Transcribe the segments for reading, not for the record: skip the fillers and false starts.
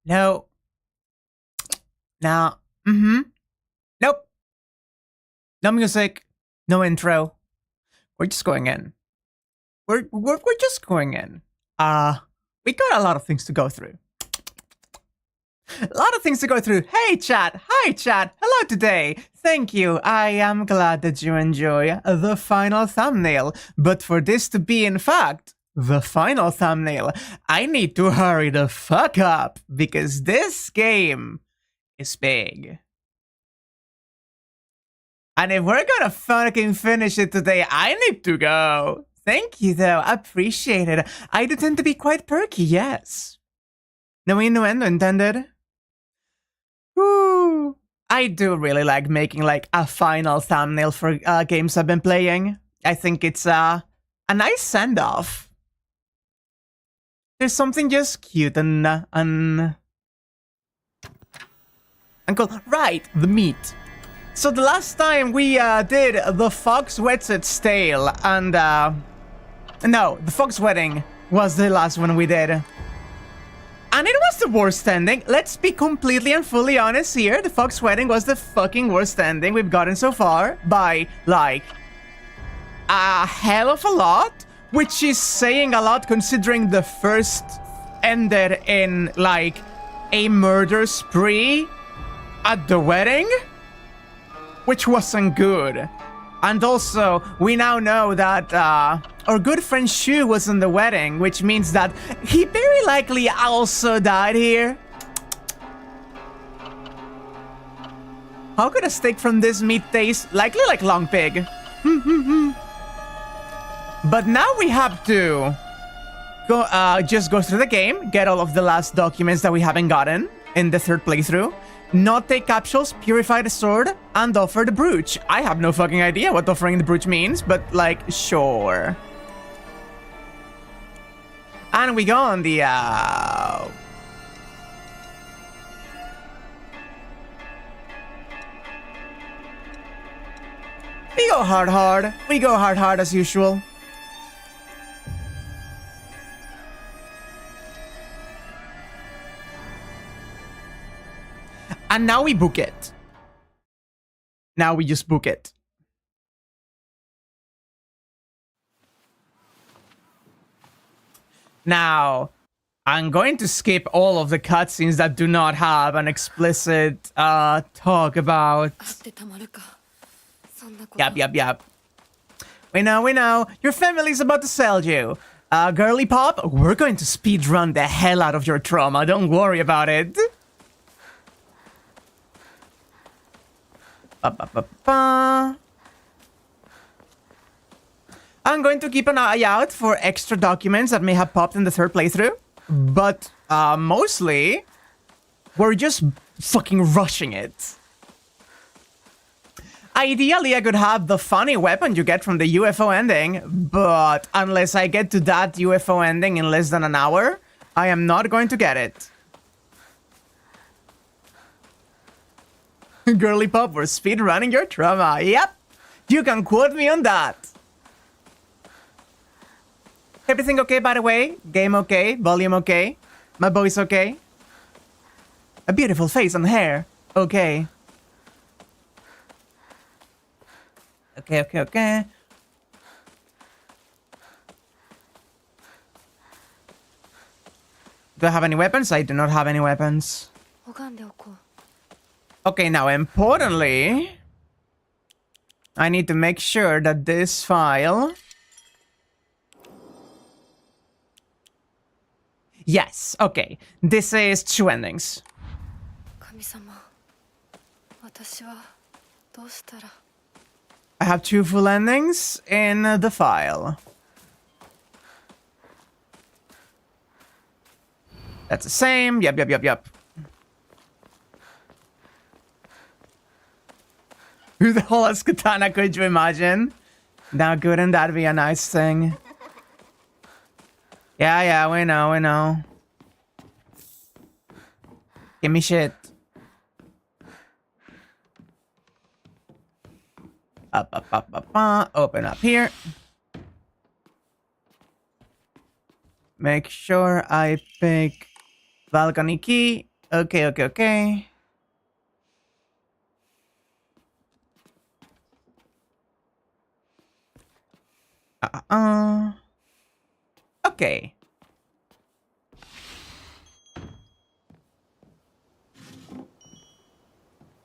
No. No. Nope. No music. No intro. We're just going in. We're just going in. We got a lot of things to go through. A lot of things to go through. Hey, chat. Hi, chat. Hello today. Thank you. I am glad that you enjoy the final thumbnail. But for this to be, in fact, the final thumbnail, I need to hurry the fuck up because this game is big. And if we're gonna fucking finish it today, I need to go. Thank you, though. Appreciate it. I do tend to be quite perky, yes. No innuendo intended. Woo. I do really like making like a final thumbnail for games I've been playing. I think it's a nice send-off. There's something just cute and cool. Right, the meat. So the last time we did the fox wets its tail, and no, the fox wedding was the last one we did. And it was the worst ending. Let's be completely and fully honest here. The fox wedding was the fucking worst ending we've gotten so far by, like, a hell of a lot. Which is saying a lot considering the first ended in, like, a murder spree at the wedding. Which wasn't good. And also, we now know that our good friend Shu was in the wedding, which means that he very likely also died here. How could a steak from this meat taste? Likely like long pig. But now we have to go, just go through the game, get all of the last documents that we haven't gotten in the third playthrough, not take capsules, purify the sword, and offer the brooch. I have no fucking idea what offering the brooch means, but, like, sure. And we go on the, we go hard. We go hard as usual. And now we book it. Now we just book it. Now, I'm going to skip all of the cutscenes that do not have an explicit talk about... Yep. We know. Your family's about to sell you. Girly pop, we're going to speedrun the hell out of your trauma. Don't worry about it. I'm going to keep an eye out for extra documents that may have popped in the third playthrough. But mostly, we're just fucking rushing it. Ideally, I could have the funny weapon you get from the UFO ending, but unless I get to that UFO ending in less than an hour, I am not going to get it. Girly pop, we're speedrunning your trauma. Yep, you can quote me on that. Everything okay, by the way? Game okay? Volume okay? My voice okay? A beautiful face and hair. Okay. Okay. Do I have any weapons? I do not have any weapons. Okay, now importantly, I need to make sure that this file... Yes, okay. This is 2 endings. I have 2 full endings in the file. That's the same. Yep. Who the hell has katana, could you imagine? Now, couldn't that be a nice thing? Yeah, we know. Give me shit. Up. Open up here. Make sure I pick balcony key. Okay. Okay.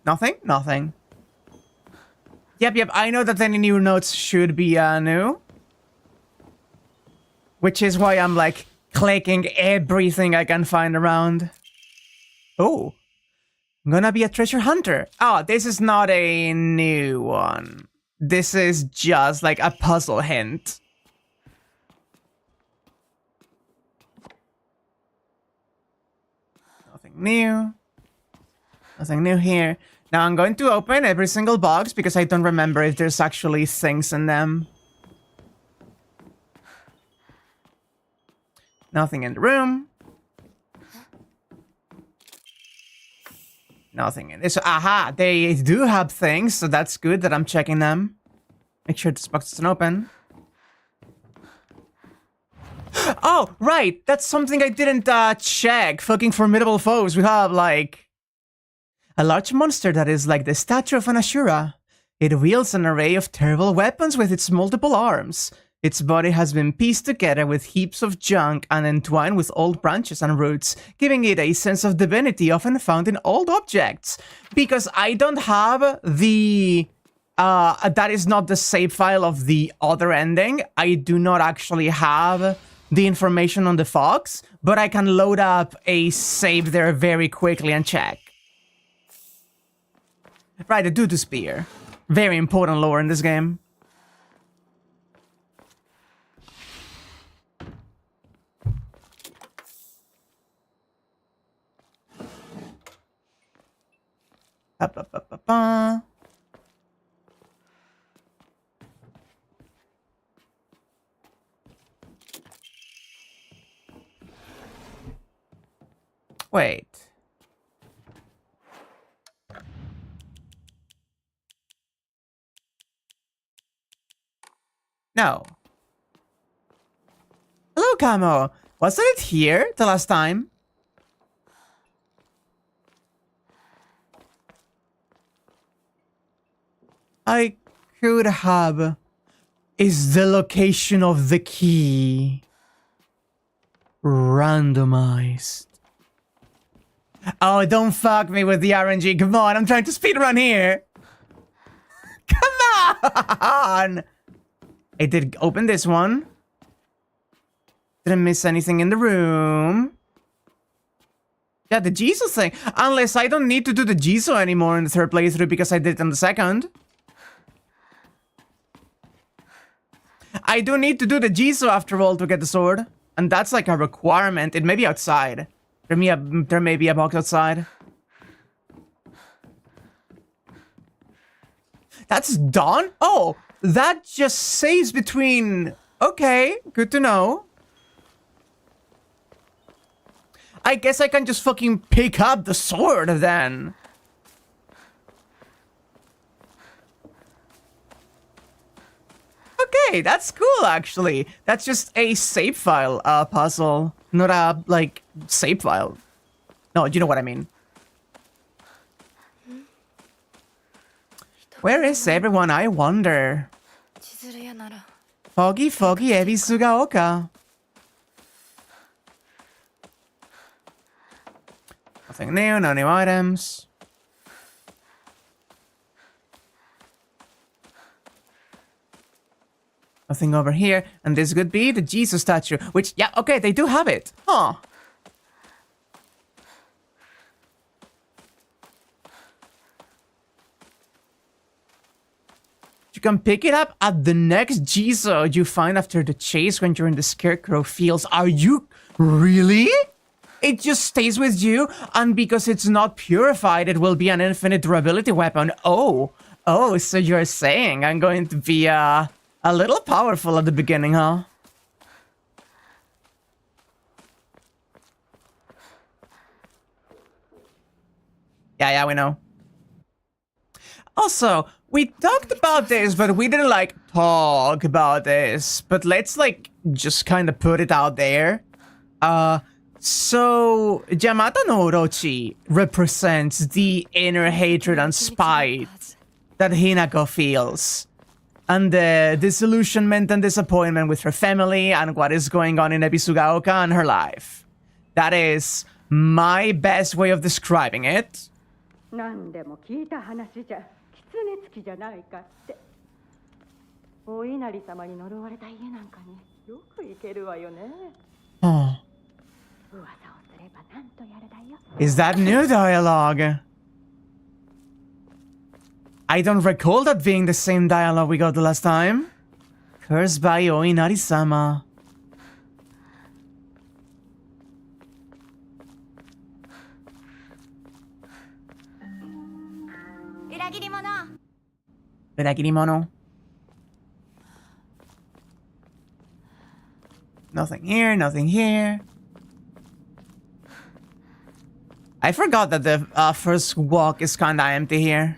Nothing. Yep. I know that any new notes should be new. Which is why I'm like clicking everything I can find around. Oh. I'm gonna be a treasure hunter. Oh, this is not a new one. This is just like a puzzle hint. Nothing new here. Now I'm going to open every single box because I don't remember if there's actually things in them. Nothing in the room. Nothing in this. Aha! They do have things, so that's good that I'm checking them. Make sure this box isn't open. Oh, right! That's something I didn't check. Fucking formidable foes. We have, like... a large monster that is like the statue of an Ashura. It wields an array of terrible weapons with its multiple arms. Its body has been pieced together with heaps of junk and entwined with old branches and roots, giving it a sense of divinity often found in old objects. Because I don't have the... that is not the save file of the other ending. I do not actually have the information on the fox, but I can load up a save there very quickly and check. Right, the Dudu Spear. Very important lore in this game. Wait. No. Hello, Camo. Wasn't it here the last time? I could have is the location of the key. Randomized. Oh, don't fuck me with the RNG. Come on, I'm trying to speedrun here. Come on! I did open this one. Didn't miss anything in the room. Yeah, the Jisoo thing. Unless I don't need to do the Jisoo anymore in the third playthrough because I did it in the second. I do need to do the Jisoo after all to get the sword. And that's like a requirement. It may be outside. There may be a box outside. That's done? Oh, that just saves between... Okay, good to know. I guess I can just fucking pick up the sword then. Okay, that's cool actually. That's just a save file puzzle, not a, like, save file. No, you know what I mean. Where is everyone, I wonder? Foggy Ebisugaoka. Nothing new, no new items. Nothing over here, and this could be the Jesus statue, which, yeah, okay, they do have it. Huh. You can pick it up at the next Jesus you find after the chase when you're in the Scarecrow Fields. Are you really? It just stays with you, and because it's not purified, it will be an infinite durability weapon. Oh, so you're saying I'm going to be, a little powerful at the beginning, huh? Yeah, we know. Also, we talked about this, but we didn't, like, talk about this. But let's, like, just kind of put it out there. So, Yamata no Orochi represents the inner hatred and spite that Hinako feels. And the disillusionment and disappointment with her family and what is going on in Ebisugaoka and her life. That is my best way of describing it. Oh. Is that new dialogue? I don't recall that being the same dialogue we got the last time. Cursed by Oinari-sama. Uragirimono. Nothing here, nothing here. I forgot that the first walk is kinda empty here.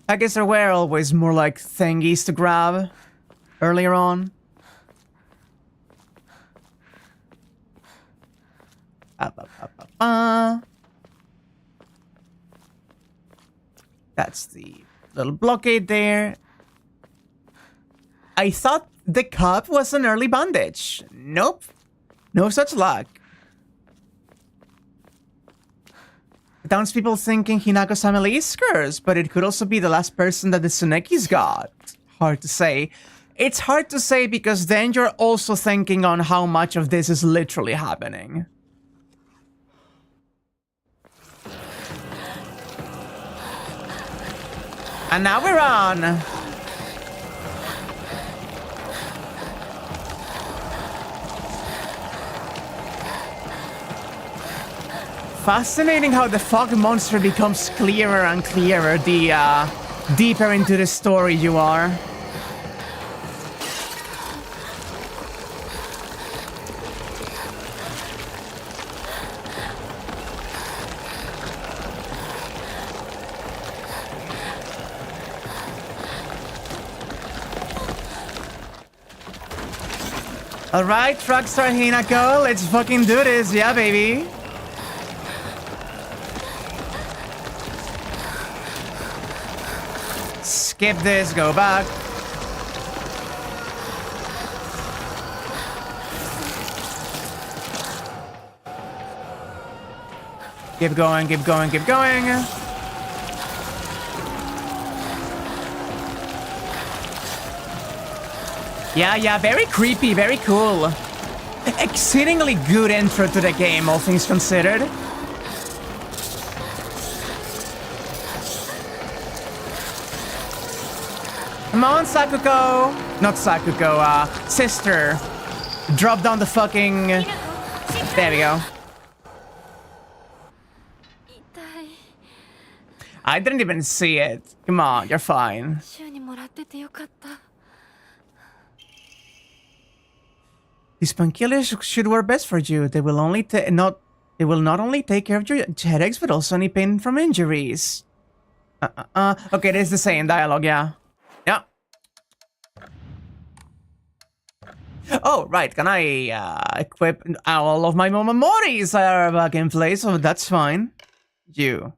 I guess there were always more like thingies to grab earlier on. That's the little blockade there. I thought the cup was an early bandage. Nope. No such luck. The townspeople thinking Hinako's family is cursed, but it could also be the last person that the Tsunekis got. Hard to say. It's hard to say because then you're also thinking on how much of this is literally happening. And now we're on. Fascinating how the fog monster becomes clearer and clearer the deeper into the story you are. Alright, Truckstar Hinako, let's fucking do this, yeah baby. skip this, go back. Keep going, keep going, keep going. Yeah, very creepy, very cool. Exceedingly good intro to the game, all things considered. Come on, Sakuko. Not Sakuko, sister. Drop down the fucking... There we go. I didn't even see it. Come on, you're fine. These painkillers should work best for you. They will not only take care of your headaches, but also any pain from injuries. Okay, it is the same dialogue, yeah. Yeah. Oh, right. Can I equip all of my Momomoris are back in place, so that's fine. You.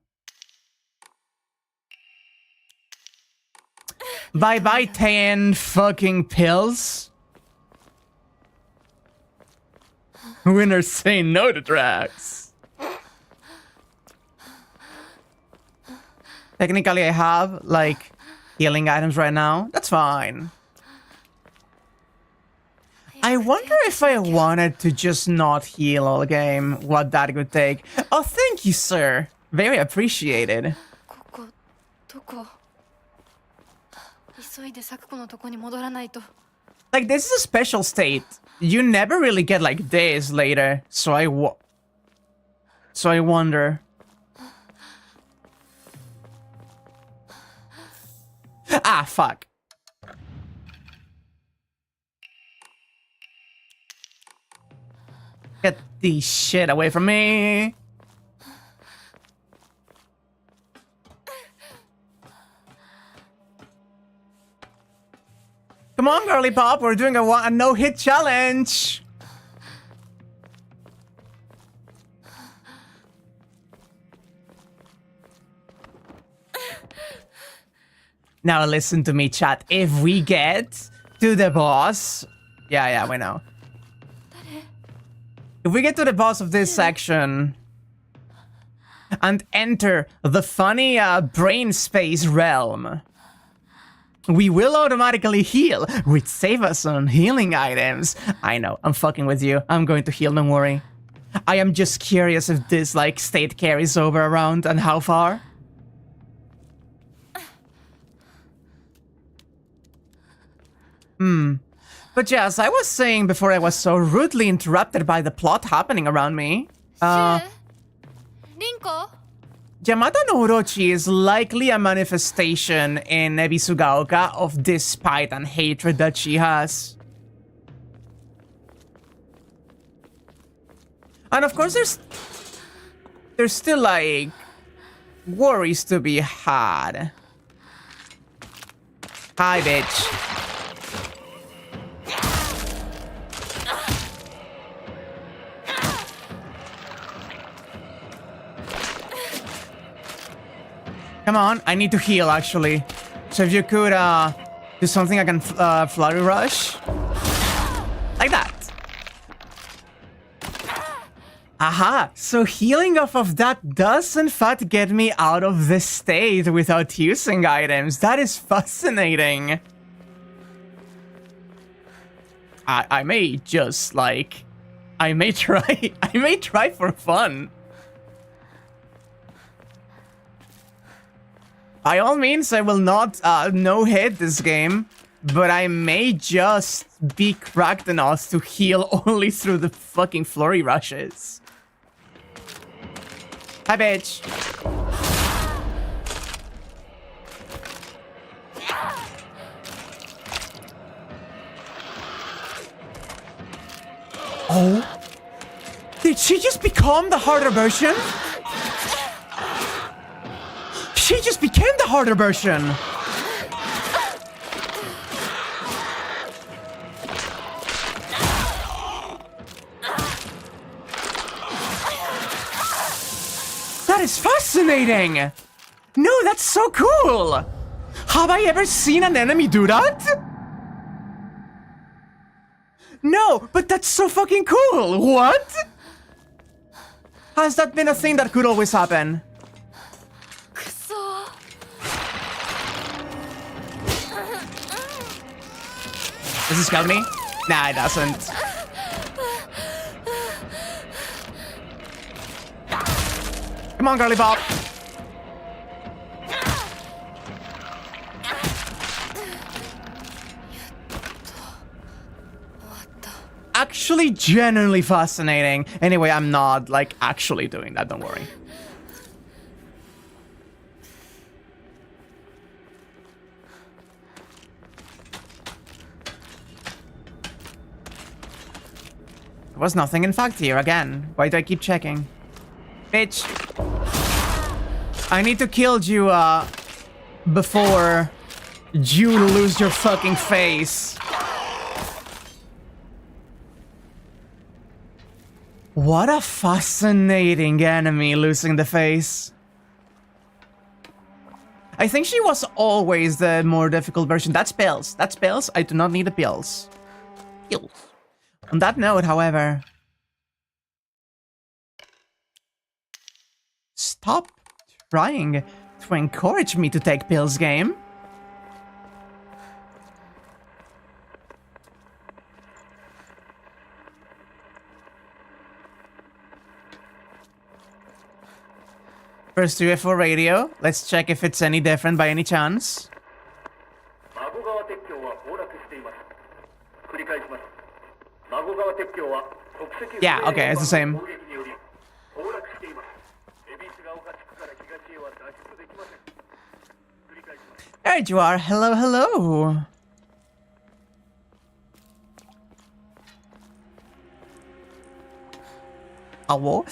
Bye-bye 10 fucking pills. Winners say no to drugs. Technically, I have, like, healing items right now. That's fine. I wonder if I wanted to just not heal all game, what that would take. Oh, thank you, sir. Very appreciated. Like, this is a special state. You never really get like this later, so I wonder. Ah, fuck. Get the shit away from me. Come on, girly pop, we're doing a no-hit challenge. Now listen to me, chat. If we get to the boss... Yeah, we know. If we get to the boss of this section and enter the funny brain space realm, we will automatically heal, which save us on healing items. I know, I'm fucking with you. I'm going to heal, don't worry. I am just curious if this, like, state carries over around and how far. But yeah, as I was saying before I was so rudely interrupted by the plot happening around me, Yamada no Orochi is likely a manifestation in Ebisugaoka of this spite and hatred that she has. And of course there's still, like, worries to be had. Hi, bitch. Come on, I need to heal, actually. So if you could, do something I can, flurry rush. Like that. Aha! So healing off of that does, in fact, get me out of this state without using items. That is fascinating. I may just, like... I may try for fun. By all means, I will not no-hit this game, but I may just be cracked enough to heal only through the fucking flurry rushes. Hi, bitch. Oh? Did she just become the harder version? She just became the harder version! That is fascinating! No, that's so cool! Have I ever seen an enemy do that? No, but that's so fucking cool. What? Has that been a thing that could always happen? Does this kill me? Nah, it doesn't. Come on, girly pop. Actually, genuinely fascinating. Anyway, I'm not, like, actually doing that, don't worry. There was nothing, in fact, here again. Why do I keep checking? Bitch. I need to kill you, before you lose your fucking face. What a fascinating enemy, losing the face. I think she was always the more difficult version. That's pills. That's pills. I do not need the pills. Pills. On that note, however... Stop trying to encourage me to take pills, game. First UFO radio. Let's check if it's any different by any chance. Yeah, okay, it's the same. There you are. Hello, hello. Hello?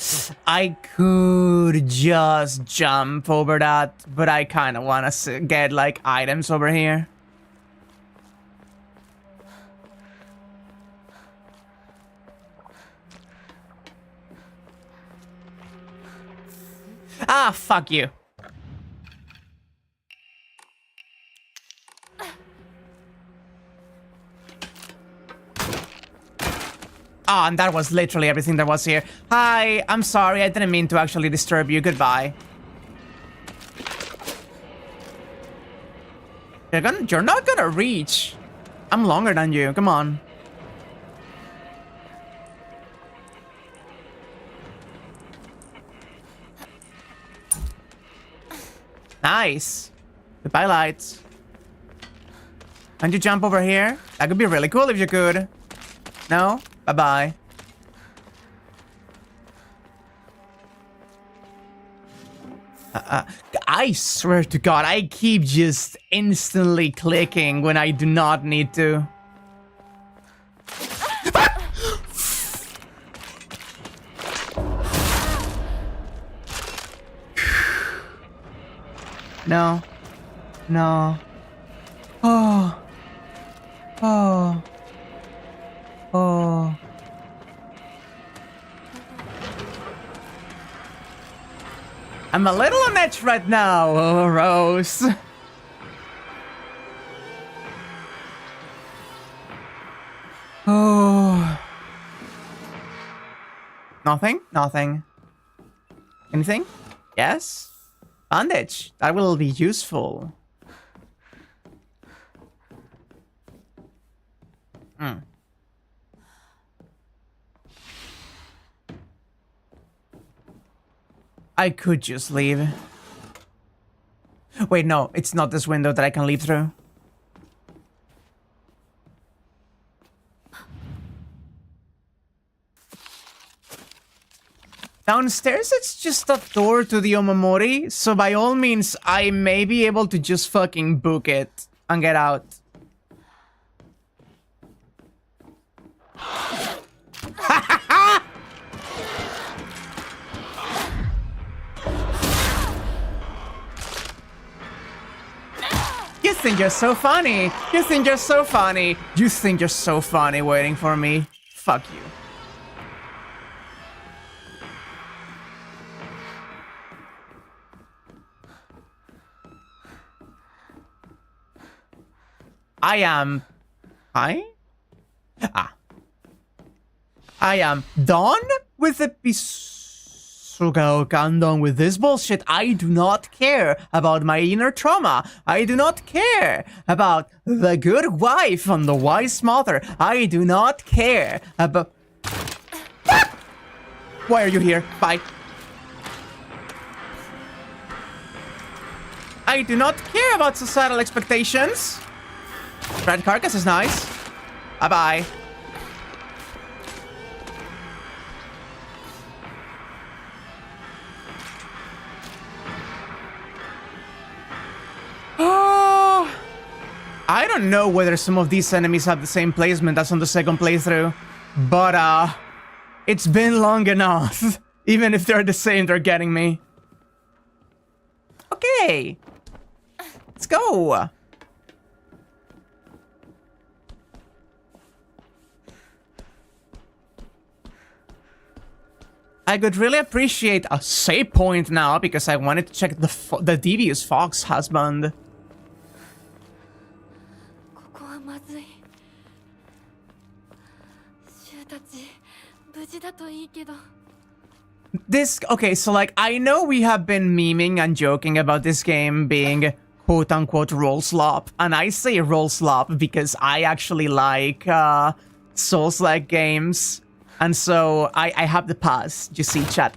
I could just jump over that, but I kind of want to get, like, items over here. Ah, fuck you. Ah, and that was literally everything there was here. Hi, I'm sorry, I didn't mean to actually disturb you. Goodbye. You're not gonna reach. I'm longer than you, come on. Nice. Goodbye, lights. Can't you jump over here? That could be really cool if you could. No? Bye-bye. I swear to God, I keep just instantly clicking when I do not need to. No. No. Oh. Oh. Oh. I'm a little on edge right now, oh, Rose. Oh. Nothing? Nothing. Anything? Yes? Bandage. That will be useful. Hmm. I could just leave. Wait, no, it's not this window that I can leave through. Downstairs, it's just a door to the Omamori, so by all means, I may be able to just fucking book it and get out. You think you're so funny. You think you're so funny. You think you're so funny waiting for me. Fuck you. I am... I am done with Ebisugaoka. I'm done with this bullshit. I do not care about my inner trauma. I do not care about the good wife and the wise mother. I do not care about... Why are you here? Bye. I do not care about societal expectations. Red carcass is nice. Bye-bye. Oh, I don't know whether some of these enemies have the same placement as on the second playthrough, but it's been long enough. Even if they're the same, they're getting me. Okay. Let's go. I could really appreciate a save point now because I wanted to check the devious fox husband. This, okay, so like, I know we have been memeing and joking about this game being quote-unquote roll slop, and I say roll slop because I actually like Souls-like games, and so I have the pass. You see, chat.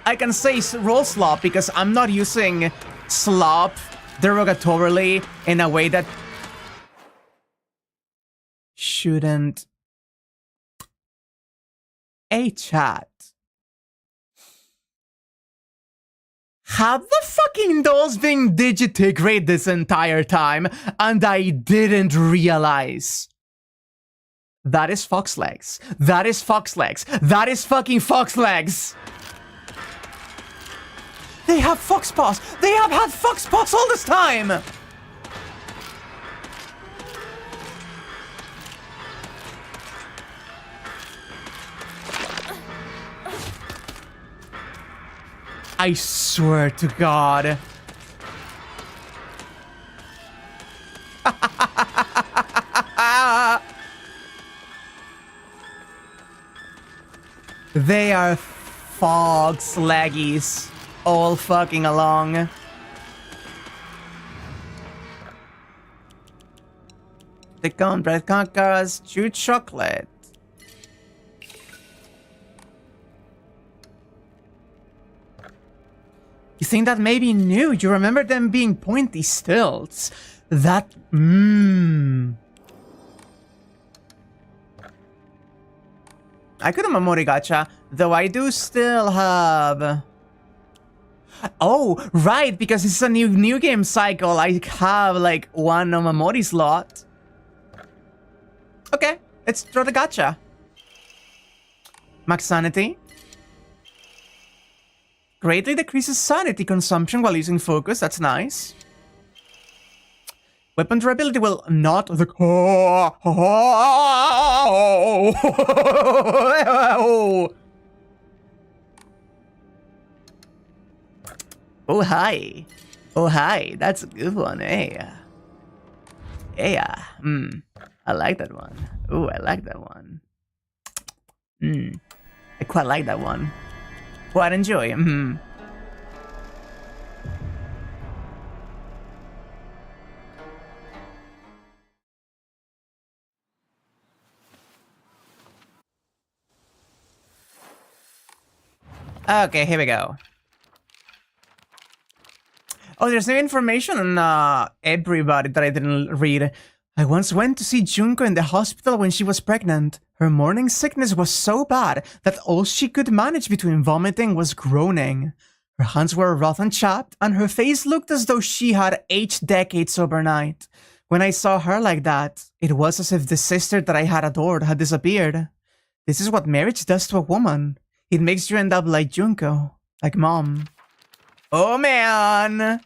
I can say roll slop because I'm not using slop derogatorily in a way that shouldn't. Hey, chat. Have the fucking dolls been digitigrade this entire time and I didn't realize? That is fox legs. That is fox legs. That is fucking fox legs. They have fox paws. They have had fox paws all this time. I swear to God. They are fox leggies all fucking along. Thick on bread conquers, chew chocolate. You think that may be new? You remember them being pointy stilts? That... I could have Mamori Gacha, though I do still have... Oh, right, because it's a new game cycle. I have, like, one Mamori slot. Okay, let's throw the gacha. Max sanity. Greatly decreases sanity consumption while using focus. That's nice. Weapon durability will not the Oh hi. Oh hi. That's a good one. Hey. Yeah. I like that one. Oh, I like that one. I quite like that one. Quite enjoy. Okay, here we go. Oh, there's new information on everybody that I didn't read. I once went to see Junko in the hospital when she was pregnant. Her morning sickness was so bad that all she could manage between vomiting was groaning. Her hands were rough and chapped, and her face looked as though she had aged decades overnight. When I saw her like that, it was as if the sister that I had adored had disappeared. This is what marriage does to a woman. It makes you end up like Junko, like mom. Oh man!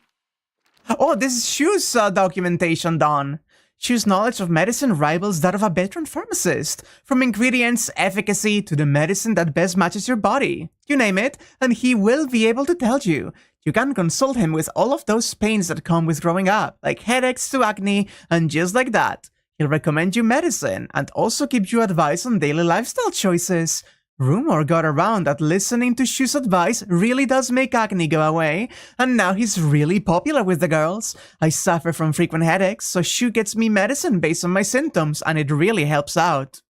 Oh, this is Shu's documentation done. Shu's knowledge of medicine rivals that of a veteran pharmacist. From ingredients, efficacy, to the medicine that best matches your body. You name it, and he will be able to tell you. You can consult him with all of those pains that come with growing up, like headaches to acne, and just like that, he'll recommend you medicine and also give you advice on daily lifestyle choices. Rumor got around that listening to Shu's advice really does make acne go away, and now he's really popular with the girls. I suffer from frequent headaches, so Shu gets me medicine based on my symptoms, and it really helps out.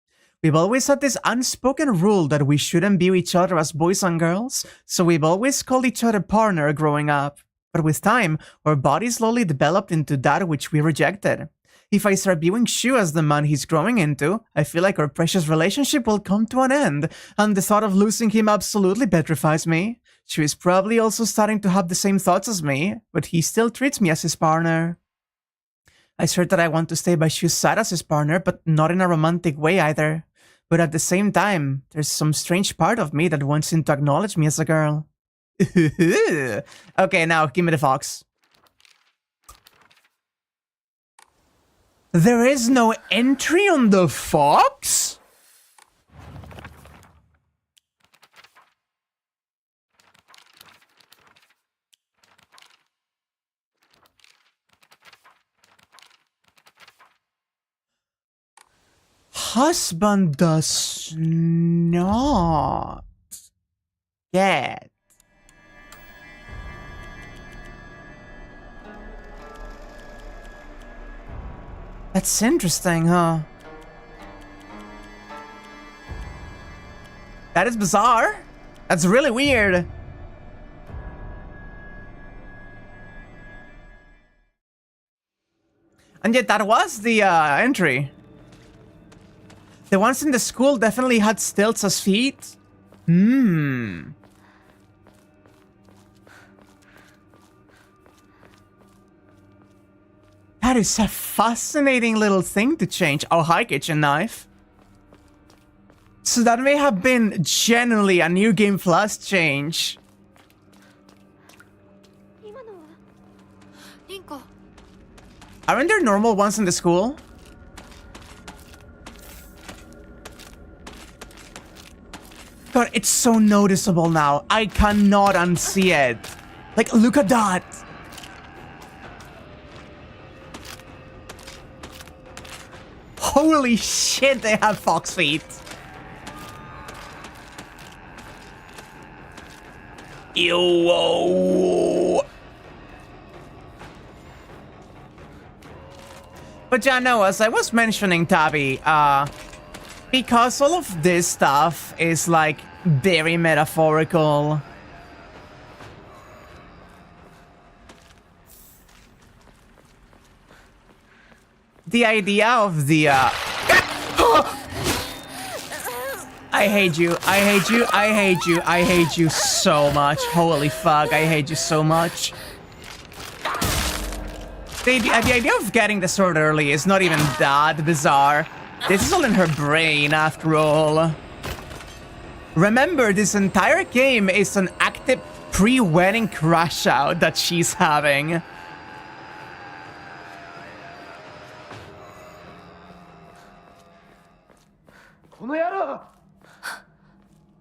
We've always had this unspoken rule that we shouldn't view each other as boys and girls, so we've always called each other partner growing up. But with time, our bodies slowly developed into that which we rejected. If I start viewing Shu as the man he's growing into, I feel like our precious relationship will come to an end, and the thought of losing him absolutely petrifies me. Shu is probably also starting to have the same thoughts as me, but he still treats me as his partner. I swear that I want to stay by Shu's side as his partner, but not in a romantic way either. But at the same time, there's some strange part of me that wants him to acknowledge me as a girl. Okay, now give me the fox. There is no entry on the fox? Husband does not get. That's interesting, huh? That is bizarre. That's really weird. And yet that was the entry. The ones in the school definitely had stilts as feet. That is a fascinating little thing to change. Oh, hi, kitchen knife. So that may have been genuinely a New Game Plus change. Aren't there normal ones in the school? God, it's so noticeable now. I cannot unsee it. Like, look at that. Holy shit, they have fox feet. Ew. But yeah, no, as I was mentioning, Tabby, because all of this stuff is, like, very metaphorical. The idea of the, I hate you, I hate you, I hate you, I hate you so much. Holy fuck, I hate you so much. The idea of getting the sword early is not even that bizarre. This is all in her brain, after all. Remember, this entire game is an active pre-wedding crash out that she's having.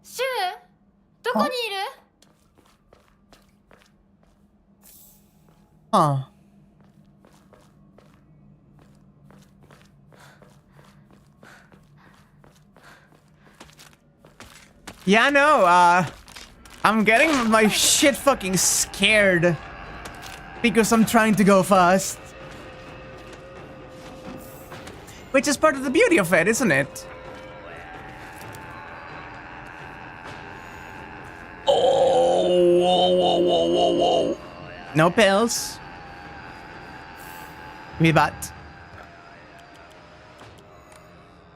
Shu, どこにいる? Huh. Yeah, no, I'm getting my shit fucking scared because I'm trying to go fast. Which is part of the beauty of it, isn't it? Oh, whoa, whoa, whoa, whoa, whoa. No pills. Me bat.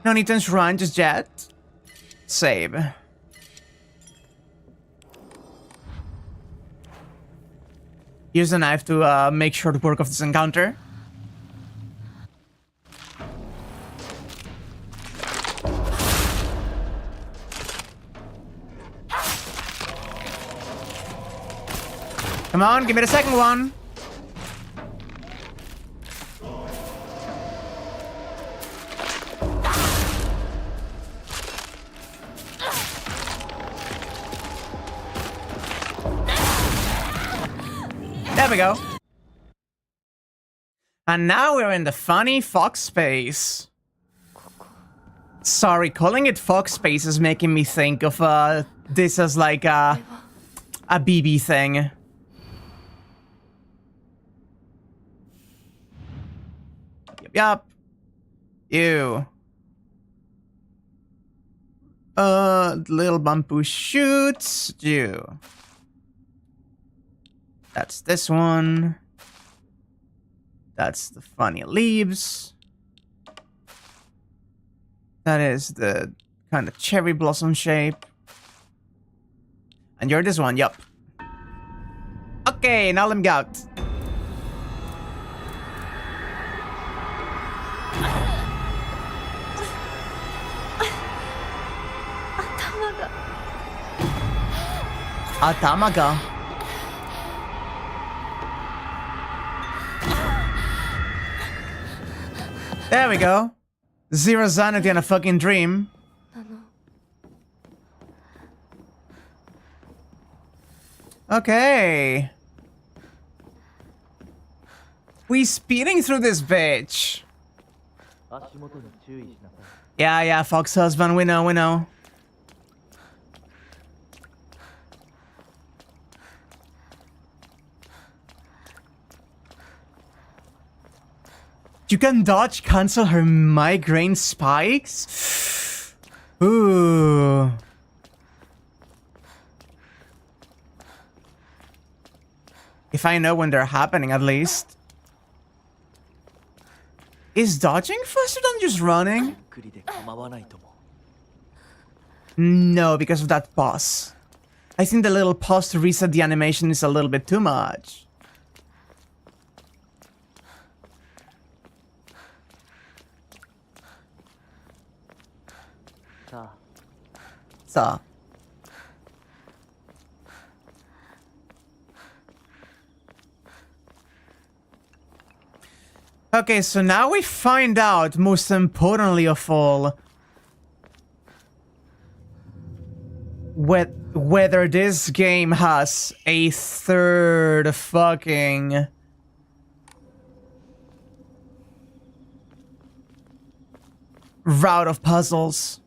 No need to run just yet. Save. Use the knife to make short work of this encounter. Come on, give me the second one. There we go. And now we're in the funny fox space. Sorry, calling it fox space is making me think of this as like a BB thing. Yup. Ew. Little bamboo shoots. Ew. That's this one. That's the funny leaves. That is the kind of cherry blossom shape. And you're this one, yup. Okay, now let me go out. Atamaga. There we go. Zero sanity and a fucking dream. Okay. We speeding through this bitch. Yeah, fox husband, we know, we know. You can dodge cancel her migraine spikes? Ooh. If I know when they're happening, at least. Is dodging faster than just running? No, because of that pause. I think the little pause to reset the animation is a little bit too much. So. Okay, so now we find out, most importantly of all, whether this game has a third fucking route of puzzles.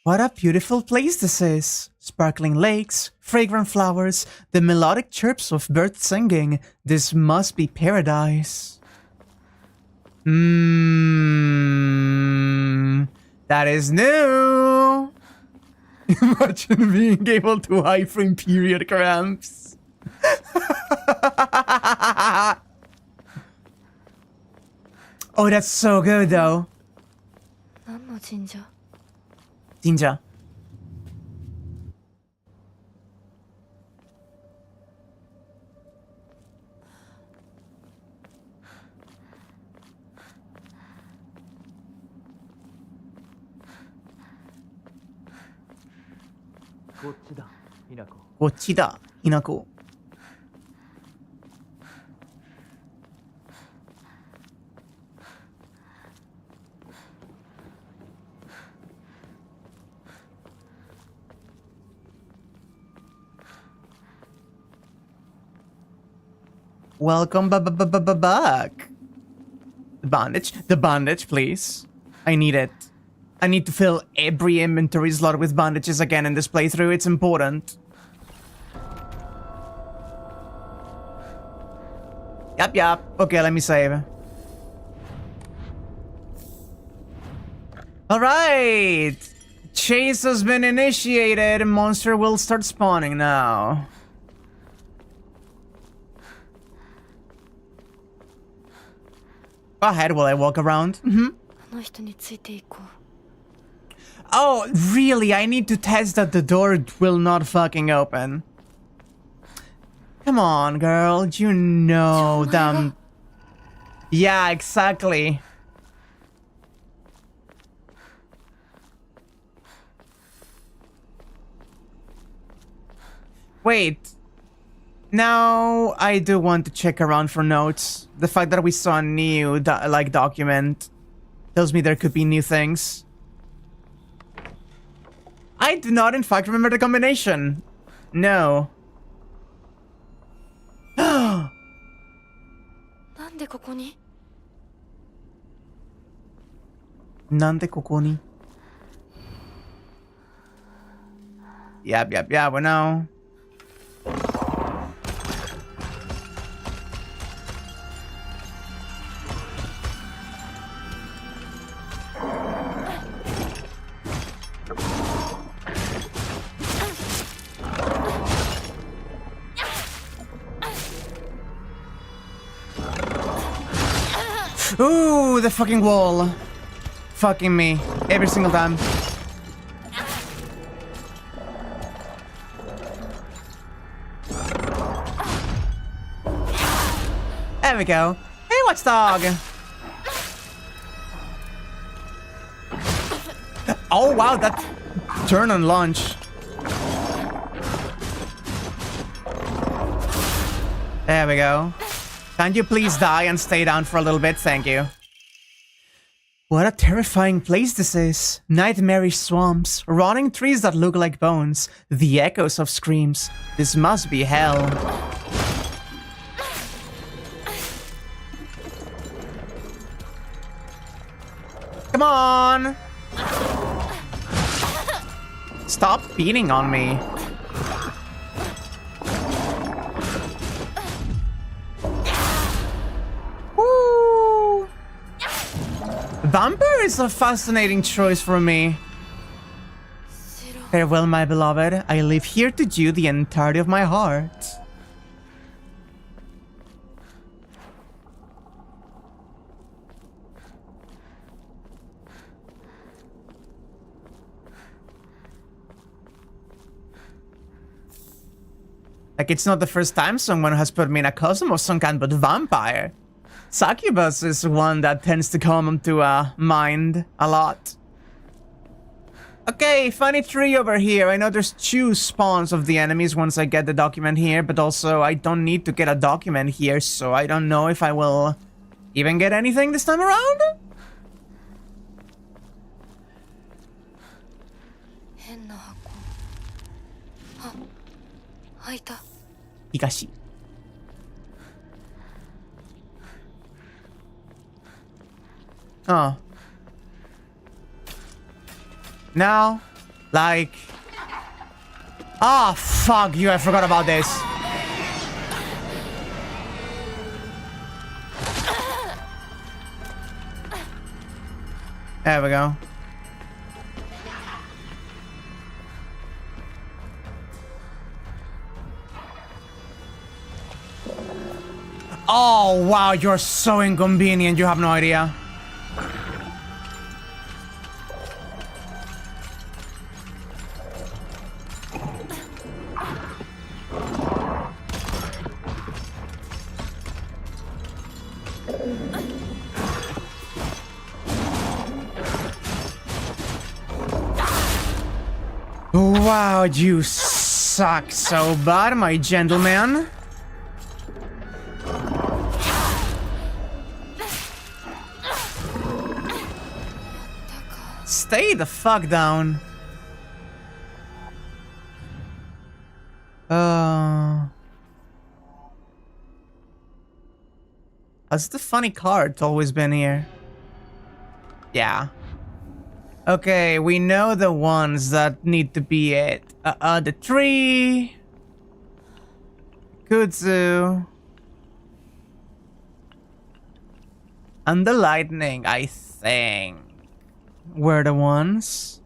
What a beautiful place this is. Sparkling lakes, fragrant flowers, the melodic chirps of birds singing. This must be paradise. That is new. Imagine being able to hide from period cramps. Oh, that's so good though. Jinja. Gochida, Hinako. Welcome back. The bandage, please. I need it. I need to fill every inventory slot with bandages again in this playthrough. It's important. Yup. Okay, let me save. Alright! Chase has been initiated. Monster will start spawning now. Go ahead while I walk around. Oh, really? I need to test that the door will not fucking open. Come on, girl. You know them. Yeah, exactly. Wait. Now, I do want to check around for notes. The fact that we saw a new, document tells me there could be new things. I do not, in fact, remember the combination. No. なんでここに なんでここに Yep, we know. Ooh, the fucking wall. Fucking me. Every single time. There we go. Hey, watchdog. Oh, wow, that turn on launch. There we go. Can you please die and stay down for a little bit? Thank you. What a terrifying place this is. Nightmarish swamps, rotting trees that look like bones, the echoes of screams. This must be hell. Come on! Stop beating on me. Woo! Vampire is a fascinating choice for me. Farewell, my beloved. I live here to you the entirety of my heart. Like, it's not the first time someone has put me in a costume of some kind, but vampire. Succubus is one that tends to come to mind a lot. Okay, funny tree over here. I know there's 2 spawns of the enemies once I get the document here, but also I don't need to get a document here, so I don't know if I will even get anything this time around. Higashi. Oh. Now, like... Ah, fuck you, I forgot about this. There we go. Oh, wow, you're so inconvenient, you have no idea. Wow, you suck so bad, my gentleman. Stay the fuck down. Has the funny card always been here? Yeah. Okay, we know the ones that need to be it. The tree. Kudzu. And the lightning, I think, were the ones.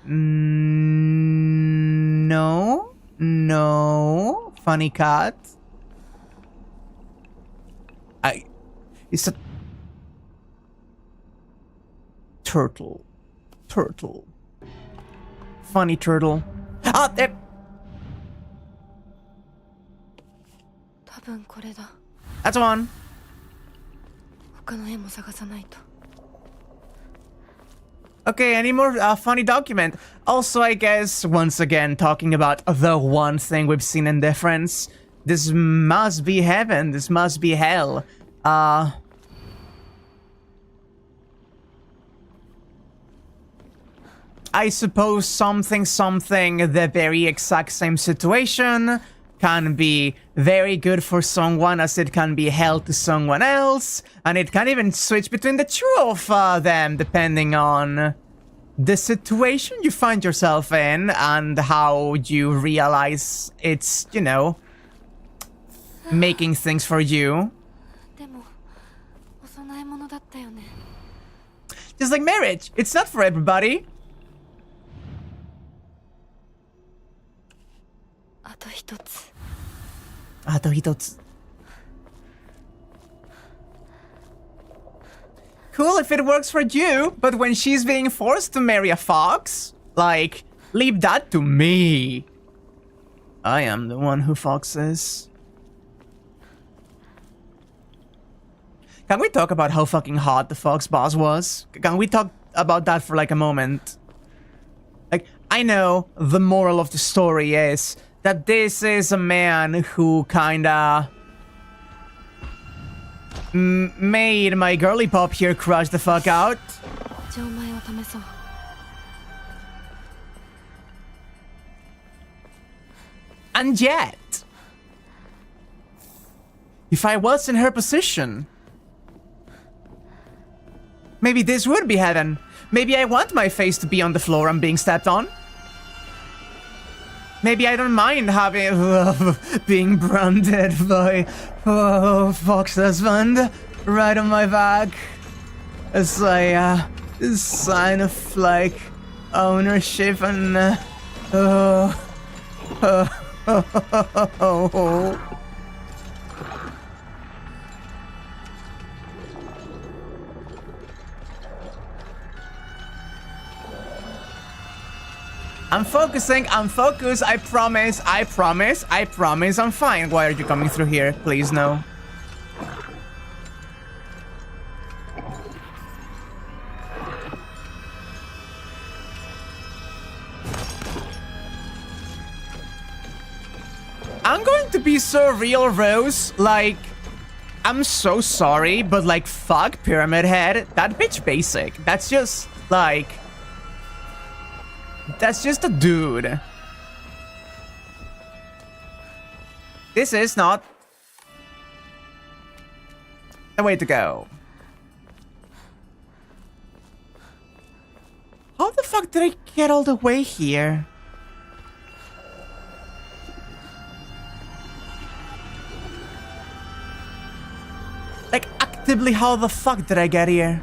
No. No. Funny cat. It's a turtle. Turtle. Funny turtle. Ah, there. That's one. Okay, any more funny document? Also, I guess, once again, talking about the one thing we've seen in difference. This must be heaven. This must be hell. I suppose something, the very exact same situation can be very good for someone as it can be held to someone else, and it can even switch between the two of them depending on the situation you find yourself in and how you realize it's, you know, making things for you. でもお供え物だったよね。 Just like marriage, it's not for everybody. あと一つ。あと一つ。Cool if it works for you, but when she's being forced to marry a fox, like, leave that to me. I am the one who foxes. Can we talk about how fucking hot the fox boss was? Can we talk about that for like a moment? Like, I know the moral of the story is that this is a man who kinda made my girly pop here crush the fuck out. 錠前を試そう。 And yet, if I was in her position, maybe this would be heaven. Maybe I want my face to be on the floor and being stepped on. Maybe I don't mind having being branded by Fox husband right on my back as a sign of like ownership and I'm focusing, I'm focused, I promise, I'm fine. Why are you coming through here? Please, no. I'm going to be so real, Rose. Like, I'm so sorry, but like, fuck Pyramid Head. That bitch basic. That's just, like... That's just a dude. This is not the way to go. How the fuck did I get all the way here? Like, actively, how the fuck did I get here?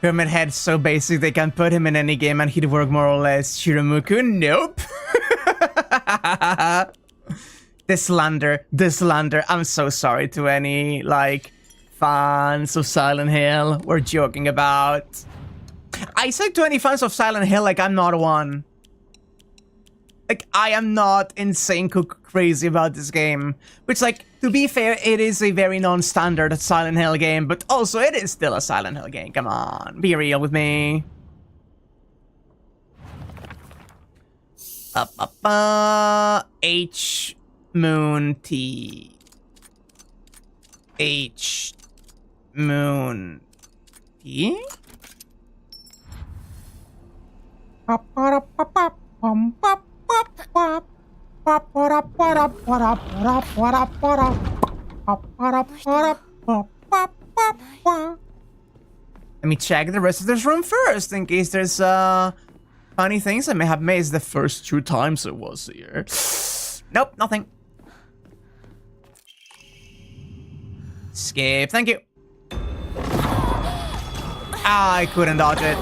Pyramid Head's so basic they can put him in any game and he'd work more or less. Shiramuku? Nope. The slander. I'm so sorry to any, like, fans of Silent Hill we're joking about. I said to any fans of Silent Hill, like, I'm not one. Like, I am not insane crazy about this game. Which, like, to be fair, it is a very non-standard Silent Hill game, but also it is still a Silent Hill game. Come on, be real with me. H Moon T. H Moon T? Let me check the rest of this room first, in case there's funny things I may have missed the first 2 times I was here. Nope, nothing. Skip, thank you. I couldn't dodge it.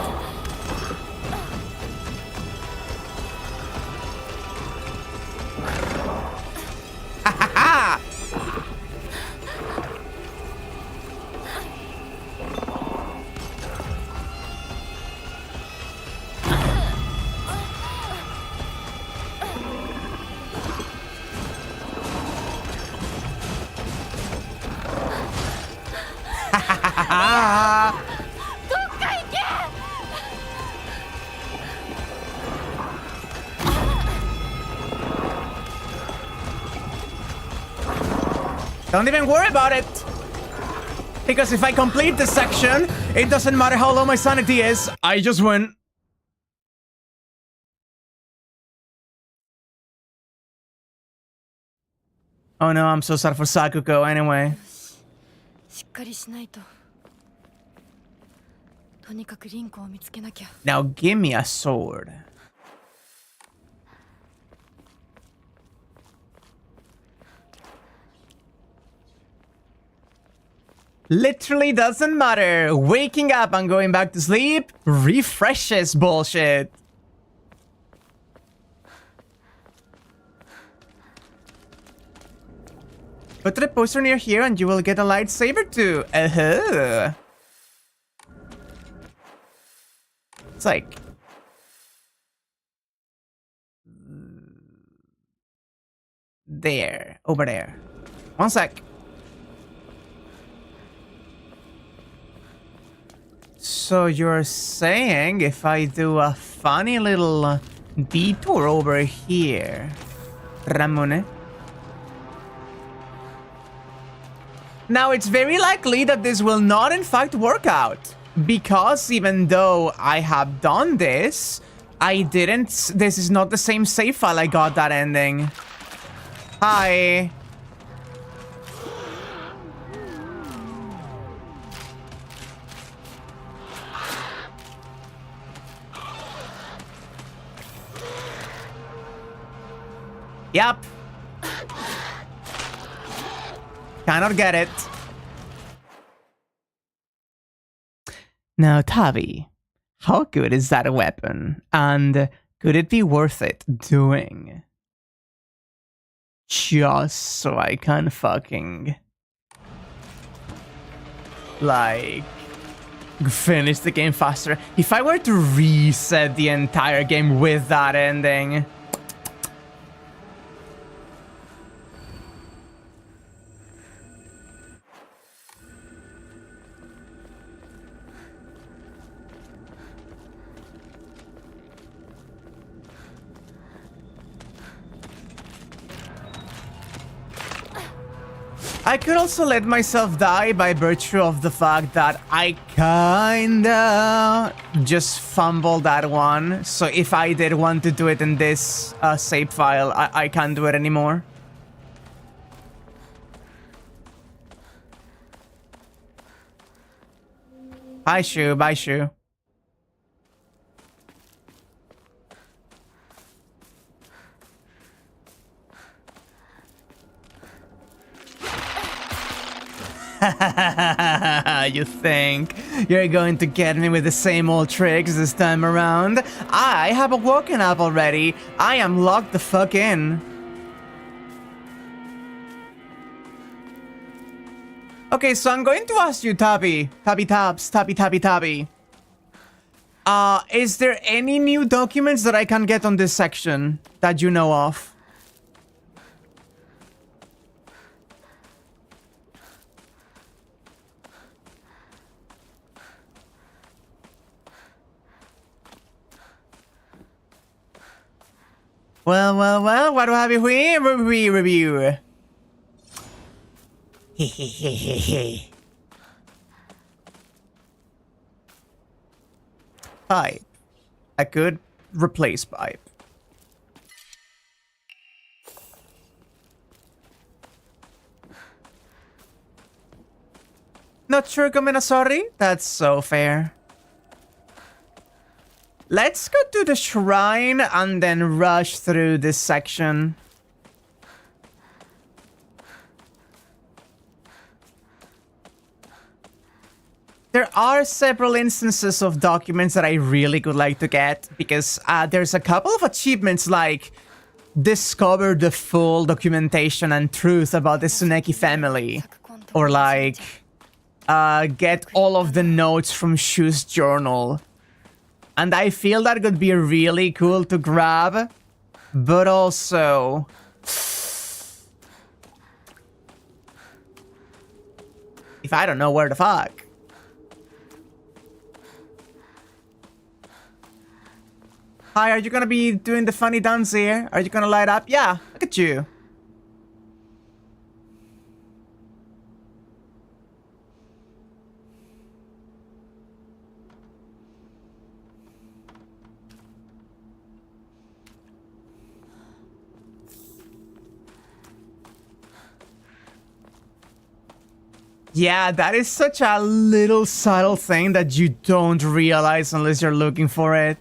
Don't even worry about it. Because if I complete this section, it doesn't matter how low my sanity is, I just win. Oh no, I'm so sad for Sakuko anyway. しっかりしないと。とにかくリンコを見つけなきゃ。Now give me a sword. Literally doesn't matter. Waking up and going back to sleep refreshes bullshit. Put the poster near here and you will get a lightsaber too. Uh-huh. It's like... there. Over there. One sec. So you're saying if I do a funny little detour over here, Ramone? Now it's very likely that this will not in fact work out, because even though I have done this, this is not the same save file I got that ending. Hi. Yep. Cannot get it. Now, Tavi, how good is that a weapon? And could it be worth it doing? Just so I can fucking... like... finish the game faster. If I were to reset the entire game with that ending... I could also let myself die by virtue of the fact that I kinda just fumbled that one. So if I did want to do it in this save file, I can't do it anymore. Hi, Shu. Bye, Shu. You think you're going to get me with the same old tricks this time around? I have woken up already. I am locked the fuck in. Okay, so I'm going to ask you, Tabby. Tabby. Is there any new documents that I can get on this section that you know of? Well, what do I have here? Review. Pipe. I could replace pipe. Not sure, Gomina, sorry? That's so fair. Let's go to the shrine and then rush through this section. There are several instances of documents that I really would like to get, because there's a couple of achievements like discover the full documentation and truth about the Tsuneki family, or like get all of the notes from Shu's journal. And I feel that could be really cool to grab, but also... if I don't know where the fuck. Hi, are you gonna be doing the funny dance here? Are you gonna light up? Yeah, look at you. Yeah, that is such a little subtle thing that you don't realize unless you're looking for it.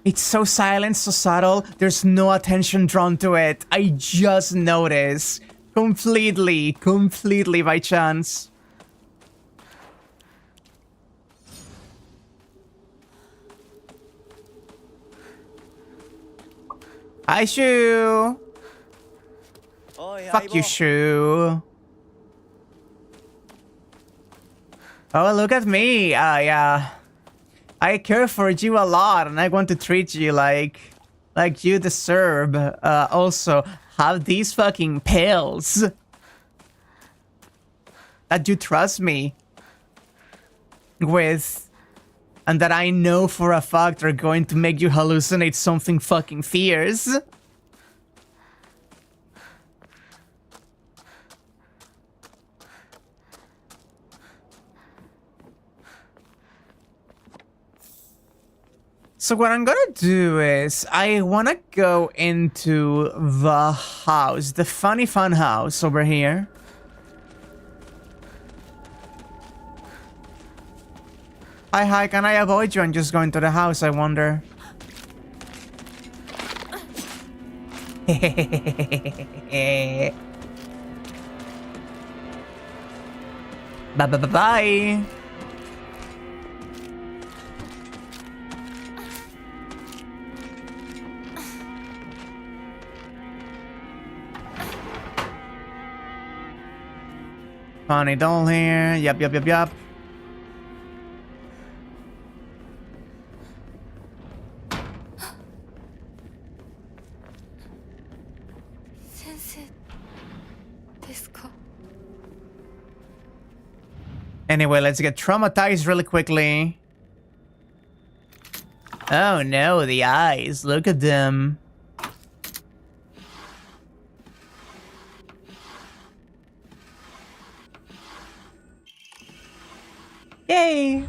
It's so silent, so subtle, there's no attention drawn to it. I just noticed. Completely by chance. Hi, Shu. Fuck you, Shu. Oh, look at me. I care for you a lot, and I want to treat you like you deserve. Also, have these fucking pills that you trust me with, and that I know for a fact are going to make you hallucinate something fucking fierce. So what I'm gonna do is, I wanna go into the house, the funny fun house over here. Hi, can I avoid you and just go into the house, I wonder? Bye. Funny doll here. Yup. Anyway, let's get traumatized really quickly. Oh no, the eyes. Look at them. Yay!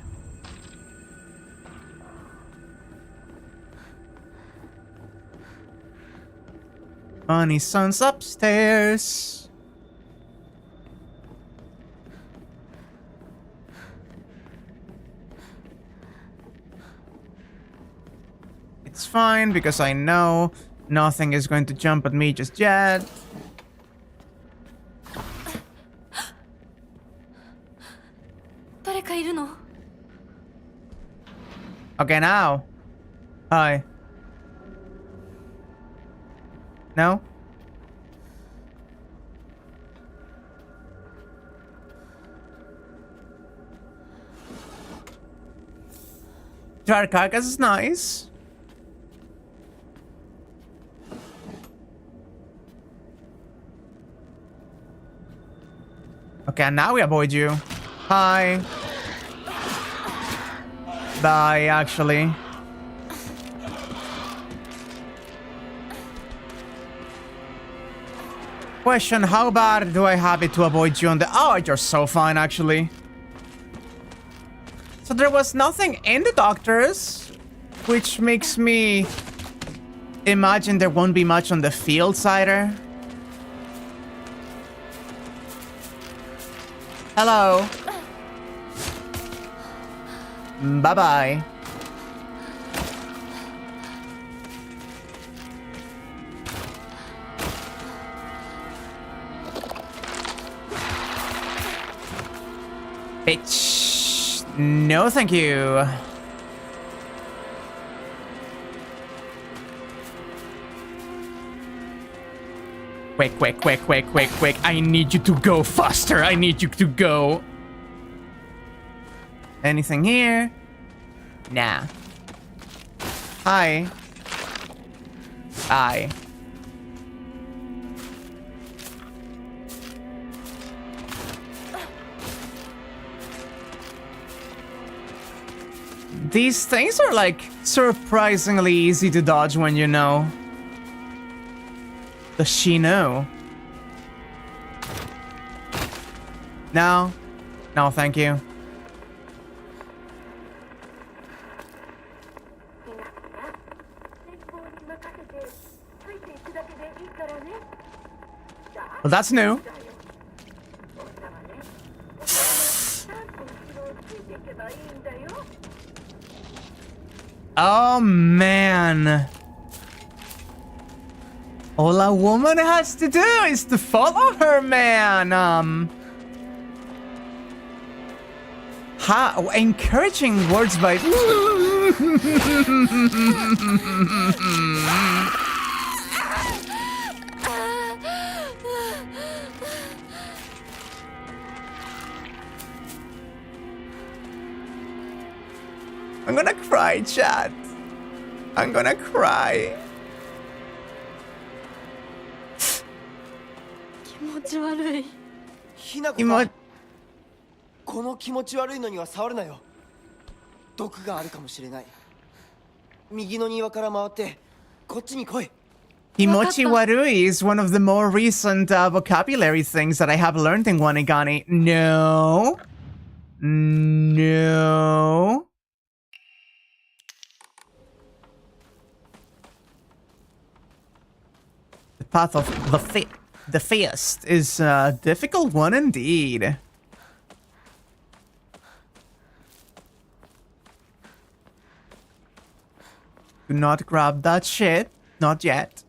Funny son's upstairs. It's fine because I know nothing is going to jump at me just yet. Okay, now. Hi. No? Our carcass is nice. Okay, now we avoid you. Hi. Bye, actually. Question, how bad do I have it to avoid you on the... Oh, you're so fine, actually. So there was nothing in the doctors, which makes me imagine there won't be much on the field cider. Hello. Bye-bye. Bitch. No, thank you. Quick. I need you to go faster. I need you to go. Anything here? Nah. Hi. Hi. These things are like surprisingly easy to dodge when you know. Does she know? No. No, thank you. Well, that's new. Oh man. All a woman has to do is to follow her man. Encouraging words by I'm gonna cry, chat. I'm gonna cry. 気持ち悪い。ひなこ今かこの気持ち悪いのには触るなよ。毒があるかもしれない。右の庭から回ってこっちに来い。 Kimochi warui is one of the more recent vocabulary things that I have learned in Wanigani. No. No. The path of the fist is a difficult one indeed. Do not grab that shit. Not yet.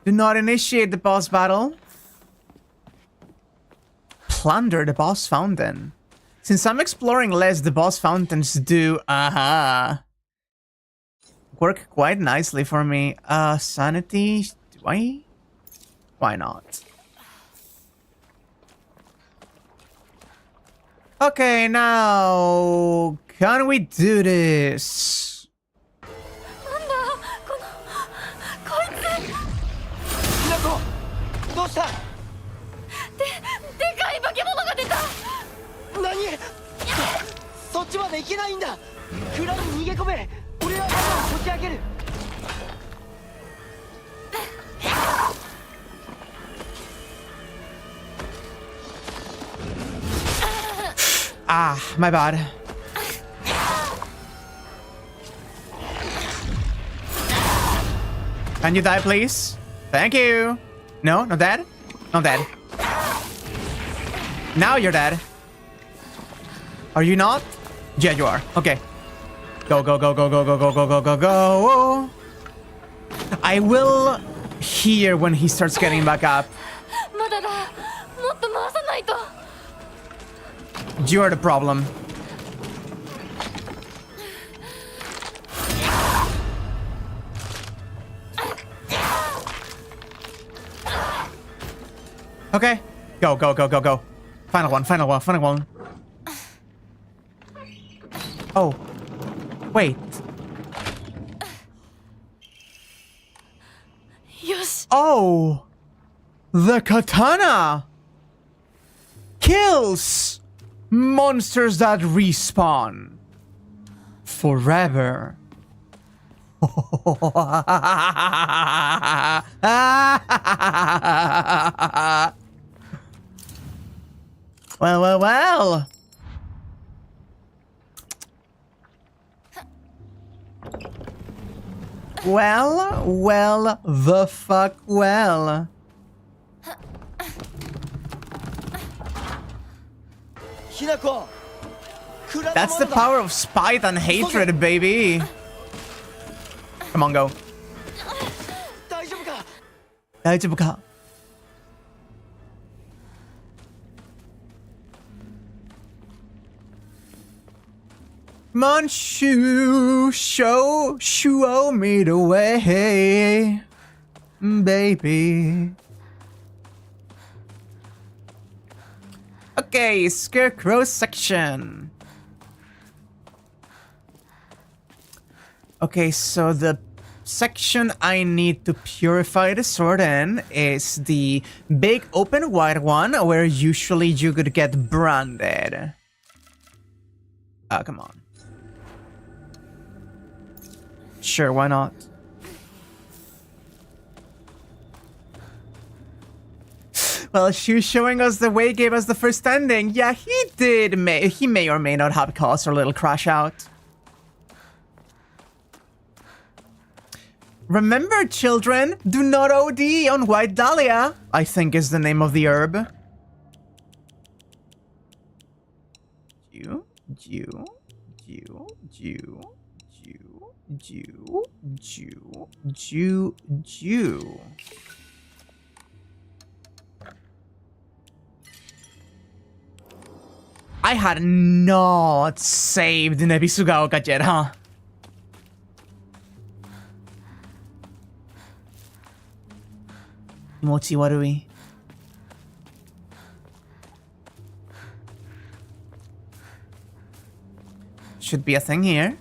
Do not initiate the boss battle. Plunder the boss fountain. Since I'm exploring less, the boss fountains do, work quite nicely for me. Sanity, do I? Why not? Okay, now, can we do this? なんだこいつ。ひなこどうした？でかい化け物が出た。何？そっちまで行けないんだ。蔵に逃げ込め。俺は山を解き上げる。Ah, my bad. Can you die, please? Thank you. No, not dead? Not dead. Now you're dead. Are you not? Yeah, you are. Okay. Go, go, go, go, go, go, go, go, go, go, go. I will hear when he starts getting back up. まだだ。もっと回さないと。 You're the problem. Okay. Go, go, go, go, go. Final one, final one, final one. Oh. Wait. よし。 Oh. The katana kills monsters that respawn forever. Well, well, well. Well, well, the fuck well. That's the power of spite and hatred, baby. Come on, go. 大丈夫か？大丈夫か? Come on, show me the way, baby. Okay, Scarecrow section. Okay, so the section I need to purify the sword in is the big open wide one where usually you could get branded. Ah, come on. Sure, why not? Well, Shu showing us the way gave us the first ending. Yeah, he did. He may or may not have caused our little crash out. Remember, children, do not OD on White Dahlia, I think is the name of the herb. Jew, Jew, Jew, Jew, Jew, Jew, Jew, Jew. I had not saved in Ebisugaoka yet, huh? Mochi warui. Should be a thing here.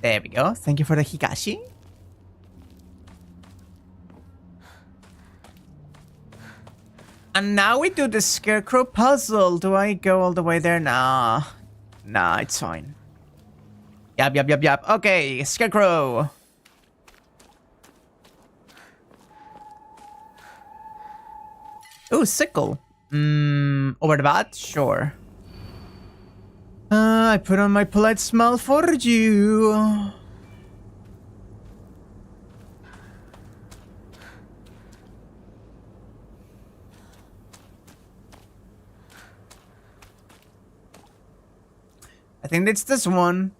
There we go. Thank you for the Hikashi. And now we do the scarecrow puzzle. Do I go all the way there? Nah. Nah, it's fine. Yep. Okay, scarecrow. Ooh, sickle. Over the bat? Sure. I put on my polite smile for you. I think it's this one.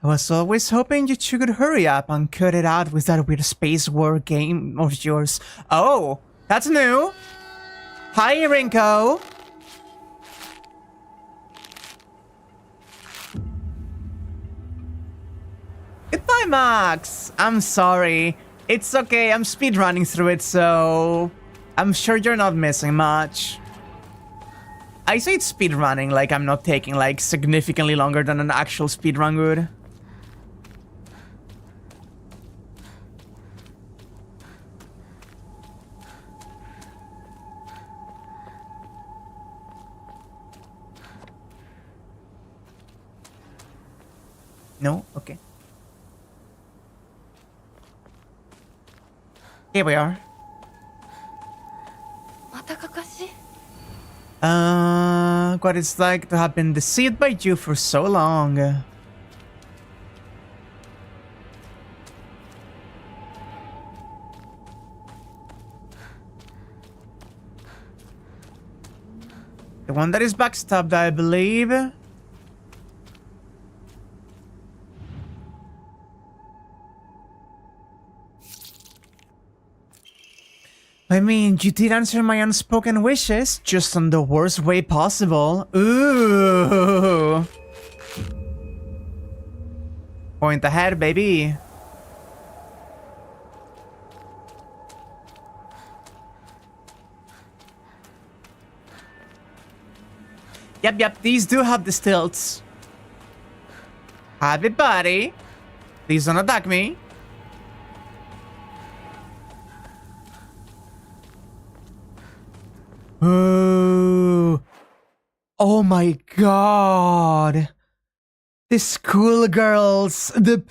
I was always hoping you two could hurry up and cut it out with that weird space war game of yours. Oh, that's new. Hi, Rinko. Goodbye, Max. I'm sorry. It's okay, I'm speedrunning through it, so I'm sure you're not missing much. I say it's speedrunning, like I'm not taking like significantly longer than an actual speedrun would. No? Okay. Here we are. What it's like to have been deceived by you for so long. The one that is backstabbed, I believe. I mean, you did answer my unspoken wishes, just in the worst way possible. Ooh. Point ahead, baby. Yep, these do have the stilts. Have it, buddy. Please don't attack me. Ooh. Oh my god. The schoolgirls, the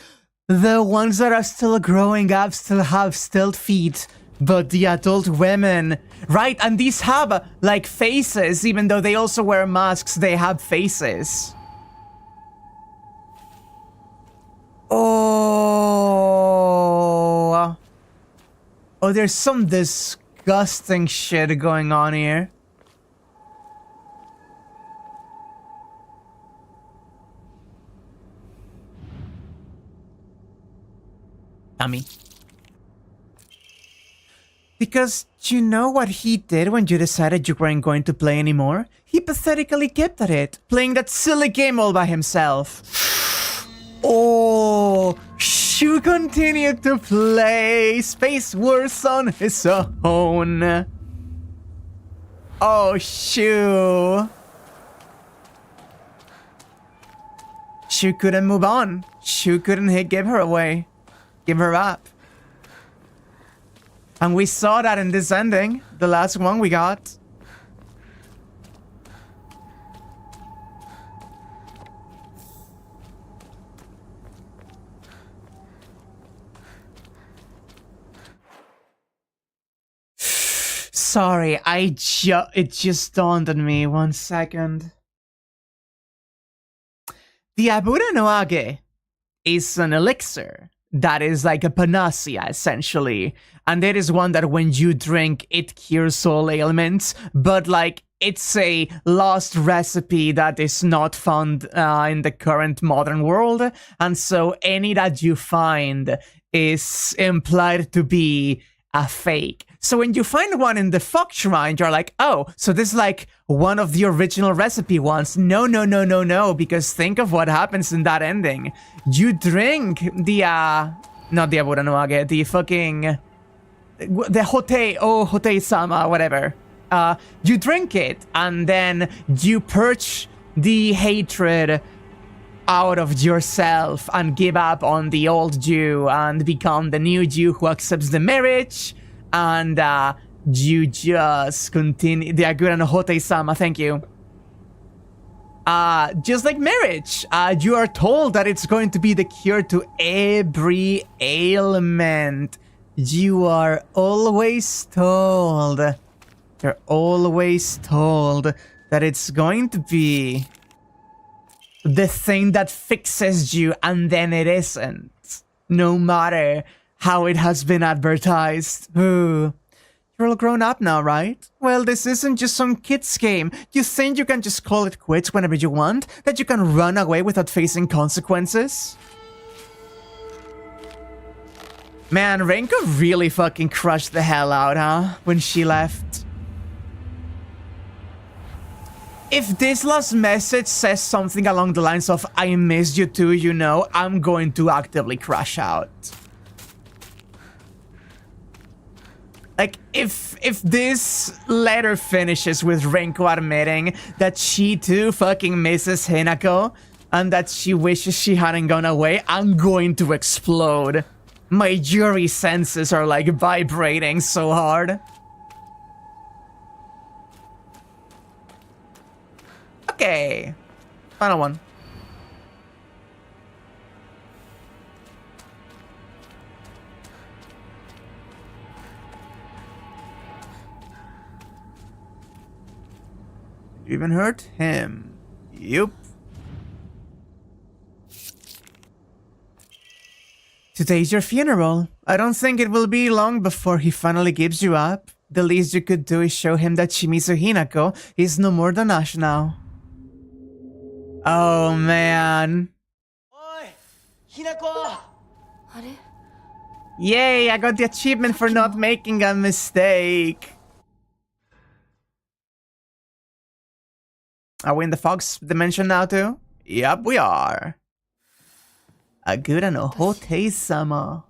ones that are still growing up still have stilt feet, but the adult women, right? And these have like faces, even though they also wear masks, they have faces. Oh, there's some disgusting shit going on here. Dummy. Because you know what he did when you decided you weren't going to play anymore? He pathetically kept at it, playing that silly game all by himself. Oh, Shu continued to play Space Wars on his own. Oh, Shu. Shu couldn't move on. Shu couldn't give her away. Give her up. And we saw that in this ending, the last one we got. sorry, it just dawned on me. 1 second. The Abura no Age is an elixir that is like a panacea, essentially. And it is one that when you drink, it cures all ailments. But like, it's a lost recipe that is not found in the current modern world. And so any that you find is implied to be a fake. So when you find one in the Fox Shrine, you're like, oh, so this is like one of the original recipe ones. No, because think of what happens in that ending. You drink the, not the Abura no Age, the fucking, the Hotei-sama, whatever. You drink it, and then you purge the hatred out of yourself and give up on the old you and become the new you who accepts the marriage, and you just continue the Agura no Hotei-sama, thank you. Just like marriage, you are told that it's going to be the cure to every ailment. You are always told. You're always told that it's going to be the thing that fixes you, and then it isn't. No matter how it has been advertised. Ooh. You're all grown up now, right? Well, this isn't just some kid's game. You think you can just call it quits whenever you want? That you can run away without facing consequences? Man, Renko really fucking crushed the hell out, huh? When she left. If this last message says something along the lines of, I miss you too, you know, I'm going to actively crash out. Like, if this letter finishes with Renko admitting that she too fucking misses Hinako, and that she wishes she hadn't gone away, I'm going to explode. My jury senses are like vibrating so hard. Okay. Final one. You even hurt him. Yup. Today's your funeral. I don't think it will be long before he finally gives you up. The least you could do is show him that Shimizu Hinako is no more than ash now. Oh man. Oi, Hinako! Yay, I got the achievement for not making a mistake. Are we in the Fox dimension now too? Yup, we are. Agura no Hotei-sama.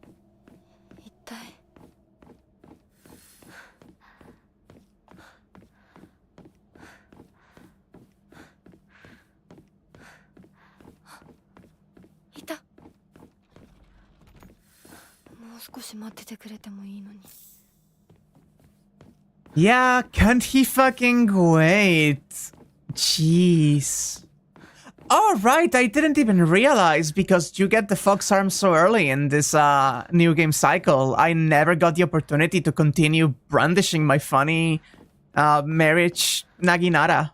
Yeah, can't he fucking wait? Jeez. Oh, right, I didn't even realize because you get the Fox arm so early in this new game cycle. I never got the opportunity to continue brandishing my funny marriage Naginata.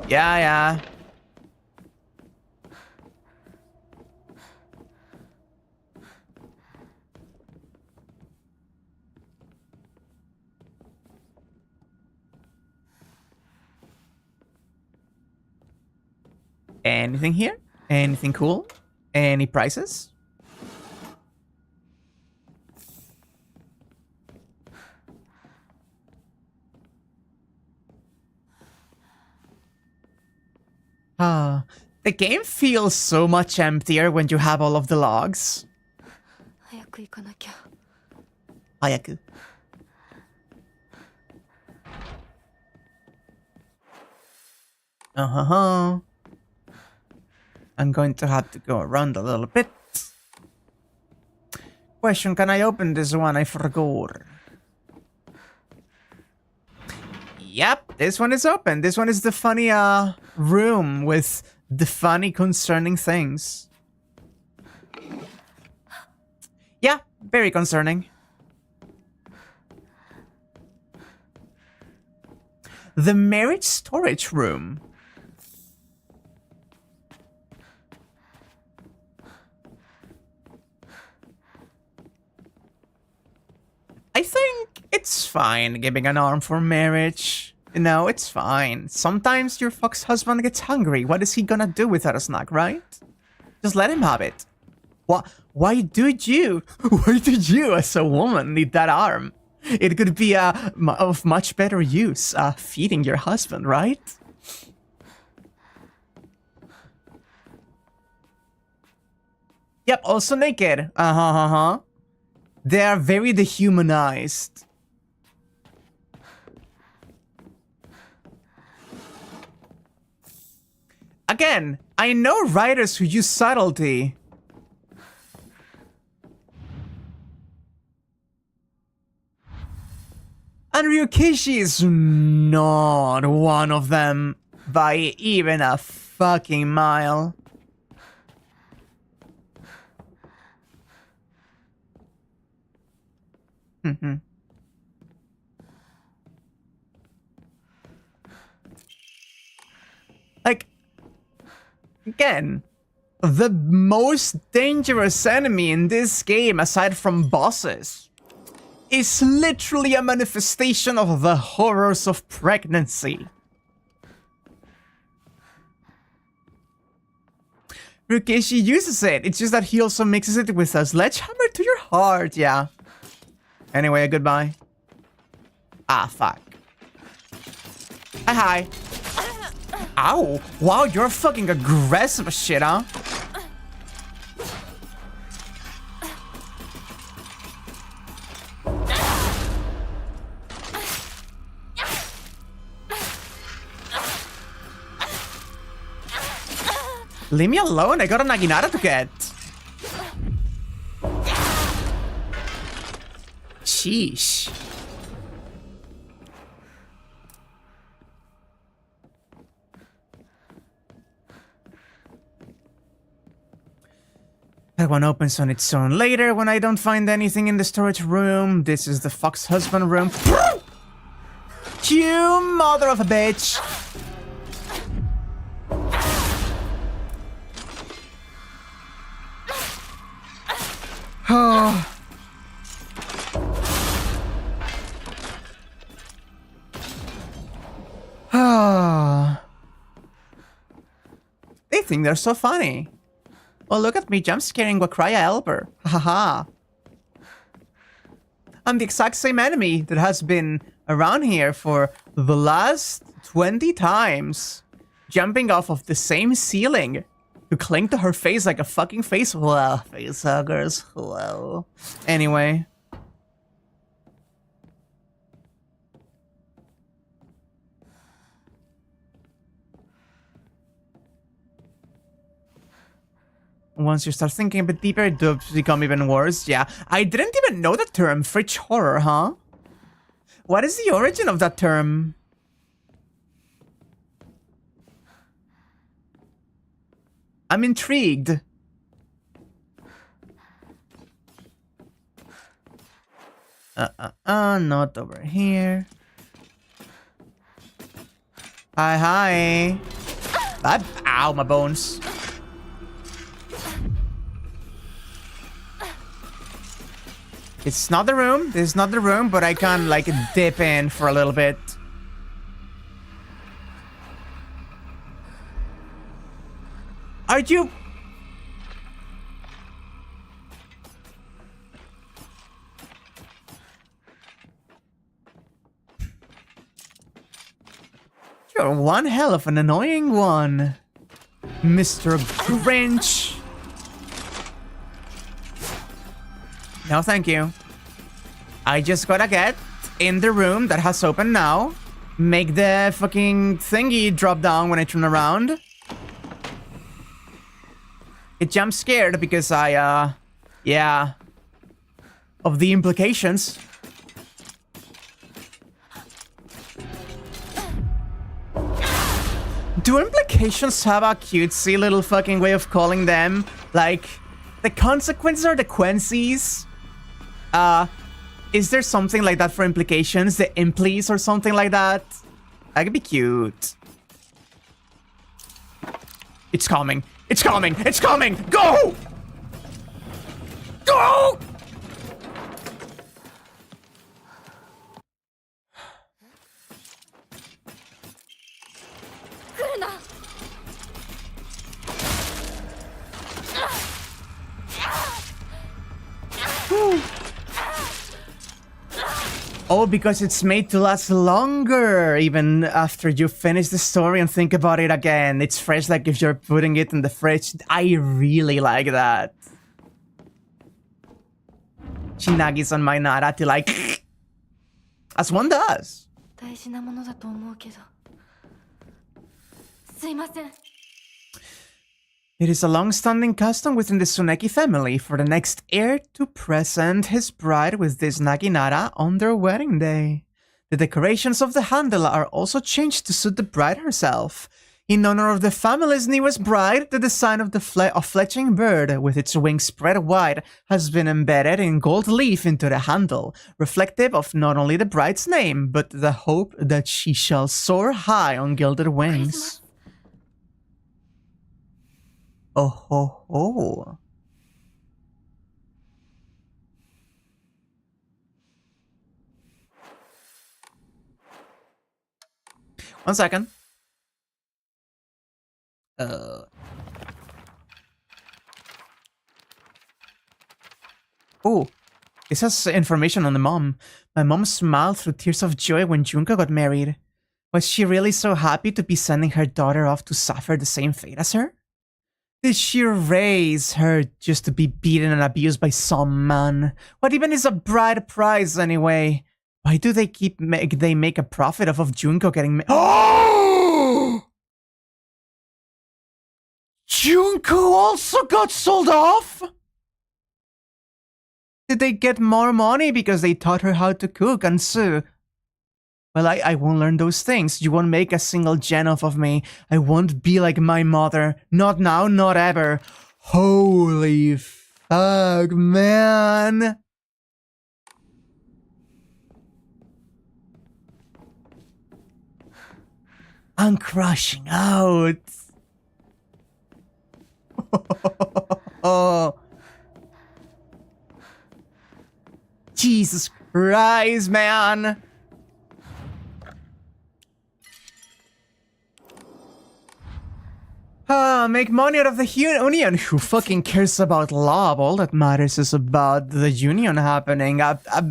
Yeah. Anything here? Anything cool? Any prices? The game feels so much emptier when you have all of the logs. Hayaku. I'm going to have to go around a little bit. Question, can I open this one? I forgot. Yep, this one is open. This one is the funny room with the funny concerning things. Yeah, very concerning. The marriage storage room. I think it's fine giving an arm for marriage. You know, it's fine. Sometimes your fox husband gets hungry. What is he gonna do without a snack, right? Just let him have it. Why did you, as a woman, need that arm? It could be of much better use, feeding your husband, right? Yep, also naked. They are very dehumanized. Again, I know writers who use subtlety. And Ryukishi is not one of them by even a fucking mile. Like, again, the most dangerous enemy in this game, aside from bosses, is literally a manifestation of the horrors of pregnancy. Ryukishi uses it, it's just that he also mixes it with a sledgehammer to your heart, yeah. Anyway, goodbye. Ah, fuck. Hi. Ow. Wow, you're fucking aggressive as shit, huh? Leave me alone, I got a Naginata to get. Sheesh. That one opens on its own later when I don't find anything in the storage room. This is the fox husband room. You mother of a bitch. Oh. Oh. They think they're so funny. Oh, look at me jump scaring Wakraya Elber. Haha. I'm the exact same enemy that has been around here for the last 20 times. Jumping off of the same ceiling to cling to her face like a fucking face. Well, face huggers. Well. Anyway. Once you start thinking a bit deeper, it does become even worse. Yeah, I didn't even know the term fridge horror, huh? What is the origin of that term? I'm intrigued. Not over here. Hi. Ow, my bones. It's not the room. This is not the room, but I can, like, dip in for a little bit. Are you... You're one hell of an annoying one, Mr. Grinch. No, thank you. I just gotta get in the room that has opened now. Make the fucking thingy drop down when I turn around. It jump scared because yeah. Of the implications. Do implications have a cutesy little fucking way of calling them? Like, the consequences are the quencies? Is there something like that for implications? The implies or something like that? That could be cute. It's coming. It's coming. It's coming. Go! Go! Oh, because it's made to last longer, even after you finish the story and think about it again. It's fresh, like if you're putting it in the fridge. I really like that. Shinagi's on my Nara to like... as one does. 大事なものだと思うけど。すいません。 It is a long-standing custom within the Tsuneki family for the next heir to present his bride with this naginata on their wedding day. The decorations of the handle are also changed to suit the bride herself. In honor of the family's newest bride, the design of the fletching bird, with its wings spread wide, has been embedded in gold leaf into the handle, reflective of not only the bride's name, but the hope that she shall soar high on gilded wings. Oh ho ho. One second. Oh, this has information on the mom. My mom smiled through tears of joy when Junko got married. Was she really so happy to be sending her daughter off to suffer the same fate as her? Did she raise her just to be beaten and abused by some man? What even is a bride price anyway? Why do they make a profit off of Junko getting Oh! Junko also got sold off? Did they get more money because they taught her how to cook and sew? Well, I won't learn those things. You won't make a single gen off of me. I won't be like my mother. Not now, not ever. Holy fuck, man. I'm crashing out. Oh. Jesus Christ, man. Make money out of the union. Who fucking cares about love? All that matters is about the union happening.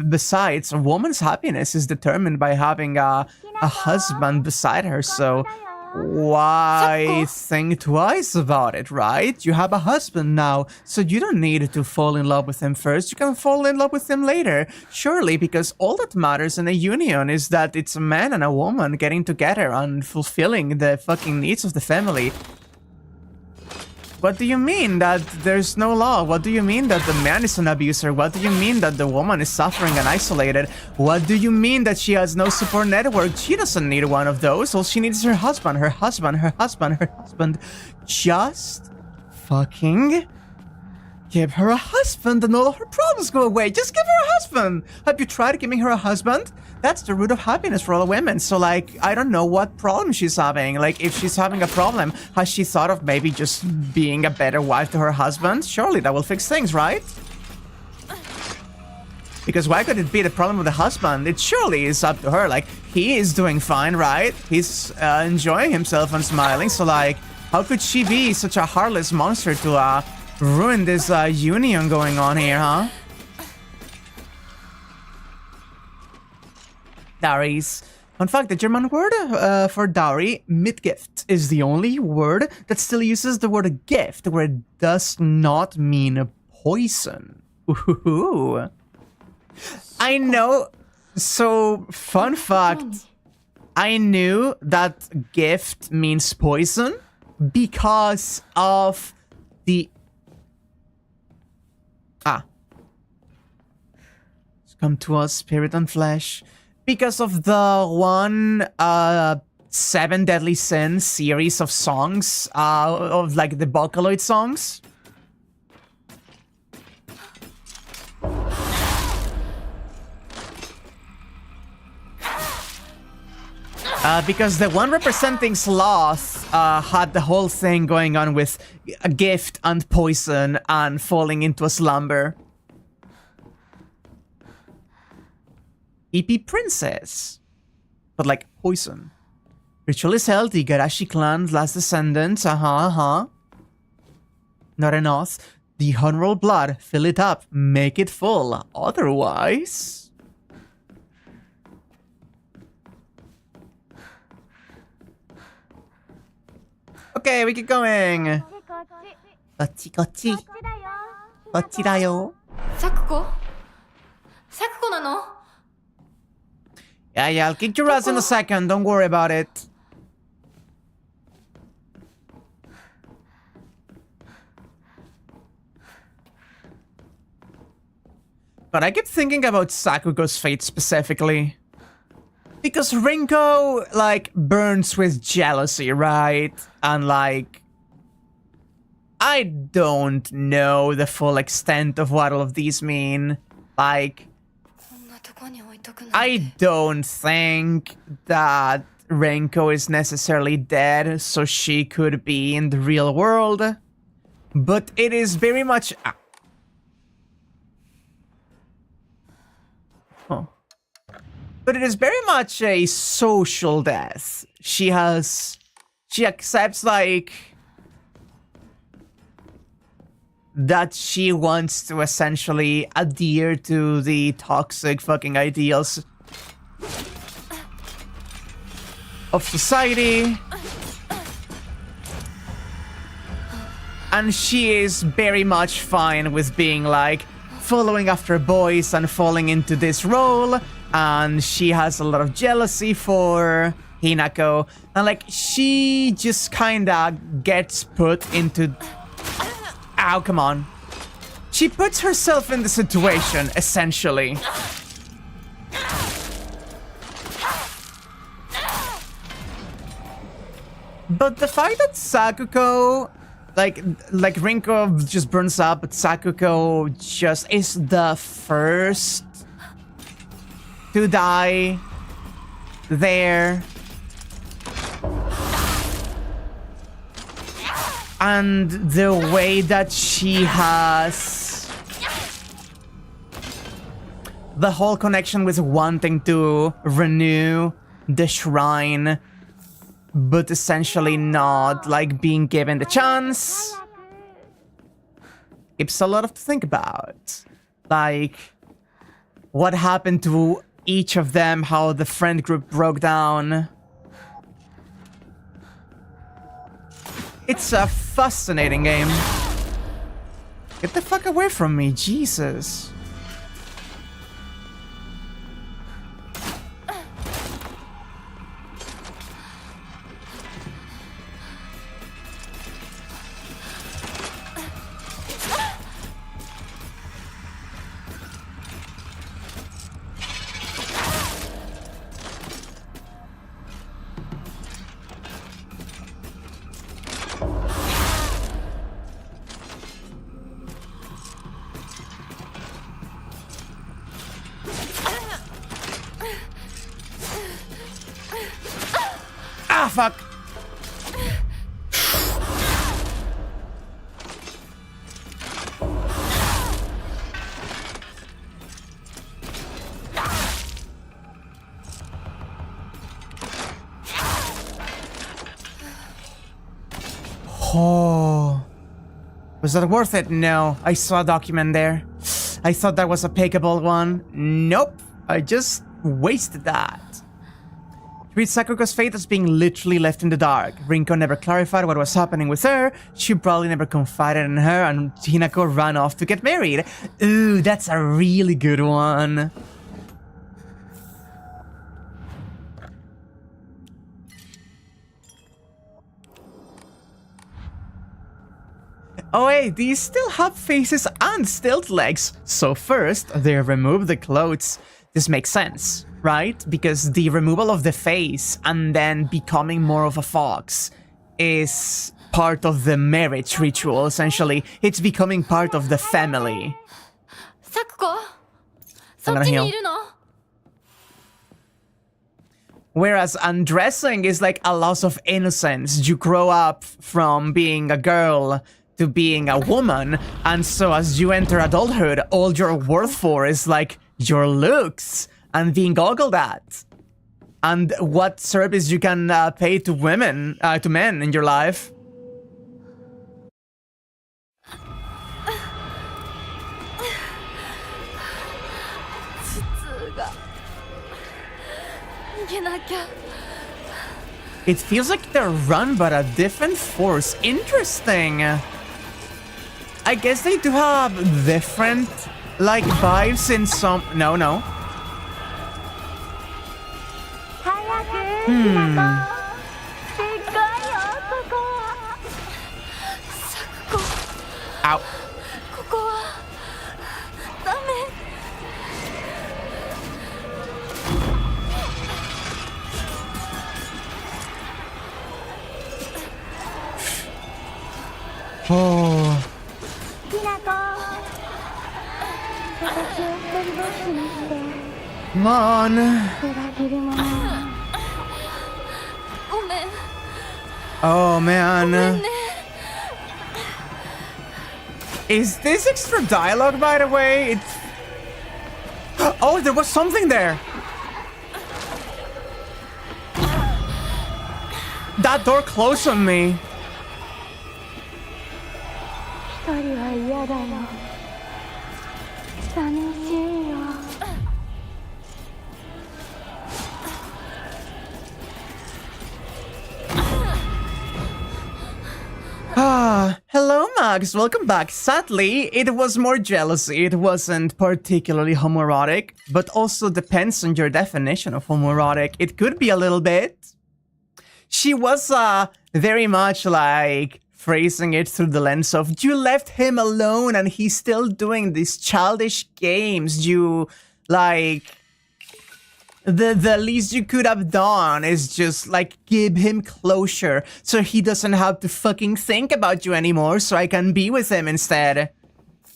Besides, a woman's happiness is determined by having a husband beside her, so why think twice about it, right? You have a husband now, so you don't need to fall in love with him first. You can fall in love with him later. Surely, because all that matters in a union is that it's a man and a woman getting together and fulfilling the fucking needs of the family. What do you mean that there's no law? What do you mean that the man is an abuser? What do you mean that the woman is suffering and isolated? What do you mean that she has no support network? She doesn't need one of those. All she needs is her husband, her husband, her husband, her husband. Just fucking give her a husband and all of her problems go away. Just give her a husband. Have you tried giving her a husband? That's the root of happiness for all women. So, like, I don't know what problem she's having. Like, if she's having a problem, has she thought of maybe just being a better wife to her husband? Surely that will fix things, right? Because why could it be the problem with the husband? It surely is up to her. Like, he is doing fine, right? He's enjoying himself and smiling. So, like, how could she be such a heartless monster to ruin this union going on here, huh? Dowries. In fact, the German word for dowry, Mitgift, is the only word that still uses the word gift, where it does not mean poison. Ooh. I know. So, fun fact. I knew that gift means poison because of the... Come to us, spirit and flesh. Because of the one 7 Deadly Sins series of songs, of like the Vocaloid songs. Because the one representing Sloth had the whole thing going on with a gift and poison and falling into a slumber. EP Princess. But like poison. Ritual is held, the Igarashi clan's last descendants. Not enough. The honorable blood, fill it up, make it full. Otherwise... Okay, we keep going. Kochi, kochi. Kochi da yo. Sakuko? Sakuko nano? Yeah, I'll kick your ass in a second. Don't worry about it. But I keep thinking about Sakuko's fate specifically. Because Rinko, like, burns with jealousy, right? And, like... I don't know the full extent of what all of these mean. Like... I don't think that Rinko is necessarily dead, so she could be in the real world. But it is very much... Oh. But it is very much a social death. She accepts, like... that she wants to essentially adhere to the toxic fucking ideals of society. And she is very much fine with being like following after boys and falling into this role. And she has a lot of jealousy for Hinako. And like she just kinda gets put into... Ow, come on. She puts herself in the situation, essentially. But the fact that Sakuko, like Rinko just burns up, but Sakuko just is the first to die there. And the way that she has the whole connection with wanting to renew the shrine, but essentially not like being given the chance. It's a lot to think about. Like, what happened to each of them, how the friend group broke down. It's a fascinating game. Get the fuck away from me, Jesus. Ah, fuck. Oh. Was that worth it? No. I saw a document there. I thought that was a pickable one. Nope. I just wasted that. Read Sakuko's fate as being literally left in the dark. Rinko never clarified what was happening with her. She probably never confided in her, and Hinako ran off to get married. Ooh, that's a really good one. Oh hey, these still have faces and stilt legs. So first, they remove the clothes. This makes sense, right? Because the removal of the face and then becoming more of a fox is part of the marriage ritual, essentially. It's becoming part of the family. Sakuko? I'm gonna heal. Whereas undressing is like a loss of innocence. You grow up from being a girl to being a woman, and so as you enter adulthood, all you're worth for is like your looks and being ogled at. And what service you can pay to women, to men in your life. It feels like they're run by a different force. Interesting. I guess they do have different, like, vibes in some... No. Ow. Oh. Come on. Oh man. Is this extra dialogue, by the way? It's... Oh, there was something there. That door closed on me. Hello Max, welcome back. Sadly, it was more jealousy. It wasn't particularly homoerotic, but also depends on your definition of homoerotic. It could be a little bit. She was very much like phrasing it through the lens of, you left him alone and he's still doing these childish games. You, like... The least you could have done is just, like, give him closure so he doesn't have to fucking think about you anymore so I can be with him instead.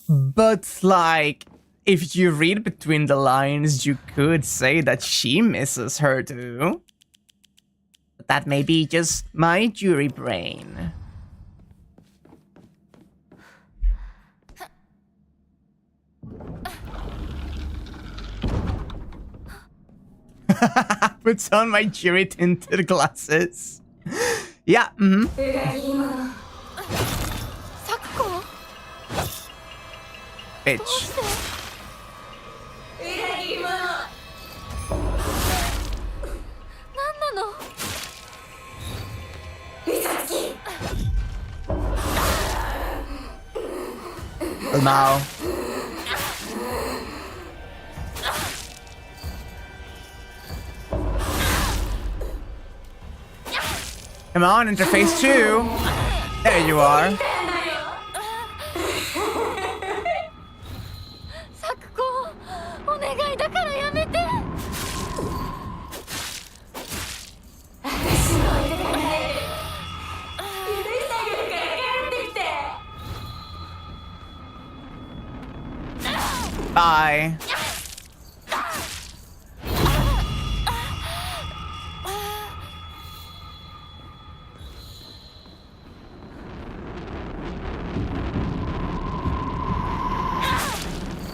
But, like, if you read between the lines, you could say that she misses her too. But that may be just my jury brain. Puts on my jury tinted glasses. Yeah, Bitch. Now. Come on, interface 2. There you are. Bye.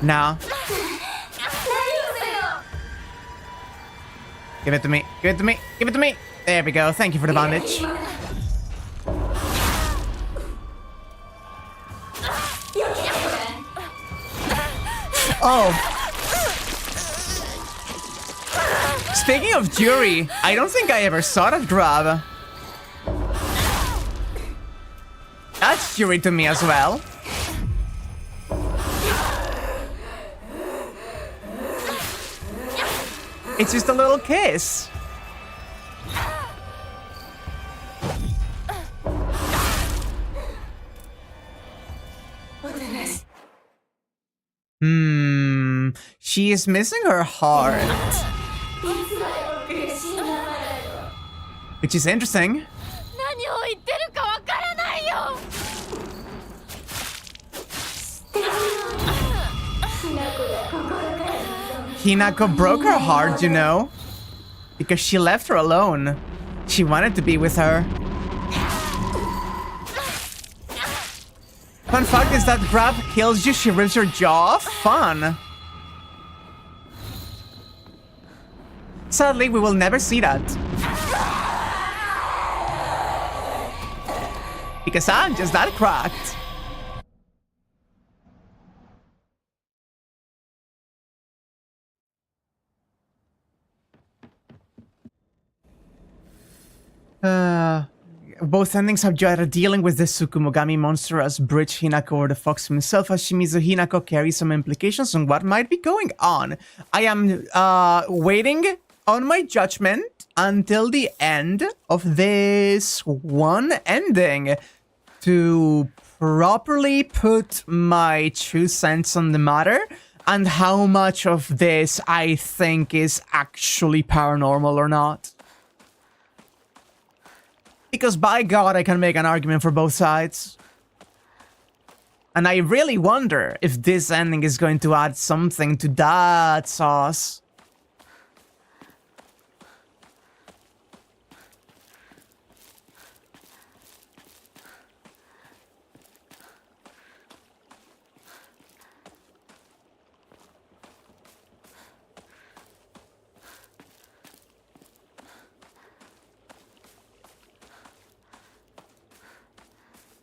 No. Give it to me. Give it to me. Give it to me. There we go. Thank you for the bandage. Oh. Speaking of jury, I don't think I ever saw that grab. That's jury to me as well. It's just a little kiss. She is missing her heart. Which is interesting. Hinako broke her heart, you know. because she left her alone. She wanted to be with her. Fun fact is that grab kills you, she rips your jaw off. Fun. Sadly, we will never see that. Because I'm just that cracked. Both endings have Joyra dealing with the Tsukumogami monster as Bridge Hinako or the fox himself, as Shimizu Hinako carries some implications on what might be going on. I am waiting on my judgment until the end of this one ending to properly put my 2 cents on the matter and how much of this I think is actually paranormal or not. Because by God, I can make an argument for both sides. And I really wonder if this ending is going to add something to that sauce.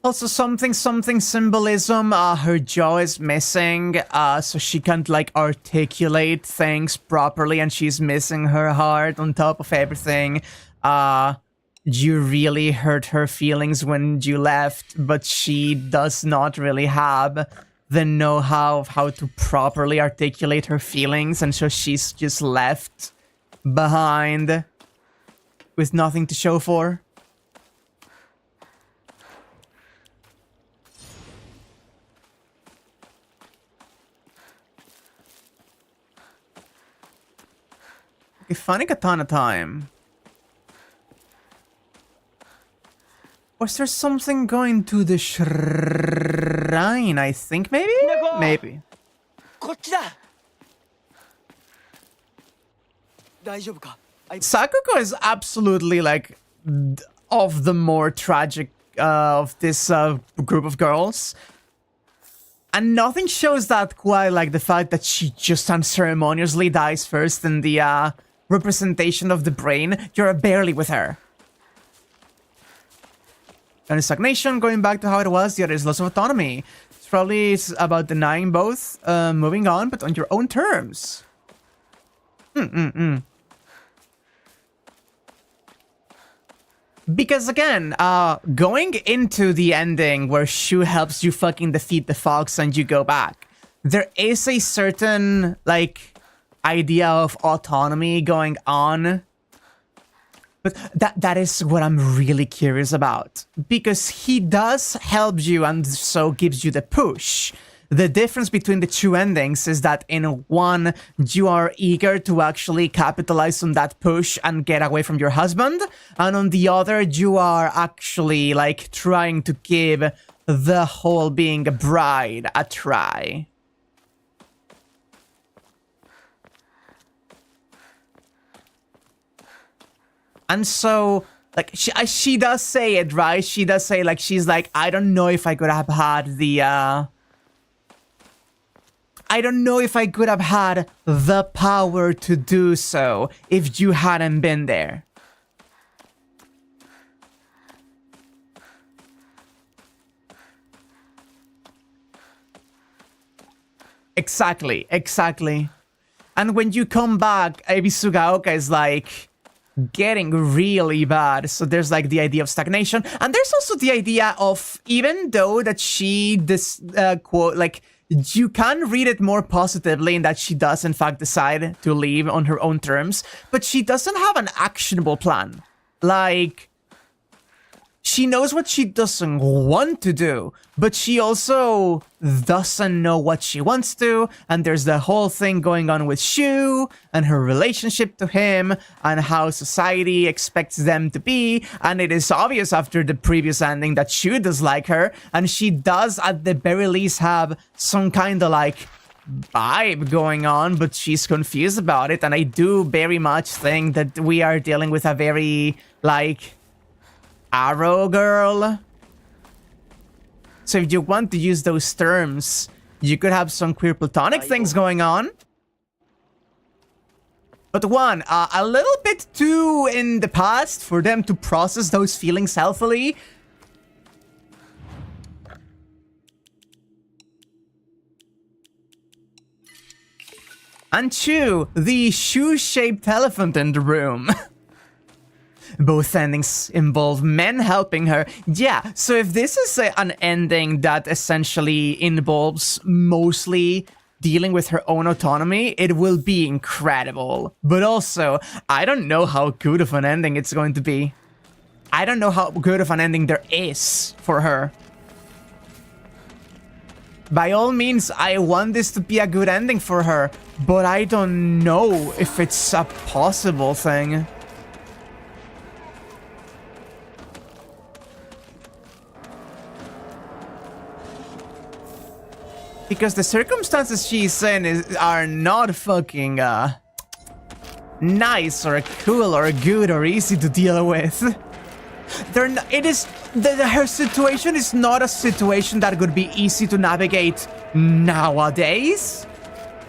Also, something symbolism, her jaw is missing, so she can't, like, articulate things properly, and she's missing her heart on top of everything. You really hurt her feelings when you left, but she does not really have the know-how of how to properly articulate her feelings, and so she's just left behind with nothing to show for. Funny katana time. Was there something going to the shrine? I think maybe? Maybe. Sakuko is absolutely like of the more tragic of this group of girls. And nothing shows that quite like the fact that she just unceremoniously dies first in the representation of the brain. You're barely with her. And is stagnation, going back to how it was. The other is loss of autonomy. It's probably about denying both, moving on, but on your own terms. Because again, going into the ending where Shu helps you fucking defeat the fox and you go back, there is a certain, like, idea of autonomy going on. But that is what I'm really curious about. Because he does help you and so gives you the push. The difference between the 2 endings is that in one, you are eager to actually capitalize on that push and get away from your husband. And on the other, you are actually, like, trying to give the whole being a bride a try. And so, like, she does say it, right? She does say, like, she's like, I don't know if I could have had the, I don't know if I could have had the power to do so if you hadn't been there. Exactly. And when you come back, Ebisugaoka is like getting really bad. So there's like the idea of stagnation. And there's also the idea of, even though that she, quote, like, you can read it more positively in that she does in fact decide to leave on her own terms, but she doesn't have an actionable plan. Like, she knows what she doesn't want to do, but she also doesn't know what she wants to, and there's the whole thing going on with Shu and her relationship to him and how society expects them to be, and it is obvious after the previous ending that Shu does like her, and she does at the very least have some kind of like vibe going on, but she's confused about it, and I do very much think that we are dealing with a very, like, arrow girl. So if you want to use those terms, you could have some queer platonic things going on. But one, a little bit too in the past for them to process those feelings healthily. And two, the shoe-shaped elephant in the room. Both endings involve men helping her. Yeah, so if this is an ending that essentially involves mostly dealing with her own autonomy, it will be incredible. But also, I don't know how good of an ending it's going to be. I don't know how good of an ending there is for her. By all means, I want this to be a good ending for her, but I don't know if it's a possible thing. Because the circumstances she's in are not fucking, nice or cool or good or easy to deal with. Her situation is not a situation that would be easy to navigate nowadays,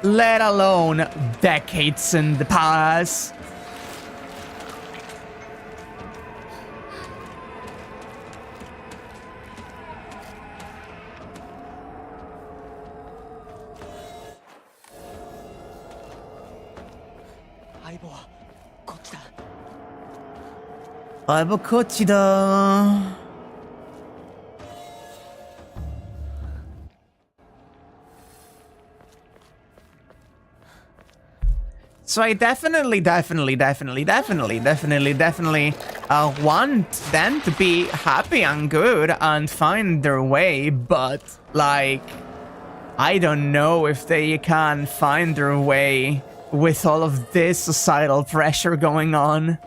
let alone decades in the past. Aibo, こっちだ. So I definitely want them to be happy and good and find their way, but, like, I don't know if they can find their way with all of this societal pressure going on.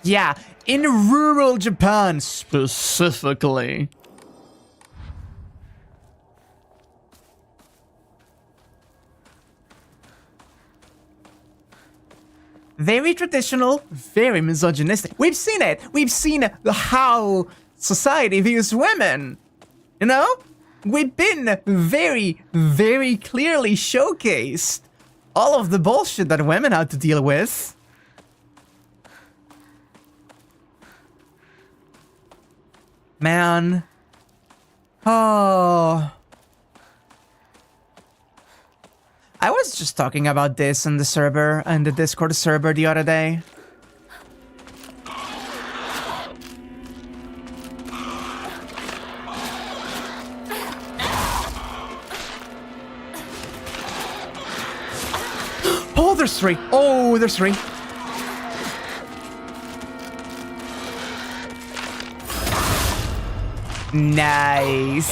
Yeah, in rural Japan specifically. Very traditional, very misogynistic. We've seen it. We've seen how society views women. You know? We've been very, very clearly showcased all of the bullshit that women had to deal with. Man. Oh. I was just talking about this in the server, in the Discord server the other day. Oh, there's three. Oh, there's three. Nice.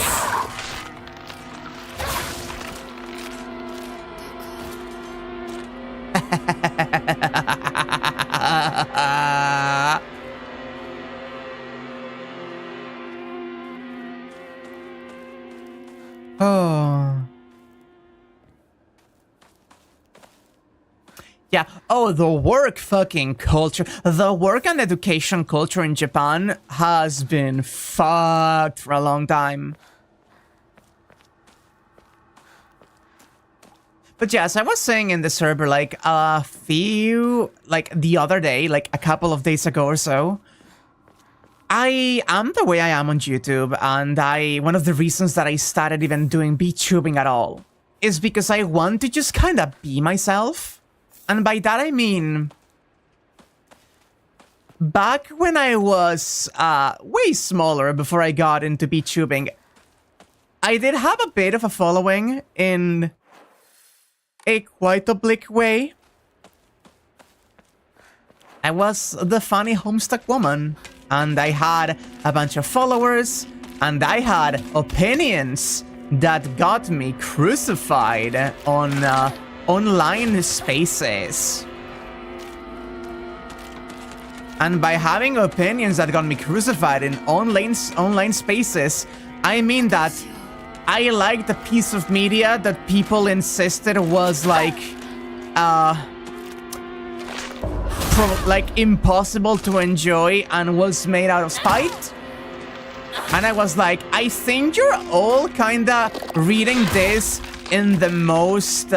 Oh. Yeah. Oh, the work fucking culture. The work and education culture in Japan has been fucked for a long time. But yes, I was saying in the server, like, the other day, like, a couple of days ago or so, I am the way I am on YouTube, and one of the reasons that I started even doing VTubing at all is because I want to just kind of be myself. And by that I mean, back when I was way smaller, before I got into VTubing, I did have a bit of a following in a quite oblique way. I was the funny Homestuck woman, and I had a bunch of followers, and I had opinions that got me crucified on online spaces. And by having opinions that got me crucified in online spaces, I mean that I liked a piece of media that people insisted was like impossible to enjoy and was made out of spite. And I was like, I think you're all kinda reading this in the most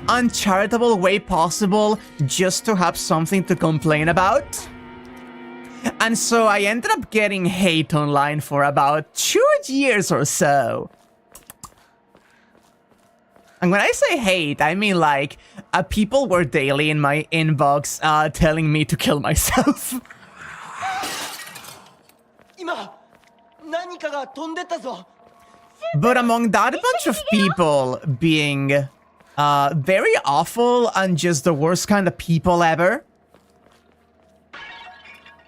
uncharitable way possible just to have something to complain about. And so I ended up getting hate online for about 2 years or so. And when I say hate, I mean like people were daily in my inbox telling me to kill myself. 今何かが飛んでったぞ But among that bunch of people being very awful and just the worst kind of people ever,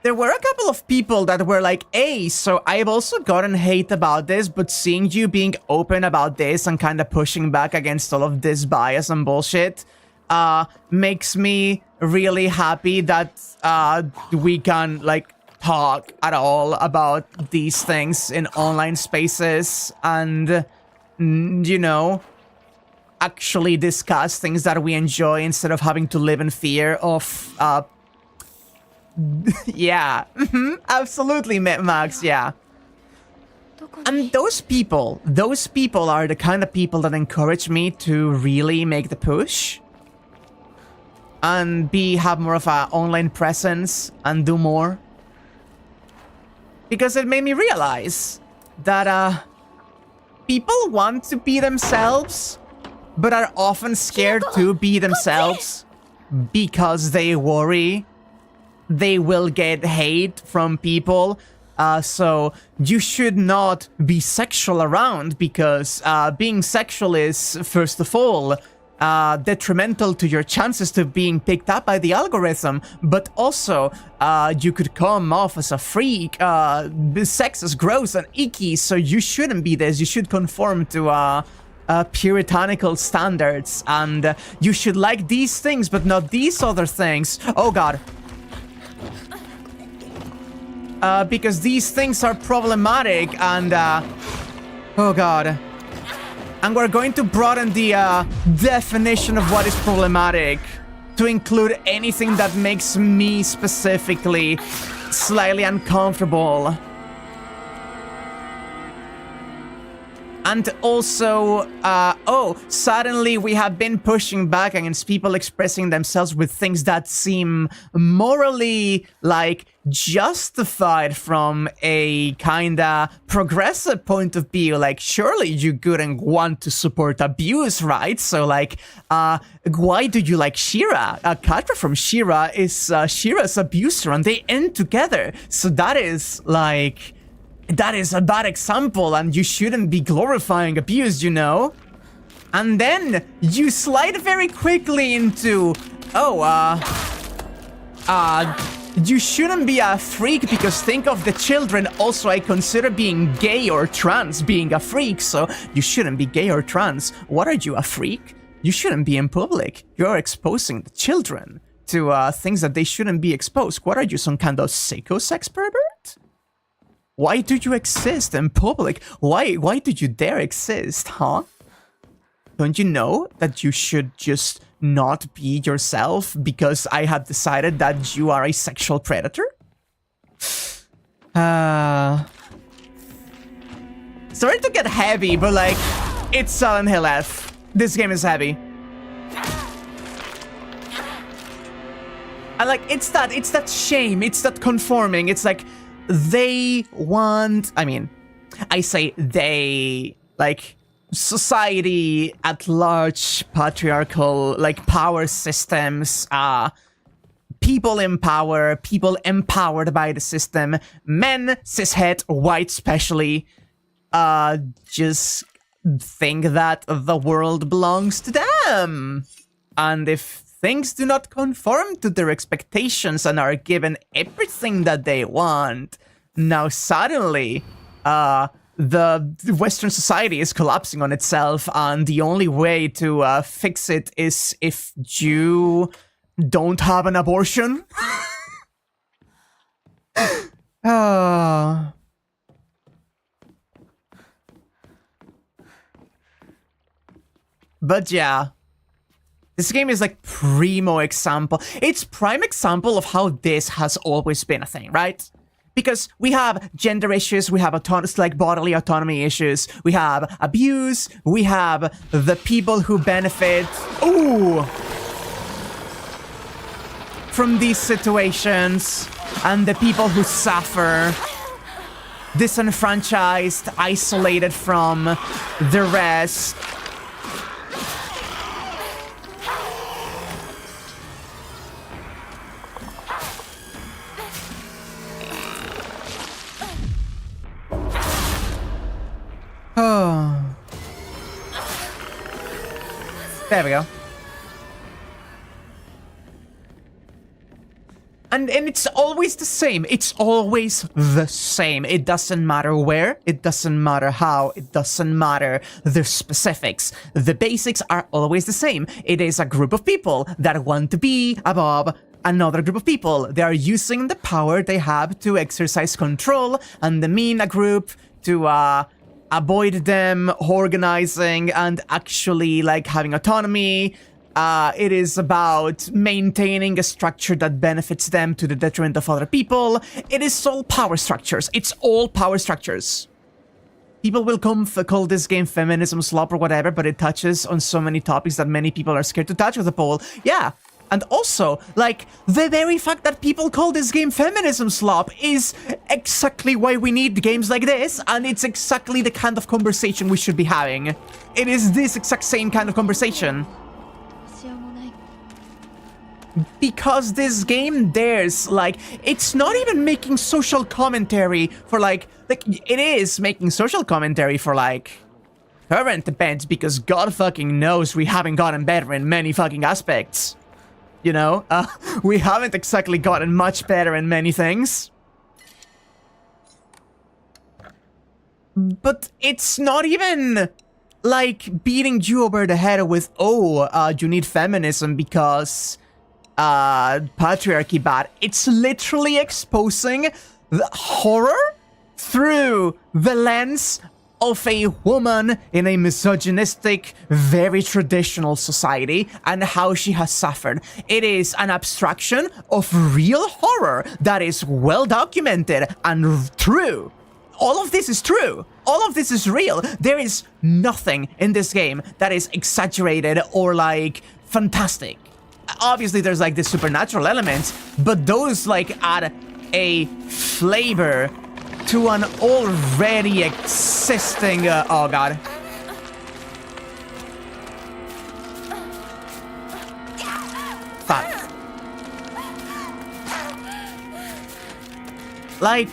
there were a couple of people that were like, hey, so I've also gotten hate about this, but seeing you being open about this and kind of pushing back against all of this bias and bullshit makes me really happy that we can, like, talk at all about these things in online spaces and, you know, actually discuss things that we enjoy instead of having to live in fear of, yeah, absolutely, Max, yeah. And those people are the kind of people that encourage me to really make the push and have more of an online presence and do more. Because it made me realize that people want to be themselves, but are often scared to be themselves because they worry they will get hate from people. So you should not be sexual around because being sexual is, first of all, detrimental to your chances to being picked up by the algorithm, but also you could come off as a freak. Sex is gross and icky, so you shouldn't be this. You should conform to puritanical standards, and you should like these things but not these other things. Oh god. Because these things are problematic and oh god. And we're going to broaden the definition of what is problematic to include anything that makes me specifically slightly uncomfortable. And also, suddenly we have been pushing back against people expressing themselves with things that seem morally, like, justified from a kinda progressive point of view. Like, surely you couldn't want to support abuse, right? So, like, why do you like Shira? Katra from Shira is Shira's abuser, and they end together. So that is, like... that is a bad example, and you shouldn't be glorifying abuse, you know? And then you slide very quickly into, you shouldn't be a freak because think of the children. Also, I consider being gay or trans being a freak, so you shouldn't be gay or trans. What are you, a freak? You shouldn't be in public. You're exposing the children to things that they shouldn't be exposed. What are you, some kind of psycho-sex pervert? Why do you exist in public? Why do you dare exist, huh? Don't you know that you should just not be yourself because I have decided that you are a sexual predator? Sorry to get heavy, but like, it's Silent Hill F. This game is heavy. And like, it's that shame, it's that conforming, it's like, they want, I mean, I say they, like, society at large, patriarchal, like, power systems, people in power, people empowered by the system, men, cishet, white especially, just think that the world belongs to them. And if things do not conform to their expectations and are given everything that they want, now suddenly the Western society is collapsing on itself, and the only way to fix it is if you don't have an abortion. Ah. But yeah, this game is like primo example. It's prime example of how this has always been a thing, right? Because we have gender issues, we have like bodily autonomy issues, we have abuse, we have the people who benefit from these situations, and the people who suffer, disenfranchised, isolated from the rest. Oh. There we go. And it's always the same. It's always the same. It doesn't matter where. It doesn't matter how. It doesn't matter the specifics. The basics are always the same. It is a group of people that want to be above another group of people. They are using the power they have to exercise control and demean a group to avoid them organizing and actually like having autonomy. It is about maintaining a structure that benefits them to the detriment of other people. It is all power structures. It's all power structures. People will call this game feminism slop or whatever, but it touches on so many topics that many people are scared to touch with a poll. Yeah. And also, like, the very fact that people call this game feminism slop is exactly why we need games like this, and it's exactly the kind of conversation we should be having. It is this exact same kind of conversation. Because this game dares, like, it's not even making social commentary for, like, it is making social commentary for, like, current events, because God fucking knows we haven't gotten better in many fucking aspects. You know? We haven't exactly gotten much better in many things. But it's not even, like, beating you over the head with, you need feminism because patriarchy bad. It's literally exposing the horror through the lens of a woman in a misogynistic, very traditional society and how she has suffered. It is an abstraction of real horror that is well documented and true. All of this is true. All of this is real. There is nothing in this game that is exaggerated or like fantastic. Obviously, there's like the supernatural elements, but those like add a flavor to an already existing. Oh god. Fuck. Like,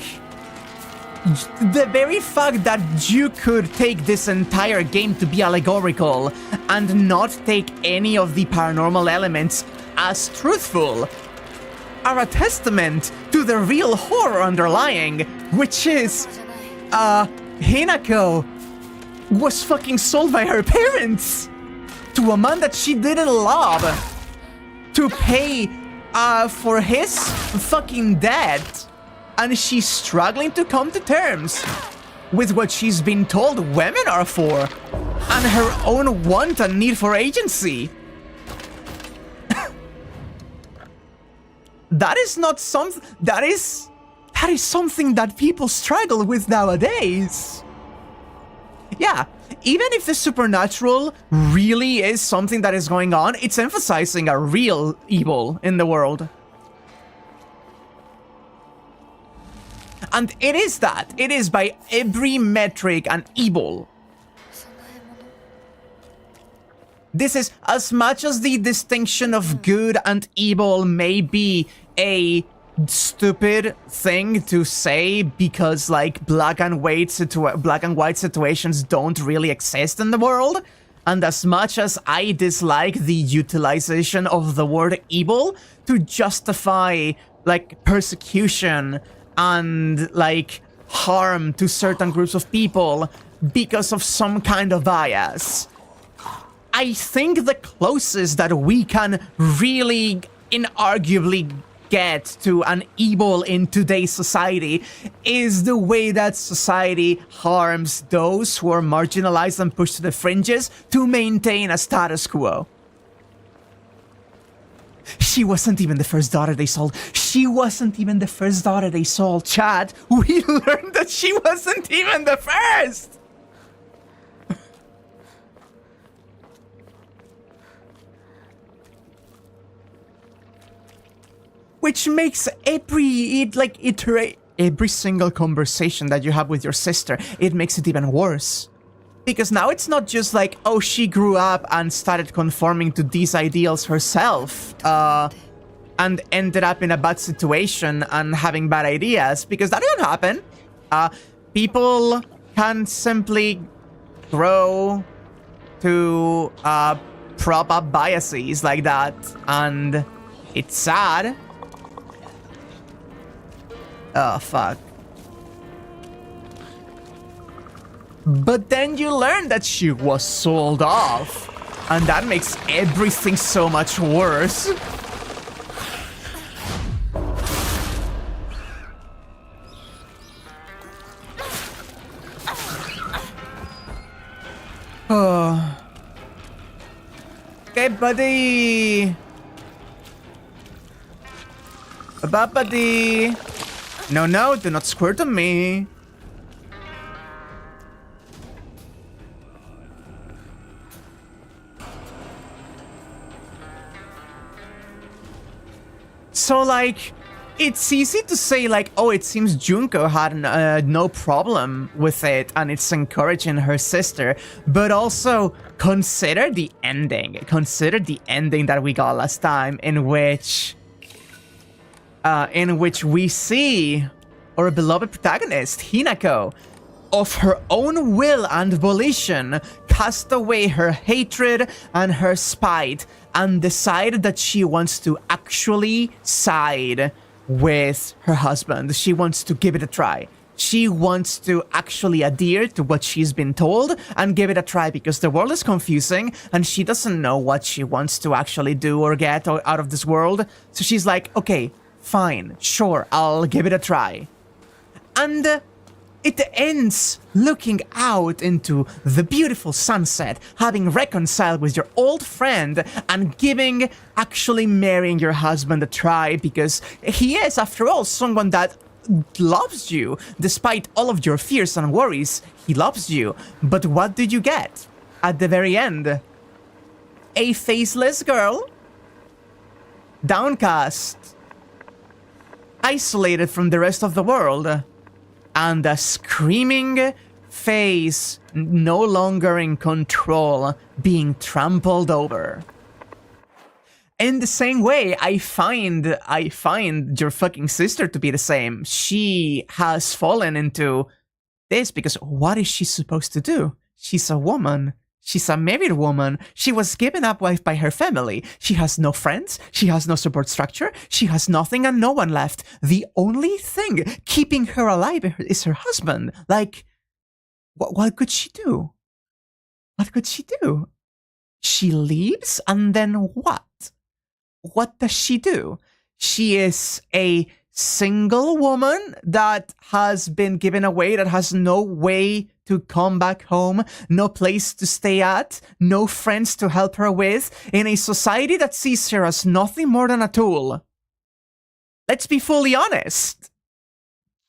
the very fact that you could take this entire game to be allegorical and not take any of the paranormal elements as truthful are a testament to the real horror underlying, which is, Hinako was fucking sold by her parents to a man that she didn't love to pay, for his fucking debt. And she's struggling to come to terms with what she's been told women are for, and her own want and need for agency. That is not something that is something that people struggle with nowadays. Yeah, even if the supernatural really is something that is going on, it's emphasizing a real evil in the world. And it is that. It is by every metric an evil. This is, as much as the distinction of good and evil may be a stupid thing to say because like black and white situations don't really exist in the world, and as much as I dislike the utilization of the word evil to justify like persecution and like harm to certain groups of people because of some kind of bias, I think the closest that we can really inarguably get to an evil in today's society is the way that society harms those who are marginalized and pushed to the fringes to maintain a status quo. She wasn't even the first daughter they sold. She wasn't even the first daughter they sold, Chad. We learned that she wasn't even the first! Which makes every single conversation that you have with your sister, it makes it even worse. Because now it's not just like, oh, she grew up and started conforming to these ideals herself, and ended up in a bad situation and having bad ideas, because that didn't happen. People can simply grow to prop up biases like that, and it's sad. Oh, fuck. But then you learn that she was sold off, and that makes everything so much worse. Oh. Okay, buddy. Bye, buddy. No, no, do not squirt on me. So, like, it's easy to say, like, oh, it seems Junko had no problem with it, and it's encouraging her sister, but also consider the ending. Consider the ending that we got last time, in which we see our beloved protagonist, Hinako, of her own will and volition, cast away her hatred and her spite and decide that she wants to actually side with her husband. She wants to give it a try. She wants to actually adhere to what she's been told and give it a try, because the world is confusing and she doesn't know what she wants to actually do or get out of this world. So she's like, okay, fine, sure, I'll give it a try. And it ends looking out into the beautiful sunset, having reconciled with your old friend and actually marrying your husband a try, because he is, after all, someone that loves you. Despite all of your fears and worries, he loves you. But what did you get at the very end? A faceless girl, downcast, isolated from the rest of the world, and a screaming face no longer in control, being trampled over. In the same way, I find your fucking sister to be the same. She has fallen into this because what is she supposed to do? She's a woman. She's a married woman. She was given up by her family. She has no friends. She has no support structure. She has nothing and no one left. The only thing keeping her alive is her husband. Like, what could she do? What could she do? She leaves, and then what? What does she do? She is a single woman that has been given away, that has no way to come back home, no place to stay at, no friends to help her with, in a society that sees her as nothing more than a tool. Let's be fully honest.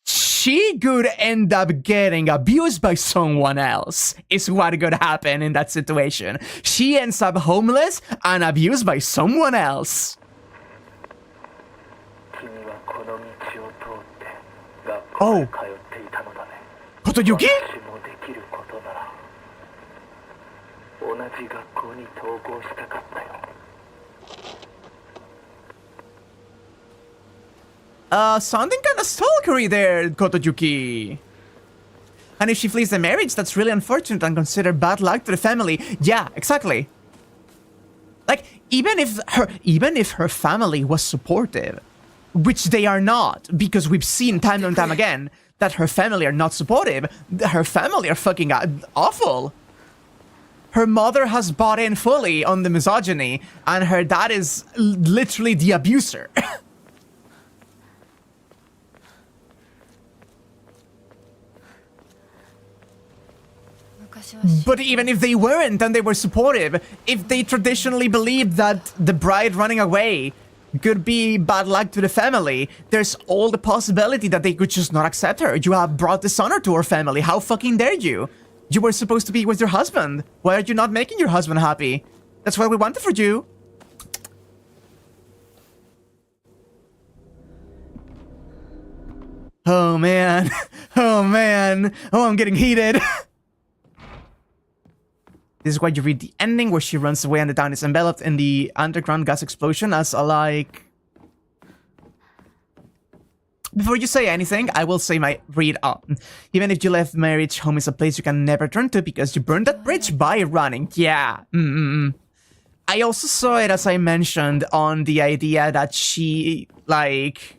She could end up getting abused by someone else, is what could happen in that situation. She ends up homeless and abused by someone else. Oh. Kotoyuki? Sounding kinda stalkery there, Kotoyuki. And if she flees the marriage, that's really unfortunate and considered bad luck to the family. Yeah, exactly. Like, even if her family was supportive, which they are not, because we've seen time and time again that her family are not supportive. Her family are fucking awful. her mother has bought in fully on the misogyny, and her dad is literally the abuser. But even if they weren't and they were supportive, if they traditionally believed that the bride running away could be bad luck to the family, there's all the possibility that they could just not accept her. You have brought dishonor to her family. How fucking dare you? You were supposed to be with your husband. Why are you not making your husband happy? That's what we wanted for you. Oh man. Oh man. Oh, I'm getting heated. This is why you read the ending where she runs away and the town is enveloped in the underground gas explosion as a like... Before you say anything, I will say my read on. Even if you left marriage, home is a place you can never turn to because you burned that bridge by running. Yeah. I also saw it, as I mentioned, on the idea that she, like,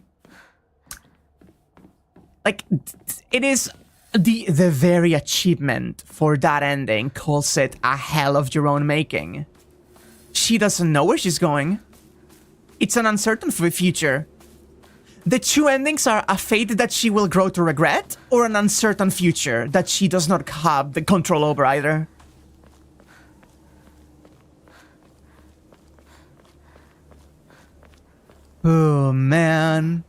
it is the very achievement for that ending calls it a hell of your own making. She doesn't know where she's going. It's an uncertain future. The two endings are a fate that she will grow to regret, or an uncertain future that she does not have the control over either. Oh, man.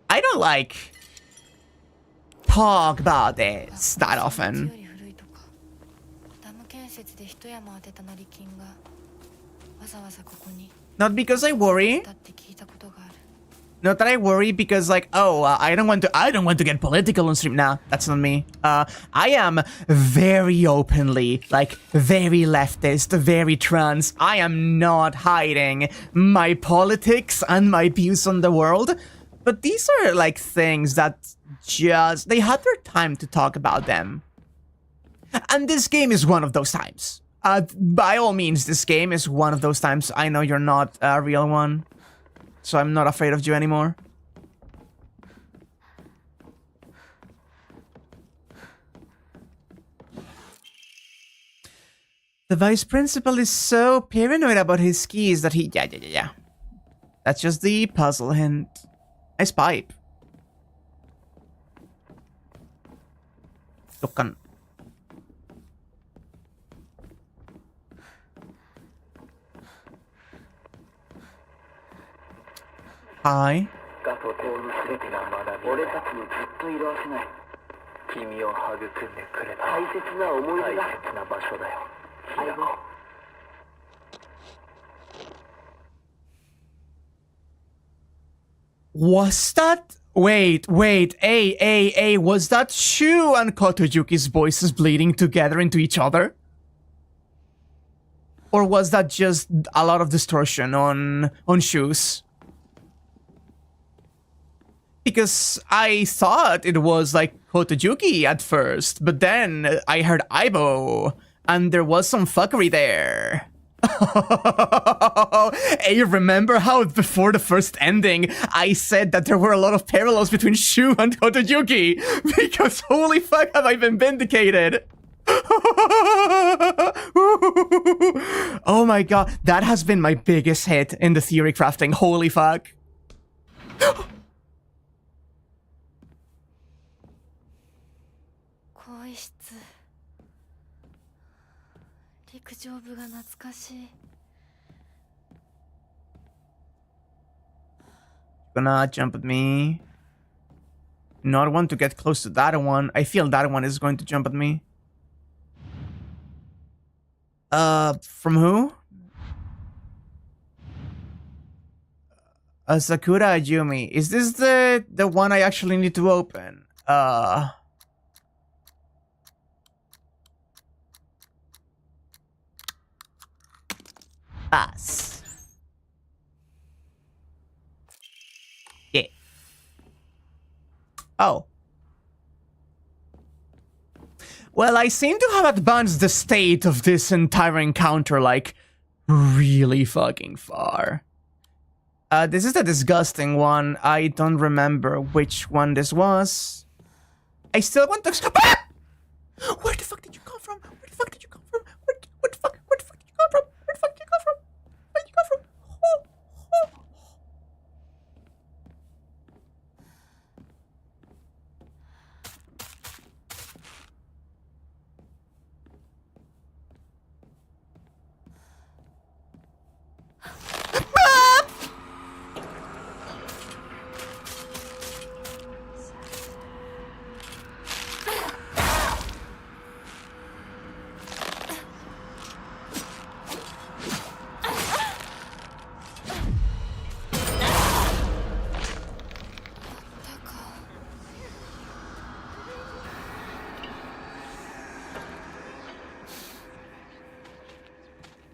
I don't like talk about this that often. Not because I worry. Not that I worry because, like, oh, I don't want to get political on stream. Nah, that's not me. I am very openly, like, very leftist, very trans. I am not hiding my politics and my views on the world. But these are, like, things that just... they had their time to talk about them. And this game is one of those times. By all means, this game is one of those times. I know you're not a real one. So I'm not afraid of you anymore. The vice principal is so paranoid about his skis that he... Yeah. That's just the puzzle hint. Nice pipe. Tukan. Hi. Was that... Wait, was that Shu and Kotoyuki's voices bleeding together into each other? Or was that just a lot of distortion on Shu's? Because I thought it was like Kotoyuki at first, but then I heard Aibo, and there was some fuckery there. Hey, remember how before the first ending, I said that there were a lot of parallels between Shu and Kotoyuki? Because holy fuck, have I been vindicated! Oh my god, that has been my biggest hit in the theory crafting, holy fuck. Gonna jump at me. Not want to get close to that one. I feel that one is going to jump at me. From who? Sakura Ajumi. Is this the one I actually need to open? Pass. Yeah. Oh. Well, I seem to have advanced the state of this entire encounter, like, really fucking far. This is the disgusting one. I don't remember which one this was. I still want to... Ah! Where the fuck did you come from? Where the fuck did you come from? Where the fuck did you come from? Where the fuck did you come from? Where did you come from? Oh, oh.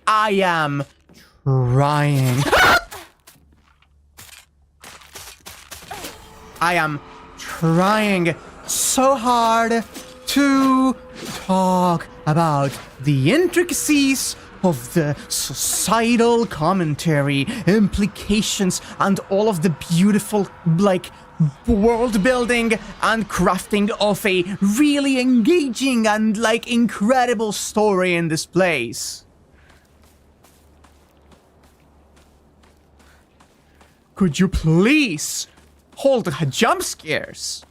I am trying. I am trying so hard to talk about the intricacies of the societal commentary, implications, and all of the beautiful, like, world building and crafting of a really engaging and, like, incredible story in this place. Could you please hold the jump scares?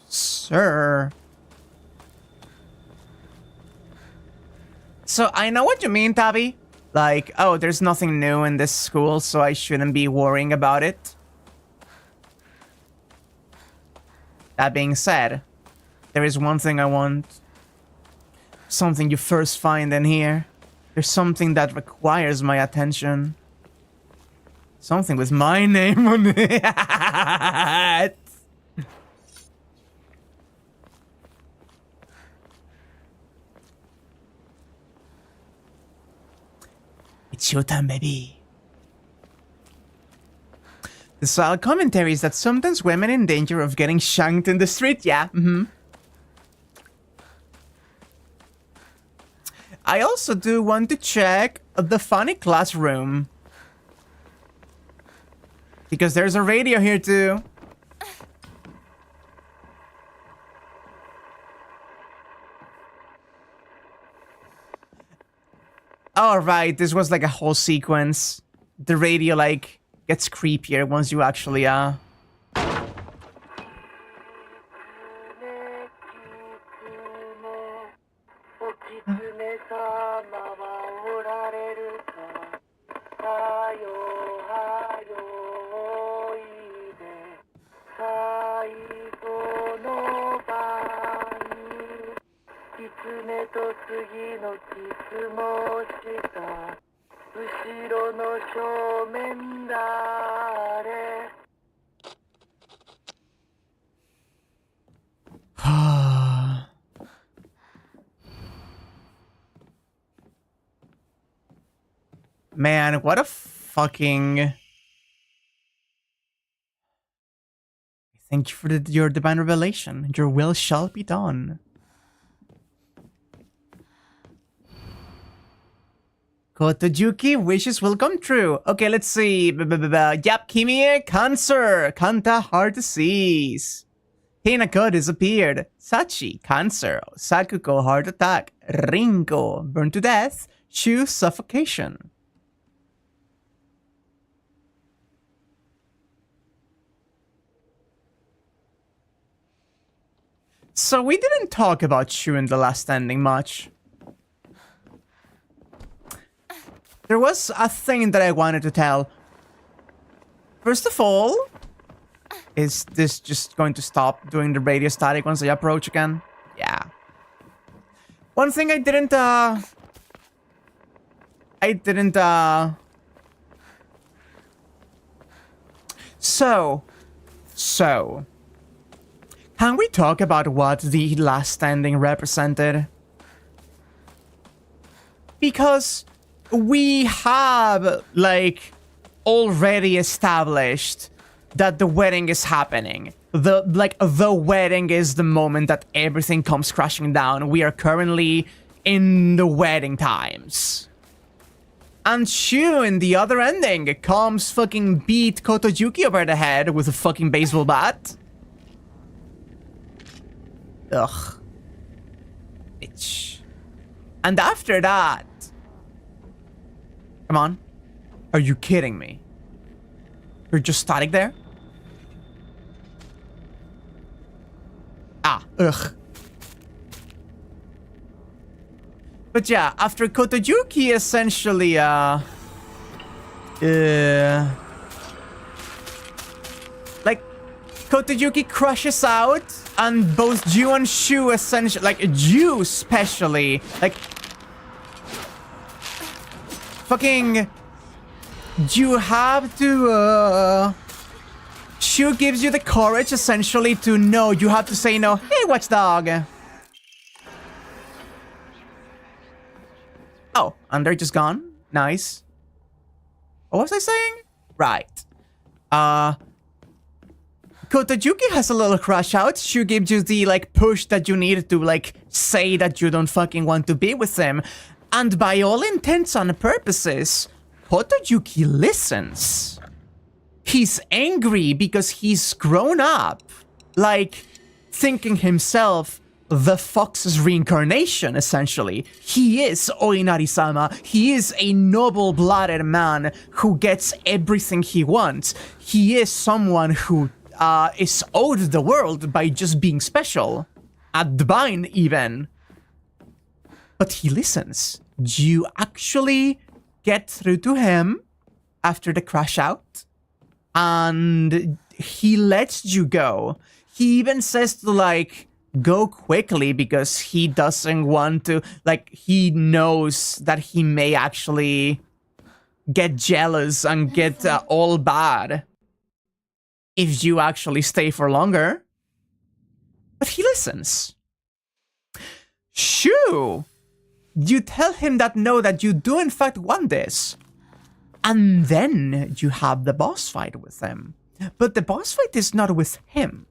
Sir. So I know what you mean, Tabby. Like, oh, there's nothing new in this school, so I shouldn't be worrying about it. That being said, there is one thing I want. Something you first find in here. There's something that requires my attention. Something with my name on it. It's your time, baby. The style commentary is that sometimes women in danger of getting shanked in the street. Yeah, I also do want to check the funny classroom. Because there's a radio here too. All right, this was like a whole sequence. The radio like gets creepier once you actually Man, what a fucking... Thank you for your divine revelation. Your will shall be done. Kotojuki wishes will come true. Okay, let's see. Yep, Kimie, Cancer. Kanta, hard to seize. Hinako disappeared. Sachi, Cancer. Sakuko, heart attack. Ringo, burned to death. Shu, suffocation. So we didn't talk about Shu in the last ending much. There was a thing that I wanted to tell. First of all, is this just going to stop doing the radio static once I approach again? Yeah. One thing I didn't, So, can we talk about what the last standing represented? Because we have, like, already established that the wedding is happening. The wedding is the moment that everything comes crashing down. We are currently in the wedding times. And Shu in the other ending comes fucking beat Kotojuki over the head with a fucking baseball bat. Ugh. Bitch. And after that... Come on. Are you kidding me? You're just static there? Ah, ugh. But yeah, after Kotoyuki essentially, like, Kotoyuki crushes out, and both Ju and Shu essentially, like, Ju especially, like, fucking, you have to, Shu gives you the courage essentially to know, you have to say no, hey, watchdog. Oh, and they're just gone. Nice. What was I saying? Right. Kotoyuki has a little crush out. Shu gives you the, like, push that you need to, like, say that you don't fucking want to be with him. And by all intents and purposes, Kotoyuki listens. He's angry because he's grown up. Like, thinking himself the fox's reincarnation, essentially. He is Oinari-sama. He is a noble-blooded man who gets everything he wants. He is someone who is owed the world by just being special. Divine, even. But he listens. You actually get through to him after the crash out, and he lets you go. He even says to, like, go quickly because he doesn't want to, like, he knows that he may actually get jealous and get all bad if you actually stay for longer. But he listens. Shoo! You tell him that no, that you do in fact want this. And then you have the boss fight with him. But the boss fight is not with him.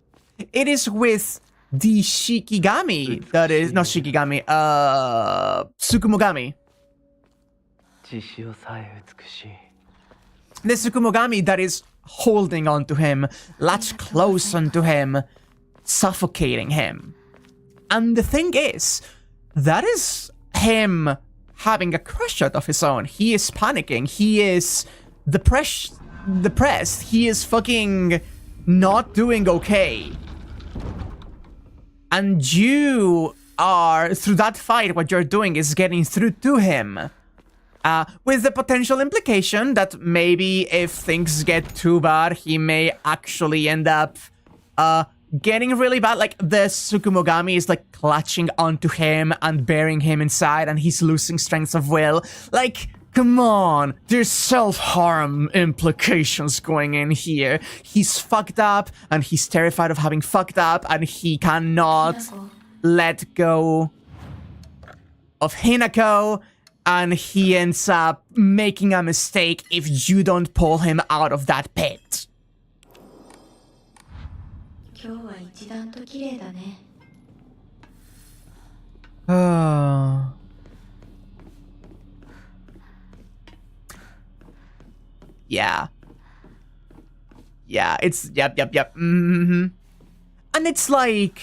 It is with the Shikigami, that is, not Shikigami, Tsukumogami. The Tsukumogami that is holding onto him, latched close onto him, suffocating him. And the thing is, that is him having a crush out of his own. He is panicking. He is depressed. He is fucking not doing okay. And you are, through that fight, what you're doing is getting through to him. With the potential implication that maybe if things get too bad, he may actually end up getting really bad. Like, the Tsukumogami is, like, clutching onto him and bearing him inside, and he's losing strength of will. Like, come on, there's self-harm implications going in here. He's fucked up, and he's terrified of having fucked up, and he cannot let go of Hinako, and he ends up making a mistake if you don't pull him out of that pit. Oh. Yeah. Yeah, it's, yep. Mm-hmm. And it's like...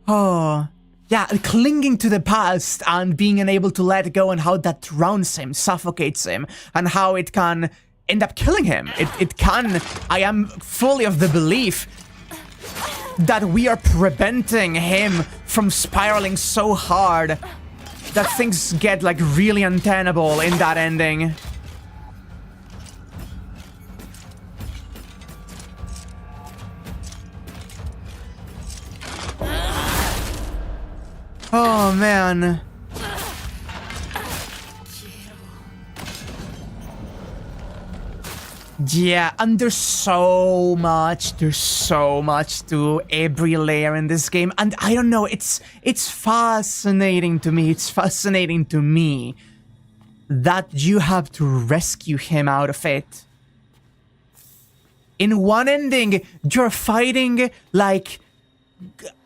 Oh. Yeah, clinging to the past and being unable to let go, and how that drowns him, suffocates him, and how it can end up killing him. It can... I am fully of the belief that we are preventing him from spiraling so hard that things get, like, really untenable in that ending. Oh, man. Yeah, and there's so much to every layer in this game, and I don't know, it's fascinating to me, that you have to rescue him out of it. In one ending, you're fighting, like,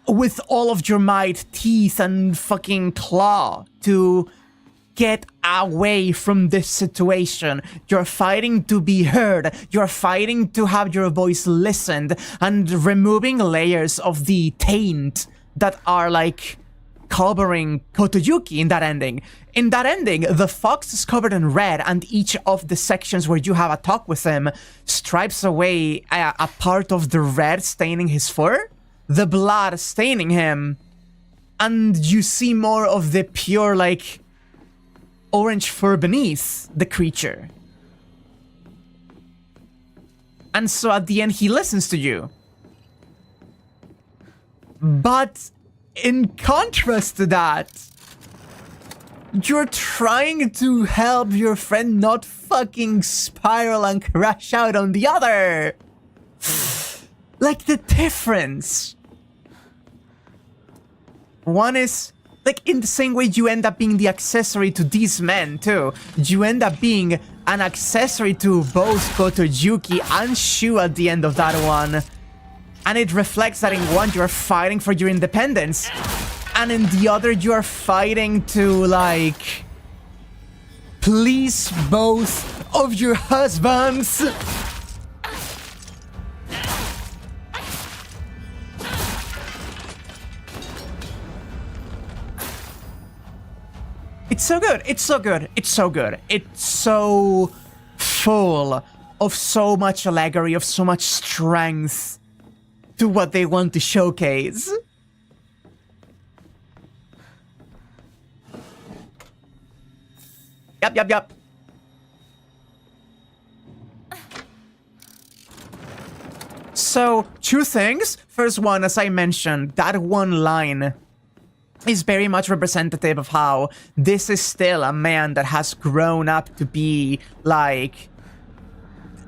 with all of your might, teeth and fucking claw, to get away from this situation. You're fighting to be heard. You're fighting to have your voice listened and removing layers of the taint that are like covering Kotoyuki in that ending. In that ending, the fox is covered in red, and each of the sections where you have a talk with him stripes away a part of the red staining his fur, the blood staining him, and you see more of the pure, like, orange fur beneath the creature. And so at the end, he listens to you. But in contrast to that, you're trying to help your friend not fucking spiral and crash out on the other. Like, the difference. One is, like, in the same way you end up being the accessory to these men, too. You end up being an accessory to both Kotoyuki and Shu at the end of that one. And it reflects that in one, you're fighting for your independence. And in the other, you're fighting to, like, please both of your husbands. It's so good. It's so good. It's so good. It's so full of so much allegory, of so much strength to what they want to showcase. Yep. So, two things. First one, as I mentioned, that one line is very much representative of how this is still a man that has grown up to be, like...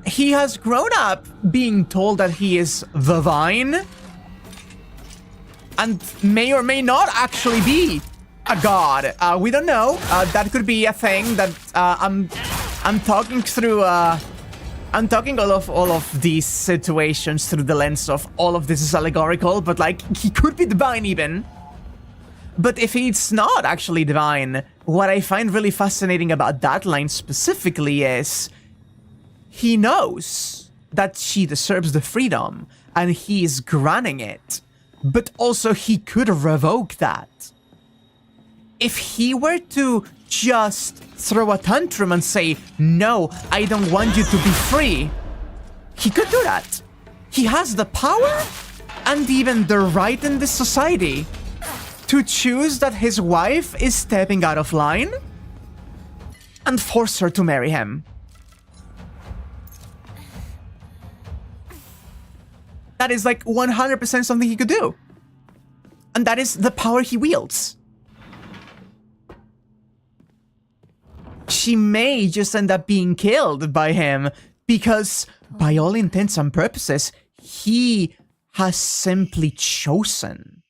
He has grown up being told that he is the Vine, and may or may not actually be a god. We don't know. That could be a thing that I'm talking through. I'm talking all of these situations through the lens of all of this is allegorical, but like he could be divine even. But if it's not actually divine, what I find really fascinating about that line specifically is he knows that she deserves the freedom and he is granting it, but also he could revoke that. If he were to just throw a tantrum and say, no, I don't want you to be free, he could do that. He has the power and even the right in this society to choose that his wife is stepping out of line and force her to marry him. That is like 100% something he could do. And that is the power he wields. She may just end up being killed by him because, by all intents and purposes, he has simply chosen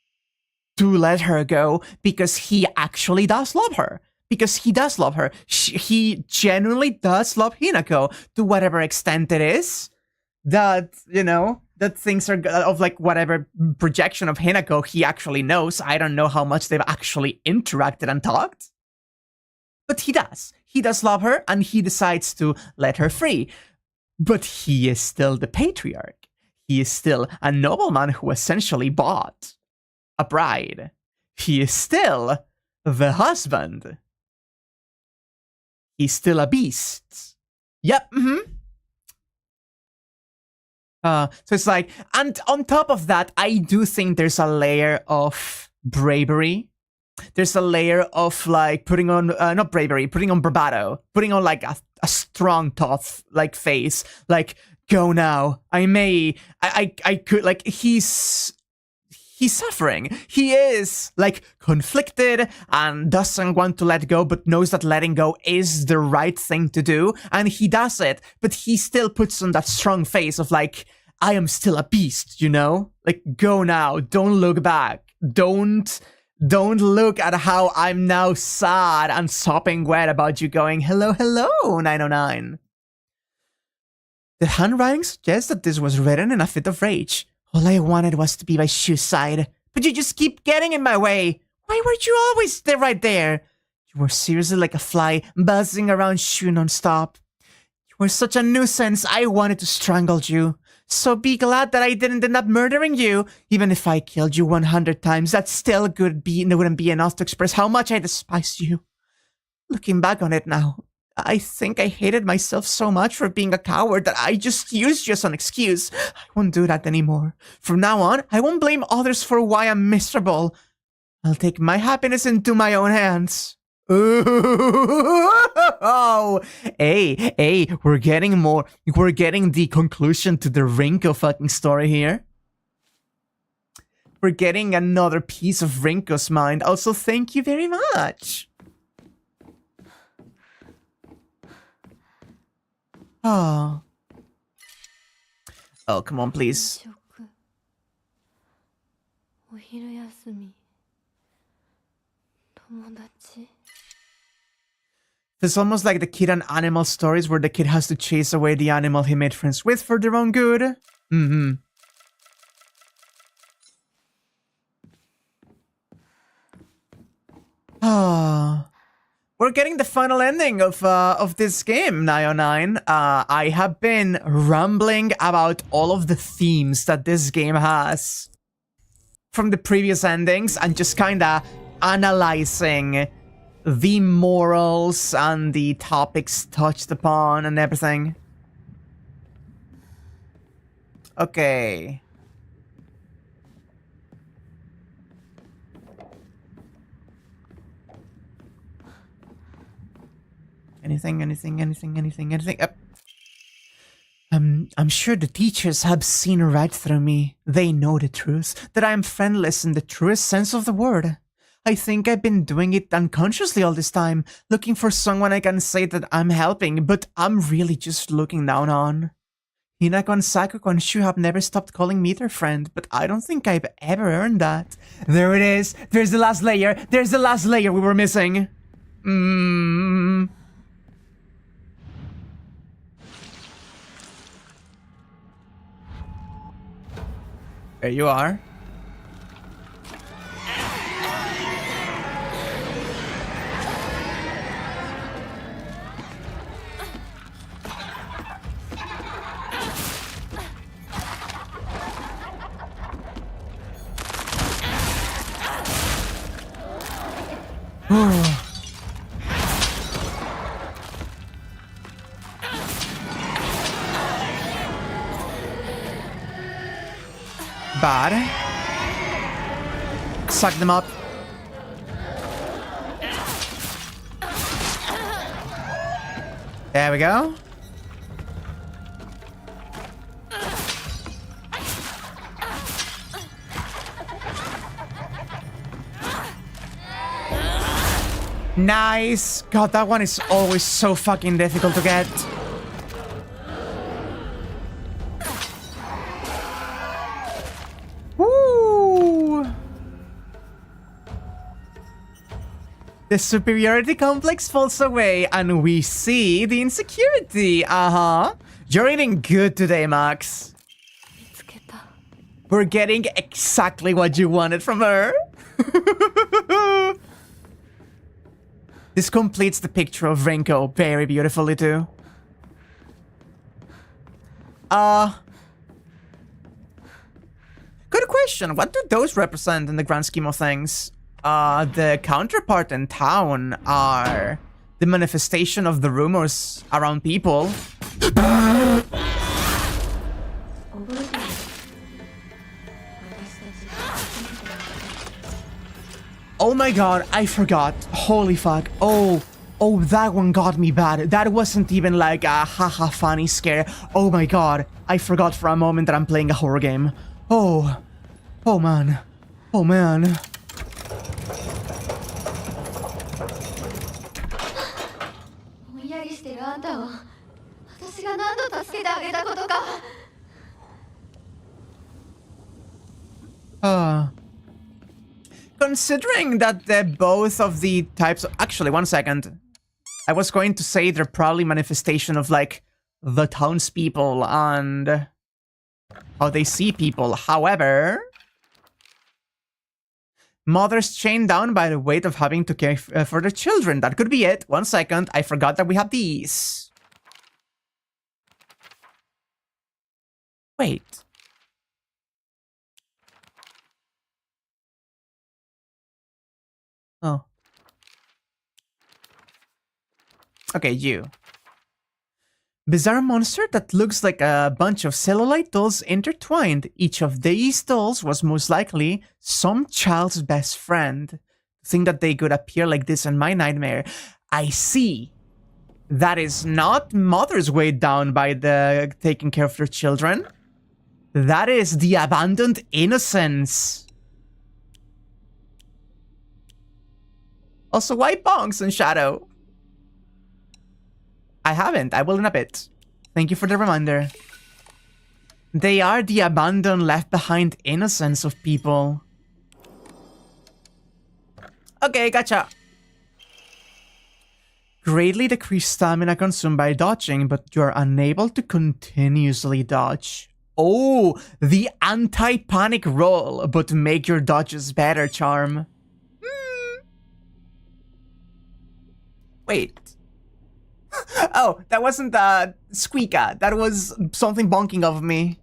to let her go because he actually does love her. Because he does love her. He genuinely does love Hinako to whatever extent it is that, you know, that things are of like whatever projection of Hinako he actually knows. I don't know how much they've actually interacted and talked. But he does. He does love her and he decides to let her free. But he is still the patriarch. He is still a nobleman who essentially bought a bride. He is still the husband. He's still a beast. Yep, So it's like, and on top of that, I do think there's a layer of bravery. There's a layer of like putting on, not bravery, putting on bravado, putting on like a strong, tough like face. Like, go now. I could, like, he's suffering. He is like conflicted and doesn't want to let go, but knows that letting go is the right thing to do. And he does it, but he still puts on that strong face of like, I am still a beast, you know? Like, go now. Don't look back. Don't look at how I'm now sad and sopping wet about you going, hello, 909. The handwriting suggests that this was written in a fit of rage. All I wanted was to be by Shu's side, but you just keep getting in my way. Why weren't you always there right there? You were seriously like a fly, buzzing around Shu non-stop. You were such a nuisance, I wanted to strangle you. So be glad that I didn't end up murdering you. Even if I killed you 100 times, that still wouldn't be enough to express how much I despised you. Looking back on it now, I think I hated myself so much for being a coward that I just used you as an excuse. I won't do that anymore. From now on, I won't blame others for why I'm miserable. I'll take my happiness into my own hands. Ooh, oh, hey, we're getting the conclusion to the Rinko fucking story here. We're getting another piece of Rinko's mind. Also, thank you very much. Oh. Oh, come on, please. お昼休み友達 It's almost like the kid and animal stories where the kid has to chase away the animal he made friends with for their own good. Mm-hmm. Ah. We're getting the final ending of this game, 909. I have been rambling about all of the themes that this game has from the previous endings and just kinda analyzing the morals and the topics touched upon and everything. Okay. Anything? I'm sure the teachers have seen right through me. They know the truth, that I am friendless in the truest sense of the word. I think I've been doing it unconsciously all this time, looking for someone I can say that I'm helping, but I'm really just looking down on. Hinako and Sakuko and Shu have never stopped calling me their friend, but I don't think I've ever earned that. There it is. There's the last layer. There's the last layer we were missing. There you are. Bad. Suck them up. There we go. Nice. God, that one is always so fucking difficult to get. The superiority complex falls away, and we see the insecurity. You're eating good today, Max. 見つけた We're getting exactly what you wanted from her. This completes the picture of Rinko very beautifully, too. Good question. What do those represent in the grand scheme of things? The counterpart in town are the manifestation of the rumors around people. Oh my god, I forgot. Holy fuck. Oh, that one got me bad. That wasn't even like a haha funny scare. Oh my god, I forgot for a moment that I'm playing a horror game. Oh man. Oh man. ぼんやりしてるあんたを私が何度助けてあげたことか Considering that both of the types of, actually, one second. I was going to say they're probably manifestation of like the townspeople and how they see people. However, Mothers chained down by the weight of having to care for their children. That could be it. 1 second. I forgot that we have these. Wait. Oh. Okay, you. Bizarre monster that looks like a bunch of cellulite dolls intertwined. Each of these dolls was most likely some child's best friend. To think that they could appear like this in my nightmare. I see. That is not mothers weighed down by the taking care of their children. That is the abandoned innocence. Also, why bonks and shadow? I haven't. I will in a bit. Thank you for the reminder. They are the abandoned, left behind innocence of people. Okay, gotcha. Greatly decreased stamina consumed by dodging, but you are unable to continuously dodge. Oh, the anti-panic roll, but make your dodges better charm. Wait. Oh, that wasn't Squeaka. That was something bonking of me.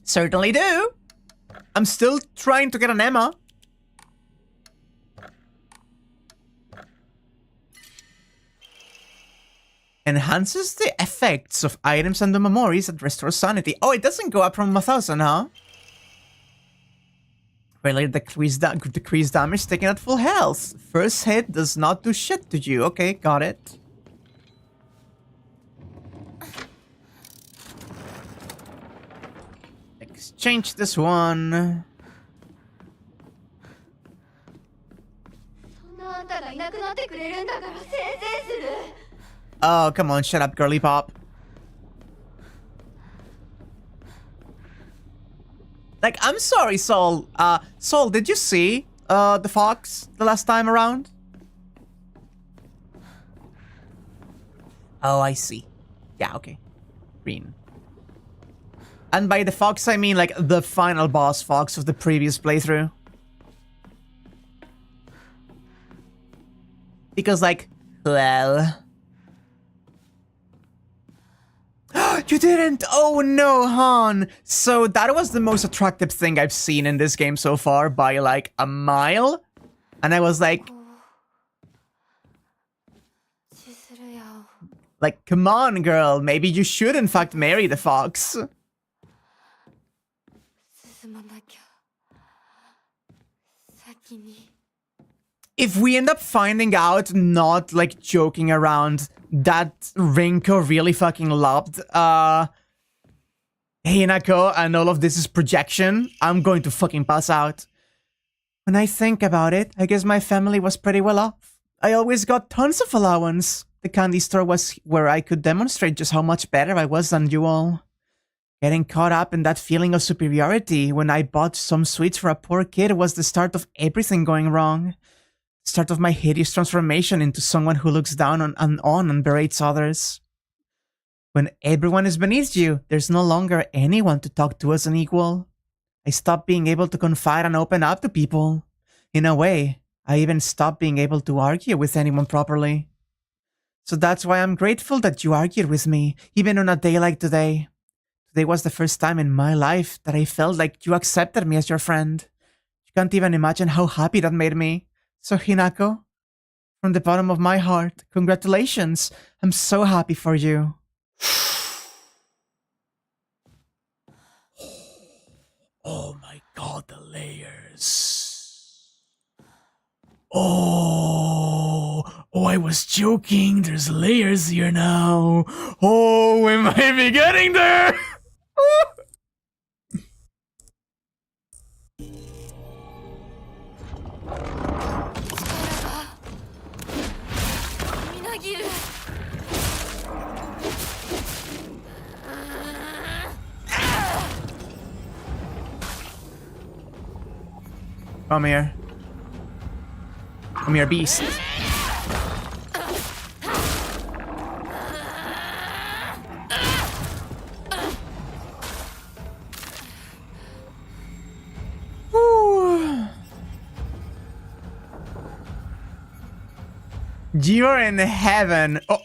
Certainly do. I'm still trying to get an Emma. Enhances the effects of items and the memories that restore sanity. Oh, it doesn't go up from 1000, huh? Related decreased damage taken at full health. First hit does not do shit to you. Okay, got it. Exchange this one. Oh, come on, shut up, girly pop. Like, I'm sorry, Sol. Sol, did you see the fox the last time around? Oh, I see. Yeah, okay. Green. And by the fox, I mean, like, the final boss fox of the previous playthrough. Because, like, well... You didn't! Oh no, Han! So that was the most attractive thing I've seen in this game so far by like a mile. And I was like... Like, come on, girl. Maybe you should in fact marry the fox. If we end up finding out, not like joking around, that Rinko really fucking loved Hinako and all of this is projection, I'm going to fucking pass out. When I think about it, I guess my family was pretty well off. I always got tons of allowance. The candy store was where I could demonstrate just how much better I was than you all. Getting caught up in that feeling of superiority when I bought some sweets for a poor kid was the start of everything going wrong. Start of my hideous transformation into someone who looks down on and berates others. When everyone is beneath you, there's no longer anyone to talk to as an equal. I stopped being able to confide and open up to people. In a way, I even stopped being able to argue with anyone properly. So that's why I'm grateful that you argued with me, even on a day like today. Today was the first time in my life that I felt like you accepted me as your friend. You can't even imagine how happy that made me. So Hinako, from the bottom of my heart, congratulations. I'm so happy for you. Oh my god, the layers. Oh, I was joking. There's layers here now. Oh, we might be getting there. Come here. Come here, beast. You're in heaven. Oh,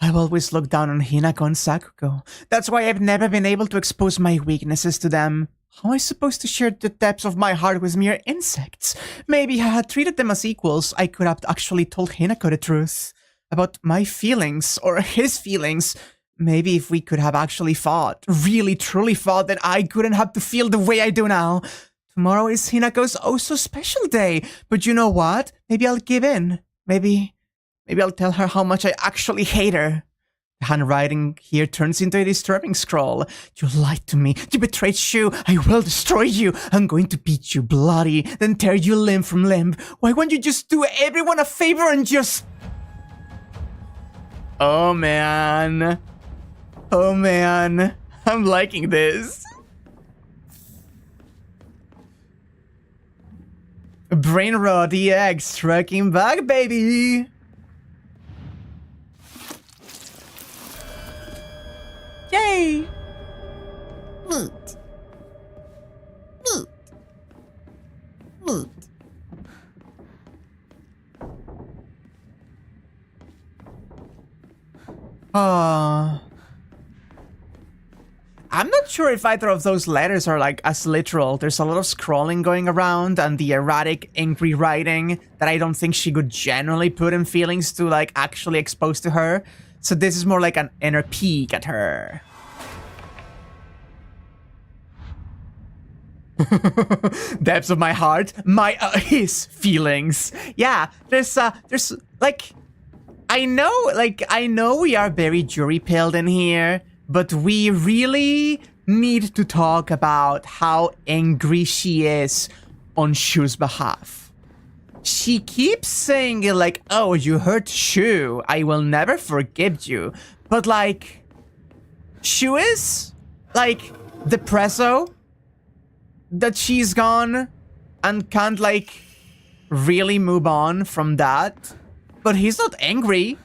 I've always looked down on Hinako and Sakuko. That's why I've never been able to expose my weaknesses to them. How am I supposed to share the depths of my heart with mere insects? Maybe I had treated them as equals. I could have actually told Hinako the truth about my feelings, or his feelings. Maybe if we could have actually fought, really truly fought, then I couldn't have to feel the way I do now. Tomorrow is Hinako's oh so special day, but you know what? Maybe I'll give in. Maybe I'll tell her how much I actually hate her. The handwriting here turns into a disturbing scroll. You lied to me. You betrayed Shu. I will destroy you. I'm going to beat you bloody, then tear you limb from limb. Why won't you just do everyone a favor and just... Oh man. Oh man. I'm liking this. Brain Rot EX striking back, baby. Yay! Neat. Neat. Neat. I'm not sure if either of those letters are like as literal. There's a lot of scrolling going around and the erratic, angry writing that I don't think she could generally put in feelings to like actually expose to her. So this is more like an inner peek at her. Depths of my heart, his feelings. Yeah, there's like, I know we are very jury-pilled in here, but we really need to talk about how angry she is on Shu's behalf. She keeps saying like, oh, you hurt Shu, I will never forgive you. But like, Shu is like depresso that she's gone and can't like really move on from that. But he's not angry.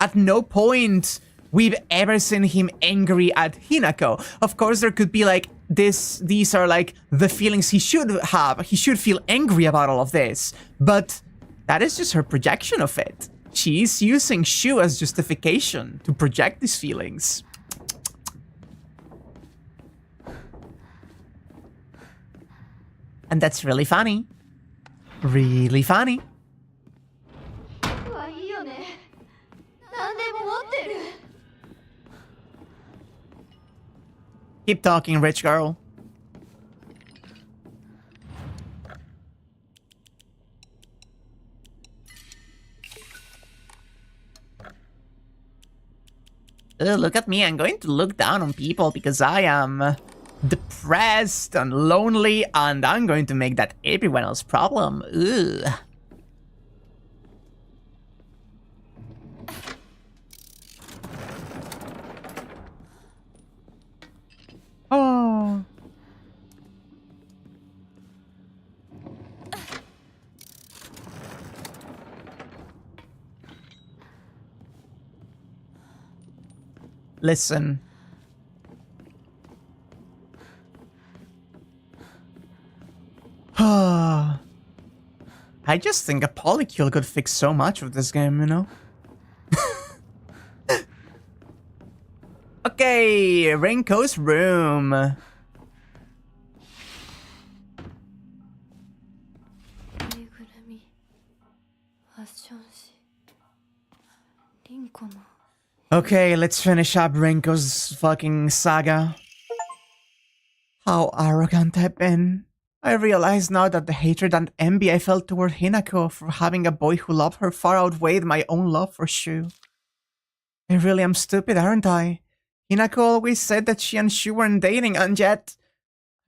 At no point we've ever seen him angry at Hinako. Of course, there could be like these are like the feelings he should have. He should feel angry about all of this. But that is just her projection of it. She's using Shu as justification to project these feelings. And that's really funny. Really funny. Keep talking, rich girl. Look at me, I'm going to look down on people because I am depressed and lonely, and I'm going to make that everyone else's problem. Ugh. Oh. Listen. I just think a polycule could fix so much of this game, you know? Okay, Renko's room. Okay, let's finish up Renko's fucking saga. How arrogant I've been. I realize now that the hatred and envy I felt toward Hinako for having a boy who loved her far outweighed my own love for Shu. I really am stupid, aren't I? Hinako always said that she and Shu weren't dating, and yet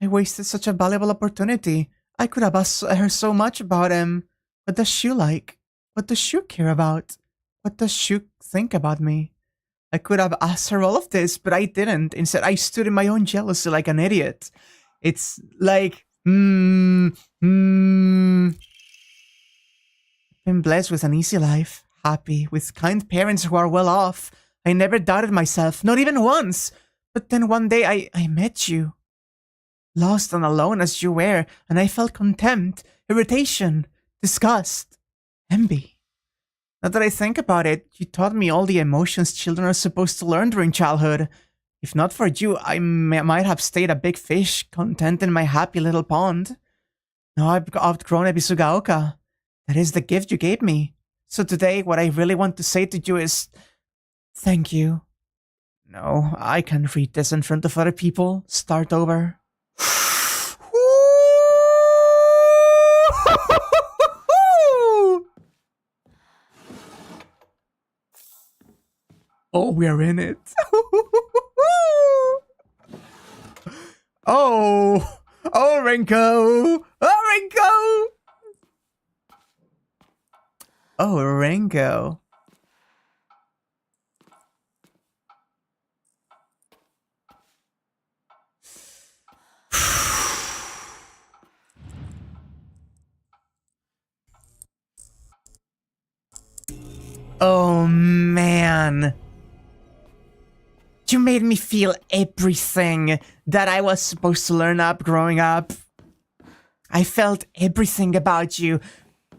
I wasted such a valuable opportunity. I could have asked her so much about him. What does Shu like? What does Shu care about? What does Shu think about me? I could have asked her all of this, but I didn't. Instead, I stood in my own jealousy like an idiot. It's like, I've been blessed with an easy life, happy, with kind parents who are well off. I never doubted myself, not even once. But then one day I met you. Lost and alone as you were, and I felt contempt, irritation, disgust, envy. Now that I think about it, you taught me all the emotions children are supposed to learn during childhood. If not for you, I might have stayed a big fish, content in my happy little pond. Now I've outgrown Ebisugaoka. That is the gift you gave me. So today, what I really want to say to you is... thank you. No, I can't read this in front of other people. Start over. Oh, we're in it. Oh, Rinko. Oh, Rinko. Oh, Rinko. Oh, man. You made me feel everything that I was supposed to learn up growing up. I felt everything about you.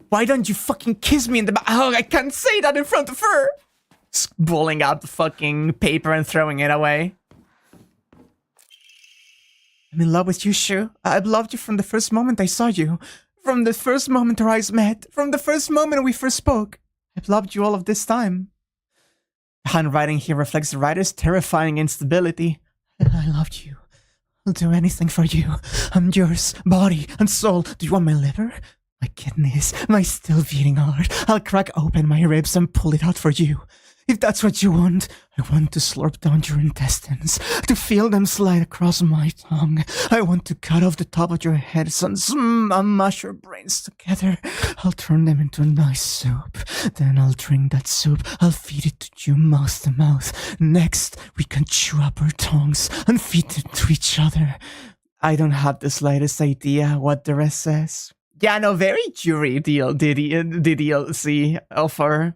Why don't you fucking kiss me in the Oh, I can't say that in front of her. Pulling out the fucking paper and throwing it away. I'm in love with you, Shu. I've loved you from the first moment I saw you. From the first moment our eyes met. From the first moment we first spoke. I've loved you all of this time. The handwriting here reflects the writer's terrifying instability. I loved you. I'll do anything for you. I'm yours, body and soul. Do you want my liver? My kidneys, my still beating heart. I'll crack open my ribs and pull it out for you. If that's what you want, I want to slurp down your intestines, to feel them slide across my tongue. I want to cut off the top of your head and mash your brains together. I'll turn them into a nice soup. Then I'll drink that soup. I'll feed it to you mouth to mouth. Next, we can chew up our tongues and feed it to each other. I don't have the slightest idea what the rest says. Yeah, no, very jury DLC offer.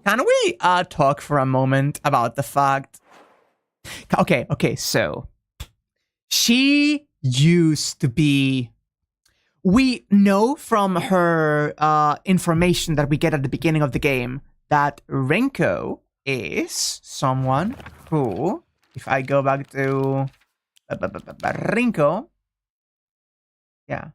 Can we talk for a moment about the fact... Okay, so... She used to be... We know from her information that we get at the beginning of the game that Rinko is someone who... If I go back to... Rinko... Yeah.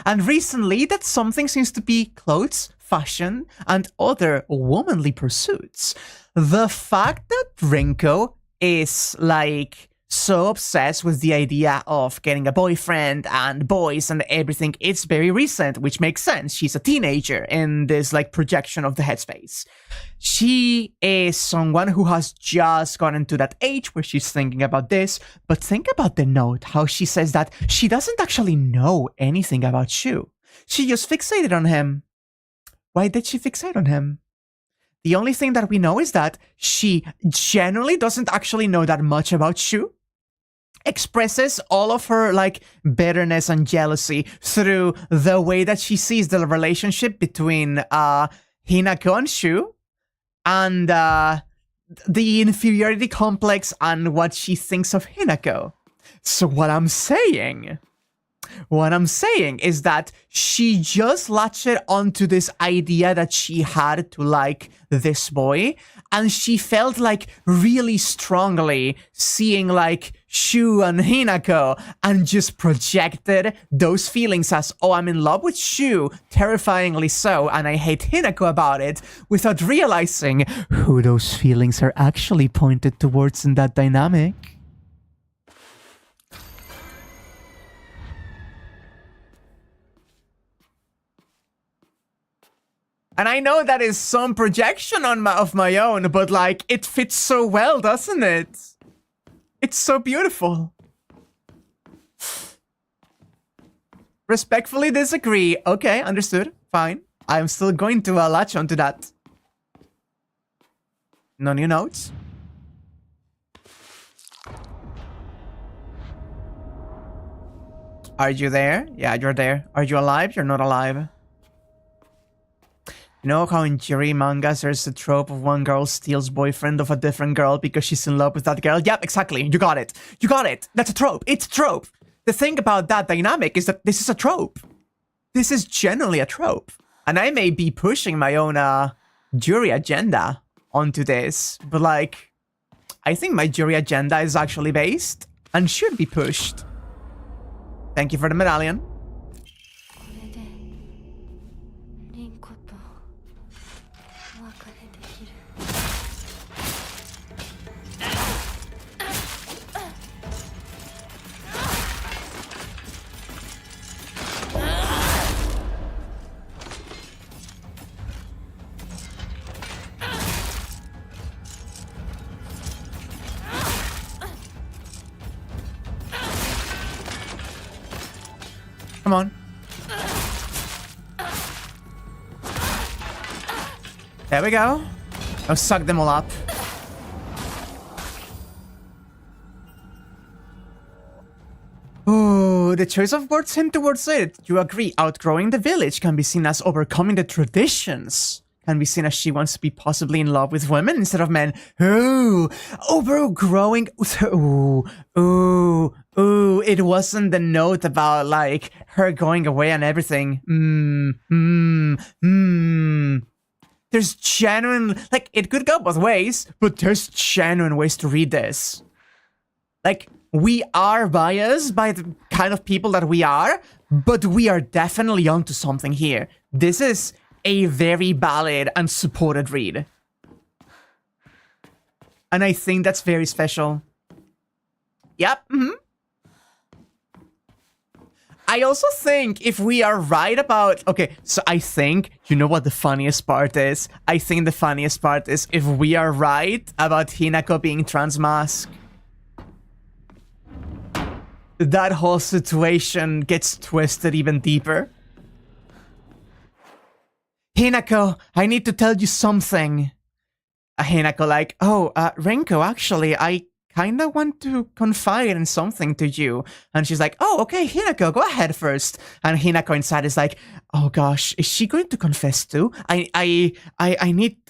And recently, that something seems to be clothes, fashion, and other womanly pursuits. The fact that Rinko is, like, so obsessed with the idea of getting a boyfriend and boys and everything, it's very recent, which makes sense. She's a teenager in this, like, projection of the headspace. She is someone who has just gotten to that age where she's thinking about this, but think about the note, how she says that she doesn't actually know anything about Shu. She just fixated on him. Why did she fixate on him? The only thing that we know is that she generally doesn't actually know that much about Shu. Expresses all of her, like, bitterness and jealousy through the way that she sees the relationship between Hinako and Shu, and the inferiority complex and what she thinks of Hinako. So what I'm saying is that she just latched onto this idea that she had to like this boy, and she felt like really strongly seeing like Shu and Hinako, and just projected those feelings as, oh, I'm in love with Shu, terrifyingly so, and I hate Hinako about it, without realizing who those feelings are actually pointed towards in that dynamic. And I know that is some projection of my own, but like, it fits so well, doesn't it? It's so beautiful. Respectfully disagree. Okay, understood. Fine. I'm still going to latch onto that. No new notes? Are you there? Yeah, you're there. Are you alive? You're not alive. You know how in Jiri mangas there's a trope of one girl steals boyfriend of a different girl because she's in love with that girl? Yep, exactly. You got it. You got it. That's a trope. It's a trope. The thing about that dynamic is that this is a trope. This is generally a trope. And I may be pushing my own jury agenda onto this, but like, I think my jury agenda is actually based and should be pushed. Thank you for the medallion. これでリンコとお別れできる。Come on. There we go. I'll suck them all up. Oh, the choice of words hint towards it. You agree, outgrowing the village can be seen as overcoming the traditions. Can be seen as she wants to be possibly in love with women instead of men. Ooh, overgrowing. Ooh, it wasn't the note about, like, her going away and everything. There's genuine, like, it could go both ways, but there's genuine ways to read this. Like, we are biased by the kind of people that we are, but we are definitely onto something here. This is a very valid and supported read. And I think that's very special. Yep, I also think if we are right about... Okay, so I think... You know what the funniest part is? I think the funniest part is if we are right about Hinako being transmask. That whole situation gets twisted even deeper. Hinako, I need to tell you something. Hinako like, oh, Renko, actually, I kinda want to confide in something to you. And she's like, oh, okay, Hinako, go ahead first. And Hinako inside is like, oh gosh, is she going to confess too? I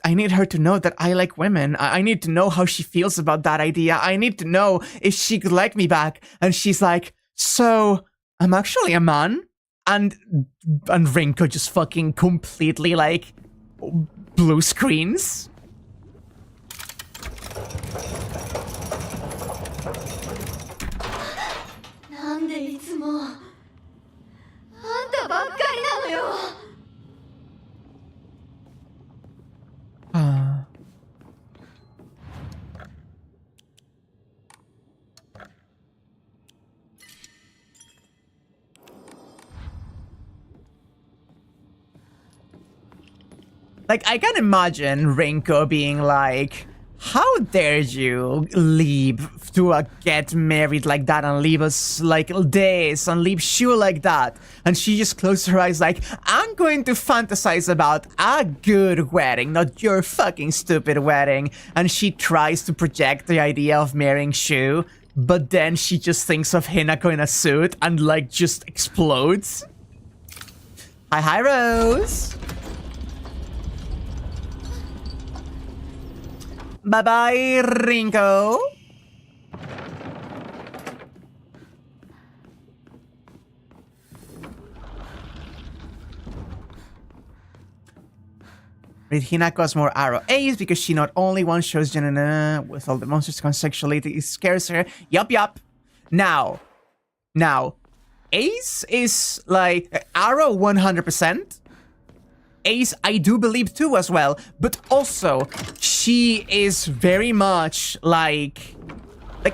need her to know that I like women. I need to know how she feels about that idea. I need to know if she could like me back. And she's like, so, I'm actually a man? And Renko just fucking completely, like, blue screens. Like, I can imagine Renko being like, how dare you leave to get married like that and leave us like this and leave Shu like that? And she just closes her eyes like, I'm going to fantasize about a good wedding, not your fucking stupid wedding. And she tries to project the idea of marrying Shu, but then she just thinks of Hinako in a suit and like just explodes. Hi, Rose. Bye-bye, Rinko. Read Hinako as more arrow Ace because she not only one-shots Janina with all the monsters' sexuality scares her. Yup. Now, Ace is like arrow 100%. Ace, I do believe too as well, but also she is very much like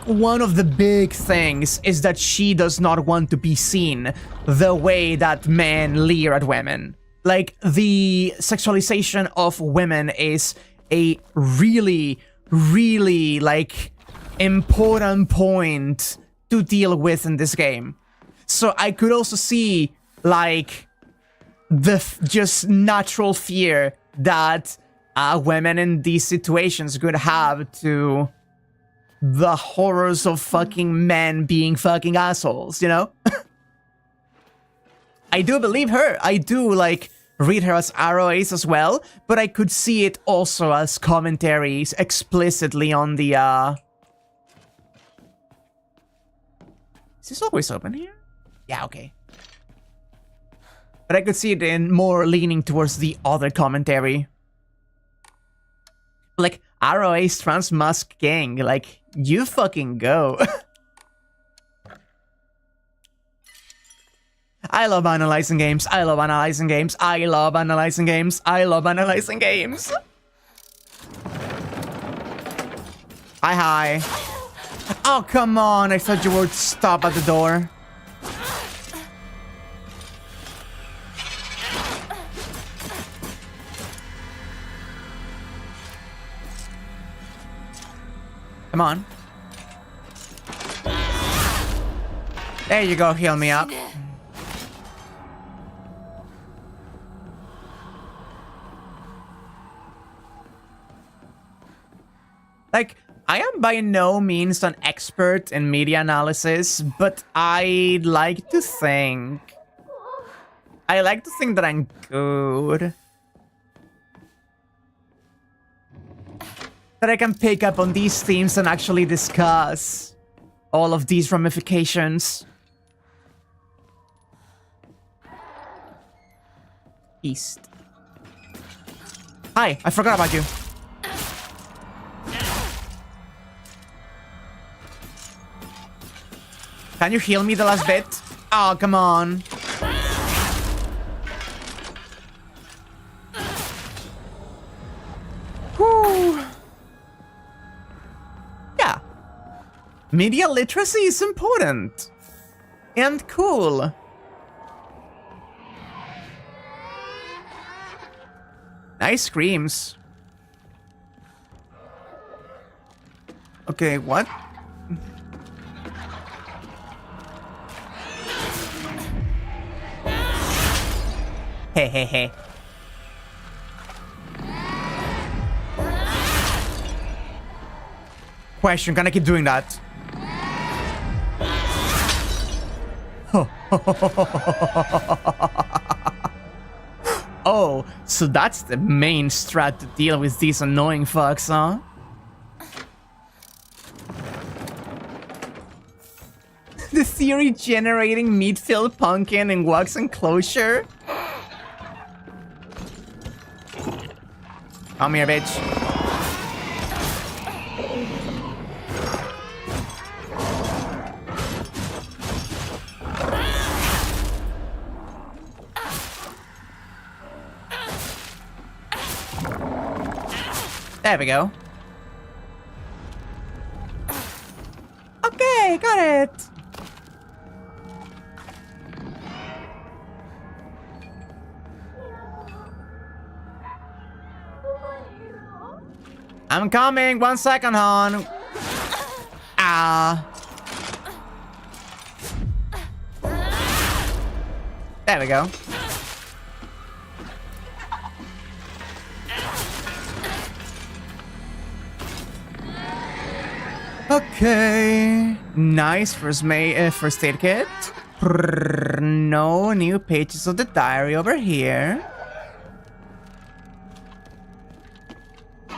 one of the big things is that she does not want to be seen the way that men leer at women. Like, the sexualization of women is a really, really, like, important point to deal with in this game. So I could also see, like, the just natural fear that women in these situations could have to the horrors of fucking men being fucking assholes, you know? I do believe her. I do, like, read her as arrow Ace as well, but I could see it also as commentaries explicitly on the, Is this always open here? Yeah, okay. But I could see it in more leaning towards the other commentary. Like, ROA's Trans Musk Gang. Like, you fucking go. I love analyzing games. I love analyzing games. I love analyzing games. I love analyzing games. Hi. Oh, come on. I thought you would stop at the door. Come on. There you go. Heal me up. Like, I am by no means an expert in media analysis, but I like to think that I'm good. That I can pick up on these themes and actually discuss all of these ramifications. East. Hi, I forgot about you. Can you heal me the last bit? Oh, come on. Whew. Yeah. Media literacy is important. And cool. Nice screams. Okay, what? Hey, hey, hey. Question, can I keep doing that? Oh, so that's the main strat to deal with these annoying fucks, huh? The theory generating meat-filled pumpkin in wax enclosure? Come here, bitch. There we go. Okay, got it. I'm coming. 1 second, hon. Ah. There we go. Okay. Nice first aid kit. No new pages of the diary over here.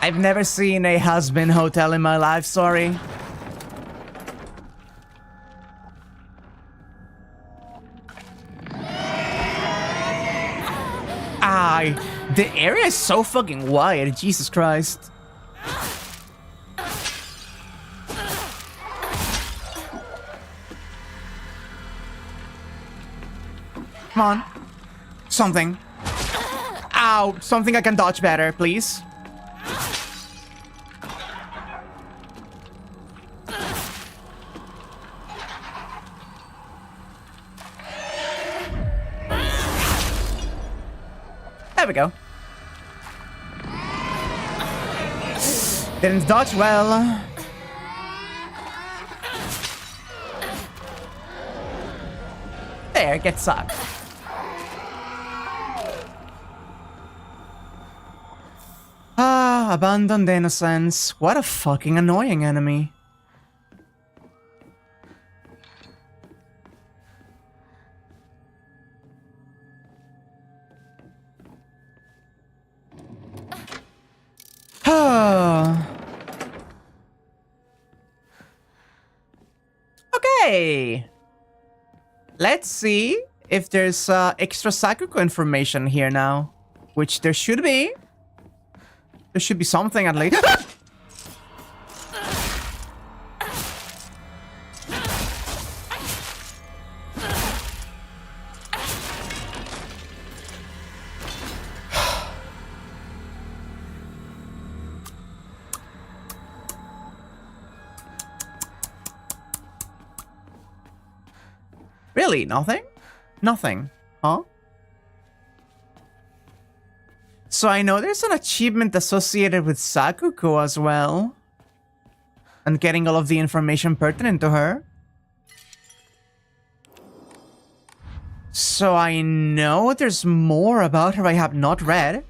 I've never seen a husband hotel in my life, sorry. The area is so fucking wide, Jesus Christ. Come on. Something. Ow, something I can dodge better, please. There we go. Didn't dodge well. There, get sucked. Ah, abandoned innocence. What a fucking annoying enemy. Okay. Let's see if there's extra Sakuko information here now. Which there should be. There should be something at least. Really? Nothing? Nothing. Huh? So I know there's an achievement associated with Sakuko as well. And getting all of the information pertinent to her. So I know there's more about her I have not read.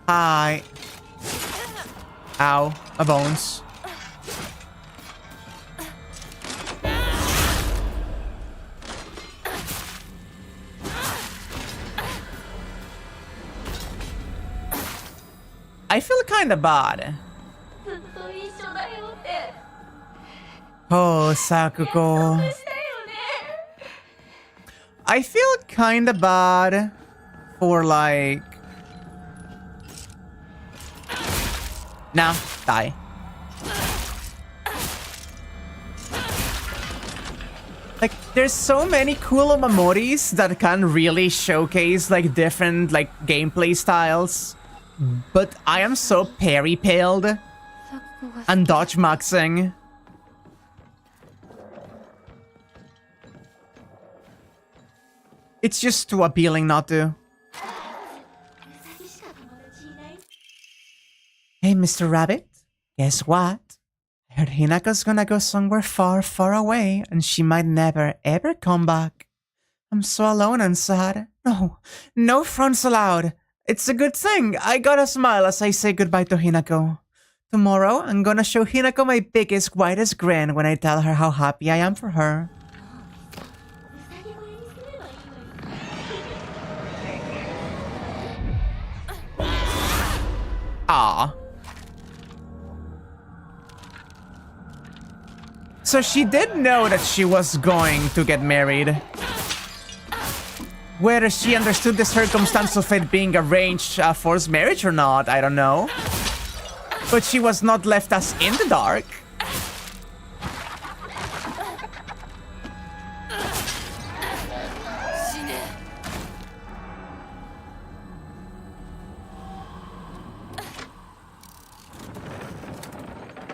Hi. Ow, my bones. I feel kinda bad. ずっと一緒だよって Oh, Sakuko. したよね I feel kinda bad for like... Nah, die. Like, there's so many cool memories that can really showcase like different like gameplay styles. But I am so parry-paled サクコが and dodge maxing. It's just too appealing not to. ウサギしか友達いない Hey, Mr. Rabbit, guess what? I heard Hinako's gonna go somewhere far, far away, and she might never, ever come back. I'm so alone and sad. No, no fronts allowed. It's a good thing. I gotta smile as I say goodbye to Hinako. Tomorrow, I'm gonna show Hinako my biggest, widest grin when I tell her how happy I am for her. ウサギ小屋に住めばいいのに Ah. So she did know that she was going to get married. Whether she understood the circumstance of it being arranged forced marriage or not, I don't know. But she was not left as in the dark.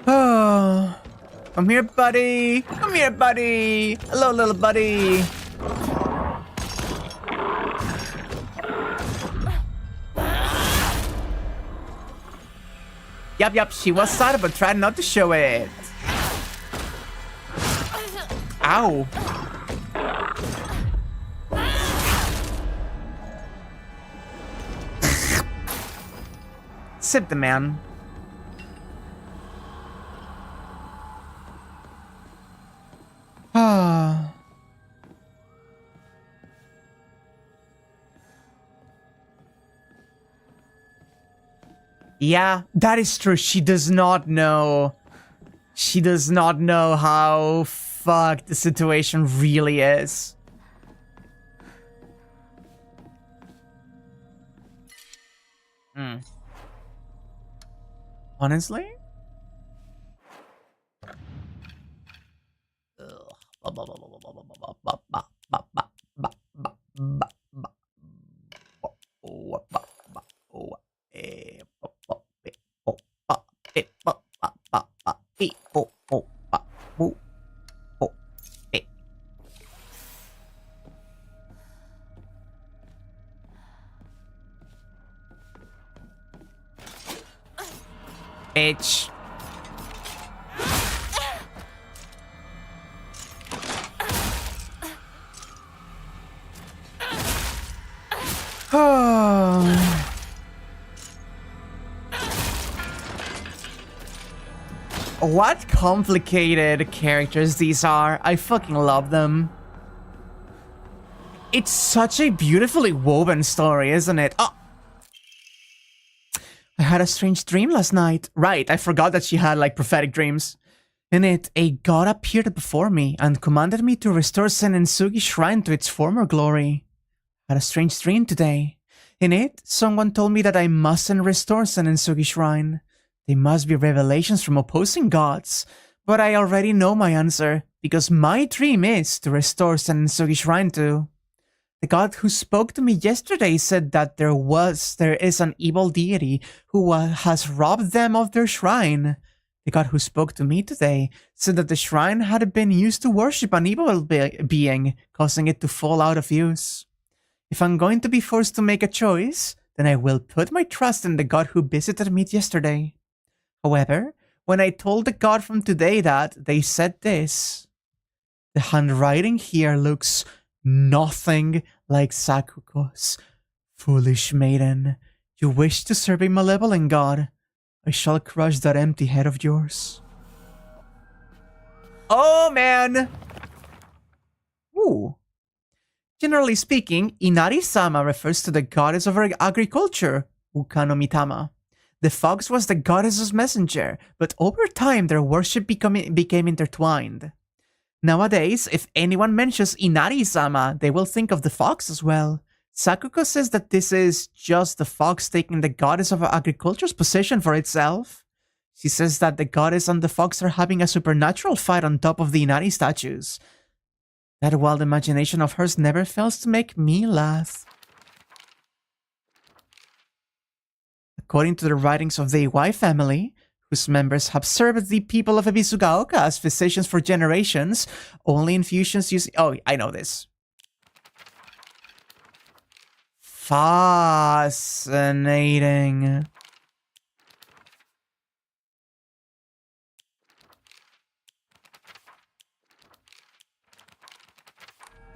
Oh, come here, buddy. Come here, buddy. Hello, little buddy. Yup, she was sad, but tried not to show it. Ow. Sip the man. Ah. Yeah, that is true. She does not know. She does not know how fucked the situation really is. Honestly? Bitch. What complicated characters these are. I fucking love them. It's such a beautifully woven story, isn't it? Oh! I had a strange dream last night. Right, I forgot that she had, like, prophetic dreams. In it, a god appeared before me and commanded me to restore Senensugi Shrine to its former glory. I had a strange dream today. In it, someone told me that I mustn't restore Senensugi Shrine. They must be revelations from opposing gods. But I already know my answer, because my dream is to restore Senensugi Shrine to... The god who spoke to me yesterday said that there is an evil deity who has robbed them of their shrine. The god who spoke to me today said that the shrine had been used to worship an evil being, causing it to fall out of use. If I'm going to be forced to make a choice, then I will put my trust in the god who visited me yesterday. However, when I told the god from today that, they said this. The handwriting here looks nothing like Sakuko's. Foolish maiden, you wish to serve a malevolent god. I shall crush that empty head of yours. Oh, man! Ooh. Generally speaking, Inari-sama refers to the goddess of agriculture, Ukano Mitama. The fox was the goddess's messenger, but over time their worship became intertwined. Nowadays, if anyone mentions Inari-sama, they will think of the fox as well. Sakuko says that this is just the fox taking the goddess of agriculture's position for itself. She says that the goddess and the fox are having a supernatural fight on top of the Inari statues. That wild imagination of hers never fails to make me laugh. According to the writings of the Iwai family, whose members have served the people of Ebisugaoka as physicians for generations, only infusions using... Oh, I know this. Fascinating.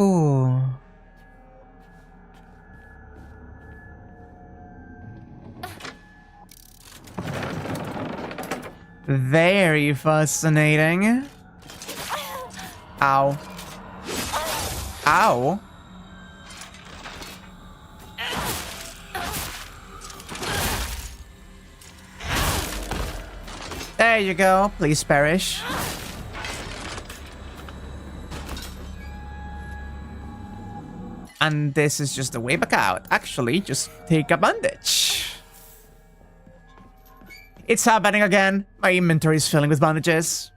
Ooh. Very fascinating. Ow. Ow. There you go. Please perish. And this is just the way back out. Actually, just take a bandage. It's happening again. My inventory is filling with bandages.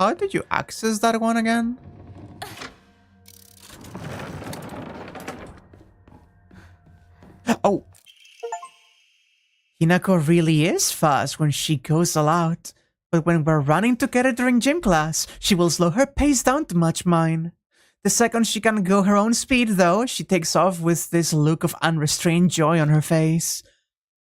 How did you access that one again? Oh. Hinako really is fast when she goes all out. But when we're running together during gym class, she will slow her pace down to match mine. The second she can go her own speed, though, she takes off with this look of unrestrained joy on her face.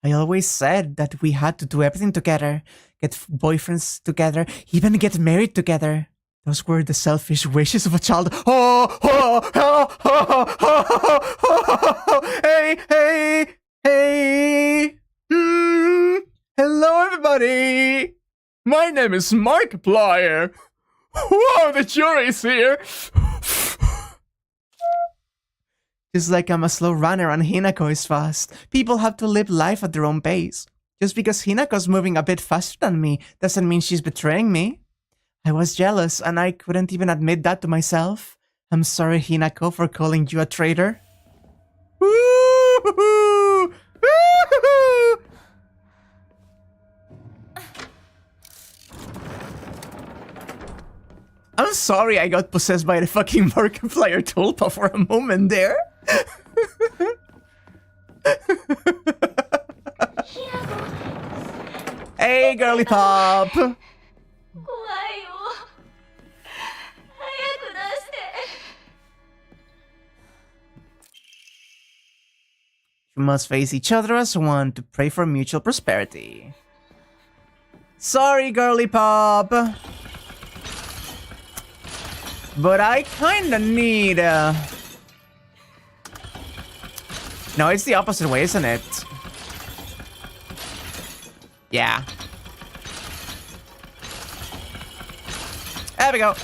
I always said that we had to do everything together, get boyfriends together, even get married together. Those were the selfish wishes of a child. Oh, oh, oh, oh, oh, oh, oh, hey, hey, hey. Hello, everybody. My name is Markiplier. Whoa, the jury's here. Just like I'm a slow runner and Hinako is fast, people have to live life at their own pace. Just because Hinako's moving a bit faster than me doesn't mean she's betraying me. I was jealous and I couldn't even admit that to myself. I'm sorry, Hinako, for calling you a traitor. Woo-hoo-hoo! Woo-hoo-hoo! I'm sorry I got possessed by the fucking Markiplier tulpa for a moment there. Hey, girly pop. You must face each other as one to pray for mutual prosperity. Sorry, girly pop. But I kinda need No, it's the opposite way, isn't it? Yeah. There we go.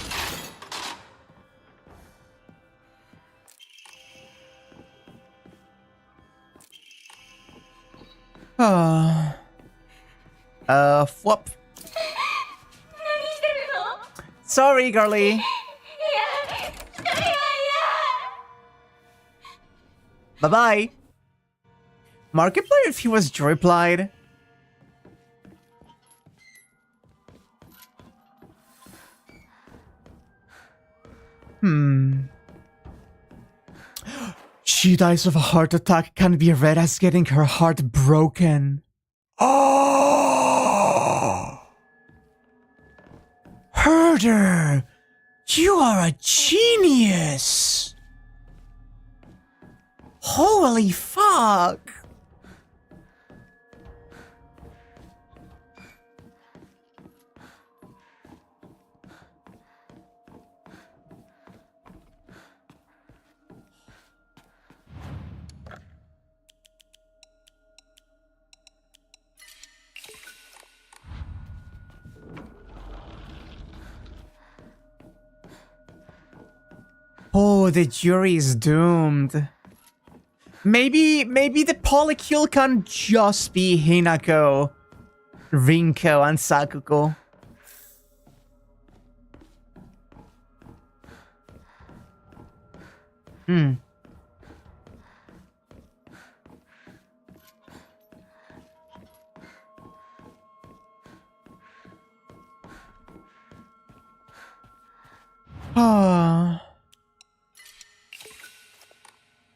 Whoop. Sorry, girly. Bye-bye. Markiplier if he was replied. She dies of a heart attack can be read as getting her heart broken. Oh! Herder! You are a genius! Holy fuck! Oh, the jury is doomed. Maybe the polycule can just be Hinako, Rinko, and Sakuko.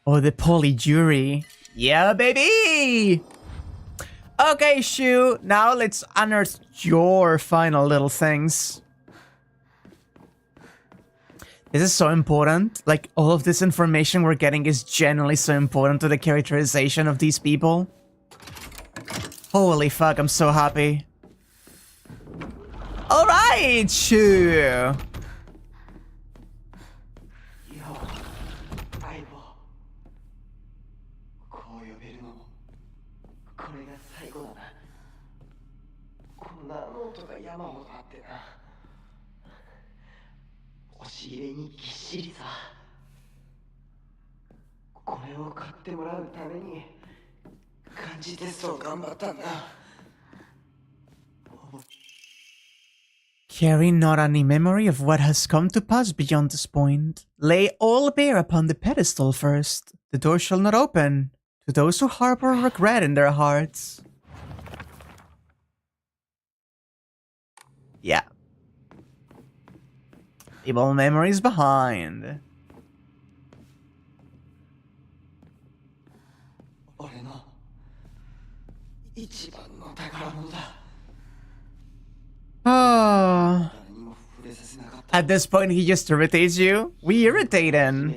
Oh, the poly jury. Yeah, baby! Okay, Shu, now let's unearth your final little things. This is so important. Like, all of this information we're getting is genuinely so important to the characterization of these people. Holy fuck, I'm so happy. Alright, Shu! Carry not any memory of what has come to pass beyond this point. Lay all bare upon the pedestal first. The door shall not open to those who harbor regret in their hearts. Yeah. Evil memories behind. Oh. At this point, he just irritates you? We irritate him.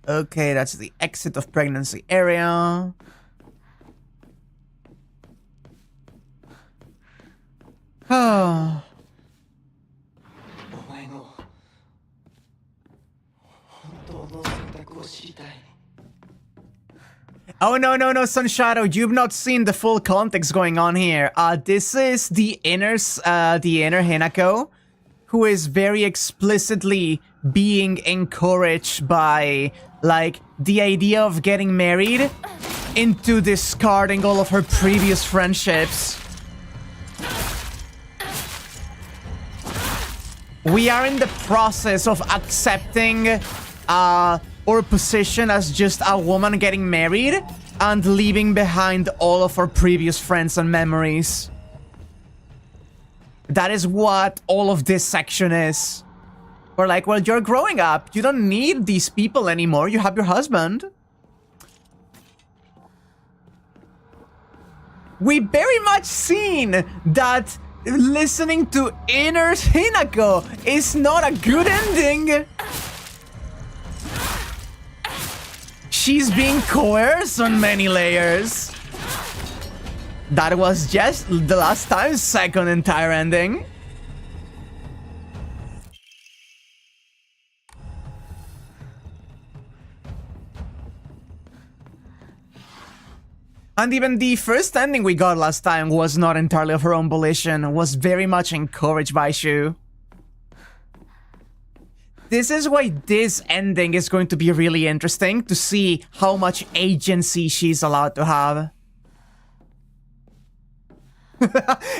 Okay, that's the exit of pregnancy area. Oh. Oh, no, Sun Shadow, you've not seen the full context going on here. This is the inner Hinako, who is very explicitly being encouraged by, like, the idea of getting married into discarding all of her previous friendships. We are in the process of accepting, our position as just a woman getting married and leaving behind all of our previous friends and memories. That is what all of this section is. We're like, well, you're growing up. You don't need these people anymore. You have your husband. We very much seen that listening to inner Hinako is not a good ending. She's being coerced on many layers. That was just the last time's second entire ending. And even the first ending we got last time was not entirely of her own volition, was very much encouraged by Shu. This is why this ending is going to be really interesting, to see how much agency she's allowed to have.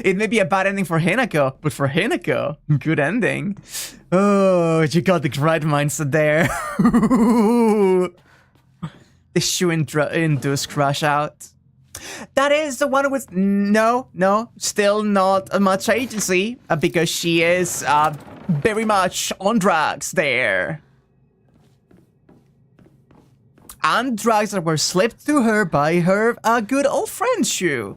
It may be a bad ending for Hinako, but for Hinako, good ending. Oh, you got the right mindset there. The Shu-induced crush out. That is the one with no, still not much agency, because she is very much on drugs there. And drugs that were slipped to her by her good old friend Shu.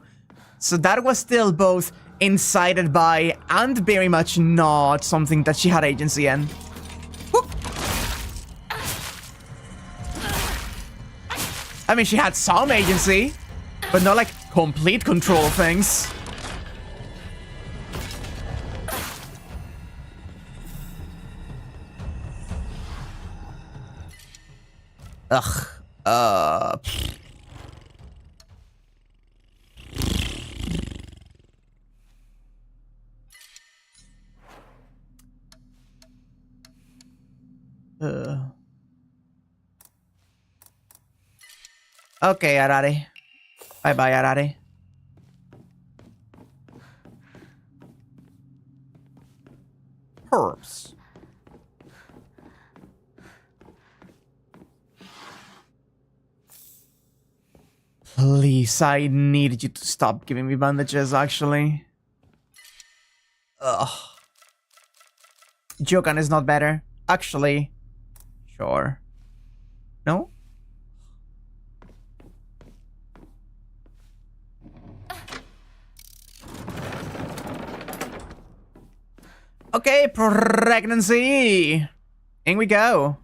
So that was still both incited by and very much not something that she had agency in. Whoop. I mean, she had some agency, but not like complete control of things. Ugh. Okay, Arari. Bye-bye, Arari. Herbs. Please, I needed you to stop giving me bandages, actually. Ugh. Jokan is not better. Actually, sure. No? Okay, pregnancy. In we go.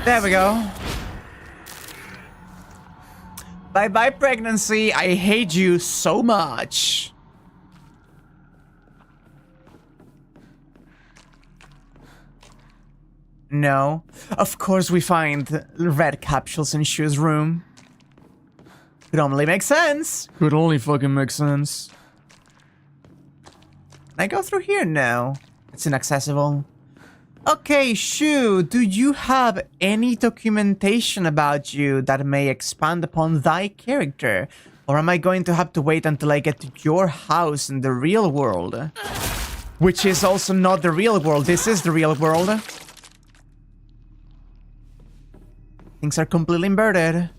There we go. Bye-bye, pregnancy. I hate you so much. No. Of course we find red capsules in Shu's room. Could only make sense. Could only fucking make sense. Can I go through here? No. It's inaccessible. Okay, Shu, do you have any documentation about you that may expand upon thy character? Or am I going to have to wait until I get to your house in the real world? Which is also not the real world, this is the real world. Things are completely inverted.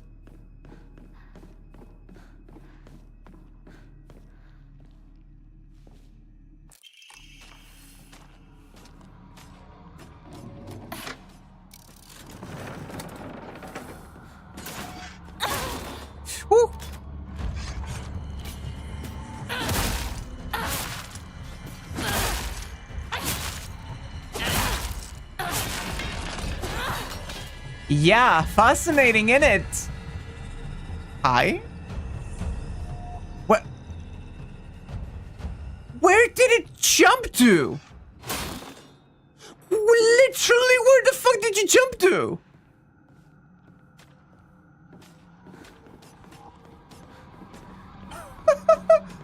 Woo. Yeah, fascinating, innit? Hi? What? Where did it jump to? Literally, where the fuck did you jump to?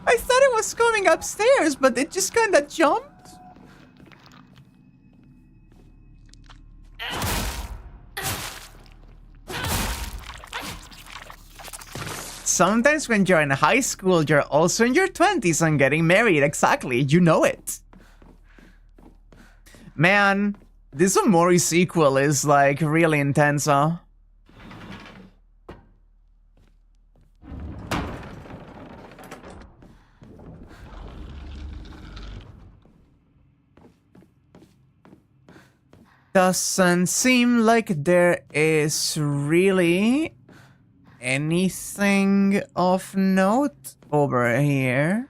I thought it was coming upstairs, but it just kinda jumped. Sometimes when you're in high school, you're also in your 20s and getting married. Exactly, you know it. Man, this Omori sequel is like really intense, huh? Doesn't seem like there is really anything of note over here?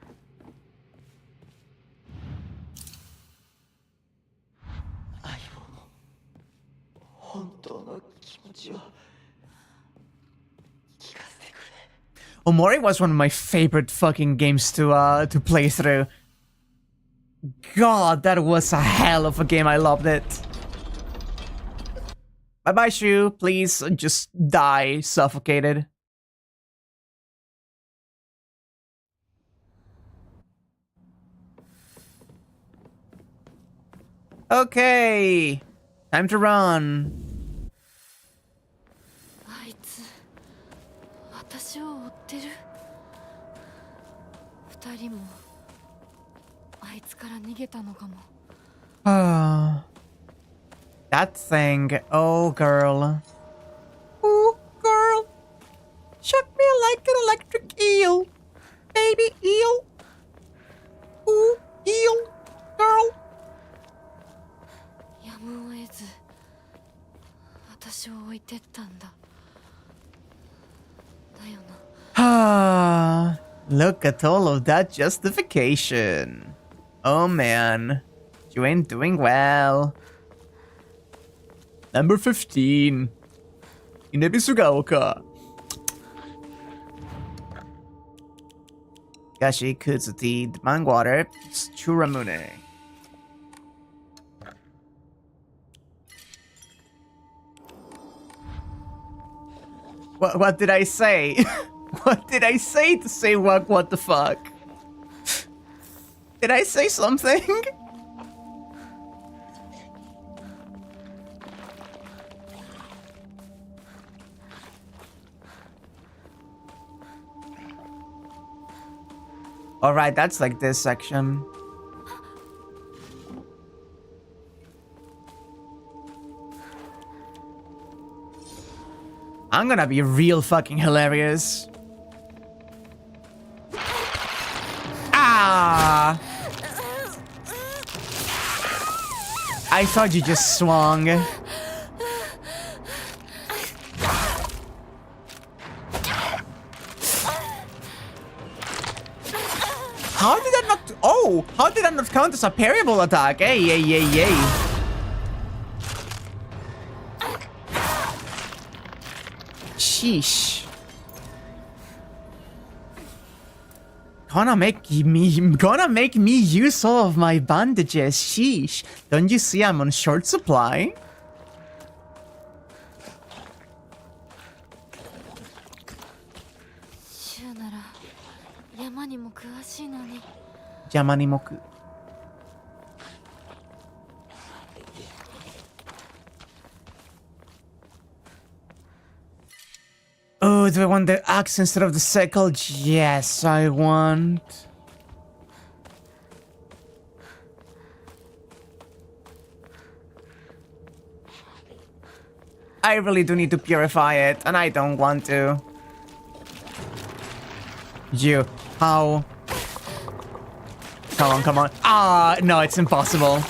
Omori was one of my favorite fucking games to play through. God, that was a hell of a game. I loved it. Bye-bye, Shu. Please just die suffocated. Okay. Time to run. あいつ私を追ってる。二人もあいつから逃げたのかも。Ah. That thing. Oh, girl. Oh, girl. Shock me like an electric eel. Baby eel. Ooh, eel. Girl. やむを得ず私を置いてったんだ。だよな。Ah. Look at all of that justification. Oh, man. You ain't doing well. Number 15. In Ebisugaoka. Gashi Kutsuti Mangwater Churamune. What did I say? What did I say to say what the fuck? Did I say something? Alright, that's like this section. I'm gonna be real fucking hilarious. Ah! I thought you just swung. How did that not... Oh! How did that not count as a parryable attack? Hey, yay, yay, yay. Sheesh. Gonna make me use all of my bandages. Sheesh. Don't you see I'm on short supply? Yamanimoku. Oh, do I want the axe instead of the sickle? Yes, I want. I really do need to purify it, and I don't want to. You, how? Come on, come on. Ah, no, it's impossible.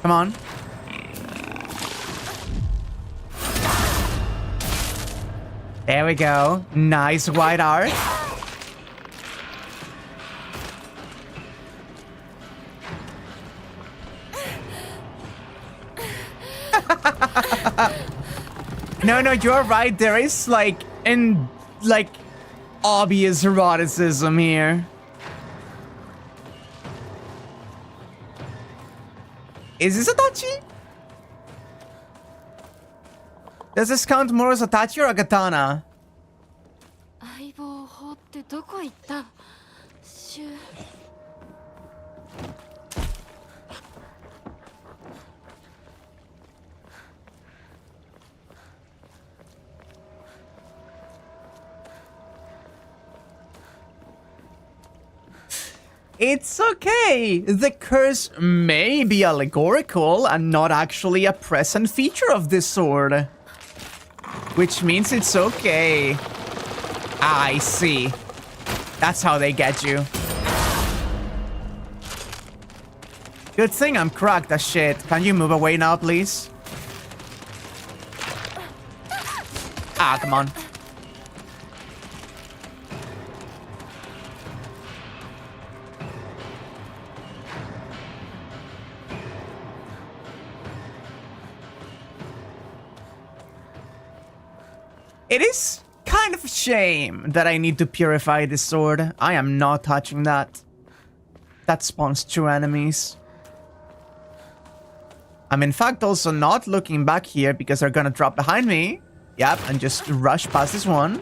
Come on. There we go. Nice white art. No, you're right. There is obvious eroticism here. Is this Itachi? Does this count more as Itachi or a katana? 相棒法ってどこ行った？シュ。It's okay. The curse may be allegorical and not actually a present feature of this sword. Which means it's okay. I see. That's how they get you. Good thing I'm cracked as shit. Can you move away now, please? Ah, come on. It is kind of a shame that I need to purify this sword. I am not touching that. That spawns 2 enemies. I'm in fact also not looking back here because they're gonna drop behind me. Yep, and just rush past this one.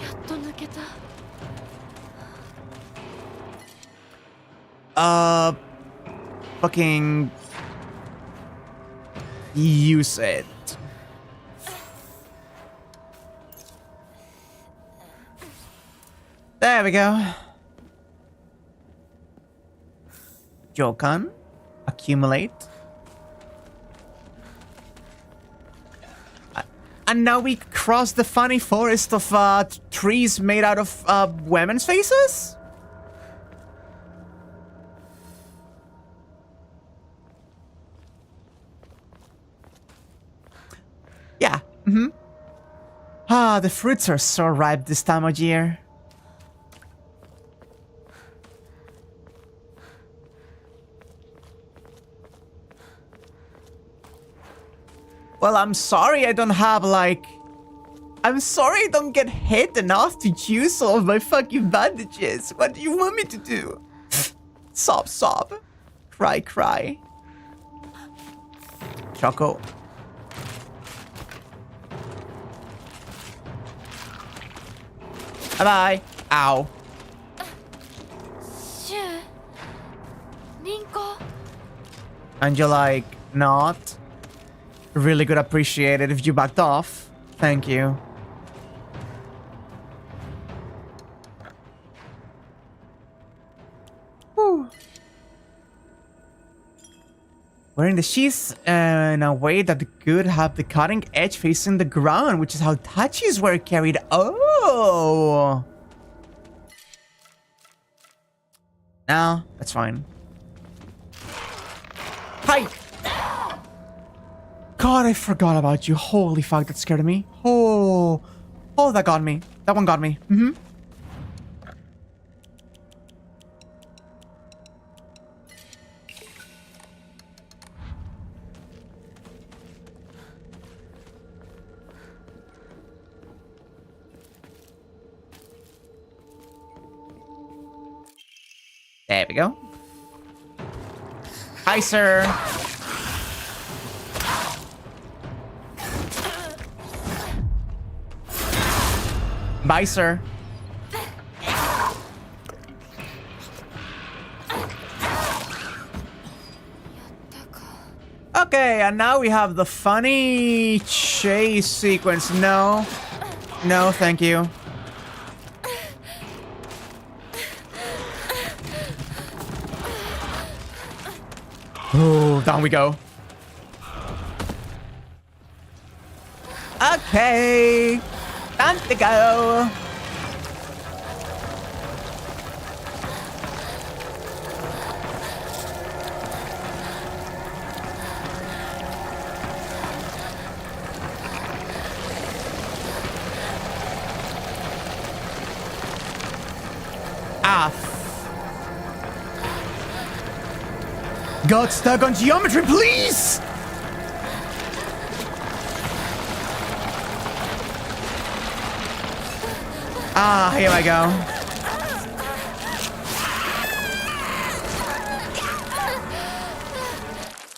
やっと抜けた。Fucking use it. There we go. Jokan. Accumulate. And now we cross the funny forest of trees made out of women's faces? Yeah. Mm-hmm. Ah, the fruits are so ripe this time of year. Well, I'm sorry I don't have, like... I'm sorry I don't get hit enough to use all of my fucking bandages. What do you want me to do? Sob, sob. Cry, cry. Choco. Bye-bye. Ow. シュウ、リンコ。 And you're like, not? Really could appreciate it if you backed off. Thank you. Whew. Wearing the sheath in a way that could have the cutting edge facing the ground, which is how touches were carried. Oh! No, that's fine. Hi! God, I forgot about you. Holy fuck, that scared me. Oh, that got me. That one got me. Mm-hmm. There we go. Hi, sir. Bye, sir. Okay, and now we have the funny chase sequence. No. No, thank you. Oh, down we go. Okay. Time to go. Ah. Got stuck on geometry, please! Ah, here I go.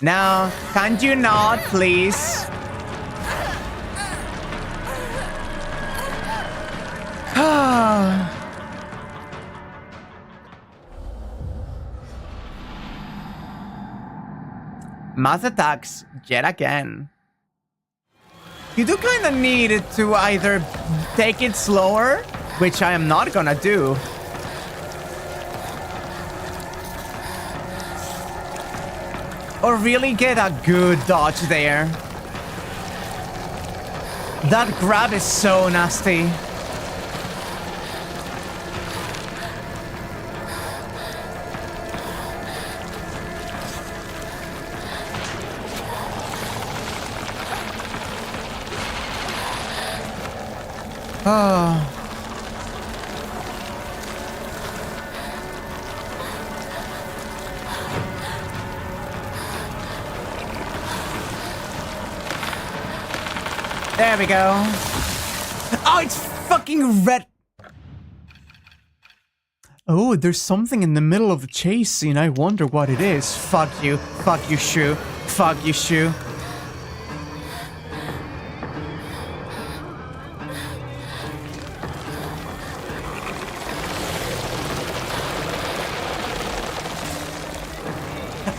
Now, can't you not, please? Math attacks yet again. You do kind of need to either take it slower, which I am not gonna do, or really get a good dodge there. That grab is so nasty. Oh. There we go. Oh, it's fucking red. Oh, there's something in the middle of the chase scene. I wonder what it is. Fuck you. Fuck you, Shu. Fuck you, Shu.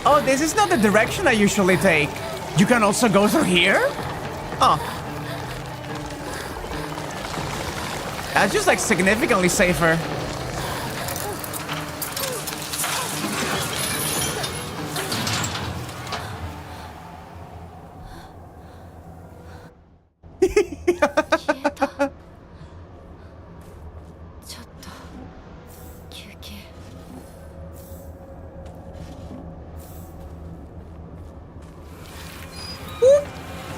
Oh, this is not the direction I usually take. You can also go through here? Oh. That's just like significantly safer.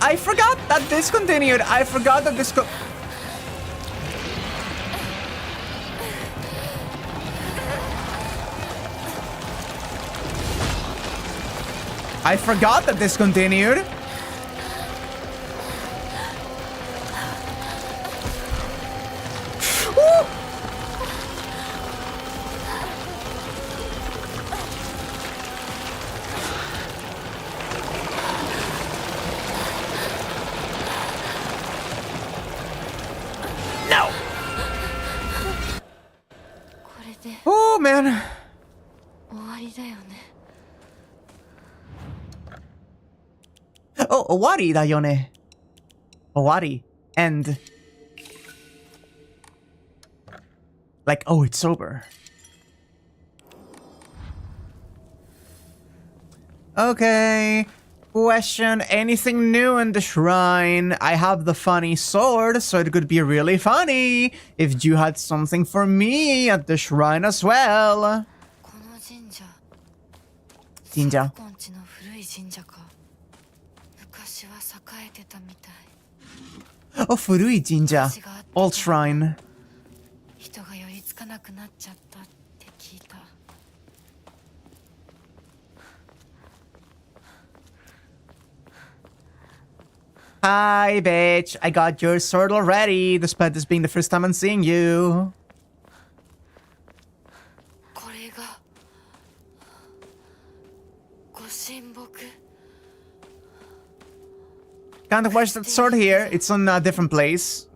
I forgot that this continued. I forgot that this I forgot that this continued. Oh man. Oh, Owari da yone. Owari. And like, oh, it's over. Okay. Question, anything new in the shrine? I have the funny sword, so it could be really funny if you had something for me at the shrine as well. Jinja. Oh, Furui Jinja. Old shrine. Hi, bitch. I got your sword already, despite this being the first time I'm seeing you. Can't watch that sword here. It's on a different place.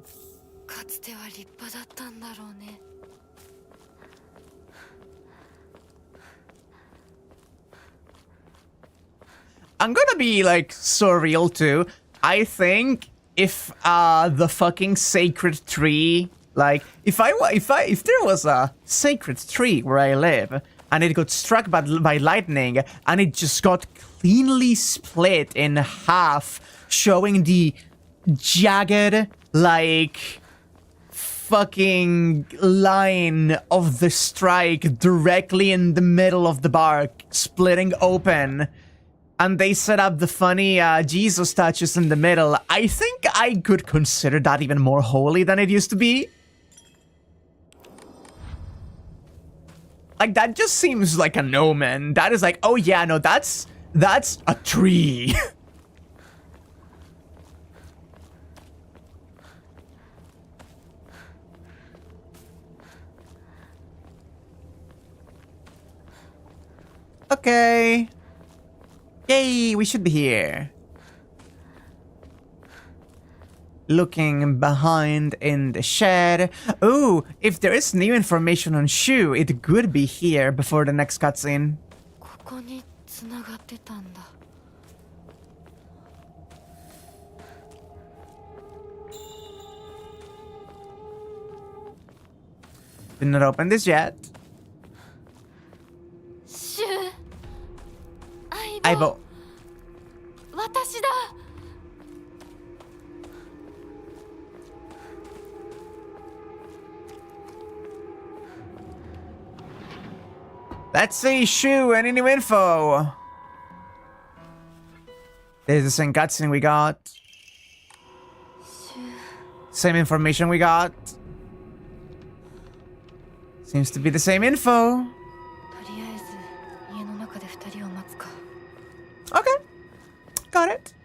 I'm gonna be like surreal too. I think if the fucking sacred tree, like if there was a sacred tree where I live and it got struck by lightning and it just got cleanly split in half, showing the jagged like fucking line of the strike directly in the middle of the bark, splitting open. And they set up the funny Jesus statues in the middle. I think I could consider that even more holy than it used to be. Like, that just seems like an omen. That is like, oh yeah, no, that's a tree. Okay. Yay, we should be here. Looking behind in the shed. Ooh, if there is new information on Shu, it could be here before the next cutscene. Did not open this yet. Let's see, Shu, any new info? This is the same cutscene we got. Same information we got. Seems to be the same info. とりあえず家の中で2人を待つか。 Okay. Got it.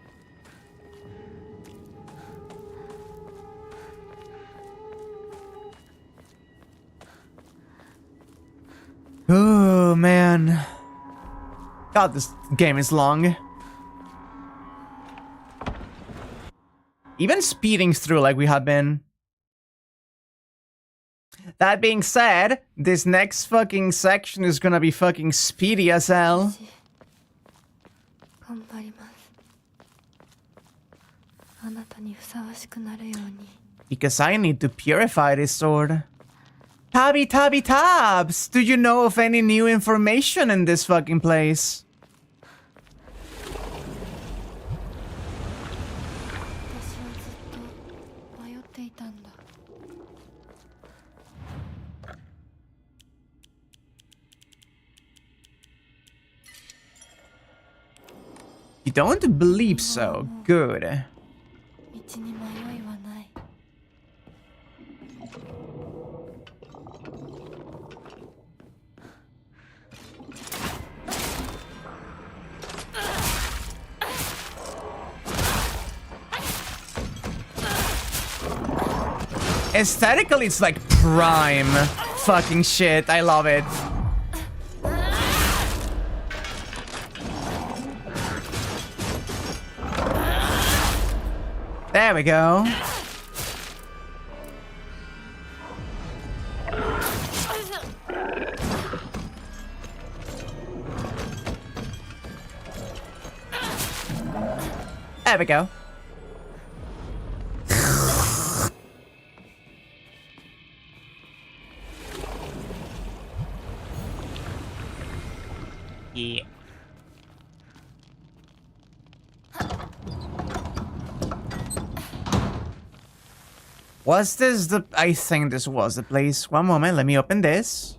Oh, man. God, this game is long. Even speeding through like we have been. That being said, this next fucking section is gonna be fucking speedy as hell. 頑張ります。あなたにふさわしくなるように。 Because I need to purify this sword. Tabs! Do you know of any new information in this fucking place? 私はずっと迷っていたんだ。 You don't believe so. Good. 道に迷いはない。 Aesthetically, it's like prime fucking shit. I love it. There we go. There we go. Yeah. Was this the... I think this was the place. One moment, let me open this.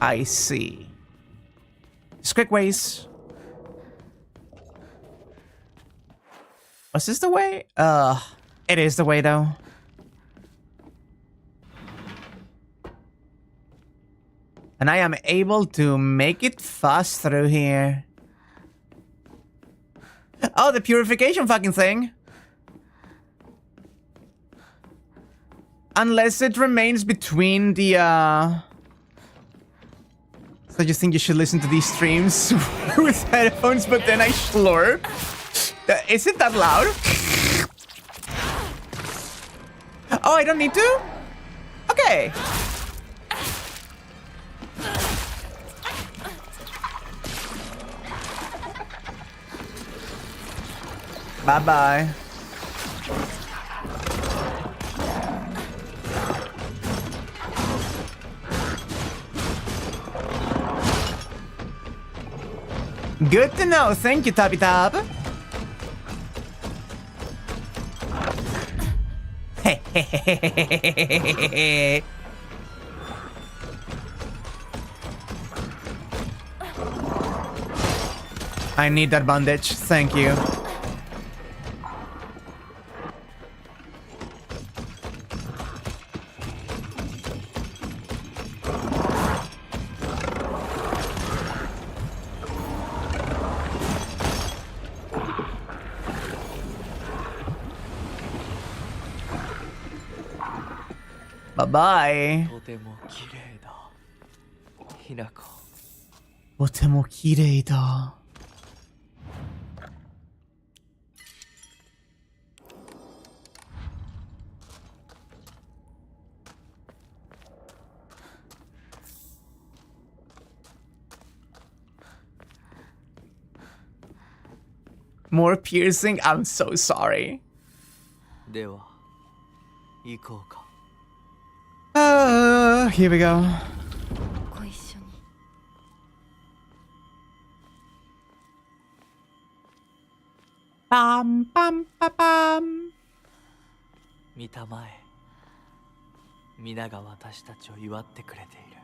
I see. Just quick ways. Was this the way? It is the way though. And I am able to make it fast through here. Oh, the purification fucking thing. Unless it remains between the, So you think you should listen to these streams with headphones, but then I slurp? Is it that loud? Oh, I don't need to? Okay. Bye-bye. Good to know. Thank you, Tabby Tab. I need that bandage. Thank you. Bye-bye. とても綺麗だ。ひなこ。とても綺麗だ。More piercing? I'm so sorry. では、行こうか。Here we go. ご一緒に。Bam, bam, bam, bam. 見たまえ。皆が私たちを祝ってくれている。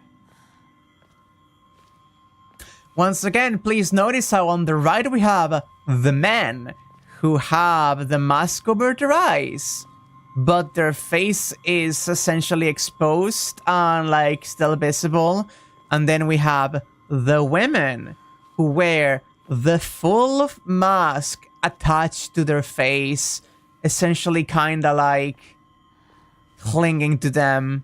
Once again, please notice how on the right we have the men who have the mask over their eyes, but their face is essentially exposed and like still visible. And then we have the women who wear the full mask attached to their face, essentially kinda like clinging to them.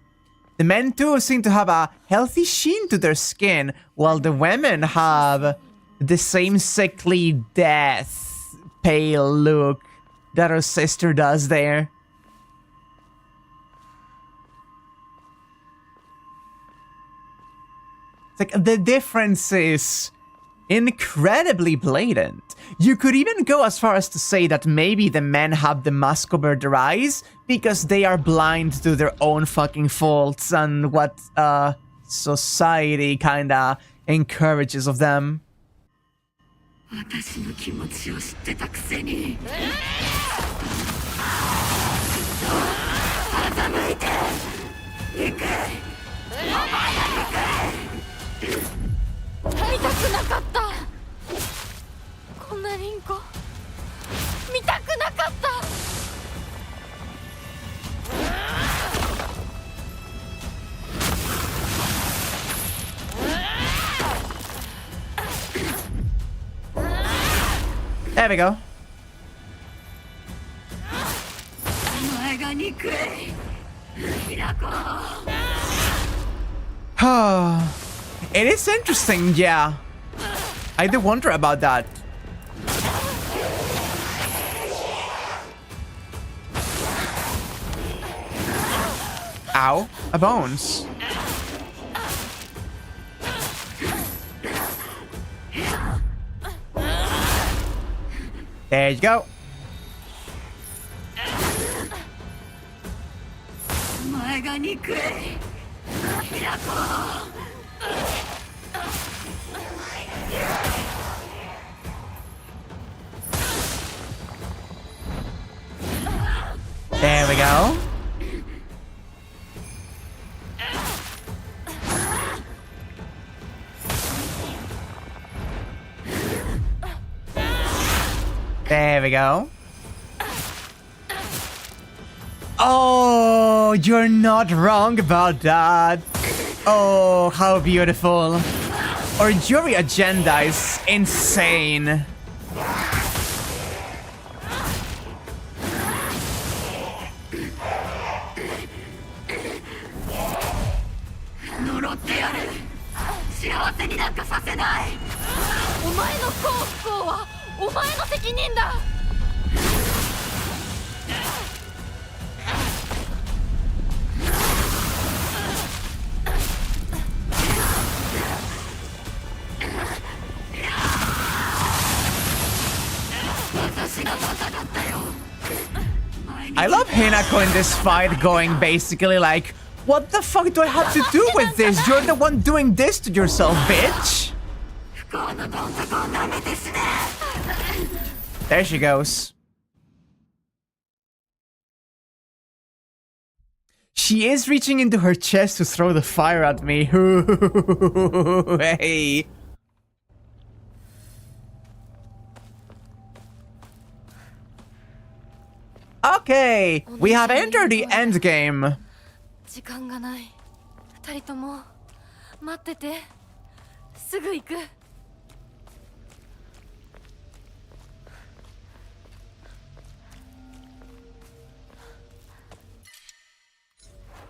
The men too seem to have a healthy sheen to their skin, while the women have the same sickly death, pale look that her sister does there. It's like the difference is incredibly blatant. You could even go as far as to say that maybe the men have the mask over their eyes because they are blind to their own fucking faults and what society kinda encourages of them. 私の気持ちを知ってたくせに。欺いて行く。お前が行く。会いたくなかった。こんなリンコ見たくなかった。There we go. お前が憎い。開こう。It is interesting, yeah. I do wonder about that. Ow, a bones. There you go. お前が憎い。開こう。There we go. There we go. Oh, you're not wrong about that. Oh, how beautiful. Our jury agenda is insane. I love Hinako in this fight going basically like, what the fuck do I have to do with this? You're the one doing this to yourself, bitch. There she goes. She is reaching into her chest to throw the fire at me. Hey. Okay, we have entered the end game. 時間がない。二人とも待ってて。すぐ行く。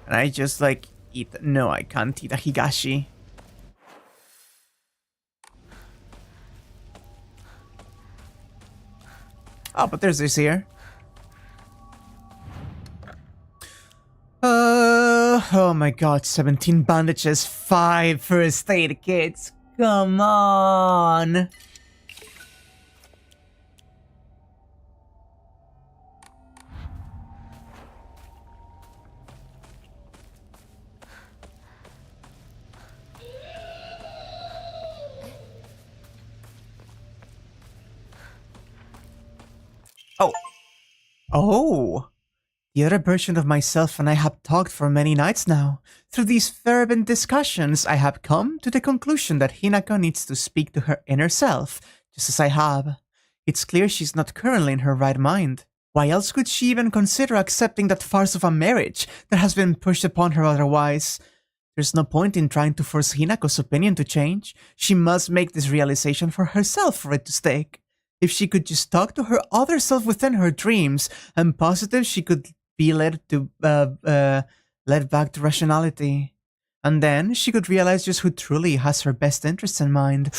And I just like eat. No, I can't eat a higashi. Oh, but there's this here. Oh my god, 17 bandages, 5 first aid kits. Come on. Oh. Oh. The other version of myself and I have talked for many nights now. Through these fervent discussions, I have come to the conclusion that Hinako needs to speak to her inner self, just as I have. It's clear she's not currently in her right mind. Why else could she even consider accepting that farce of a marriage that has been pushed upon her otherwise? There's no point in trying to force Hinako's opinion to change. She must make this realization for herself for it to stick. If she could just talk to her other self within her dreams, I'm positive she could be led back to rationality. And then she could realize just who truly has her best interests in mind.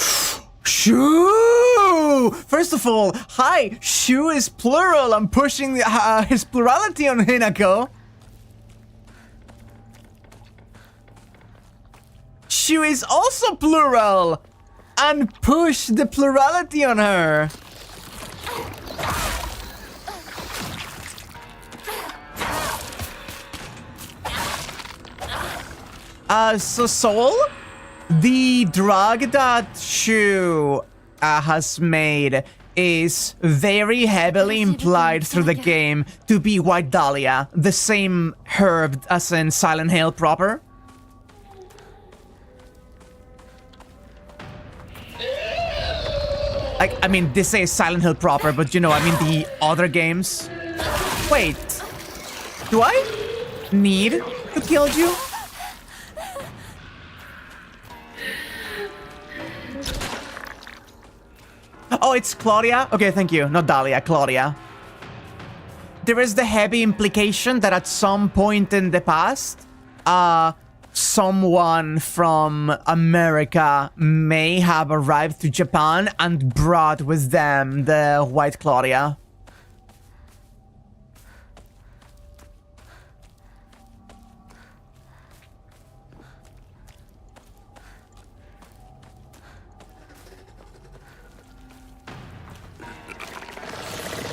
Shoo! First of all, hi, Shu is plural. I'm pushing his plurality on Hinako. Shu is also plural. And push the plurality on her. So Soul, the drug that Shu has made is very heavily implied through the game to be White Dahlia, the same herb as in Silent Hill proper. Like, I mean, this is Silent Hill proper, but you know, I mean the other games. Wait, do I need to kill you? Oh, it's Claudia? Okay, thank you. Not Dahlia, Claudia. There is the heavy implication that at some point in the past, someone from America may have arrived to Japan and brought with them the White Claudia.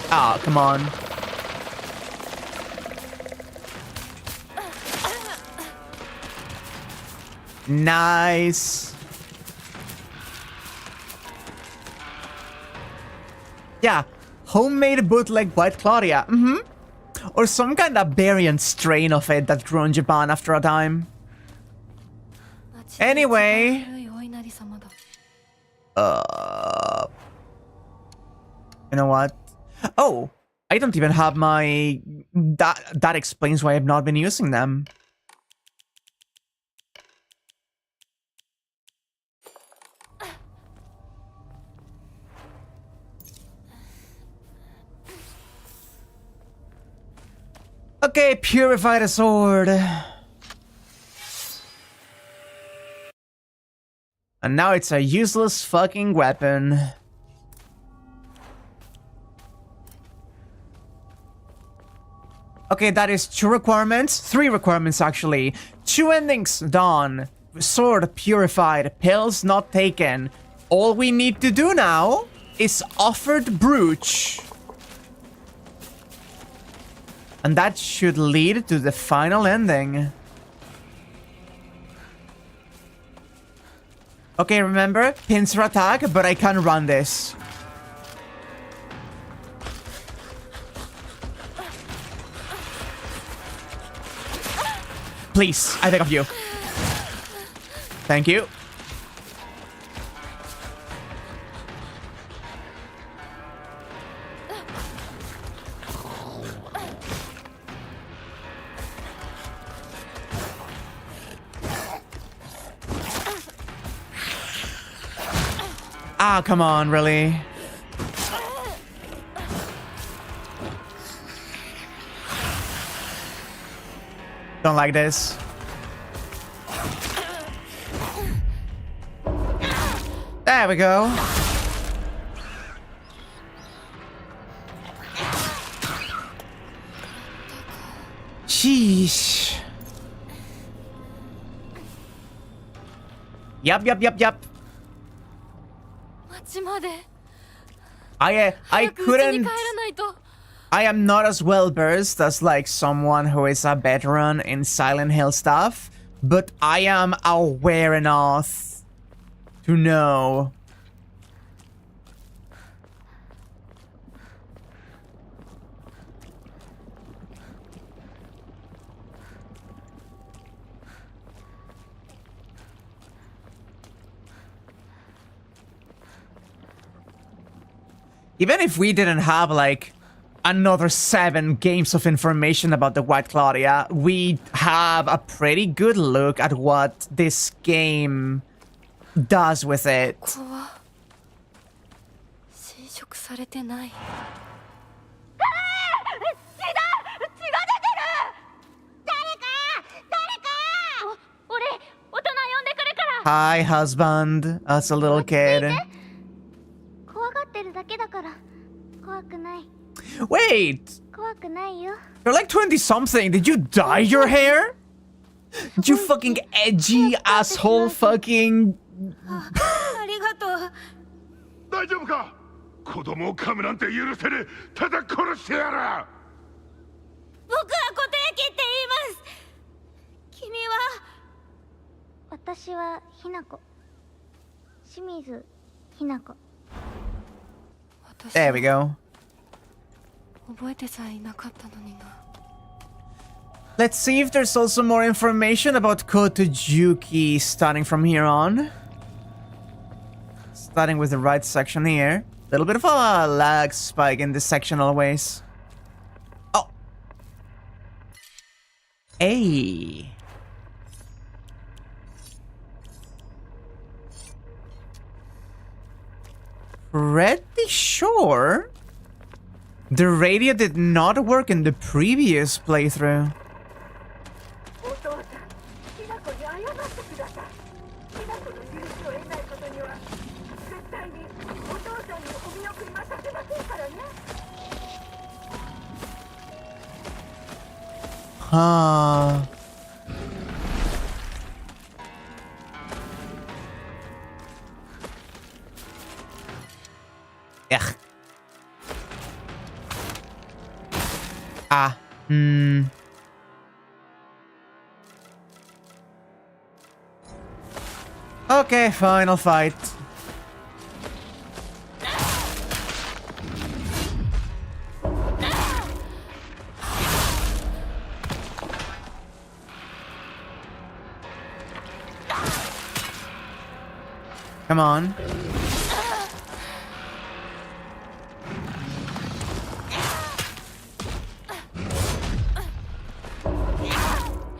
Ah, come on. Nice. Yeah, homemade bootleg White Claudia. Or some kind of variant strain of it that grew in Japan after a time. Anyway. You know what? Oh, I don't even have my... That explains why I've not been using them. Okay, purify the sword. And now it's a useless fucking weapon. Okay, that is 2 requirements. 3 requirements, actually. 2 endings done. Sword purified. Pills not taken. All we need to do now is offered brooch. And that should lead to the final ending. Okay, remember? Pincer attack, but I can run this. Please, I beg of you. Thank you. Ah, come on, really? Don't like this. There we go. Sheesh. Yup. I couldn't... I am not as well versed as like someone who is a veteran in Silent Hill stuff, but I am aware enough to know. Even if we didn't have, like, another 7 games of information about the White Claudia, we have a pretty good look at what this game does with it. ここは侵食されてない。Hi, husband. As a little kid. 怖がってるだけだから怖くない。 Wait! 怖くないよ。 You're like 20 something. Did you dye your hair? You fucking edgy asshole fucking. ありがとう。大丈夫か？子供を噛むなんて許せねえ。ただ殺してやら。僕は固定機って言います。君は？私はひなこ。清水ひなこ。 There we go. 覚えてさえいなかったのにな。 Let's see if there's also more information about Kotojuki starting from here on. Starting with the right section here. A little bit of a lag spike in this section always. Oh. Hey. Pretty sure the radio did not work in the previous playthrough. Huh. Ugh. Ah. Hmm. Okay, fine, I'll fight. Come on.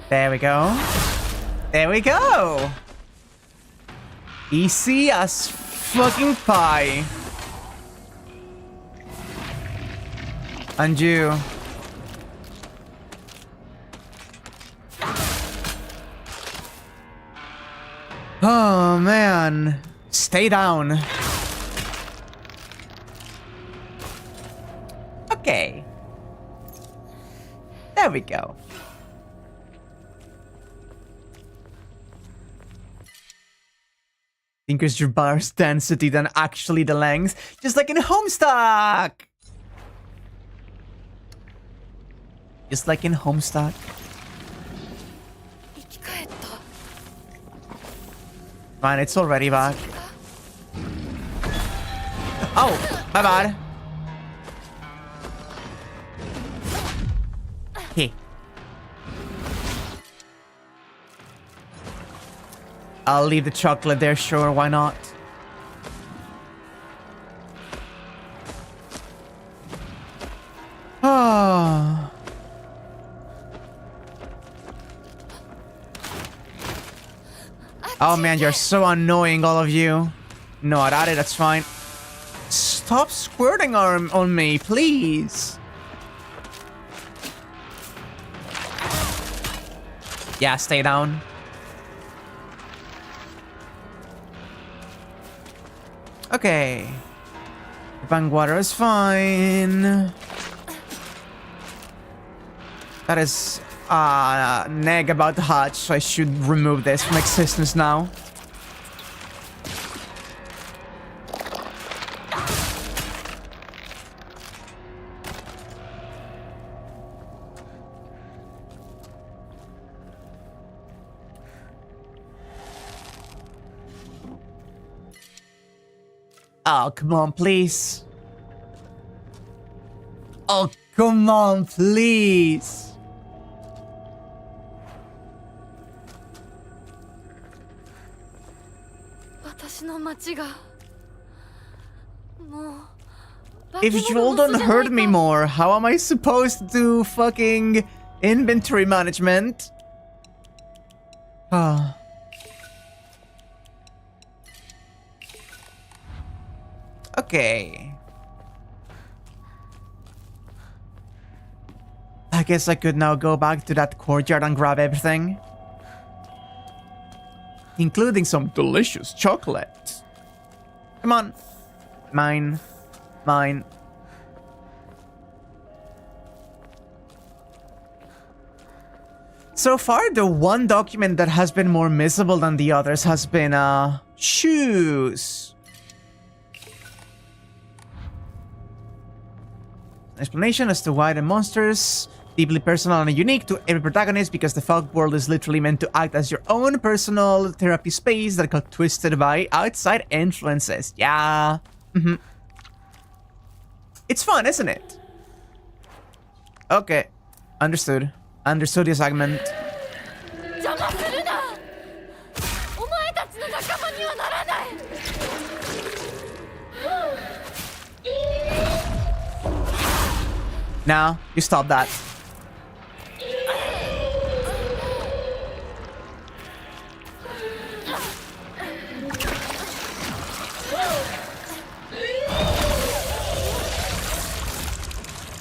There we go. There we go. Easy as fucking pie. And you. Oh man. Stay down. Okay. There we go. Increase your bar's density than actually the length, just like in Homestuck! Just like in Homestuck. 生き返った。 Fine, it's already back. Oh, my bad. Hey. I'll leave the chocolate there, sure, why not? Oh. Oh man, you're so annoying, all of you. No, Arare, that's fine. Stop squirting on me, please. Yeah, stay down. Okay. The bank water is fine. That is neg about the hatch, so I should remove this from existence now. Oh, come on, please. Oh, come on, please. If you all don't hurt me more, how am I supposed to do fucking inventory management? Ah. Okay. I guess I could now go back to that courtyard and grab everything. Including some delicious chocolate. Come on. Mine. Mine. So far, the one document that has been more miserable than the others has been, shoes. Explanation as to why the monsters deeply personal and unique to every protagonist, because the fog world is literally meant to act as your own personal therapy space that got twisted by outside influences. Yeah. It's fun, isn't it? Okay. Understood. Understood the segment. Now, you stop that.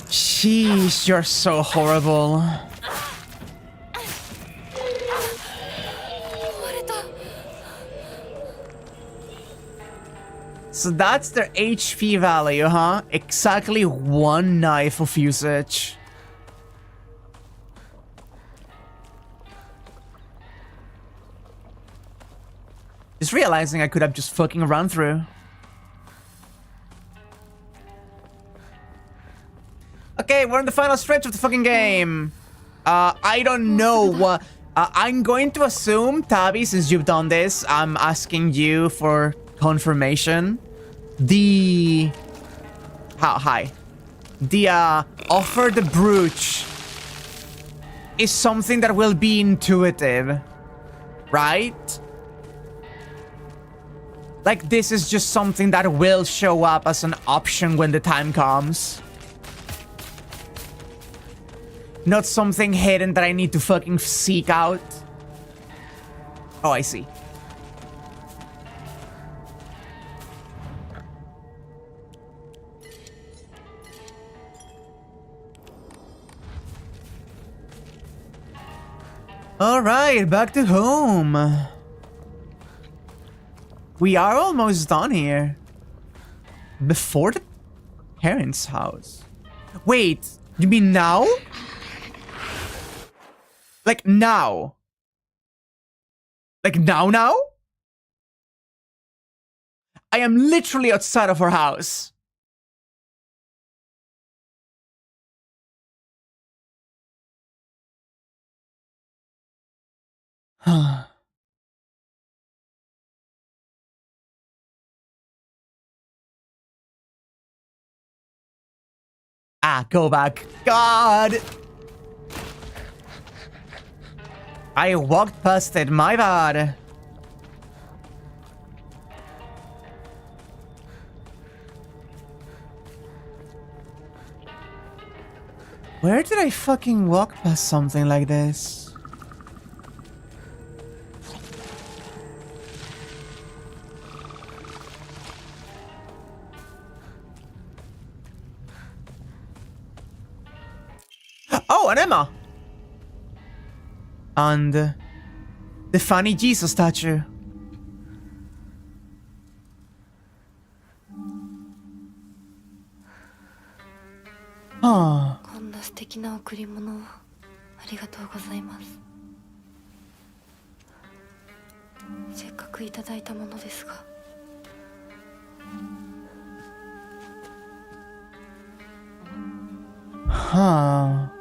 Jeez, you're so horrible. So that's their HP value, huh? Exactly one knife of usage. Just realizing I could have just fucking run through. Okay, we're in the final stretch of the fucking game. I don't know what... I'm going to assume, Tabby, since you've done this, I'm asking you for confirmation. The... Hi. The, offer the brooch is something that will be intuitive, right? Like, this is just something that will show up as an option when the time comes. Not something hidden that I need to fucking seek out. Oh, I see. Alright, back to home. We are almost done here. Before the parents' house. Wait, you mean now? Like now? Like now? I am literally outside of her house. Go back. God! I walked past it, my bad. Where did I fucking walk past something like this? Oh, an Emma! And the funny Jesus statue. Oh. こんな素敵な贈り物をありがとうございます。せっかくいただいたものですが。はあ。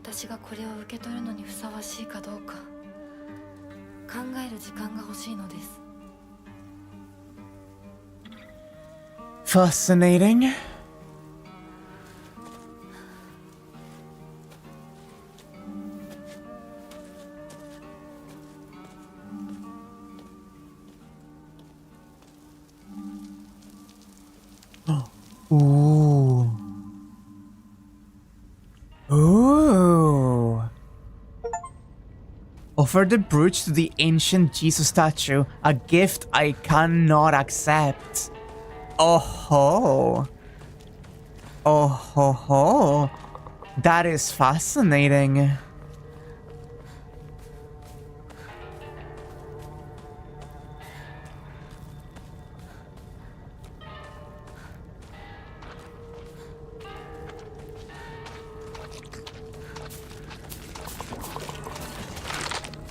私がこれを受け取るのにふさわしいかどうか考える時間が欲しいのです。Fascinating. Ooh. Ooh. Offer the brooch to the ancient Jesus statue, a gift I cannot accept. Oh ho. Oh ho ho. That is fascinating.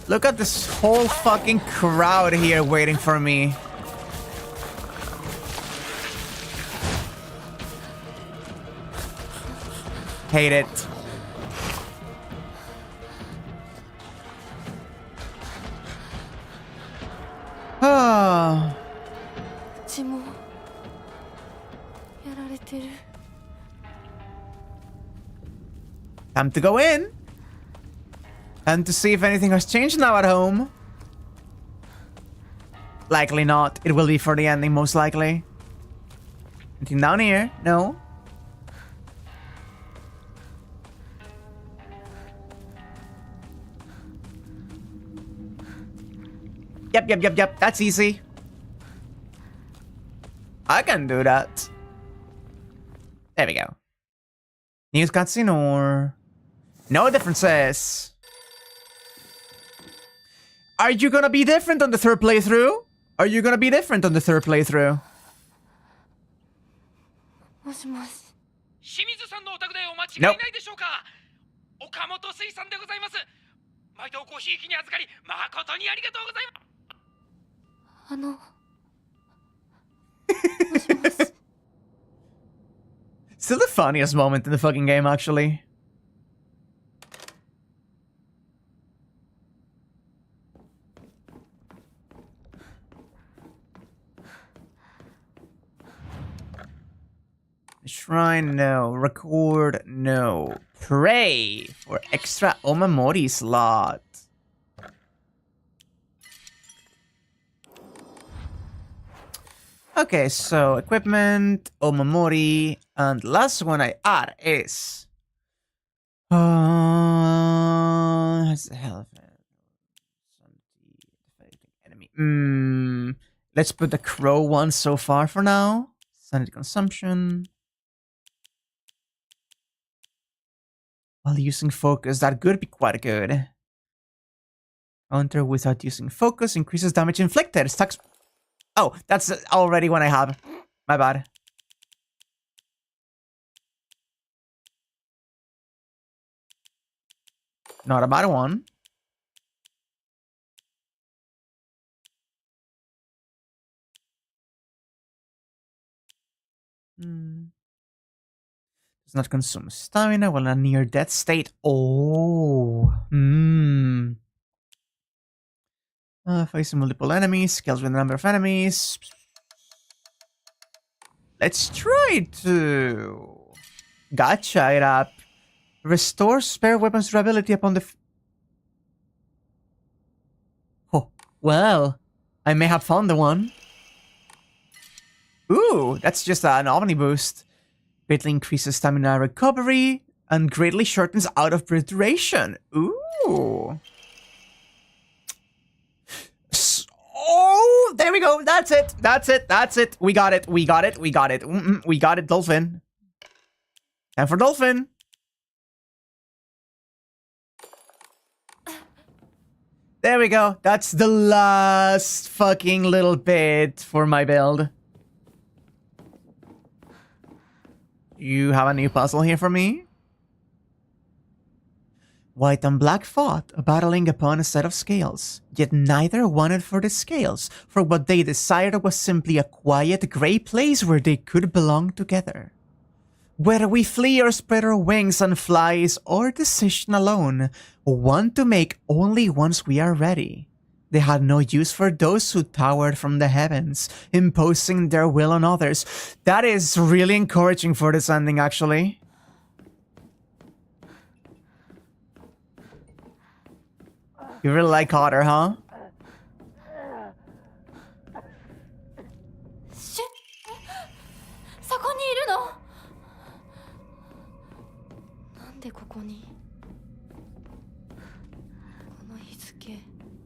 Look at this whole fucking crowd here waiting for me. Hate it. Ah. 血もやられてる。 Time to go in. And to see if anything has changed now at home. Likely not. It will be for the ending, most likely. Anything down here? No. Yep. That's easy. I can do that. There we go. News cutscene or... No differences. Are you gonna be different on the third playthrough? Are you gonna be different on the third playthrough? もしもし。清水さんのお宅でお間違いないでしょうか。岡本水産でございます。毎度ごひいきに預かり誠にありがとうございます。Still the funniest moment in the fucking game, actually. Shrine, no. Record, no. Pray for extra Omamori slot. Okay, so equipment, Omamori, and the last one I add is... What's the hell of it? Enemy. Let's put the crow one so far for now. Sanity consumption. While using focus, that could be quite good. Counter without using focus increases damage inflicted. Stacks. Oh, that's already one I have. My bad. Not a bad one. Does not consume stamina while in a near death state. Oh. Facing multiple enemies. Scales with the number of enemies. Let's try to... Gotcha it up. Restore spare weapons durability upon the... Oh, well. I may have found the one. Ooh, that's just an Omni boost. Greatly increases stamina recovery and greatly shortens out of breath duration. Ooh. Oh, there we go. That's it. We got it. We got it, Dolphin. And for Dolphin. There we go. That's the last fucking little bit for my build. You have a new puzzle here for me? White and black fought, battling upon a set of scales. Yet neither wanted for the scales, for what they desired was simply a quiet grey place where they could belong together. Whether we flee or spread our wings and fly is our decision alone, one to make only once we are ready. They had no use for those who towered from the heavens, imposing their will on others. That is really encouraging for this ending, actually. You really like Otter, huh? そこにいるの？でここにこの日付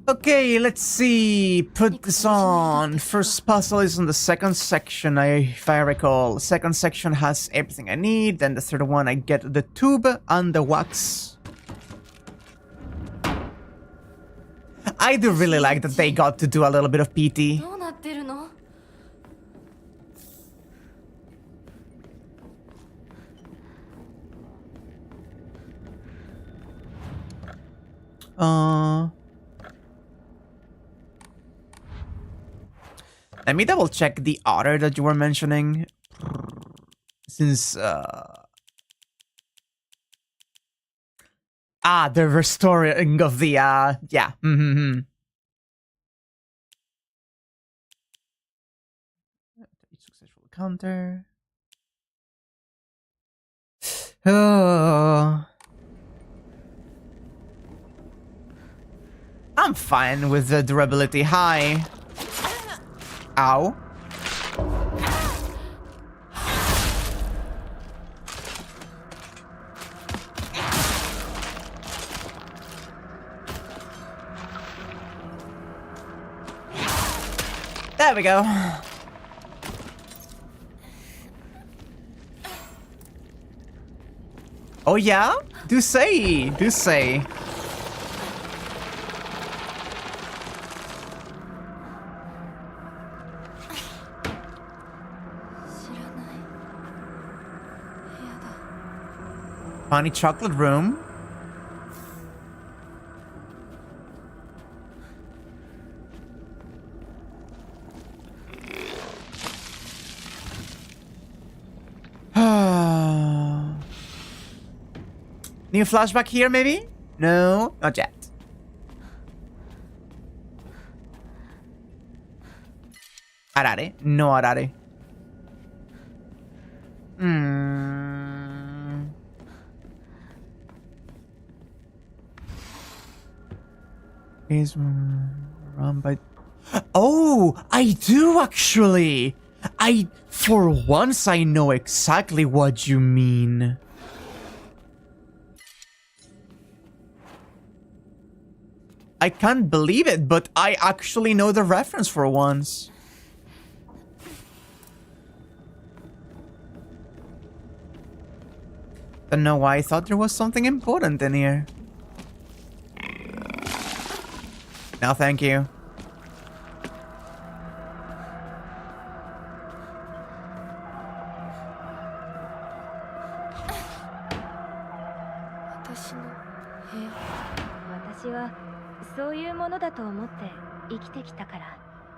Okay, let's see. Put this on. First puzzle is in the second section, if I recall. The second section has everything I need. Then the third one, I get the tube and the wax. I do really like that they got to do a little bit of PT. どうなってるの Let me double check the otter that you were mentioning. Since, the restoring of the, yeah. Successful counter. Oh. I'm fine with the durability high. Ow. There we go. Oh yeah? Do say, do say. Funny chocolate room. New flashback here, maybe? No, not yet. Arare? No arare. Is run by... Oh, I do actually. For once, I know exactly what you mean. I can't believe it, but I actually know the reference for once. Don't know why I thought there was something important in here. No, thank you.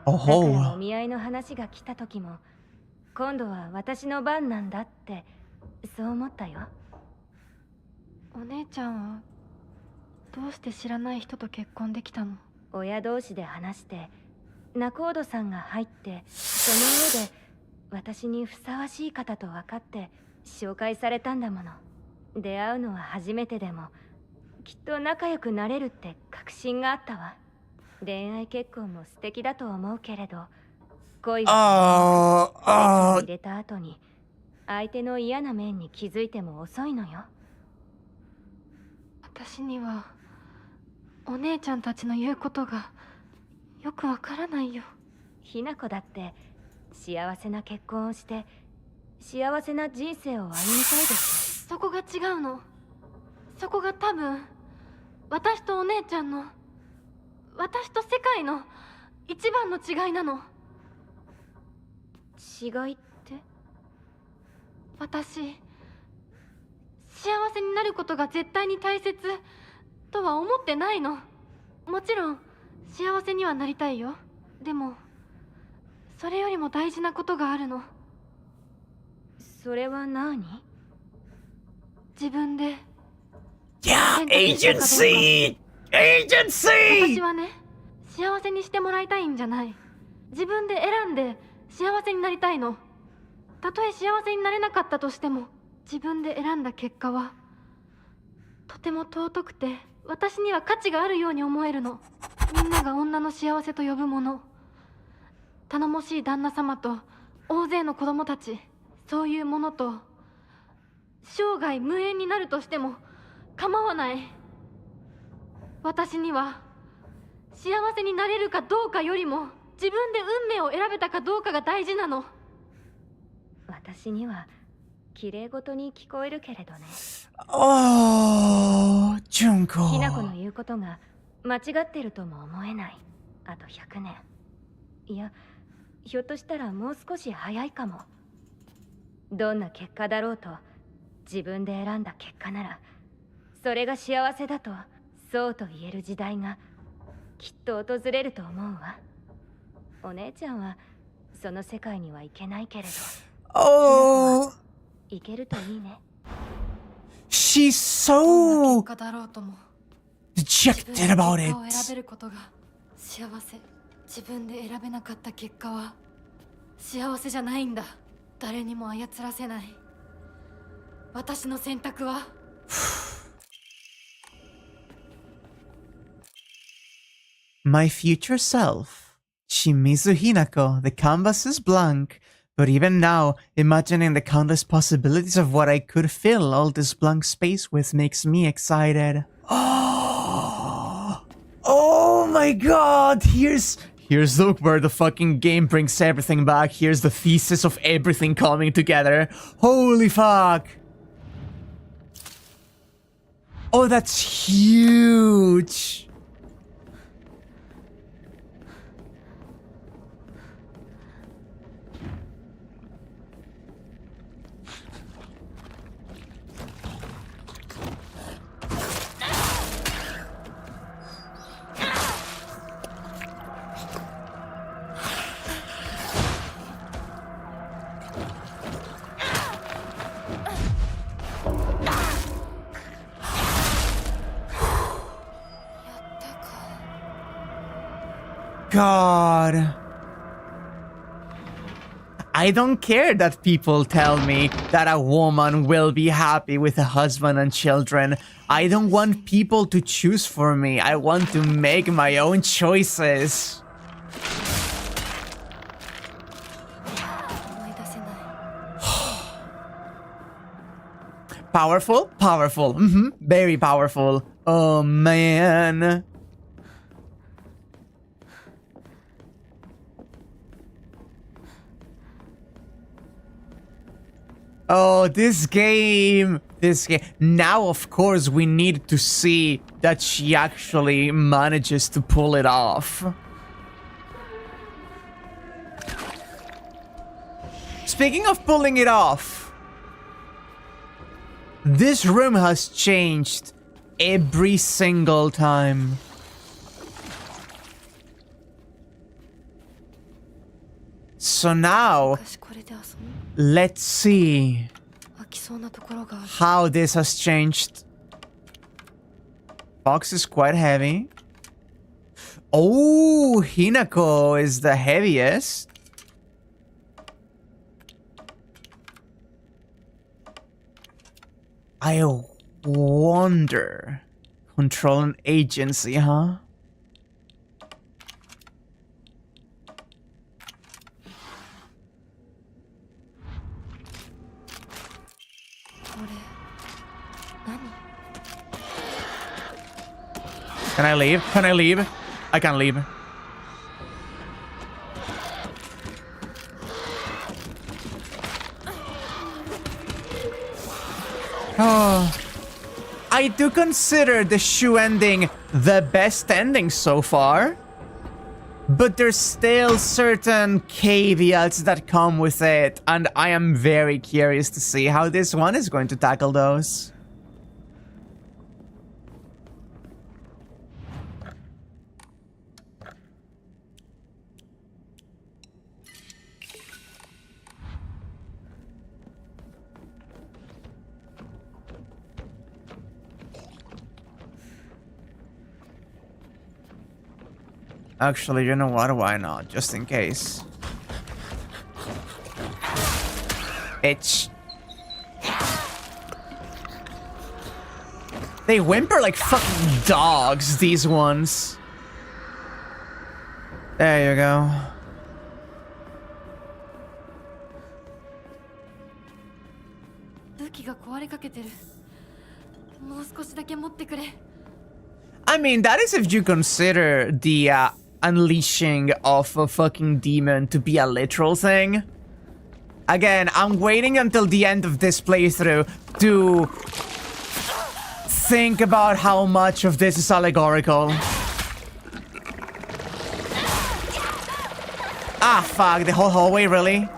Oh, お見合いの話が来た時も、今度は私の番なんだってそう思ったよ。お姉ちゃんはどうして知らない人と結婚できたの？親同士で話して仲人さんが入って、その上で私にふさわしい方と分かって紹介されたんだもの。出会うのは初めてでもきっと仲良くなれるって確信があったわ。恋愛結婚も素敵だと思うけれど、恋は入れた後に相手の嫌な面に気づいても遅いのよ。私にはお姉ちゃんたちの言うことがよくわからないよ。ひな子だって幸せな結婚をして幸せな人生を歩みたいです。そこが違うの。そこが多分私とお姉ちゃんの、私と世界の一番の違いなの。違いって？私、幸せになることが絶対に大切とは思ってないの。もちろん幸せにはなりたいよ。でもそれよりも大事なことがあるの。それは何？自分で。Yeah, agency! Agency! 私はね、幸せにしてもらいたいんじゃない。自分で選んで幸せになりたいの。たとえ幸せになれなかったとしても、自分で選んだ結果はとても尊くて、私には価値があるように思えるの。みんなが女の幸せと呼ぶもの、頼もしい旦那様と大勢の子供たち、そういうものと生涯無縁になるとしても構わない。私には幸せになれるかどうかよりも自分で運命を選べたかどうかが大事なの。私には綺麗事に聞こえるけれどね。Oh, ひなこ Junko. の言うことが間違ってるとも思えない。あと100年。いや、ひょっとしたらもう少し早いかも。どんな結果だろうと、自分で選んだ結果なら、それが幸せだと、そうと言える時代がきっと訪れると思うわ。お姉ちゃんはその世界には行けないけれど、Oh, 行けるといいね。 she's どんな so 結果だろうとも dejected 自分 about で it. 結果を選べることが幸せ。自分で選べなかった結果は幸せじゃないんだ。誰にも操らせない。私の選択はMy future self. Shimizu Hinako, the canvas is blank, but even now, imagining the countless possibilities of what I could fill all this blank space with makes me excited. Oh my god! Here's look where the fucking game brings everything back. Here's the thesis of everything coming together. Holy fuck! Oh, that's huge! God. I don't care that people tell me that a woman will be happy with a husband and children. I don't want people to choose for me. I want to make my own choices. 思い出せない。 Powerful? Powerful. Very powerful. Oh, man. Oh, this game. Now, of course, we need to see that she actually manages to pull it off. Speaking of pulling it off, this room has changed every single time. So now, 昔これで遊ん let's see 飽きそうなところがある。 how this has changed. Box is quite heavy. Oh, Hinako is the heaviest. I wonder. Control and agency, huh? Can I leave? Can I leave? I can't leave. Oh. I do consider the shoe ending the best ending so far. But there's still certain caveats that come with it, and I am very curious to see how this one is going to tackle those. Actually, you know what? Why not? Just in case. It's... They whimper like fucking dogs, these ones. There you go. もう少しだけ持ってくれ。 I mean, that is if you consider the unleashing of a fucking demon to be a literal thing. Again, I'm waiting until the end of this playthrough to think about how much of this is allegorical. Ah, fuck, the whole hallway, really?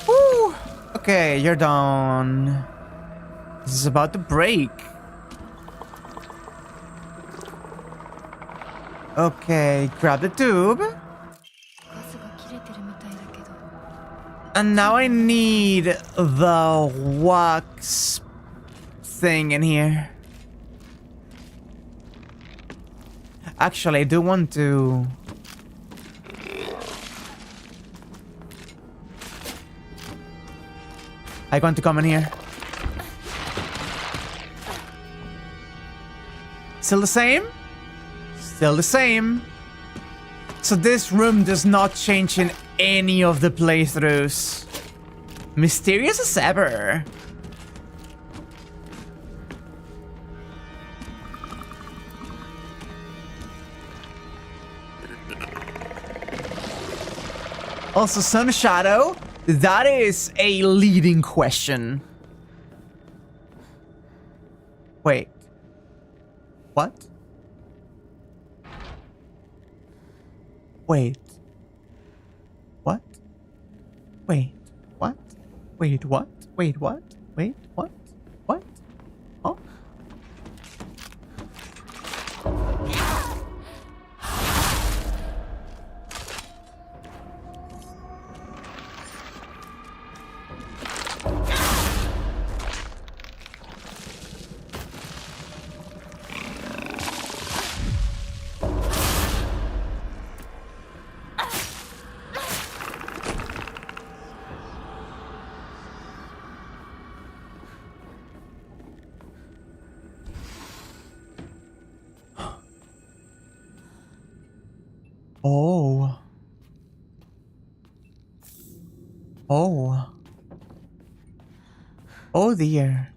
Woo! Okay, you're done. This is about to break. Okay, grab the tube. ガスが切れてるみたいだけど。 And now I need the wax thing in here. Actually, I do want to... I want to come in here. Still the same? Still the same. So this room does not change in any of the playthroughs. Mysterious as ever. Also, Sun Shadow, that is a leading question. Wait. What? Wait. What? Wait. What? Wait, what? Wait, what? Wait, what? What? Oh? Oh. Oh. Oh dear.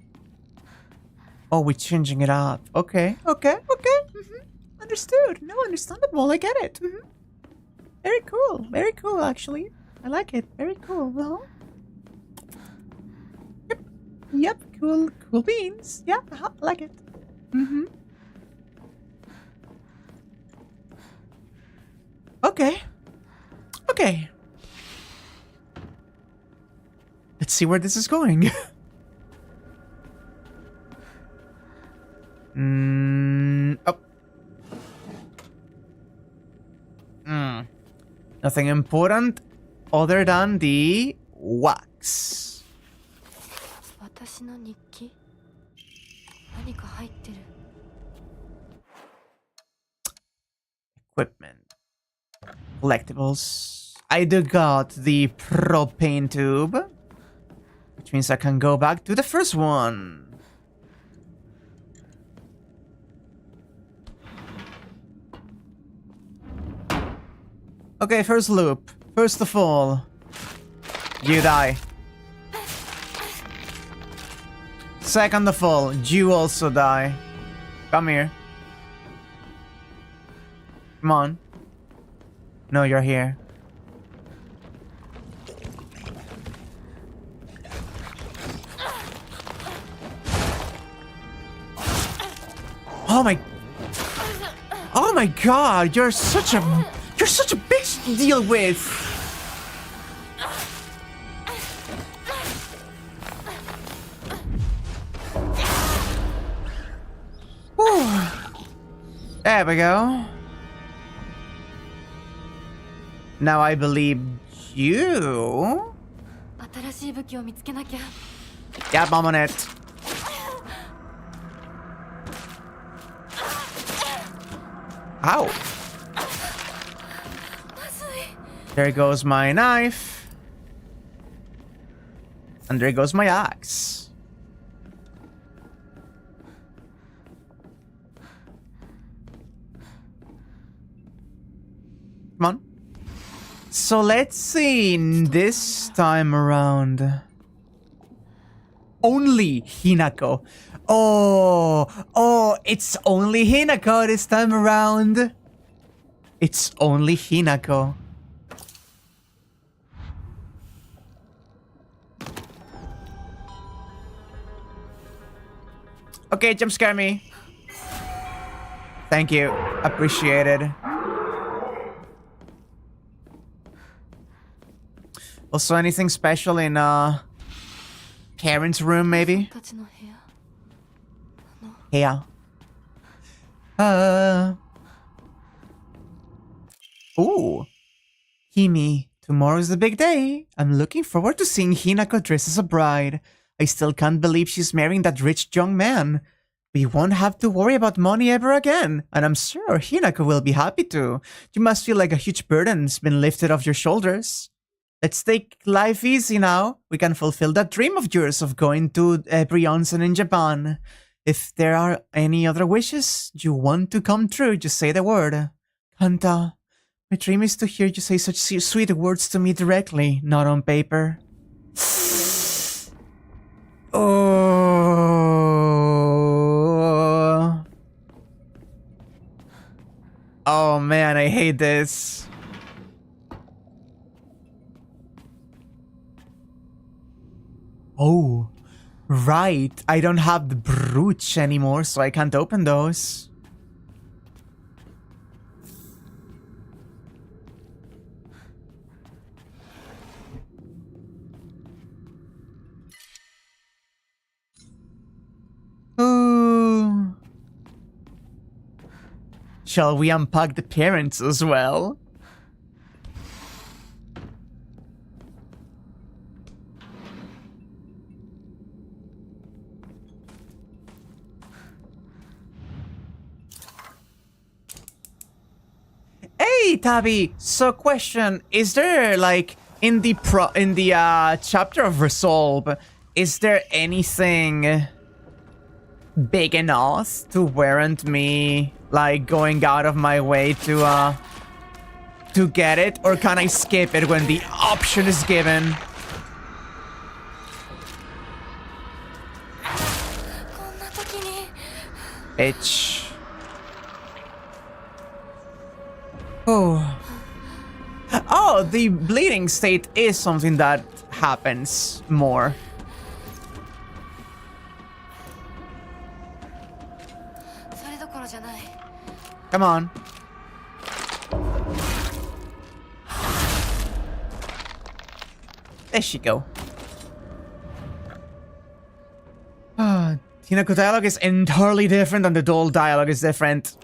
Oh, we're changing it up. Okay, okay, okay. Understood. No, understandable. I get it. Very cool, actually. I like it. Very cool. Yep, cool beans. Yeah, I like it. Okay. Okay. Let's see where this is going. Oh. Nothing important other than the wax. 私の日記？何か入ってる。 Equipment. Collectibles. I do got the propane tube, which means I can go back to the first one. Okay, first loop. First of all, you die. Second of all, you also die. Come here. Come on. No, you're here. Oh my god, you're such a bitch to deal with. Whew. There we go. Now I believe you. 新しい武器を見つけなきゃ。 Yeah, I'm on it. Ow. There goes my knife. And there goes my axe. Come on. So let's see this time around. Only Hinako. Oh, it's only Hinako this time around. It's only Hinako. Okay, jump scare me. Thank you. Appreciated. Also, anything special in parents' room, maybe? Yeah. Ooh. Himi, tomorrow's the big day. I'm looking forward to seeing Hinako dressed as a bride. I still can't believe she's marrying that rich young man. We won't have to worry about money ever again, and I'm sure Hinako will be happy to. You must feel like a huge burden's been lifted off your shoulders. Let's take life easy now. We can fulfill that dream of yours of going to every onsen in Japan. If there are any other wishes you want to come true, just say the word. Kanta, my dream is to hear you say such sweet words to me directly, not on paper. Oh. Oh man, I hate this. Oh, right. I don't have the brooch anymore, so I can't open those. Ooh. Shall we unpack the parents as well? Hey, Tabi. So, question: is there like in the chapter of Resolve? Is there anything big enough to warrant me like going out of my way to get it, or can I skip it when the option is given? Bitch. Oh, the bleeding state is something that happens more. Come on. There she go. Hinako dialogue is entirely different and the doll dialogue is different.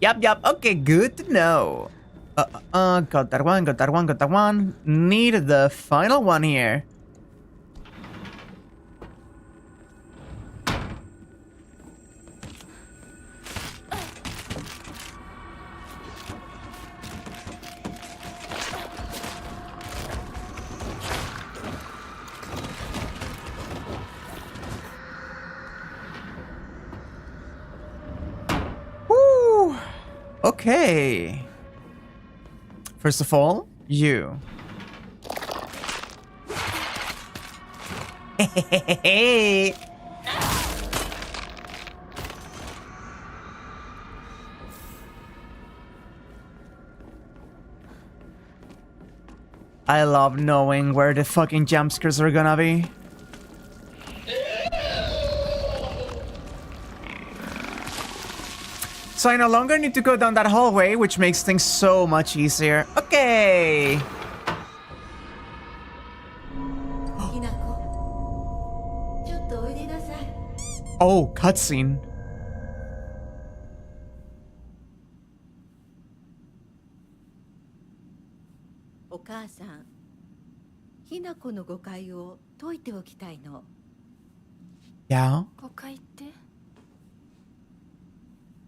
Yup. Okay, good to know. Got that one. Need the final one here. Okay. First of all, you. I love knowing where the fucking jump scares are gonna be. So I no longer need to go down that hallway, which makes things so much easier. Okay. Oh, cutscene. Oka-san, Hinako no 誤解を解いておきたいの。Yeah. 誤解って？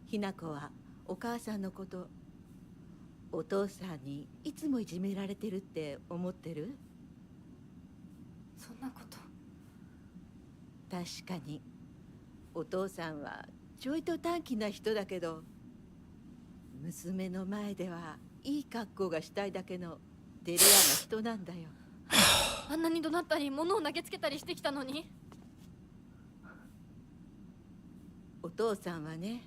ひなこはお母さんのこと、お父さんにいつもいじめられてるって思ってる？そんなこと。確かにお父さんはちょいと短気な人だけど、娘の前ではいい格好がしたいだけのデレアな人なんだよ。あんなに怒鳴ったり物を投げつけたりしてきたのに。お父さんはね、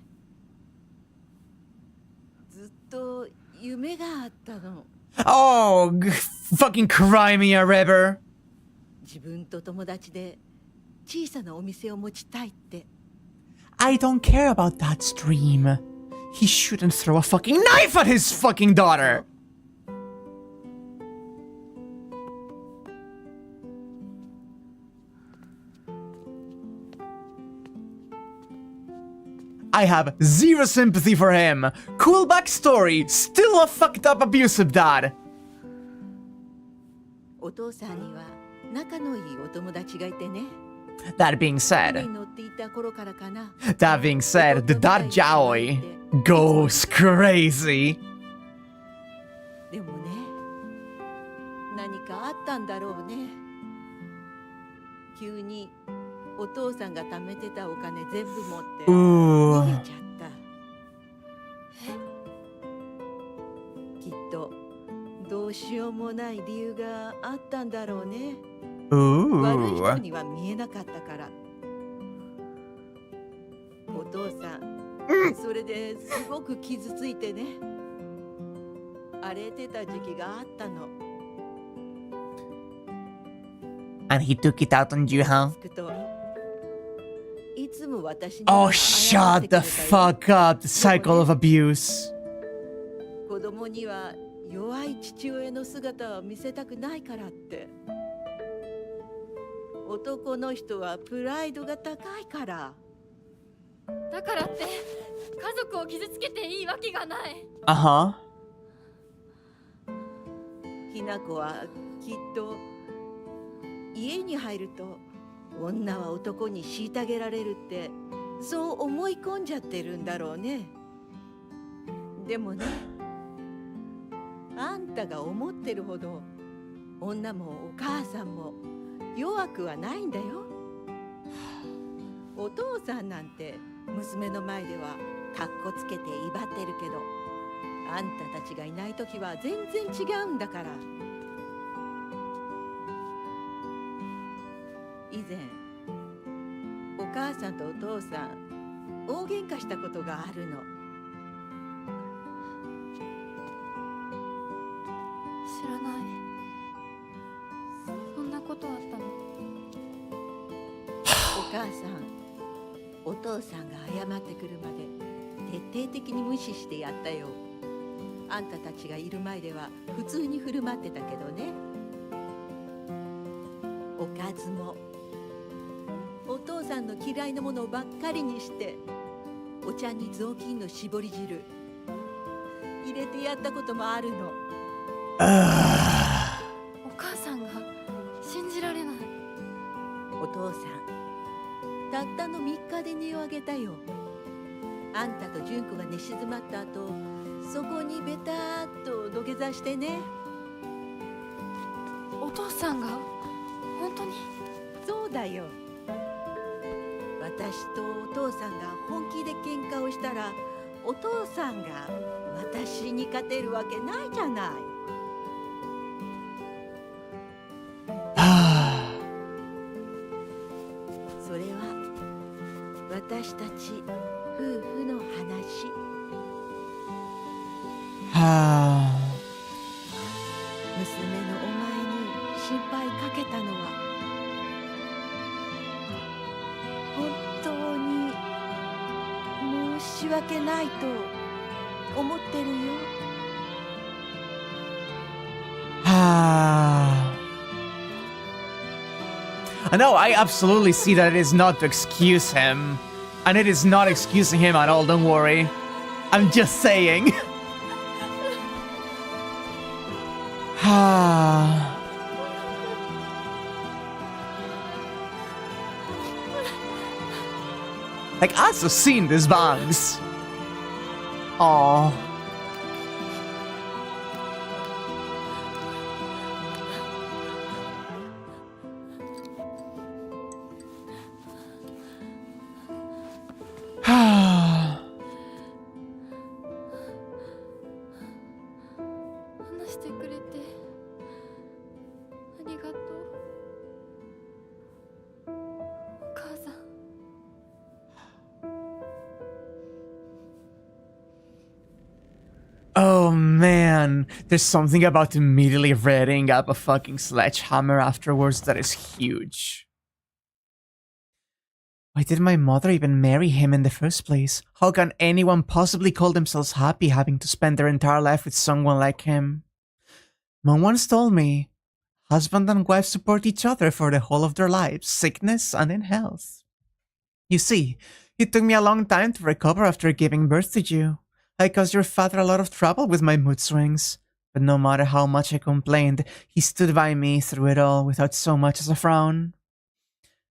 ずっと夢があったの。Oh, fucking cry me a river. 自分と友達で小さなお店を持ちたいって。I don't care about that dream. He shouldn't throw a fucking knife at his fucking daughter. I have zero sympathy for him. Cool backstory, still a fucked up abusive dad. お父さんには仲のいいお友達がいてね。That being 船 said, に乗っていた頃からかな。 that being said, the dad Jaoi goes crazy. でもね、何かあったんだろうね。急にお父さんが貯めてたお金全部持って逃 Ooh. げちゃった。きっとどうしようもない理由があったんだろうね。悪い人 Ooh. には見えなかったから。お父さん、それですごく傷ついてね。荒れてた時期があったの。 And he took it out on you, huh? つくといつも私に Oh, は謝っ shut てく the れたよ。 fuck up. The cycle of abuse. 子供には弱い父親の姿を見せたくないからって。男の人はプライドが高いから。だからって家族を傷つけていいわけがない。 Uh-huh. ひな子はきっと家に入ると女は男に虐げられるってそう思い込んじゃってるんだろうね。でもね、あんたが思ってるほど女もお母さんも弱くはないんだよ。お父さんなんて娘の前ではカッコつけて威張ってるけど、あんたたちがいない時は全然違うんだから。以前お母さんとお父さん大喧嘩したことがあるの。知らない。そんなことあったの。お母さんお父さんが謝ってくるまで徹底的に無視してやったよ。あんたたちがいる前では普通に振る舞ってたけどね。おかずもお父さんの嫌いなものばっかりにして、お茶に雑巾の絞り汁入れてやったこともあるの。お母さんが信じられない。お父さんたったの3日で値を上げたよ。あんたと純子が寝静まった後、そこにベターっと土下座してね。お父さんが本当に。そうだよ。私とお父さんが本気で喧嘩をしたら、お父さんが私に勝てるわけないじゃない。それは私たち夫婦の話。娘のお前に心配かけたのは本当に申し訳ないと思ってるよ。No, I absolutely see that it is not to excuse him. And it is not excusing him at all, don't worry. I'm just saying. Like, I've seen these bangs. Aww. してくれてありがとう。お母さん。Oh man, there's something about immediately readying up a fucking sledgehammer afterwards that is huge. Why did my mother even marry him in the first place? How can anyone possibly call themselves happy having to spend their entire life with someone like him? Mom once told me, husband and wife support each other for the whole of their lives, sickness and in health. You see, it took me a long time to recover after giving birth to you. I caused your father a lot of trouble with my mood swings, but no matter how much I complained, he stood by me through it all without so much as a frown.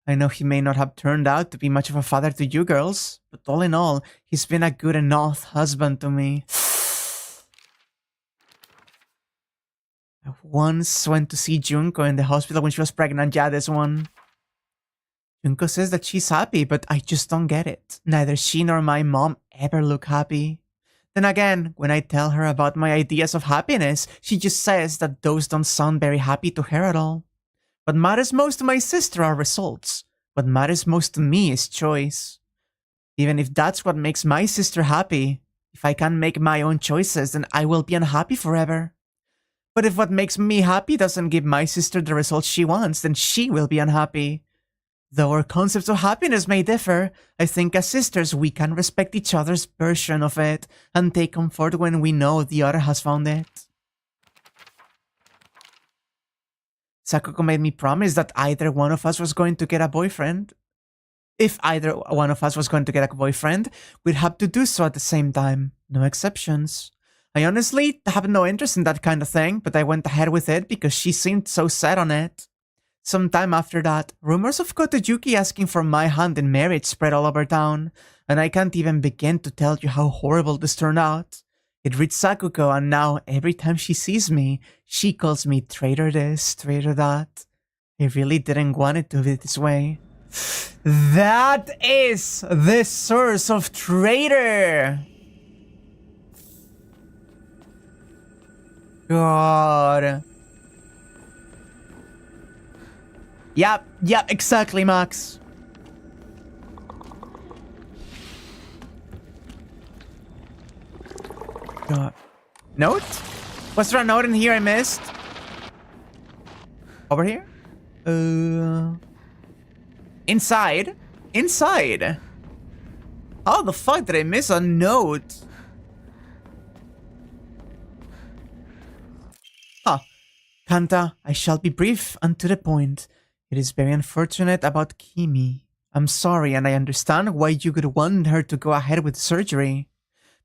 I know he may not have turned out to be much of a father to you girls, but all in all, he's been a good enough husband to me. I once went to see Junko in the hospital when she was pregnant. Yeah, this one. Junko says that she's happy, but I just don't get it. Neither she nor my mom ever look happy. Then again, when I tell her about my ideas of happiness, she just says that those don't sound very happy to her at all. What matters most to my sister are results. What matters most to me is choice. Even if that's what makes my sister happy, if I can't make my own choices, then I will be unhappy forever. But if what makes me happy doesn't give my sister the results she wants, then she will be unhappy. Though our concepts of happiness may differ, I think as sisters we can respect each other's version of it and take comfort when we know the other has found it. Sakuko made me promise that either one of us was going to get a boyfriend. If either one of us was going to get a boyfriend, we'd have to do so at the same time. No exceptions. I honestly have no interest in that kind of thing, but I went ahead with it because she seemed so set on it. Sometime after that, rumors of Kotojuki asking for my hand in marriage spread all over town, and I can't even begin to tell you how horrible this turned out. It reached Sakuko, and now every time she sees me, she calls me traitor this, traitor that. I really didn't want it to be this way. That is the source of traitor! God. Yep, exactly, Max. Note? Was there a note in here I missed? Over here? Inside? Inside? How the fuck did I miss a note? Huh. Kanta, I shall be brief and to the point. It is very unfortunate about Kimi. I'm sorry and I understand why you could want her to go ahead with surgery.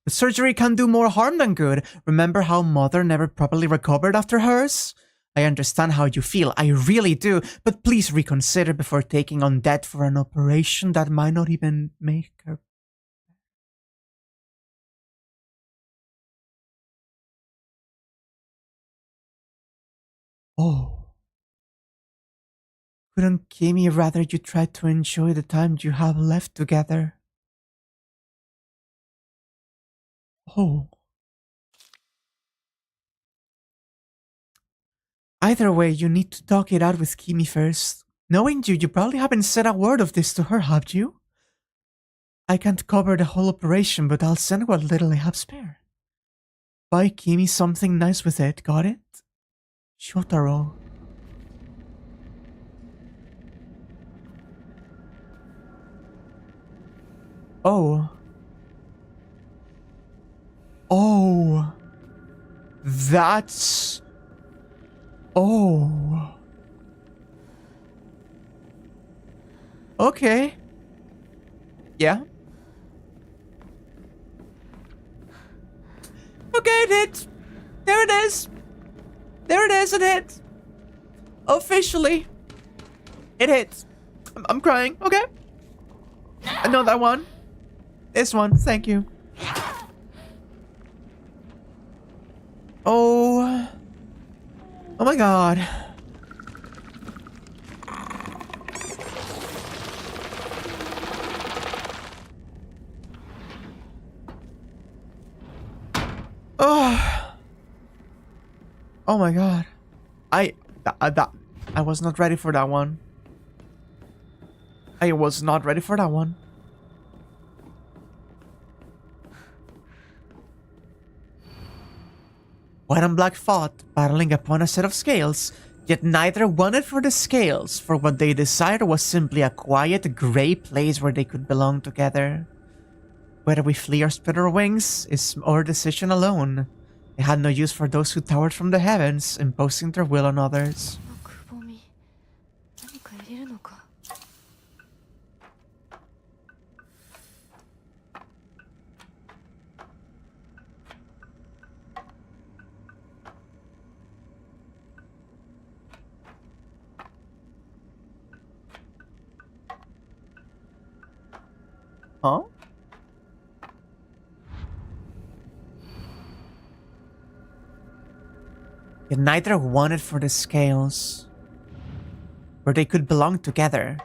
But surgery can do more harm than good. Remember how mother never properly recovered after hers? I understand how you feel, I really do, but please reconsider before taking on debt for an operation that might not even make her... Oh. Couldn't Kimi rather you try to enjoy the time you have left together? Oh. Either way, you need to talk it out with Kimi first. Knowing you probably haven't said a word of this to her, have you? I can't cover the whole operation, but I'll send what little I have spare. Buy Kimi something nice with it, got it? Shotaro. Oh. Oh. That's... Oh. Okay. Yeah. Okay, it hit. There it is. There it is, it hit. Officially. It hit. I'm crying, okay? I know that one. This one, thank you. Oh. Oh my god. Oh. Oh my god. I was not ready for that one. I was not ready for that one. White and black fought, battling upon a set of scales, yet neither wanted for the scales, for what they desired was simply a quiet, grey place where they could belong together. Whether we flee or spread our wings is our decision alone. They had no use for those who towered from the heavens, imposing their will on others. くぼみ何か入れるのか。 Huh? Yet neither wanted for the scales, where they could belong together.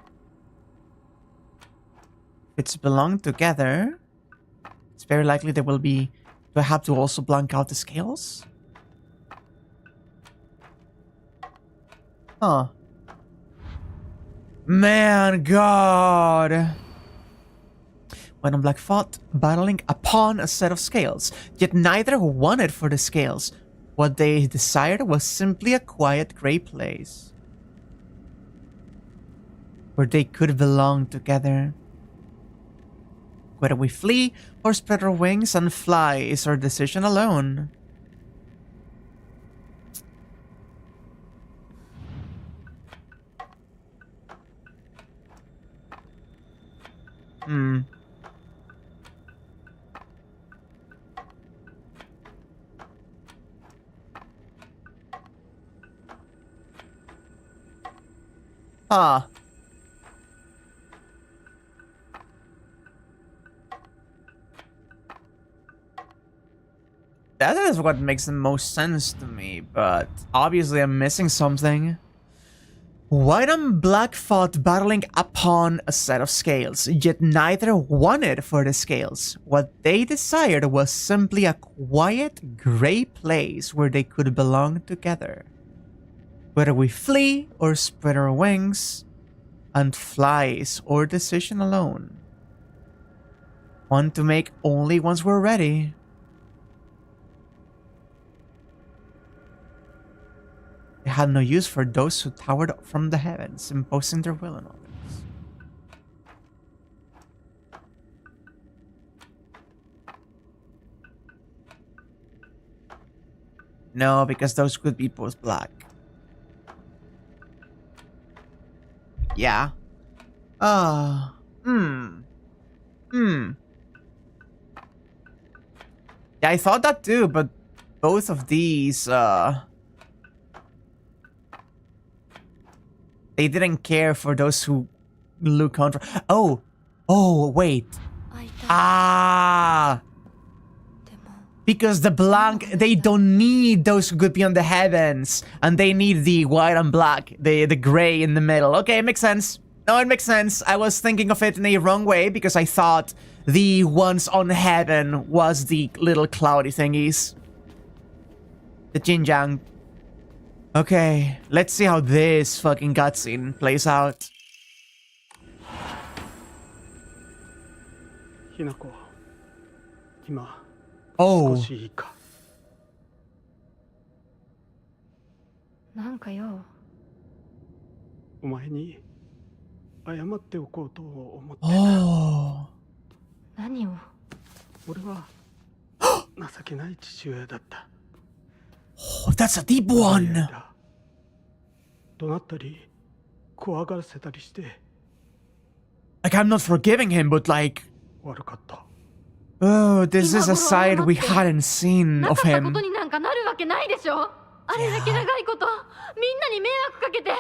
If it's belong together, it's very likely they will be... Do I have to also blank out the scales? Huh. Man, God! White and black fought, battling upon a set of scales, yet neither wanted for the scales. What they desired was simply a quiet grey place, where they could belong together. Whether we flee or spread our wings and fly is our decision alone. Ah. That is what makes the most sense to me, but obviously I'm missing something. White and black fought, battling upon a set of scales, yet neither wanted for the scales. What they desired was simply a quiet, grey place where they could belong together. Whether we flee or spread our wings and fly is our decision alone. One to make only once we're ready. They had no use for those who towered from the heavens, imposing their will on others. No, because those could be both black. Yeah. Yeah, I thought that too, but both of these, they didn't care for those who look contra- Oh! Oh, wait. Ah! Because the blank, they don't need those who could be on the heavens. And they need the white and black, the gray in the middle. Okay, it makes sense. No, it makes sense. I was thinking of it in a wrong way because I thought the ones on heaven was the little cloudy thingies. The Jinjang. Okay, let's see how this fucking cutscene plays out. ひなこ、今 Oh. 少しいいか。なんかよ。お前に謝っておこうと思って。Oh. 何を。俺は情けない父親だった。Oh, that's a deep one. 怒鳴ったり怖がらせたりして。Like, I'm not forgiving him, but like... 悪かった。 Oh, this is a side we hadn't seen of なかったこ him. とになんかなるわけないでしょ。あれだけ長いことみんなに迷惑かけて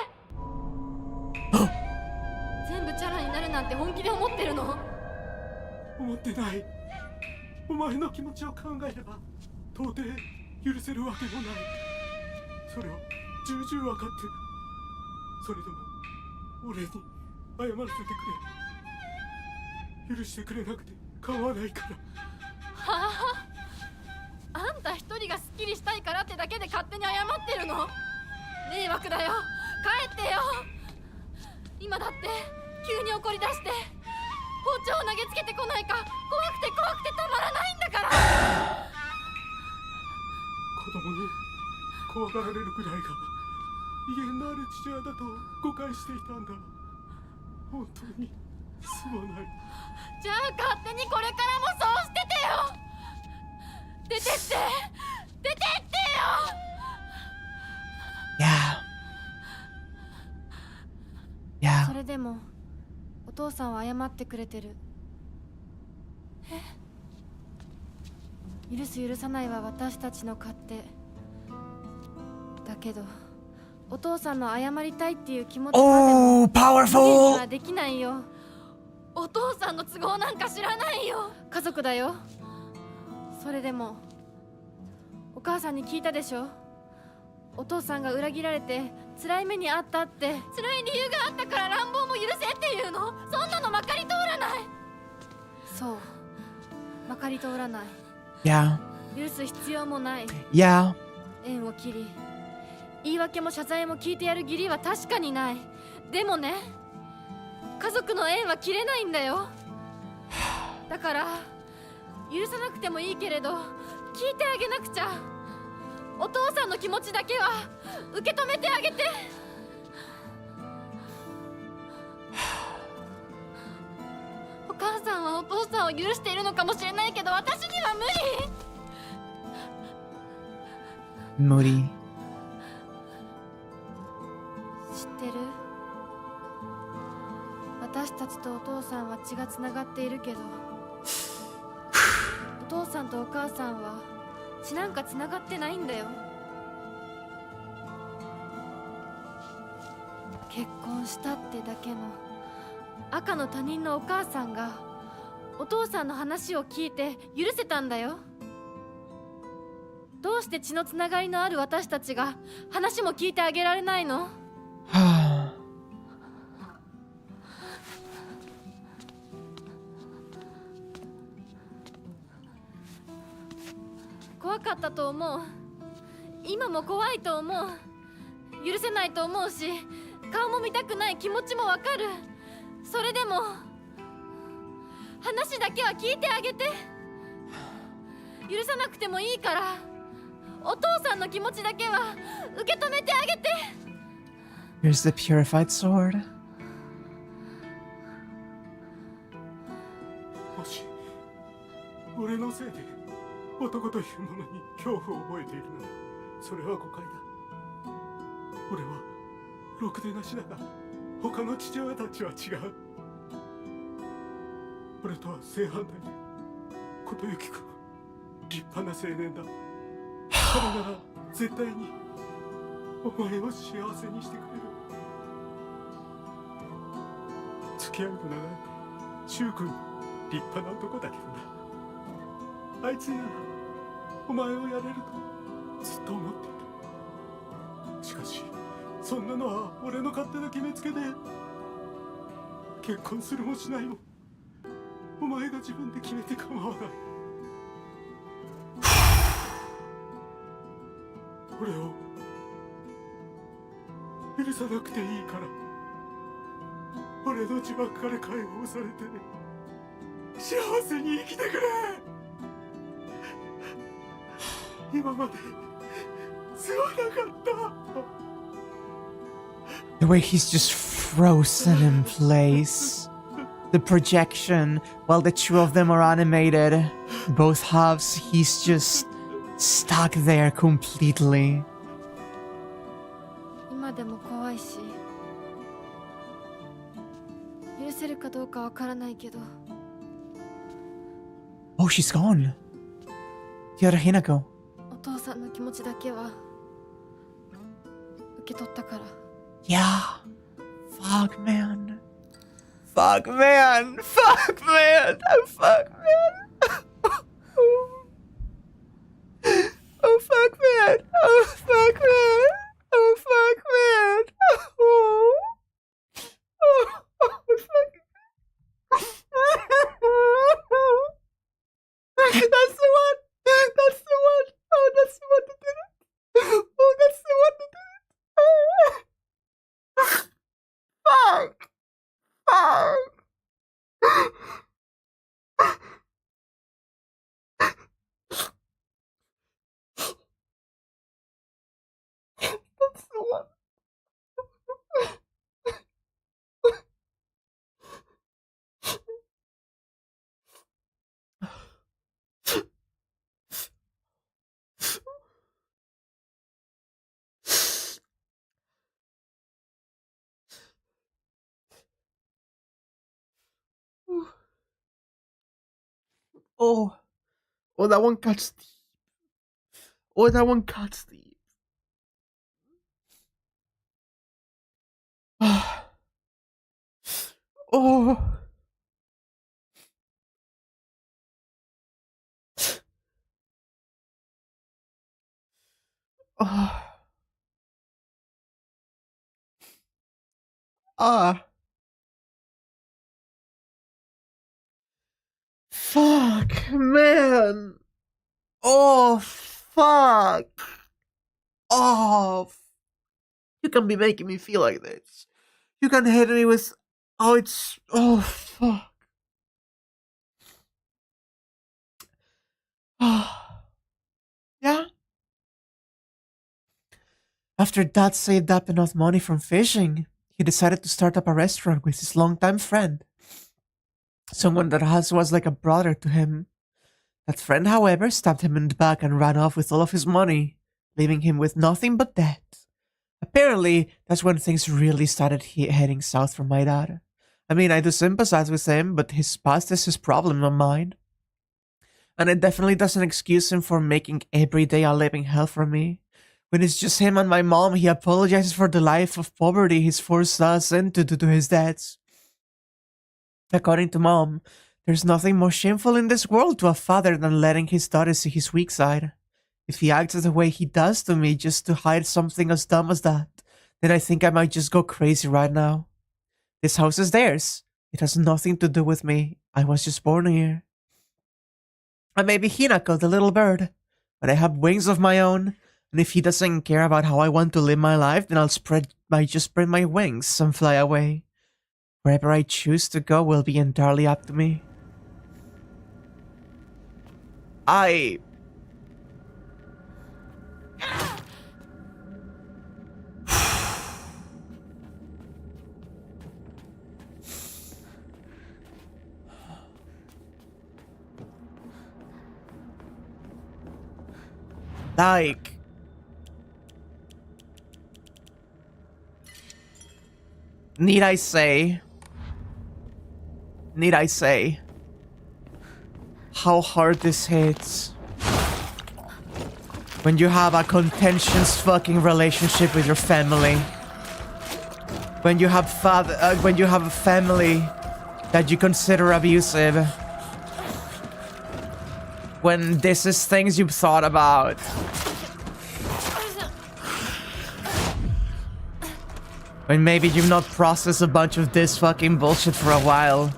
全部チャラになるなんて本気で思ってるの？思ってない。お前の気持ちを考えれば到底許せるわけもない。それを重々分かってる。それでも俺に謝らせてくれ。許してくれなくて構わないから。はあ、あんた一人人がスッキリしたいからってだけで勝手に謝ってるの？迷惑だよ。帰ってよ。今だって急に怒り出して包丁を投げつけてこないか怖くてたまらないんだから。子供に怖がられるくらいが威厳のある父親だと誤解していたんだ。本当にすまない。じゃあ勝手にこれからもそうしててよ。出てって出てってよ。それでもお父さんは謝ってくれてる。許す許さないは私たちの勝手だけど、お父さんの謝りたいっていう気持ちまでもpowerful! はできないよ。お父さんの都合なんか知らないよ。家族だよ。それでもお母さんに聞いたでしょ。お父さんが裏切られて辛い目にあったって。辛い理由があったから乱暴も許せっていうの？そんなのまかり通らない。そう、まかり通らない。許す必要もない。縁を切り言い訳も謝罪も聞いてやる義理は確かにない。でもね、家族の縁は切れないんだよ。だから許さなくてもいいけれど聞いてあげなくちゃ。お父さんの気持ちだけは受け止めてあげて。お母さんはお父さんを許しているのかもしれないけど私には無理。知ってる？私たちとお父さんは血がつながっているけどお父さんとお母さんは血なんかつながってないんだよ。結婚したってだけの赤の他人のお母さんがお父さんの話を聞いて許せたんだよ。どうして血のつながりのある私たちが話も聞いてあげられないの？怖かったと思う。今も怖いと思う。許せないと思うし顔も見たくない気持ちもわかる。それでも話だけは聞いてあげて。許さなくてもいいからお父さんの気持ちだけは受け止めてあげて。 Here's the purified sword. もし俺のせいで男というものに恐怖を覚えているのはそれは誤解だ。俺はろくでなしだが他の父親たちは違う。俺とは正反対で琴行君は立派な青年だ。彼なら絶対にお前を幸せにしてくれる。付き合うのなら柊君立派な男だけどな。あいつにならお前をやれるとずっと思っていた。しかしそんなのは俺の勝手な決めつけで結婚するもしないもお前が自分で決めて構わない。俺を許さなくていいから俺の呪縛から解放されて幸せに生きてくれ。今まですまなかった。 The way he's just frozen in place. The projection, while the two of them are animated, both halves, he's just stuck there completely. 今でも怖いし許せるかどうかわからないけど。 Oh, she's gone. Tiara Hinako. お父さんの気持ちだけは受け取ったから。 Yeah. Fuck, man. Fuck, man. Fuck, man. Oh, fuck, man. Oh, fuck, man. Oh, fuck, man. Oh, fuck, man. Oh, oh, fuck. That's the one. That's the one. Oh, that's Oh, oh, that one cuts deep. Oh, that one cuts deep. Oh. Oh. Ah. Fuck, man. Oh, fuck. Oh. You can be making me feel like this. You can hit me with... Oh, it's... Oh, fuck. Yeah? After Dad saved up enough money from fishing, he decided to start up a restaurant with his longtime friend. Someone that was like a brother to him. That friend, however, stabbed him in the back and ran off with all of his money, leaving him with nothing but debt. Apparently, that's when things really started heading south for my dad. I mean, I do sympathize with him, but his past is his problem, not mine. And it definitely doesn't excuse him for making every day a living hell for me. When it's just him and my mom, he apologizes for the life of poverty he's forced us into due to his debts. According to Mom, there's nothing more shameful in this world to a father than letting his daughter see his weak side. If he acts the way he does to me just to hide something as dumb as that, then I think I might just go crazy right now. This house is theirs. It has nothing to do with me. I was just born here. I may be Hinako, the little bird, but I have wings of my own, and if he doesn't care about how I want to live my life, then I'll just spread my wings and fly away. Wherever I choose to go will be entirely up to me. Like... Need I say how hard this hits when you have a contentious fucking relationship with your family, when you have a family that you consider abusive, when this is things you've thought about. When maybe you've not processed a bunch of this fucking bullshit for a while.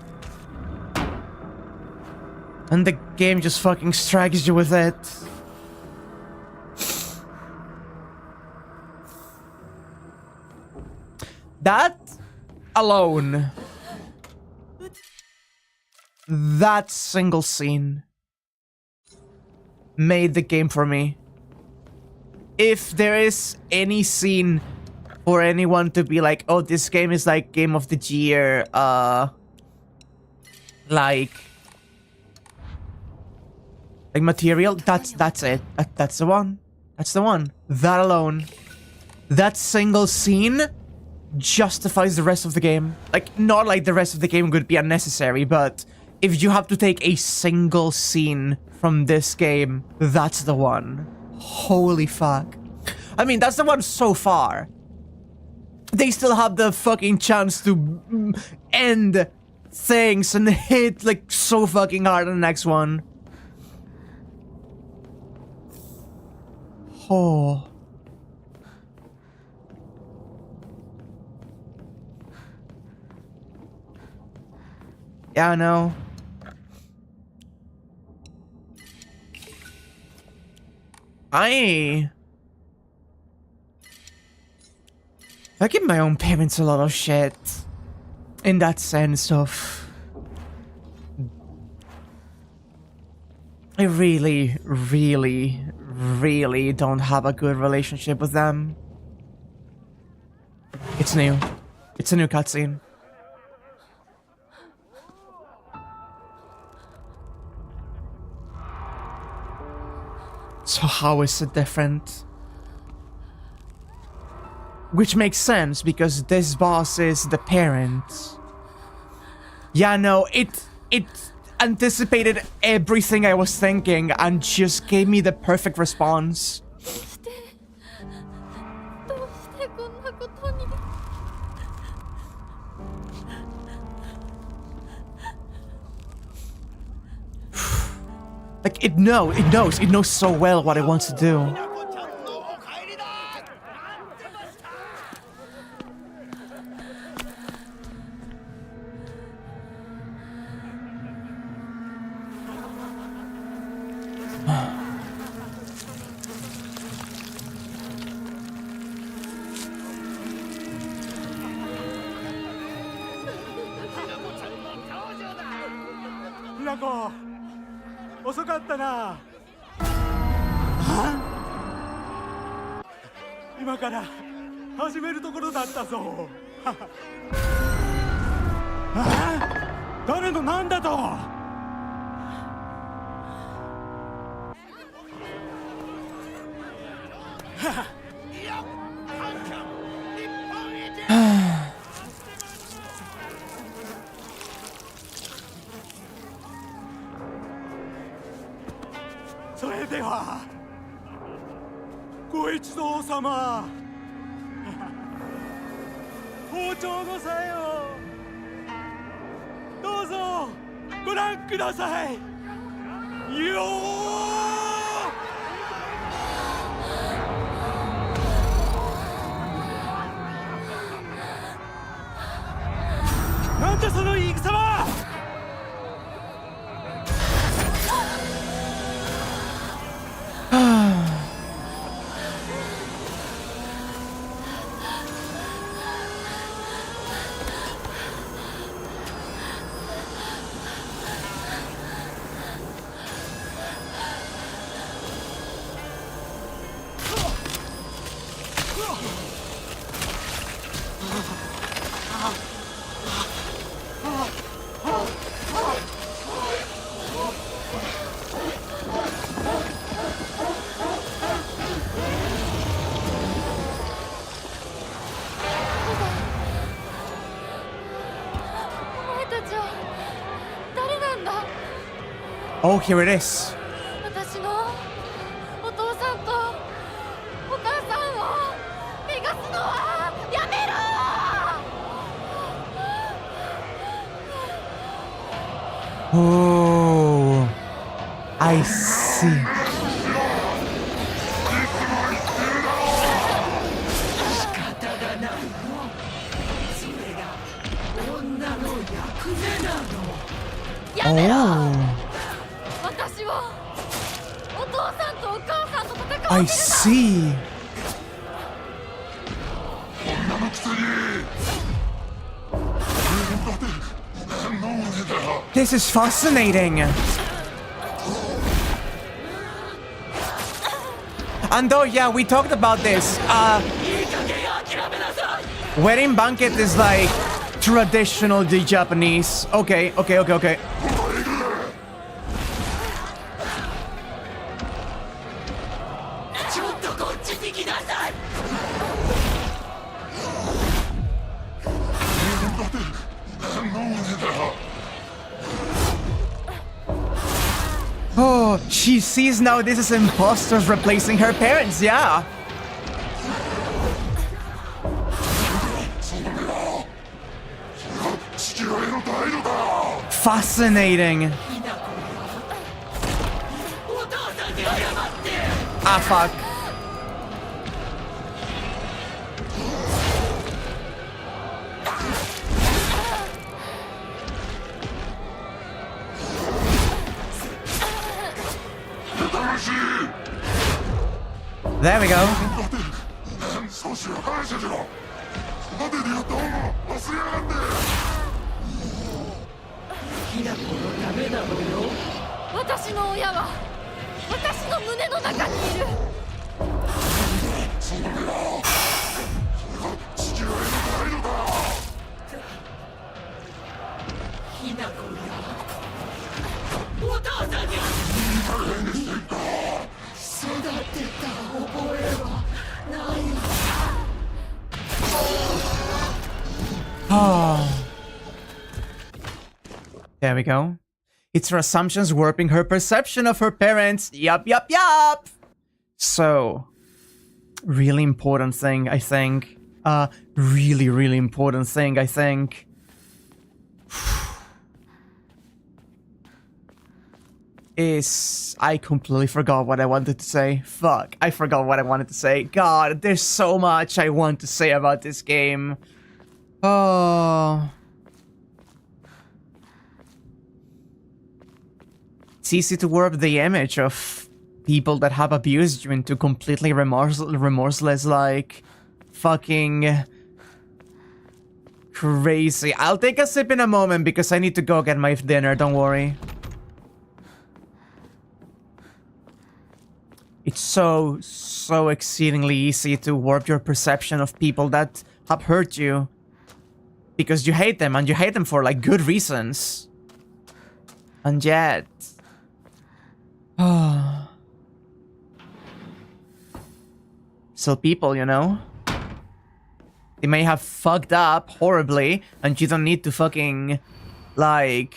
And the game just fucking strikes you with it. That alone. That single scene made the game for me. If there is any scene for anyone to be like, oh, this game is like Game of the Year, like material, that's it. That's the one. That's the one. That alone. That single scene justifies the rest of the game. Like, not like the rest of the game would be unnecessary, but if you have to take a single scene from this game, that's the one. Holy fuck. I mean, that's the one so far. They still have the fucking chance to end things and hit like so fucking hard on the next one. Oh. Yeah, I know. I give my own parents a lot of shit. In that sense of... I really, really, really don't have a good relationship with them. It's new. It's a new cutscene. So how is it different? Which makes sense, because this boss is the parent. Yeah, no, anticipated everything I was thinking and just gave me the perfect response. どうしてこんなことに。 Like, it knows so well what it wants to do. Hinako, 遅かったな。今から始めるところだったぞ。誰のなんだと。それではご一同様、包丁のさえをどうぞご覧ください。よー。なんだその戦は。Oh, here it is. 私のお父さんとお母さんを逃がすのはやめろ。 Oh, I see. Oh. I see. This is fascinating. And oh yeah, we talked about this. Wedding banquet is like traditional Japanese. Okay. Oh, she sees now this is imposters replacing her parents, yeah. Fascinating. Ah, fuck. There we go. Oh. There we go. It's her assumptions warping her perception of her parents. Yup. So, really important thing, I think. Really important thing, I think. Is... I completely forgot what I wanted to say. Fuck, I forgot what I wanted to say. God, there's so much I want to say about this game. Oh... It's easy to warp the image of people that have abused you into completely remorseless, like, fucking crazy. I'll take a sip in a moment because I need to go get my dinner, don't worry. It's so exceedingly easy to warp your perception of people that have hurt you. Because you hate them, and you hate them for, like, good reasons. And yet... Still people, you know? They may have fucked up horribly, and you don't need to fucking, like...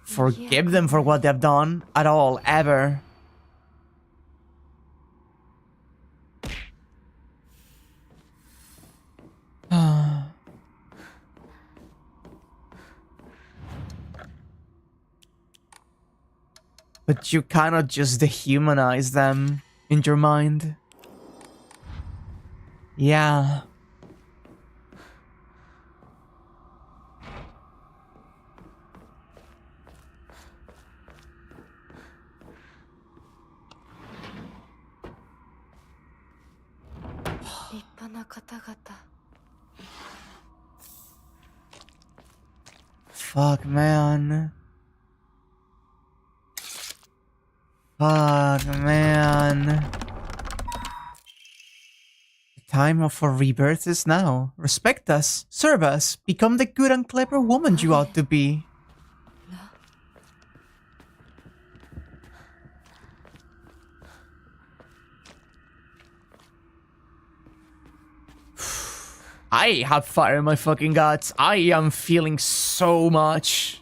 forgive them for what they've done at all, ever. But you cannot just dehumanize them in your mind. Yeah. Fuck, man. Fuck, man. The time for rebirth is now. Respect us, serve us, become the good and clever woman you ought to be. I have fire in my fucking guts. I am feeling so much.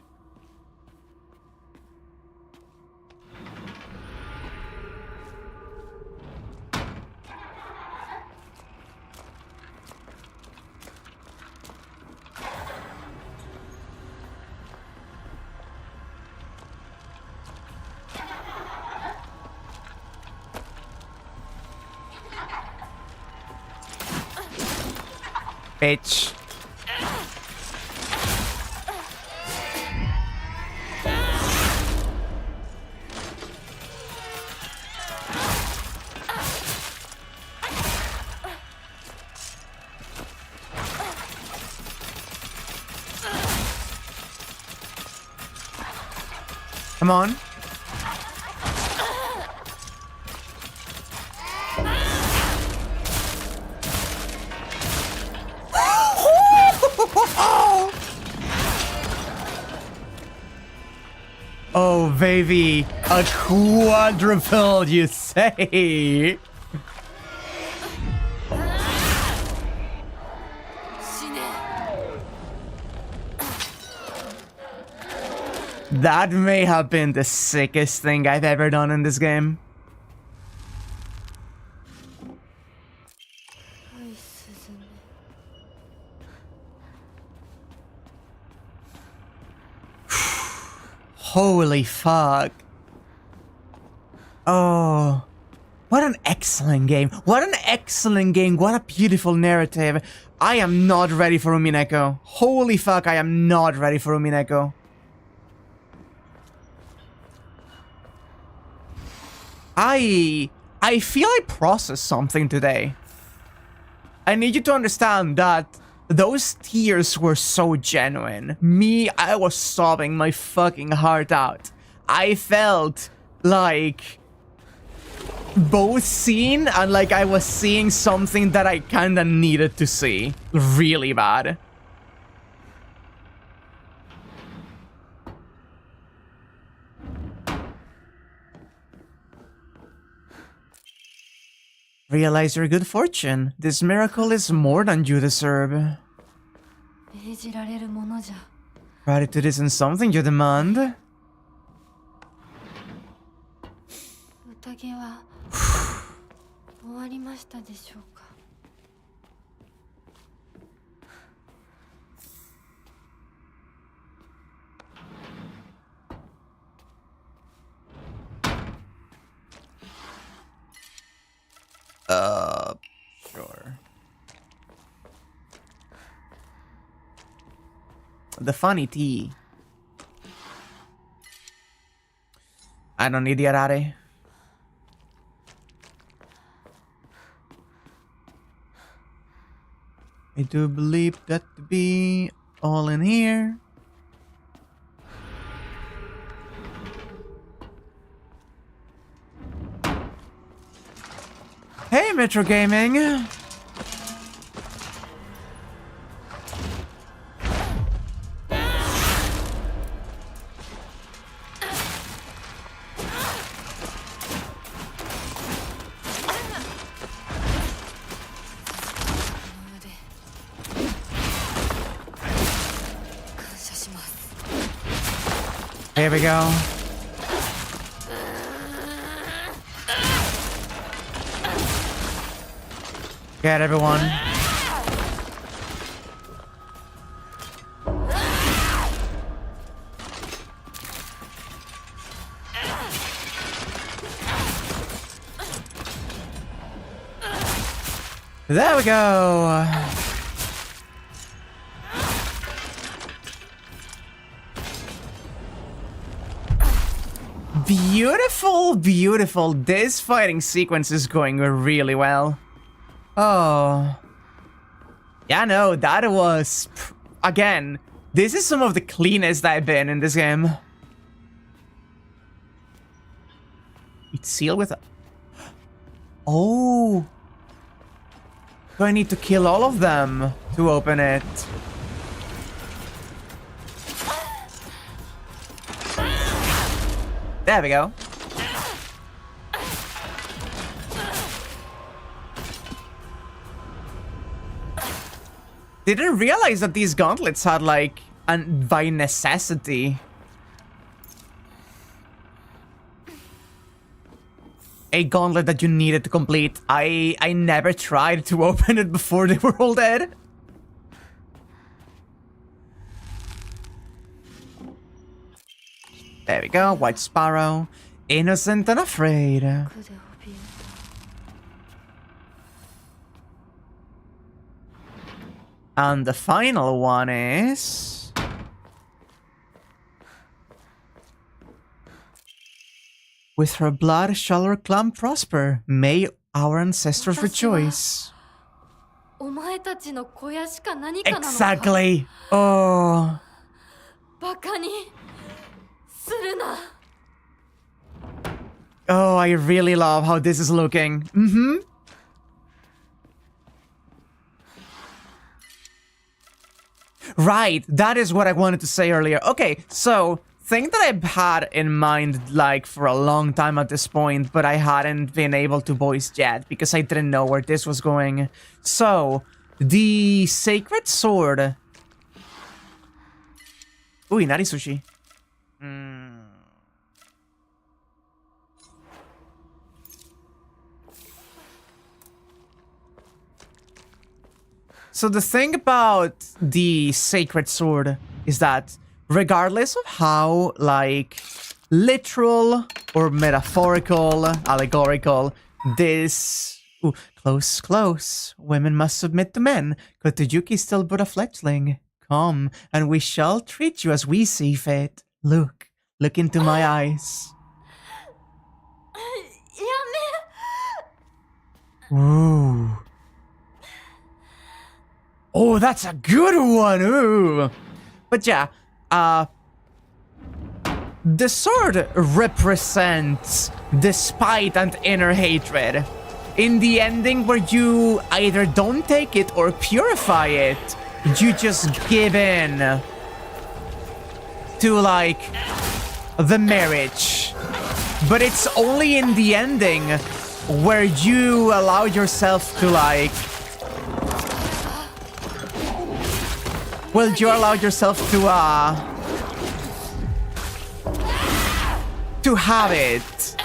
Bitch. Come on. Oh, baby, a quadruple, you say? That may have been the sickest thing I've ever done in this game. Holy fuck. Oh. What an excellent game. What an excellent game. What a beautiful narrative. I am not ready for Umineko. Holy fuck, I am not ready for Umineko. I feel I processed something today. I need you to understand that those tears were so genuine. I was sobbing my fucking heart out. I felt like both seen and like I was seeing something that I kinda needed to see. Really bad. Realize your good fortune. This miracle is more than you deserve. Gratitude isn't something you demand. 宴は終わりましたでしょうか。Sure. The funny tea. I don't need the arare. I do believe that to be all in here. Hey, Metro Gaming! Here we go. Get everyone. There we go. Beautiful, beautiful. This fighting sequence is going really well. Oh. Yeah, no, that was... Again, this is some of the cleanest I've been in this game. It's sealed with... Oh. Do I need to kill all of them to open it? There we go. Didn't realize that these gauntlets had like by necessity a gauntlet that you needed to complete. I never tried to open it before they were all dead. There we go, White Sparrow. Innocent and afraid. And the final one is... With her blood shall our clan prosper. May our ancestors rejoice. Exactly. Oh. Oh, I really love how this is looking. Mm-hmm. Right, that is what I wanted to say earlier. Okay, so, thing that I've had in mind, like, for a long time at this point, but I hadn't been able to voice yet, because I didn't know where this was going. So, the Sacred Sword... Uy, Nari Sushi. So the thing about the Sacred Sword is that regardless of how, like, literal or metaphorical, allegorical, this... Ooh, close, close. Women must submit to men. Koteyuki is still but a fledgling. Come, and we shall treat you as we see fit. Look into my eyes. Ooh. Oh, that's a good one! Ooh. But yeah, the sword represents despite and inner hatred. In the ending where you either don't take it or purify it, you just give in to, like, the marriage. But it's only in the ending where you allow yourself to, like... Well, you allow yourself to, to have it.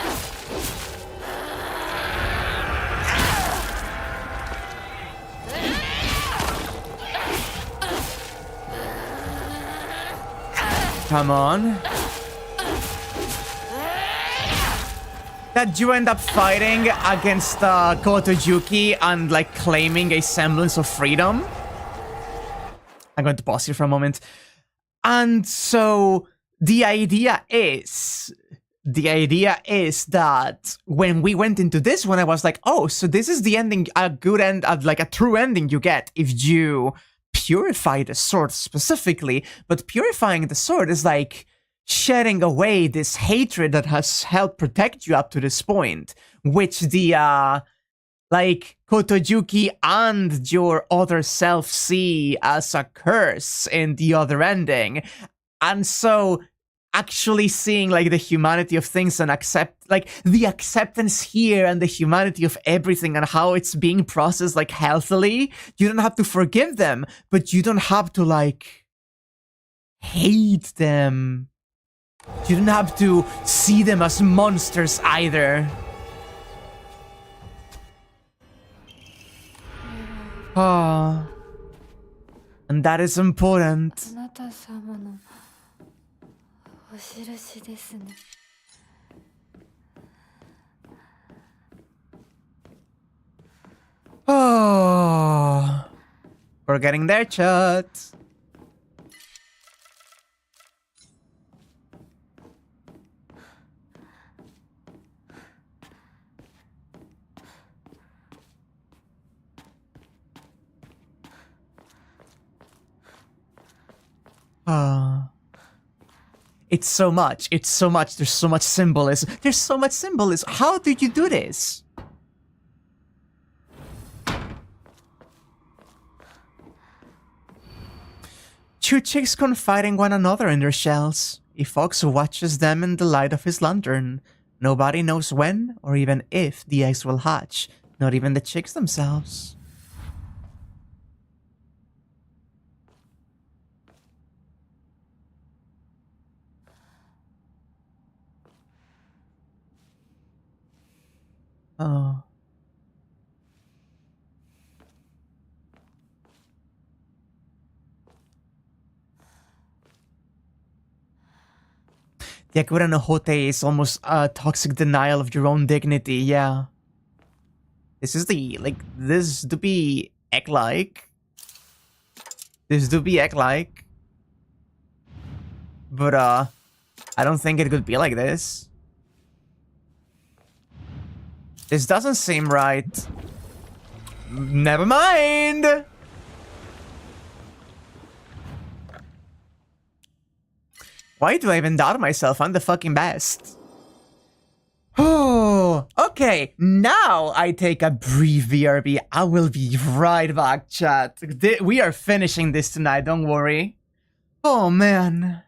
Come on. That you end up fighting against Kotojuki and like claiming a semblance of freedom. I'm going to pause here for a moment. And so the idea is that when we went into this one, I was like, oh, so this is the ending, a good end, like a true ending you get if you purify the sword specifically. But purifying the sword is like shedding away this hatred that has helped protect you up to this point, which the like Kotojuki and your other self see as a curse in the other ending. And so actually seeing like the humanity of things and like the acceptance here and the humanity of everything and how it's being processed like healthily, you don't have to forgive them, but you don't have to like hate them. You don't have to see them as monsters either. Oh, and that is important. Oh, we're getting there, chat. It's so much. It's so much. There's so much symbolism. There's so much symbolism. How did you do this? Two chicks confiding one another in their shells. A fox watches them in the light of his lantern. Nobody knows when or even if the eggs will hatch. Not even the chicks themselves. Oh. The Akura no Hote is almost a toxic denial of your own dignity, yeah. This is the, like, this do be egg-like. This do be egg-like. But, I don't think it could be like this. This doesn't seem right. Never mind! Why do I even doubt myself? I'm the fucking best. Oh, okay. Now I take a brief VRB. I will be right back, chat. We are finishing this tonight, don't worry. Oh, man.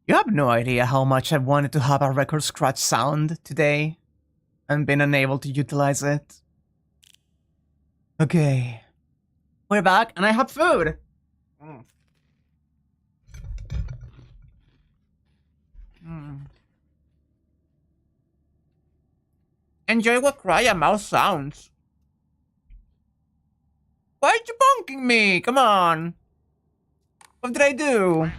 You have no idea how much I wanted to have a record scratch sound today and been unable to utilize it. Okay. We're back and I have food. Enjoy Wakraya mouse sounds. Why are you bonking me? Come on. What did I do?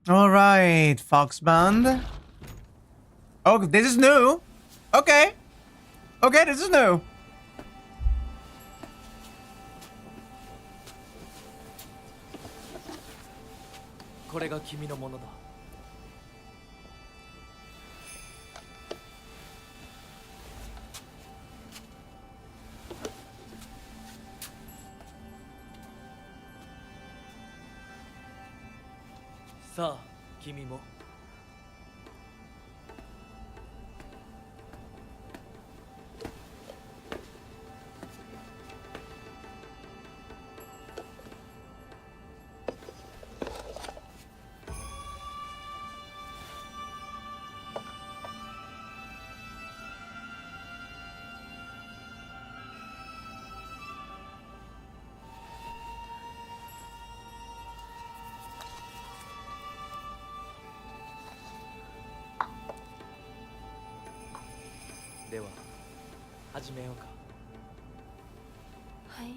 Alright, Fox Band. Oh, this is new. Okay. Okay, this is new. Sa, kimi mo. Dewa, 始めようか。はい。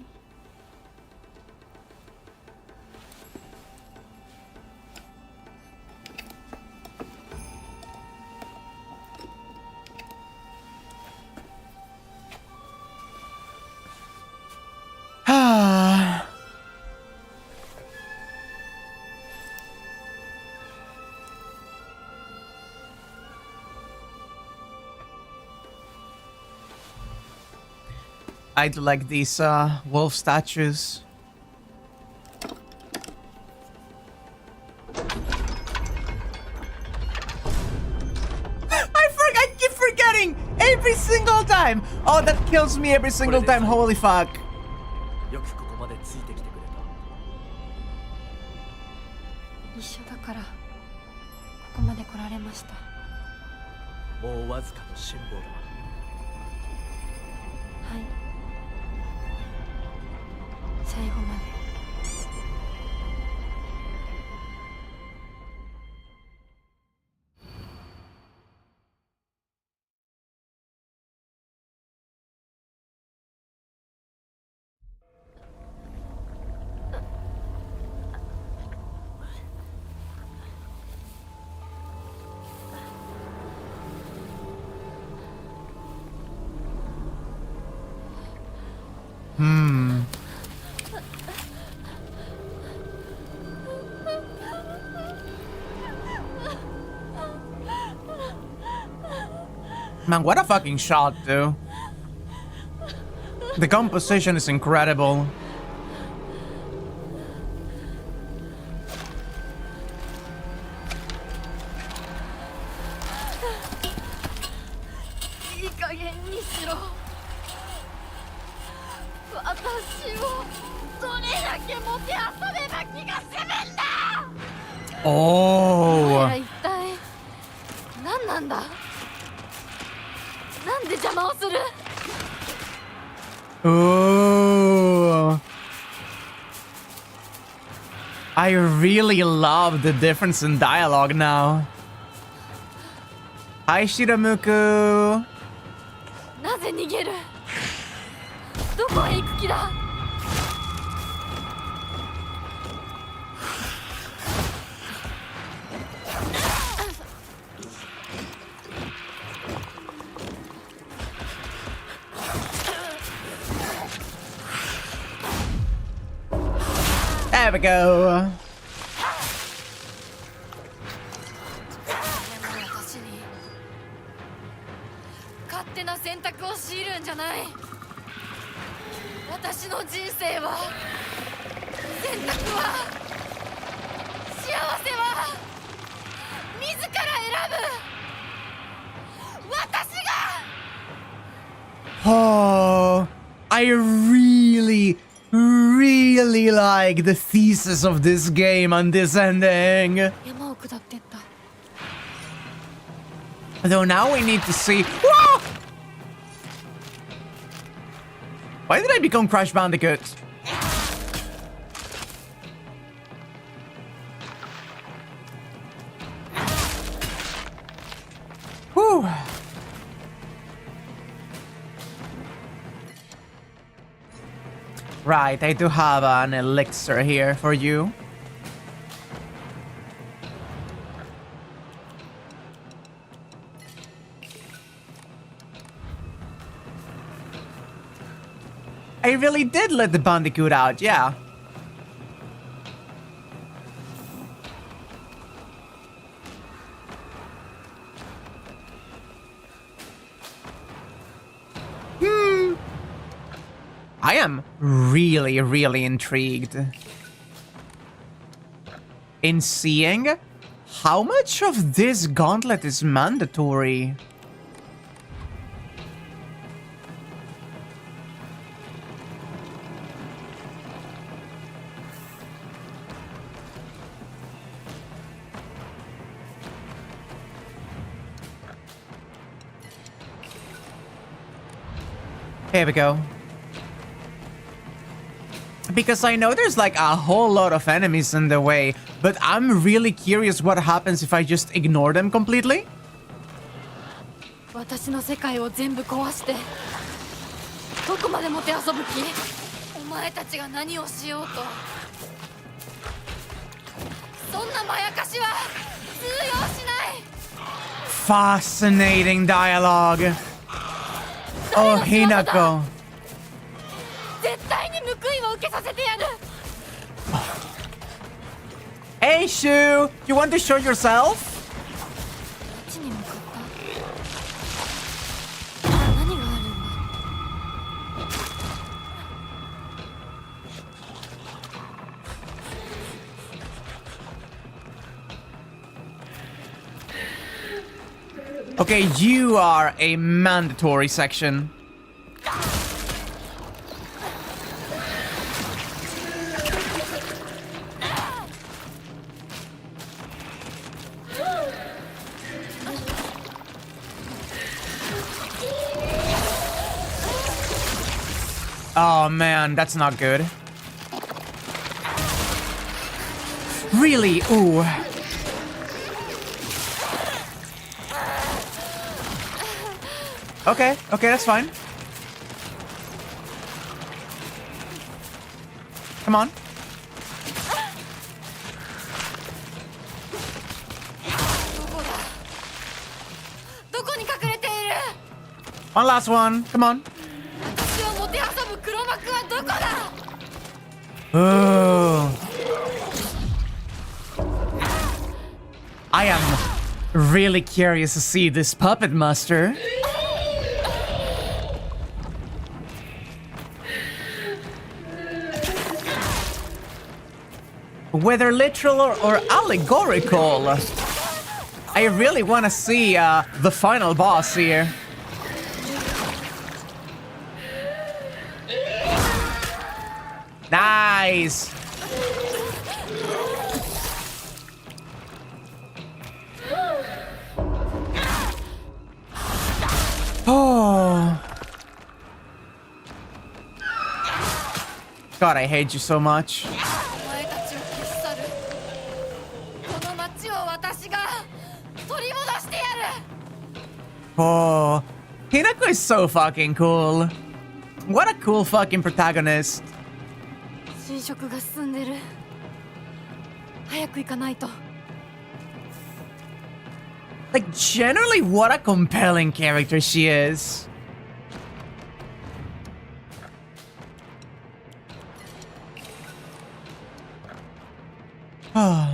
I do like these wolf statues. I keep forgetting every single time. Oh, that kills me every single time. Holy fuck. よくここまでついてきてくれ一緒だからここまで来られました。た。もうわずかの辛抱だ。はい。最後まで。Man, what a fucking shot, dude. The composition is incredible. Oh. Ooh. I really love the difference in dialogue now. Hi, Shiramuku. なぜ逃げる？どこへ行く気だ？ There we go. 私に勝手な選択を強いるんじゃない。私の人生は I really, really like the thesis of this game and this ending. 山を下ってった。 Though now we need to see. Whoa! Why did I become Crash Bandicoot? Whew. Right, I do have an elixir here for you. I really did let the Bandicoot out, yeah. I am really, really intrigued in seeing how much of this gauntlet is mandatory. Here we go. Because I know there's like a whole lot of enemies in the way, but I'm really curious what happens if I just ignore them completely. 私の世界を全部壊してどこまでもてあそぶ気？お前たちが何をしようとそんなまやかしは通用しない。 Fascinating dialogue. Oh, Hinako. 絶対に報いを受けさせてやる。 Hey, Shu! You want to show yourself? どっちに向かった？何があるんだ？ Okay, you are a mandatory section. Oh man, that's not good. Really? Ooh. Okay, that's fine. Come on. One last one. Come on. Oh. I am really curious to see this puppet master. Whether literal or allegorical, I really want to see the final boss here. Nice. Oh. God, I hate you so much. Oh, Hinako is so fucking cool. What a cool fucking protagonist. 侵食が進んでる。早く行かないと。 Like, generally, what a compelling character she is. Oh.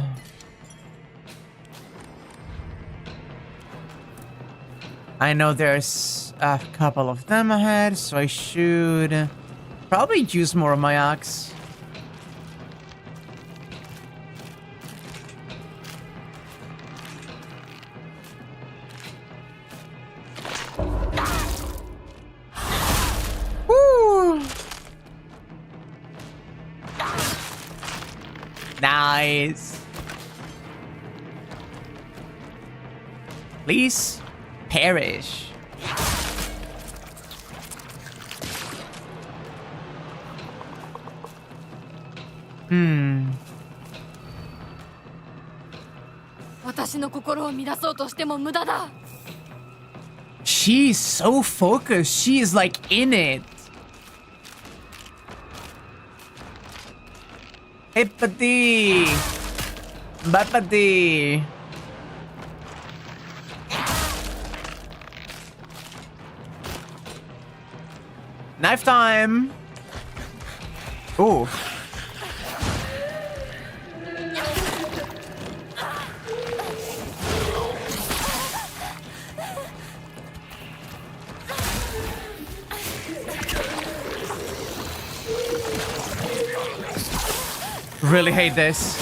I know there's a couple of them ahead, so I should probably use more of my axe. Woo! Nice. Please perish. Hmm. 私の心を乱そうとしても無駄だ。 She's so focused. She is like in it. Hippity. Bappity. Knife time. Ooh. Really hate this.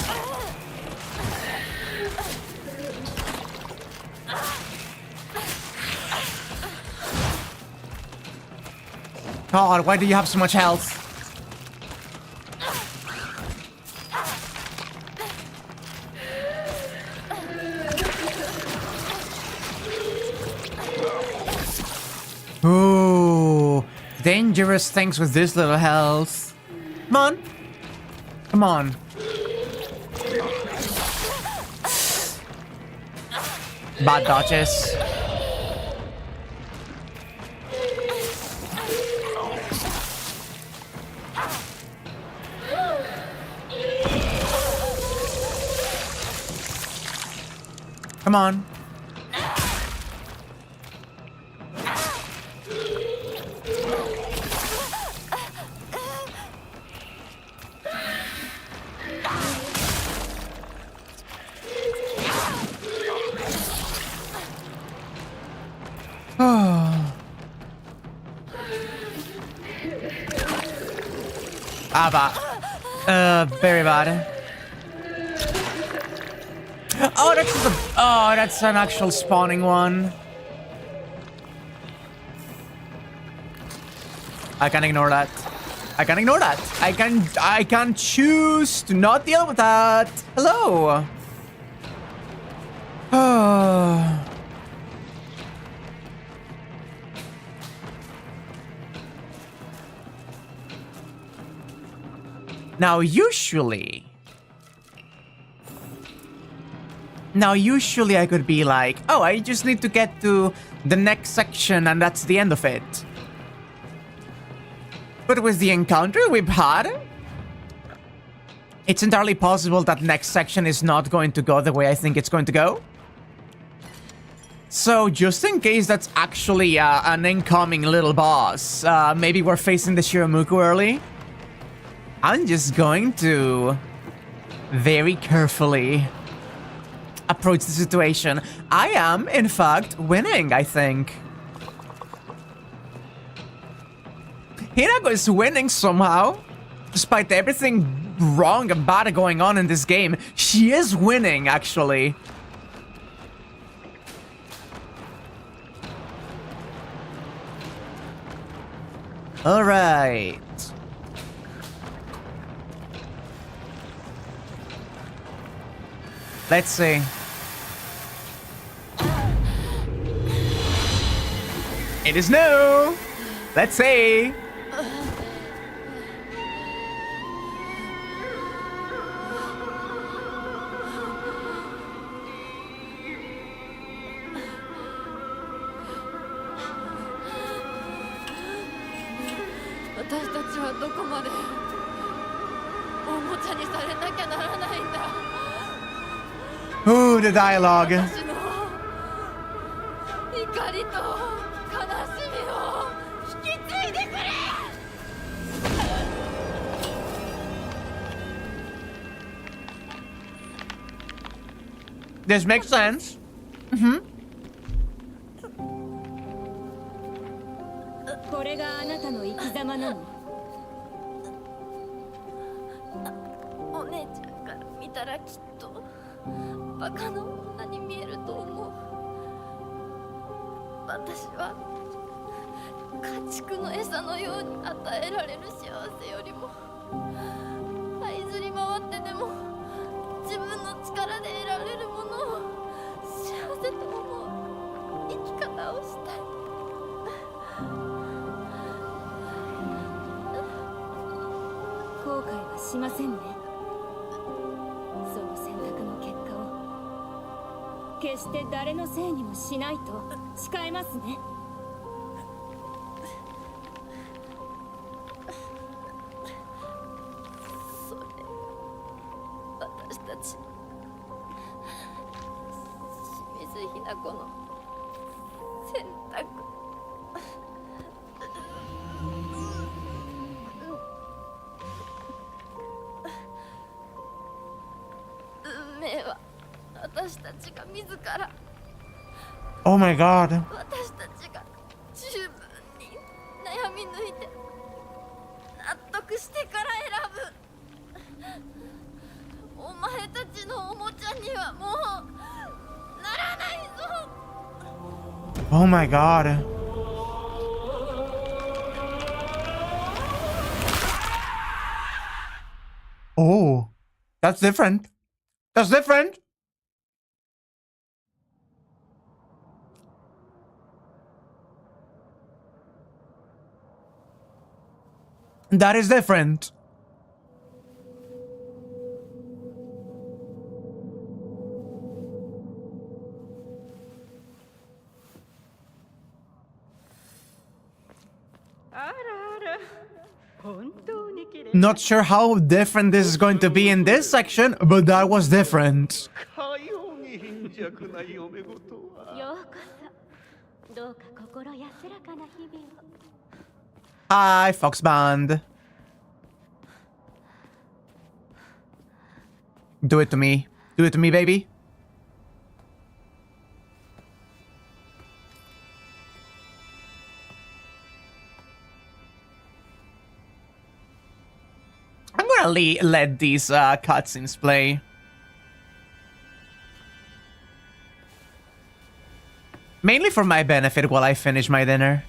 God, why do you have so much health? Ooh, dangerous things with this little health. Come on. Come on. Bad dodges. Come on. Very bad. Oh, that's an actual spawning one. I can ignore that. I can ignore that. I can choose to not deal with that. Hello. Oh. Now, usually I could be like, oh, I just need to get to the next section and that's the end of it. But with the encounter we've had, it's entirely possible that next section is not going to go the way I think it's going to go. So just in case that's actually an incoming little boss, maybe we're facing the Shiramuku early, I'm just going to very carefully approach the situation. I am, in fact, winning, I think. Hinako is winning somehow. Despite everything wrong and bad going on in this game, she is winning, actually. Alright. Let's see. It is no. Let's see. Ooh, the dialogue. This makes sense. Mm-hmm. これがあなたの生き様なの。お姉ちゃんから見たらきっとバカな女に見えると思う。私は家畜の餌のように与えられる幸せよりも這いずり回ってでもませんね。その選択の結果を決して誰のせいにもしないと誓いますね。それ私たち清水ひな子の選択。運命は私たちが自ら Oh my god. 私たちが十分に悩み抜いて納得してから選ぶ。お前たちのおもちゃにはもうならないぞ。 Oh my god. Oh, that's different. That's different. That is different. Not sure how different this is going to be in this section, but that was different. ようこそ。どうか心安らかな日々を。Hi, Fox Band. Do it to me. Do it to me, baby. I'm gonna let these cutscenes play. Mainly for my benefit while I finish my dinner.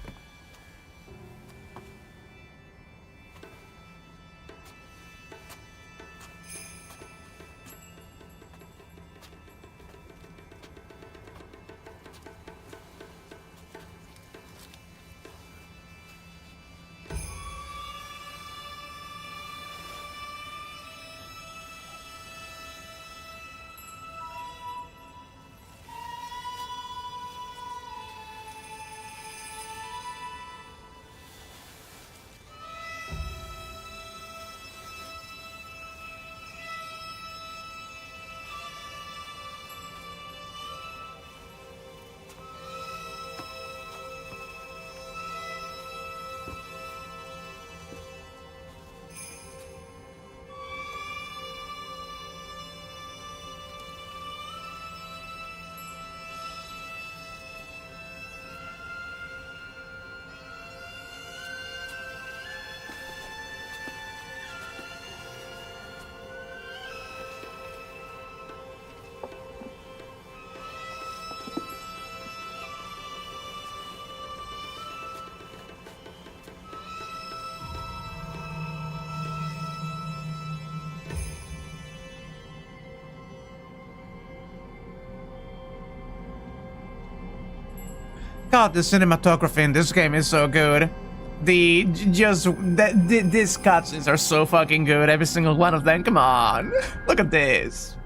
God, the cinematography in this game is so good. These cutscenes are so fucking good. Every single one of them. Come on, look at this.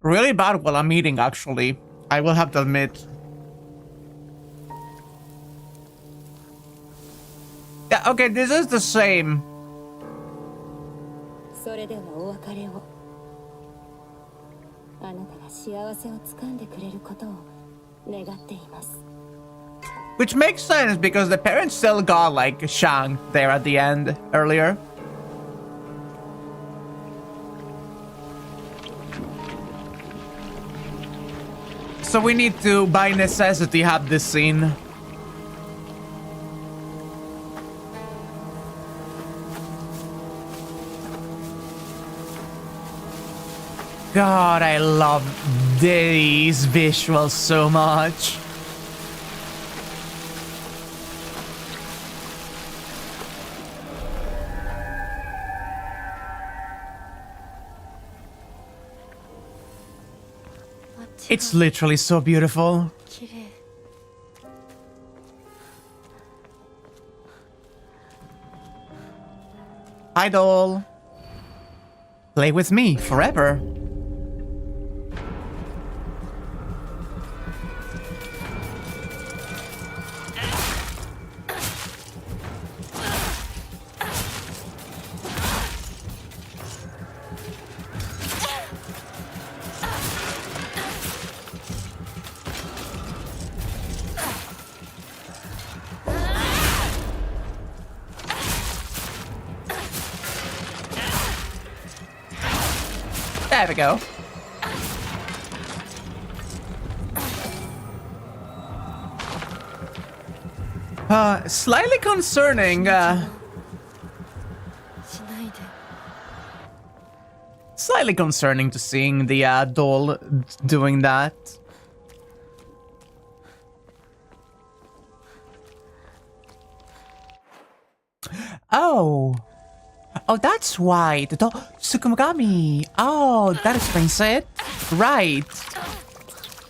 Really bad while I'm eating, actually. I will have to admit. Okay, this is the same. それではお別れを。あなたが幸せをつかんでくれることを願っています。 Which makes sense because the parents still got like Shang there at the end earlier. So we need to, by necessity, have this scene. God, I love these visuals so much. It's literally so beautiful. 綺麗。 Idol. Play with me forever. There we go. Slightly concerning, slightly concerning to seeing the doll doing that. Oh. Oh, that's why. The doll... Tsukumogami. Oh, that explains it. Right.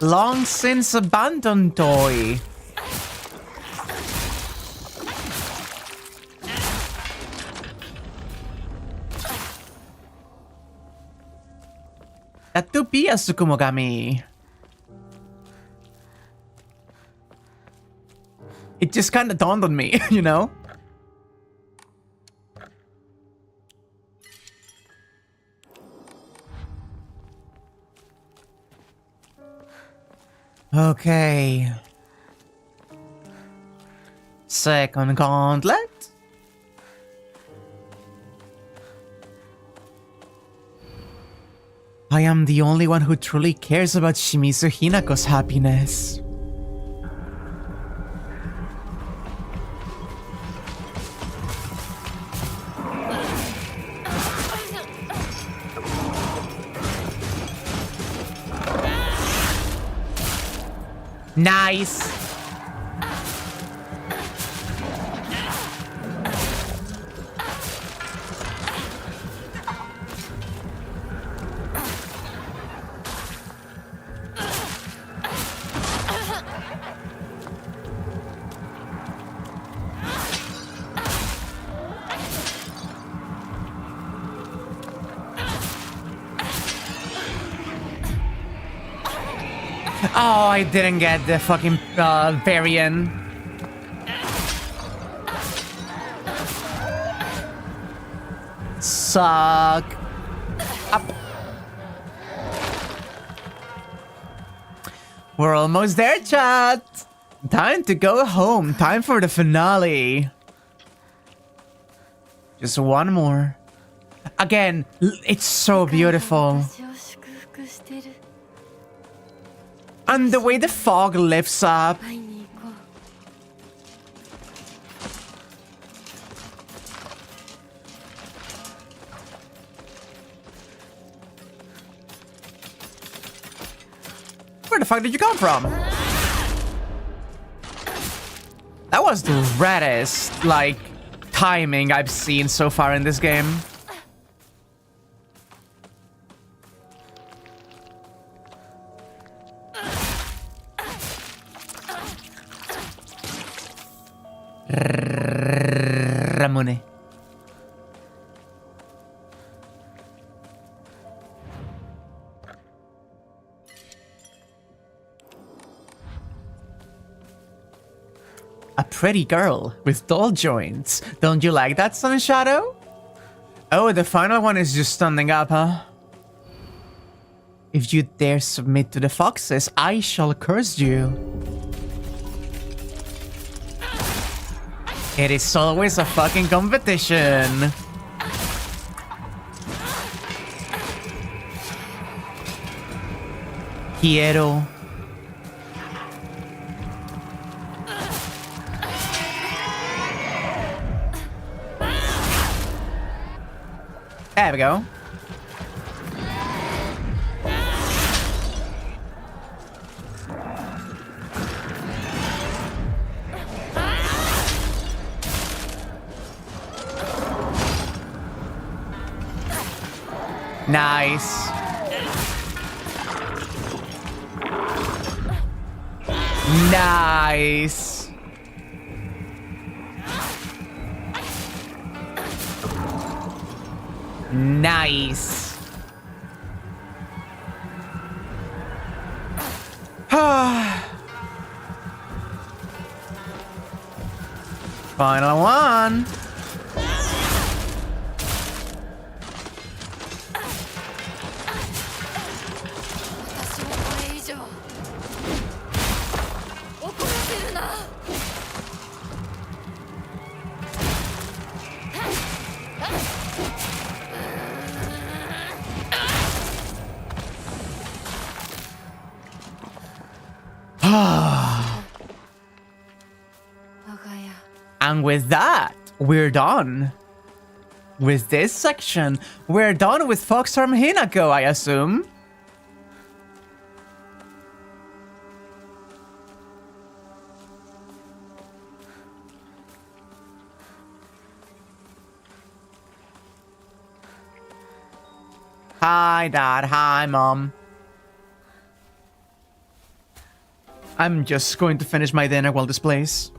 Long since abandoned toy. That to be a Tsukumogami. It just kind of dawned on me, you know? Okay. Second gauntlet. I am the only one who truly cares about Shimizu Hinako's happiness. Nice. Oh, I didn't get the fucking variant. Suck. Up. We're almost there, chat. Time to go home. Time for the finale. Just one more. Again, it's so beautiful. And the way the fog lifts up. Where the fuck did you come from? That was the reddest, like, timing I've seen so far in this game. Ramone. A A pretty girl with doll joints. Don't you like that, Sun and Shadow? Oh, the final one is just standing up, huh? If you dare submit to the foxes, I shall curse you. It is always a fucking competition. Quiero. There we go. Nice. Nice. Nice. Final one. And with that, we're done. With this section, we're done with Foxarm Hinako, I assume. Hi, Dad. Hi, Mom. I'm just going to finish my dinner while this plays.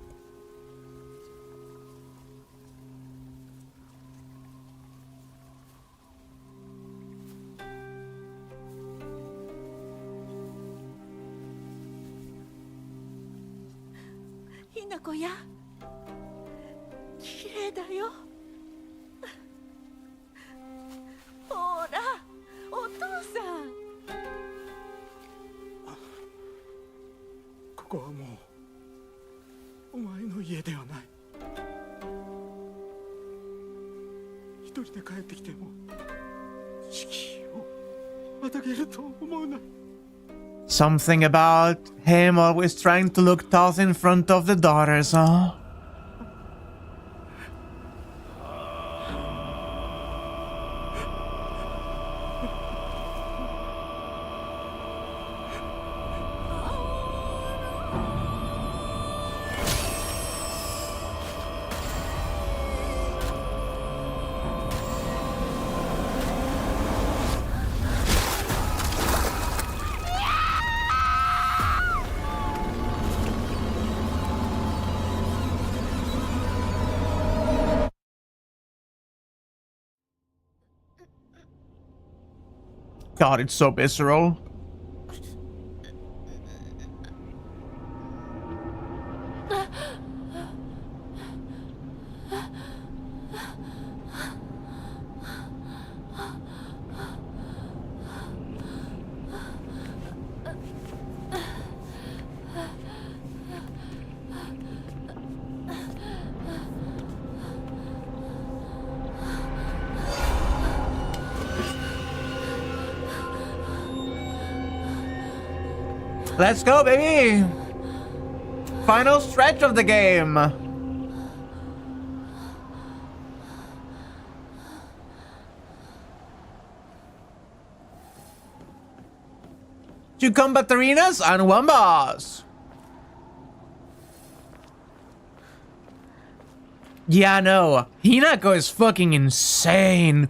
Something about him always trying to look tough in front of the daughters, huh? God, it's so visceral. Let's go, baby! Final stretch of the game! Two combat arenas and one boss! Yeah, no. Hinako is fucking insane.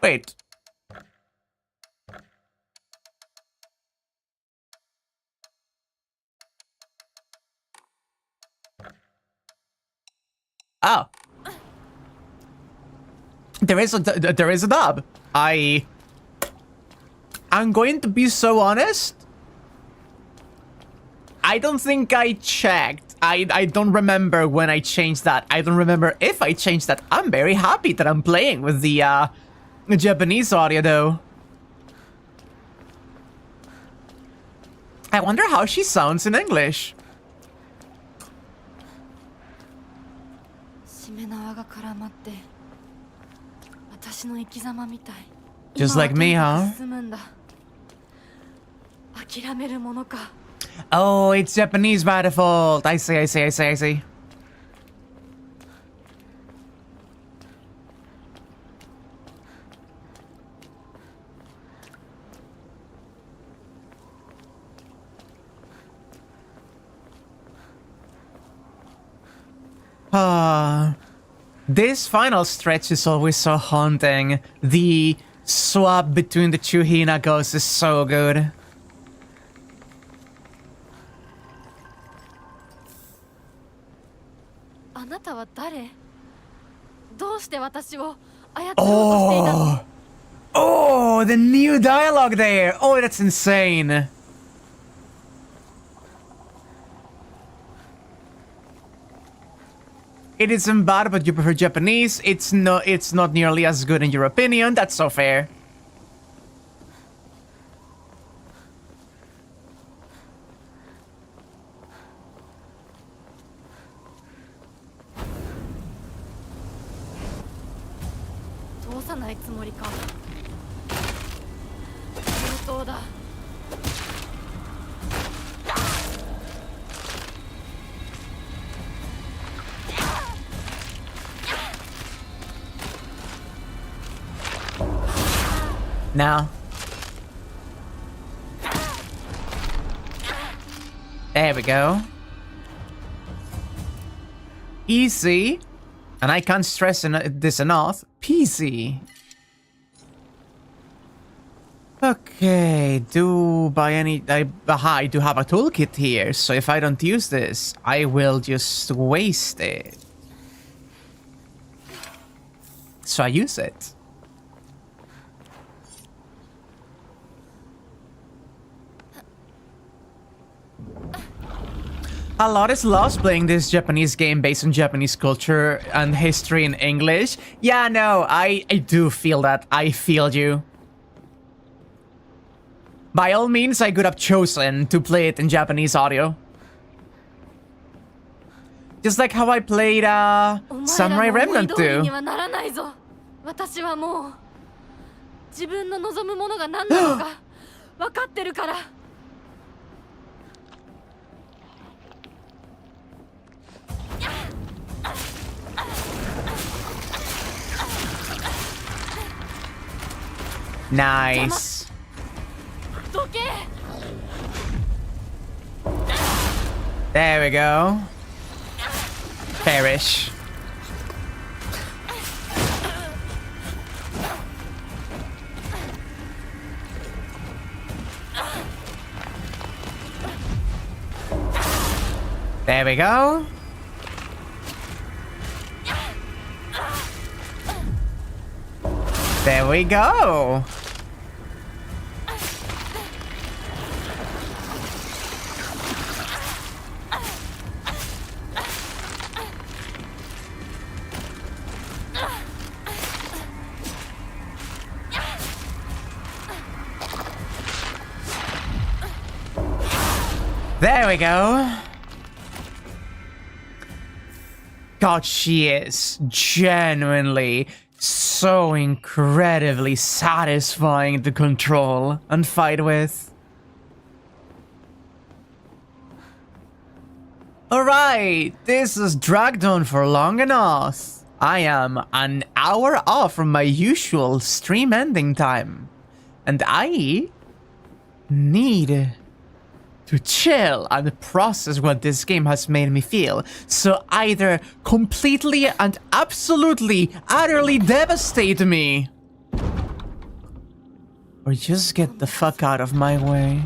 Wait. Oh. There is a dub. I'm going to be so honest. I don't think I checked. I don't remember when I changed that. I don't remember if I changed that. I'm very happy that I'm playing with the Japanese audio, though. I wonder how she sounds in English. Just like me, huh? Oh, it's Japanese by default. I see. This final stretch is always so haunting. The swap between the two Hinagos is so good. Oh, the new dialogue there. Oh, that's insane. It isn't bad, but you prefer Japanese. It's not nearly as good in your opinion. That's so fair. Now. There we go. Easy. And I can't stress this enough. Peasy. Okay, I do have a toolkit here, so if I don't use this, I will just waste it. So I use it. A lot is lost playing this Japanese game based on Japanese culture and history in English. Yeah, no, I do feel that. I feel you. By all means, I could have chosen to play it in Japanese audio. Just like how I played Samurai Remnant 2. Nice. There we go. Perish. There we go. There we go. There we go. God, she is genuinely so incredibly satisfying to control and fight with. Alright, this has dragged on for long enough. I am an hour off from my usual stream ending time. And I need to chill and process what this game has made me feel. So either completely and absolutely, utterly devastate me, or just get the fuck out of my way.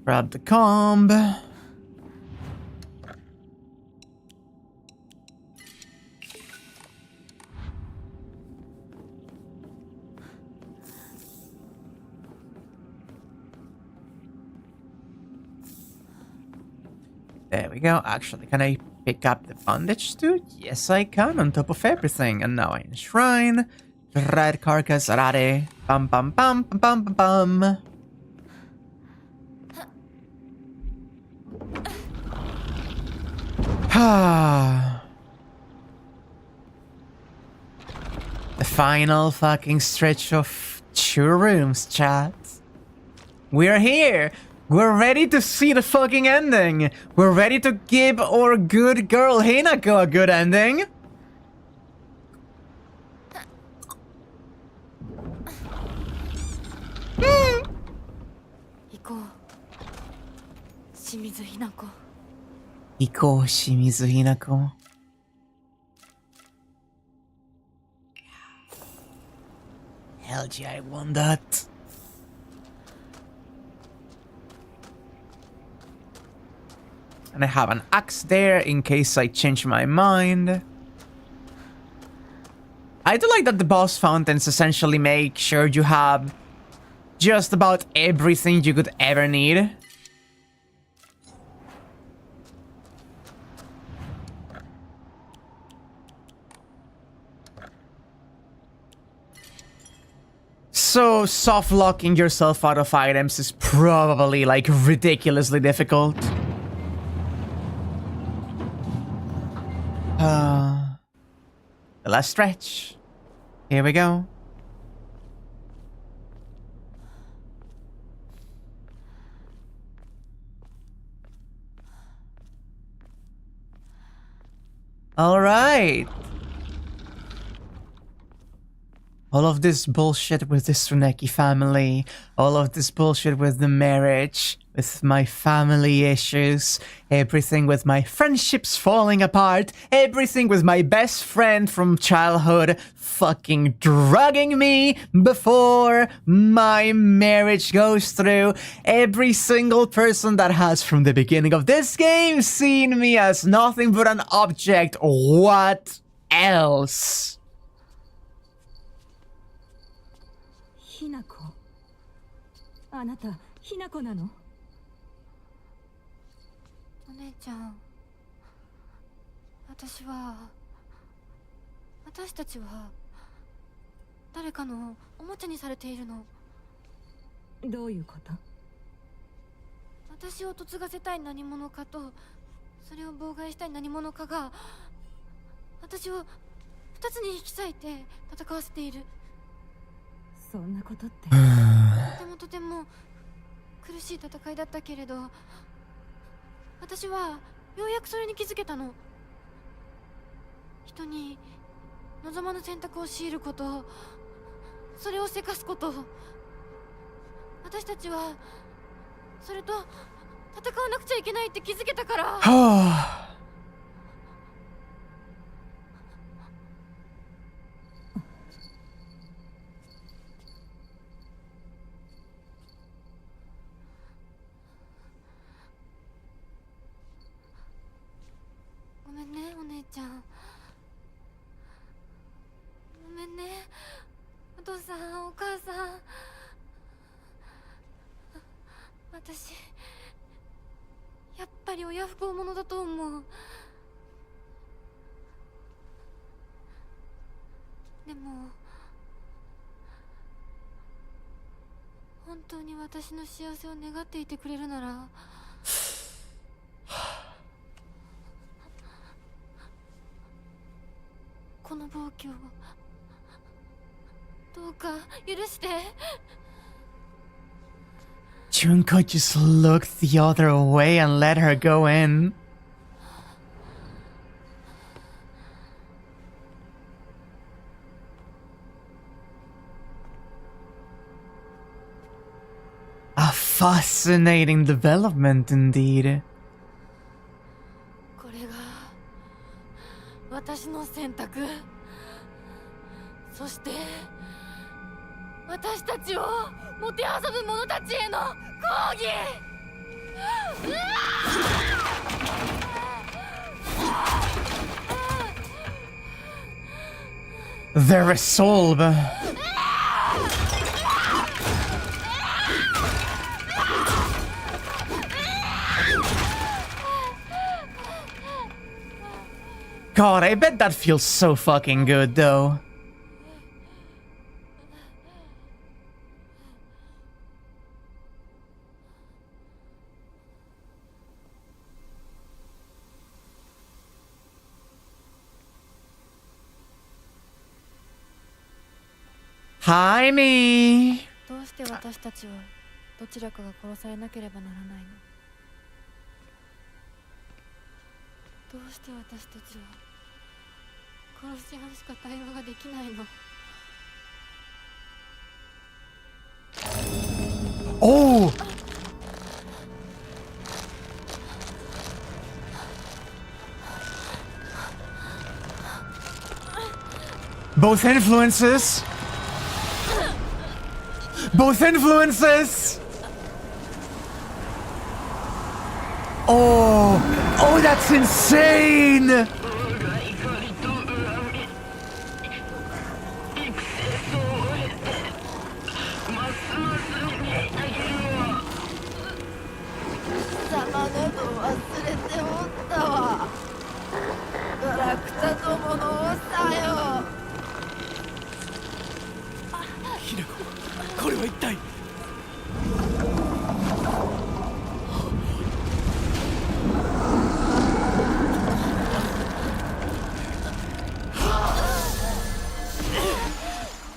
Grab the comb. There we go. Actually, can I pick up the bandage too? Yes, I can, on top of everything. And now I enshrine. Red carcass, rare. Bum bum bum bum bum bum bum. The final fucking stretch of 2 rooms, chat. We're here! We're ready to see the fucking ending! We're ready to give our good girl Hinako a good ending! Iko Shimizu Hinako. Hell yeah, I want that. And I have an axe there in case I change my mind. I do like that the boss fountains essentially make sure you have just about everything you could ever need. So soft locking yourself out of items is probably like ridiculously difficult. The last stretch. Here we go. All right. All of this bullshit with the Tsuneki family, all of this bullshit with the marriage, with my family issues, everything with my friendships falling apart, everything with my best friend from childhood fucking drugging me before my marriage goes through, every single person that has from the beginning of this game seen me as nothing but an object. What else? ひなこ、あなたひなこなの？お姉ちゃん、私たちは誰かのおもちゃにされているの。どういうこと？私を嫁がせたい何者かと、それを妨害したい何者かが私を2つに引き裂いて戦わせている。そんなことって。とても苦しい戦いだったけれど、私はようやくそれに気づけたの。人に望まぬ選択を強いること、それをせかすこと、私たちはそれと戦わなくちゃいけないって気づけたから。ごめんね、お姉ちゃん。ごめんね、お父さん、お母さん。私やっぱり親不孝者だと思う。でも本当に私の幸せを願っていてくれるなら、この暴挙をどうか許して。Junko just looked the other way and let her go in. A fascinating development indeed. これが私の選択。そして私たちをもてあそぶ者たちへの抗議。Their resolve. God, I bet that feels so fucking good, though. Hi, me. どうして私たちはどちらかが殺されなければならないの？どうして私たちは殺し合うしか対話ができないの？Oh! Both influences! Both influences! Oh! Oh, that's insane!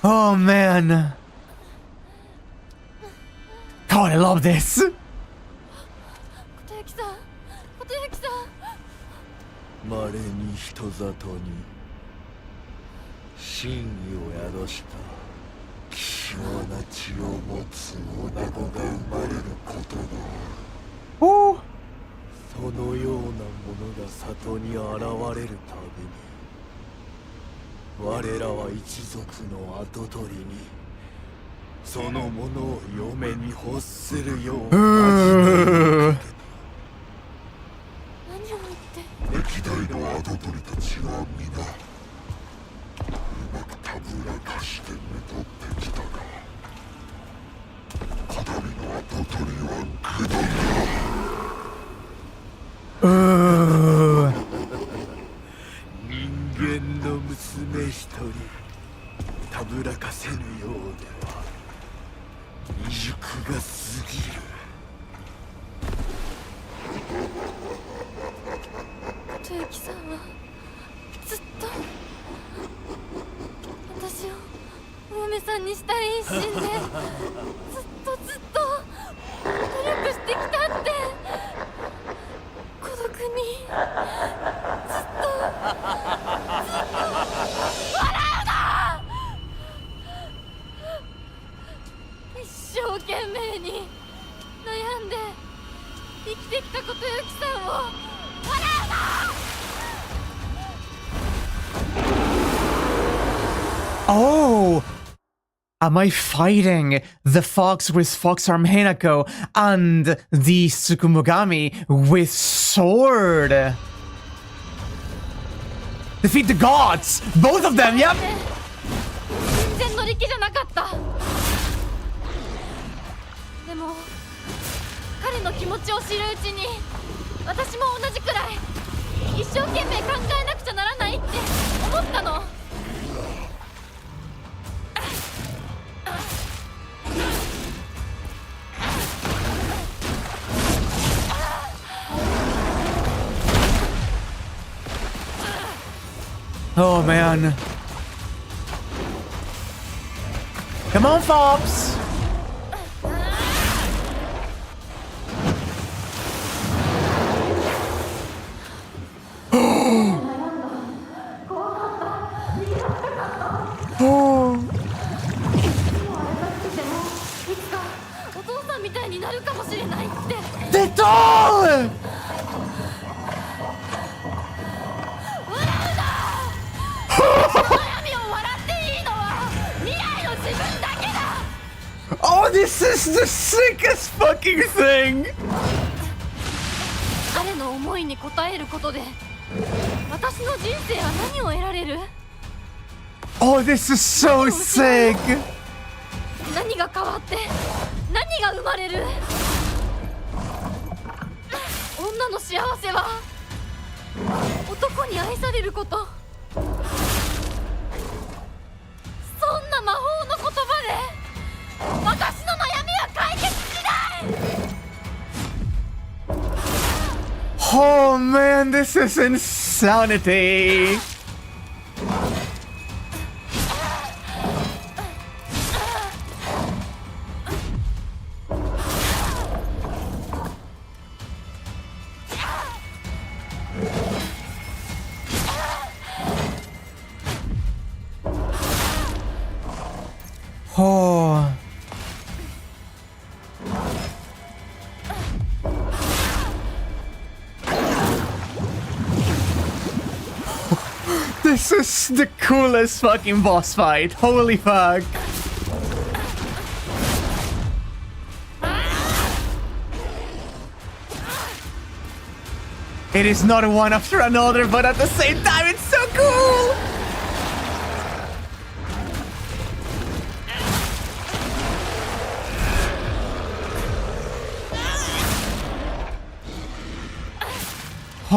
Oh man. God, I love this. 稀に人里に真意を宿した希少な血を持つ女子が生まれることがOh. そのようなものが里に現れるたびに我らは一族の跡取りにそのものを嫁に欲するような歴代の跡取りたちは皆うまくたぶらかしてめとってきたがこだわりの跡取りはくどい人間の娘一人たぶらかせぬようでは未熟が過ぎるとゆきさんはずっと私をお嫁さんにしたい一心でずっと努力してきたって孤独にずっと笑うな！一生懸命に悩んで生きてきたことゆきさんを笑うなOh! Am I fighting the fox with Fox Arm Hanako and the Tsukumogami with sword? Defeat the gods! Both of them, yep! 全然乗り気じゃなかったでも彼の気持ちを知るうちに私も同じくらい一生懸命考えなくちゃならないって思ったのOh man. Come on, Fops! Oh. いつかお父さんみたいになるかもしれないって Detol! 悩みを笑っていいのは未来の自分だけだ Oh, this is the sickest fucking thing! 思いに応えることで私の人生は何を得られる？ Oh, this is so sick! 何が変わって何が生まれる？女の幸せは男に愛されること。そんな魔法の言葉で私の悩みは解決しない。 Oh man, this is insanity! Oh. This is the coolest fucking boss fight. Holy fuck. It is not one after another, but at the same time, it's so cool.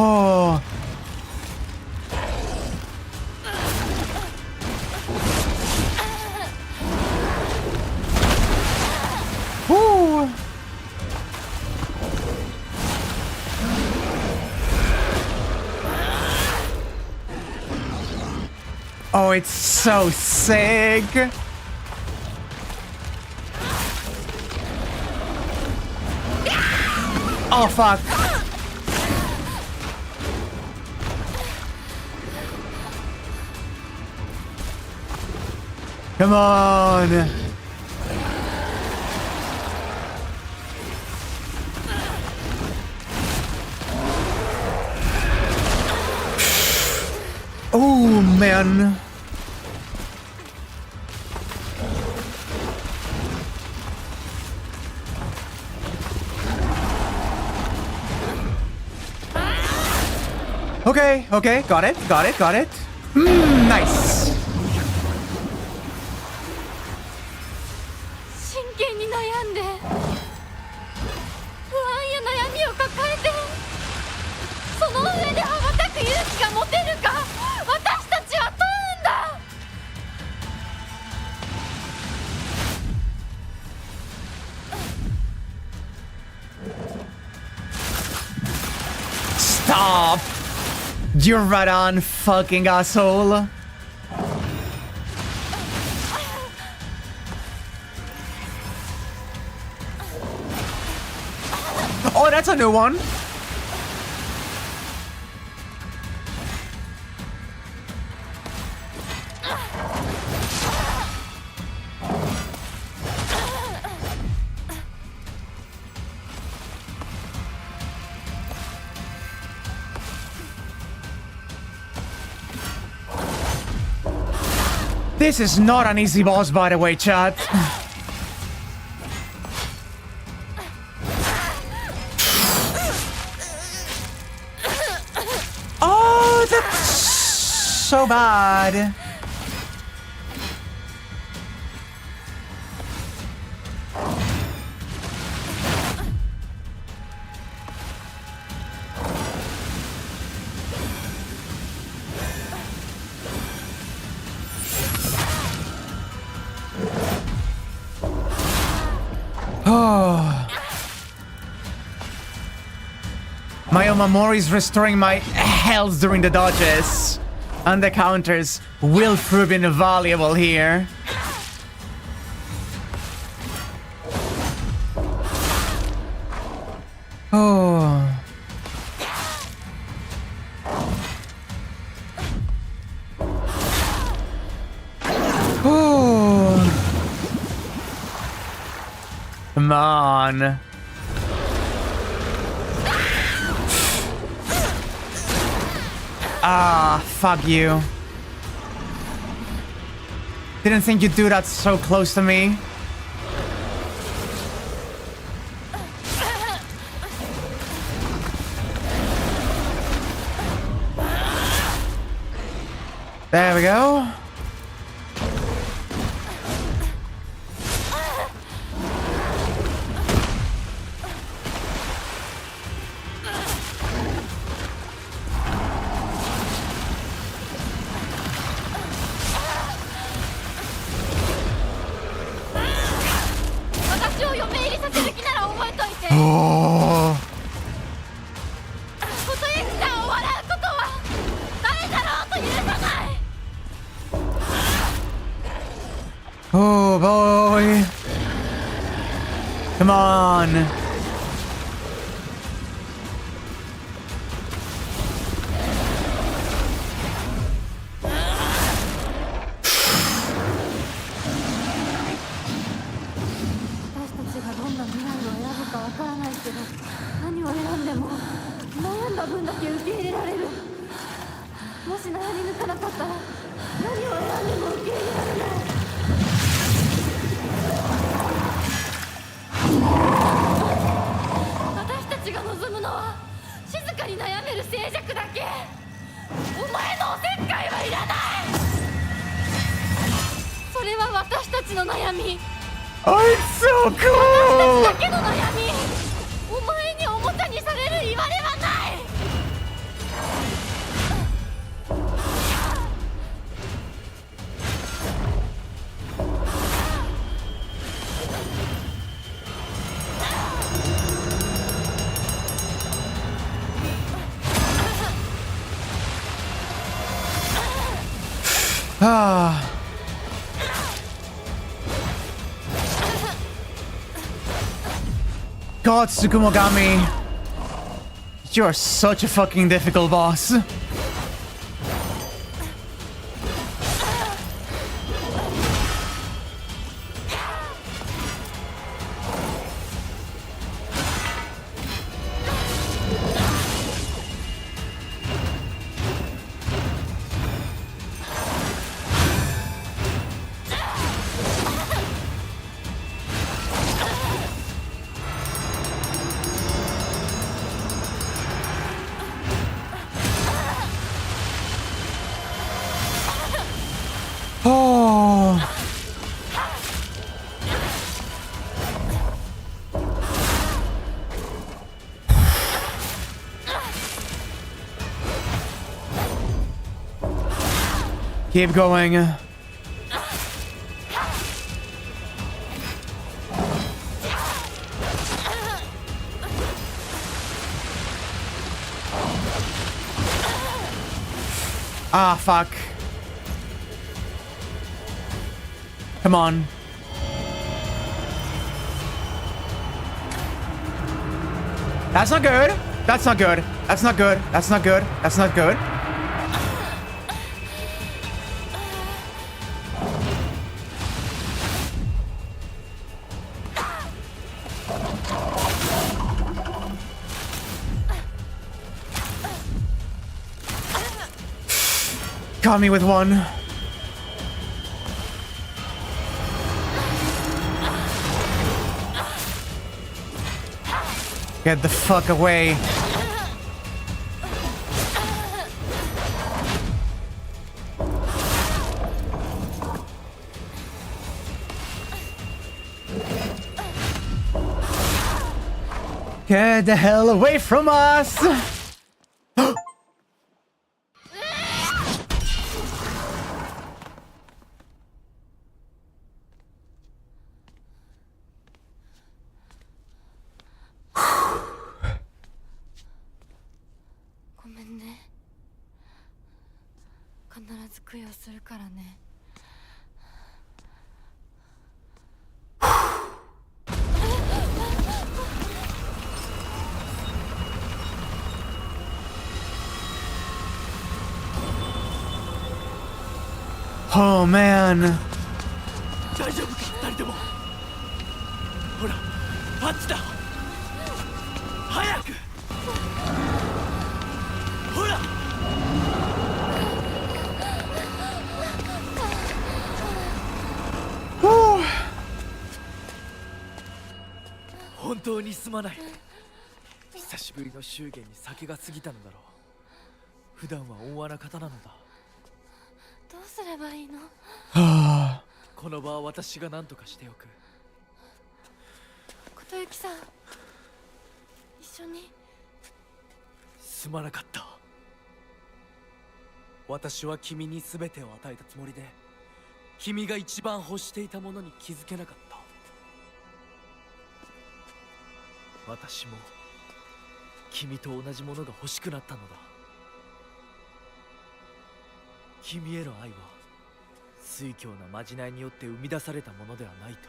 Oh. Woo. Oh, it's so sick. Oh, fuck. Come on. Oh, man. Okay, okay, got it. Nice. 真剣に悩んで不安や悩みを抱えてその上で羽ばたく勇気が持てるか私たちは問うんだ。 Stop! You're right on, fucking asshole. Oh, that's a new one. This is not an easy boss, by the way, chat. Oh, that's so bad. My Omamori is restoring my health during the dodges, and the counters will prove invaluable here. Oh. Oh. Come on. Ah, fuck you. Didn't think you'd do that so close to me. There we go. Oh. Oh boy. Come on. Oh, it's so cool! Ah. God, Tsukumogami, you're such a fucking difficult boss. Oh. Keep going. Ah, fuck. Come on. That's not good. That's not good. That's not good. That's not good. That's not good. Got me with one. Get the fuck away. Get the hell away from us! Oh man. 大丈夫か2人とも。ほら、あっちだ。早く。ほら。本当にすまない。久しぶりの祝言に酒が過ぎたのだろう。普段は温和な方なのだ。どうすればいいの？この場は私が何とかしておく。琴雪さん、一緒に。すまなかった。私は君に全てを与えたつもりで、君が一番欲していたものに気づけなかった。私も君と同じものが欲しくなったのだ。君への愛は酔狂なまじないによって生み出されたものではないと。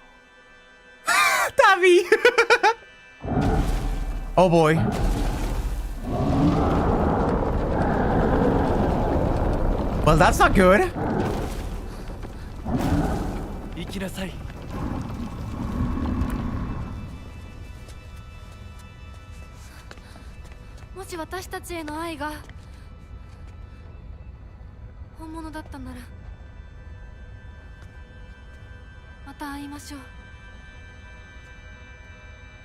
Tavi! Oh boy. Well, that's not good. 行きなさい。もし私たちへの愛が本物だったなら、また会いましょう。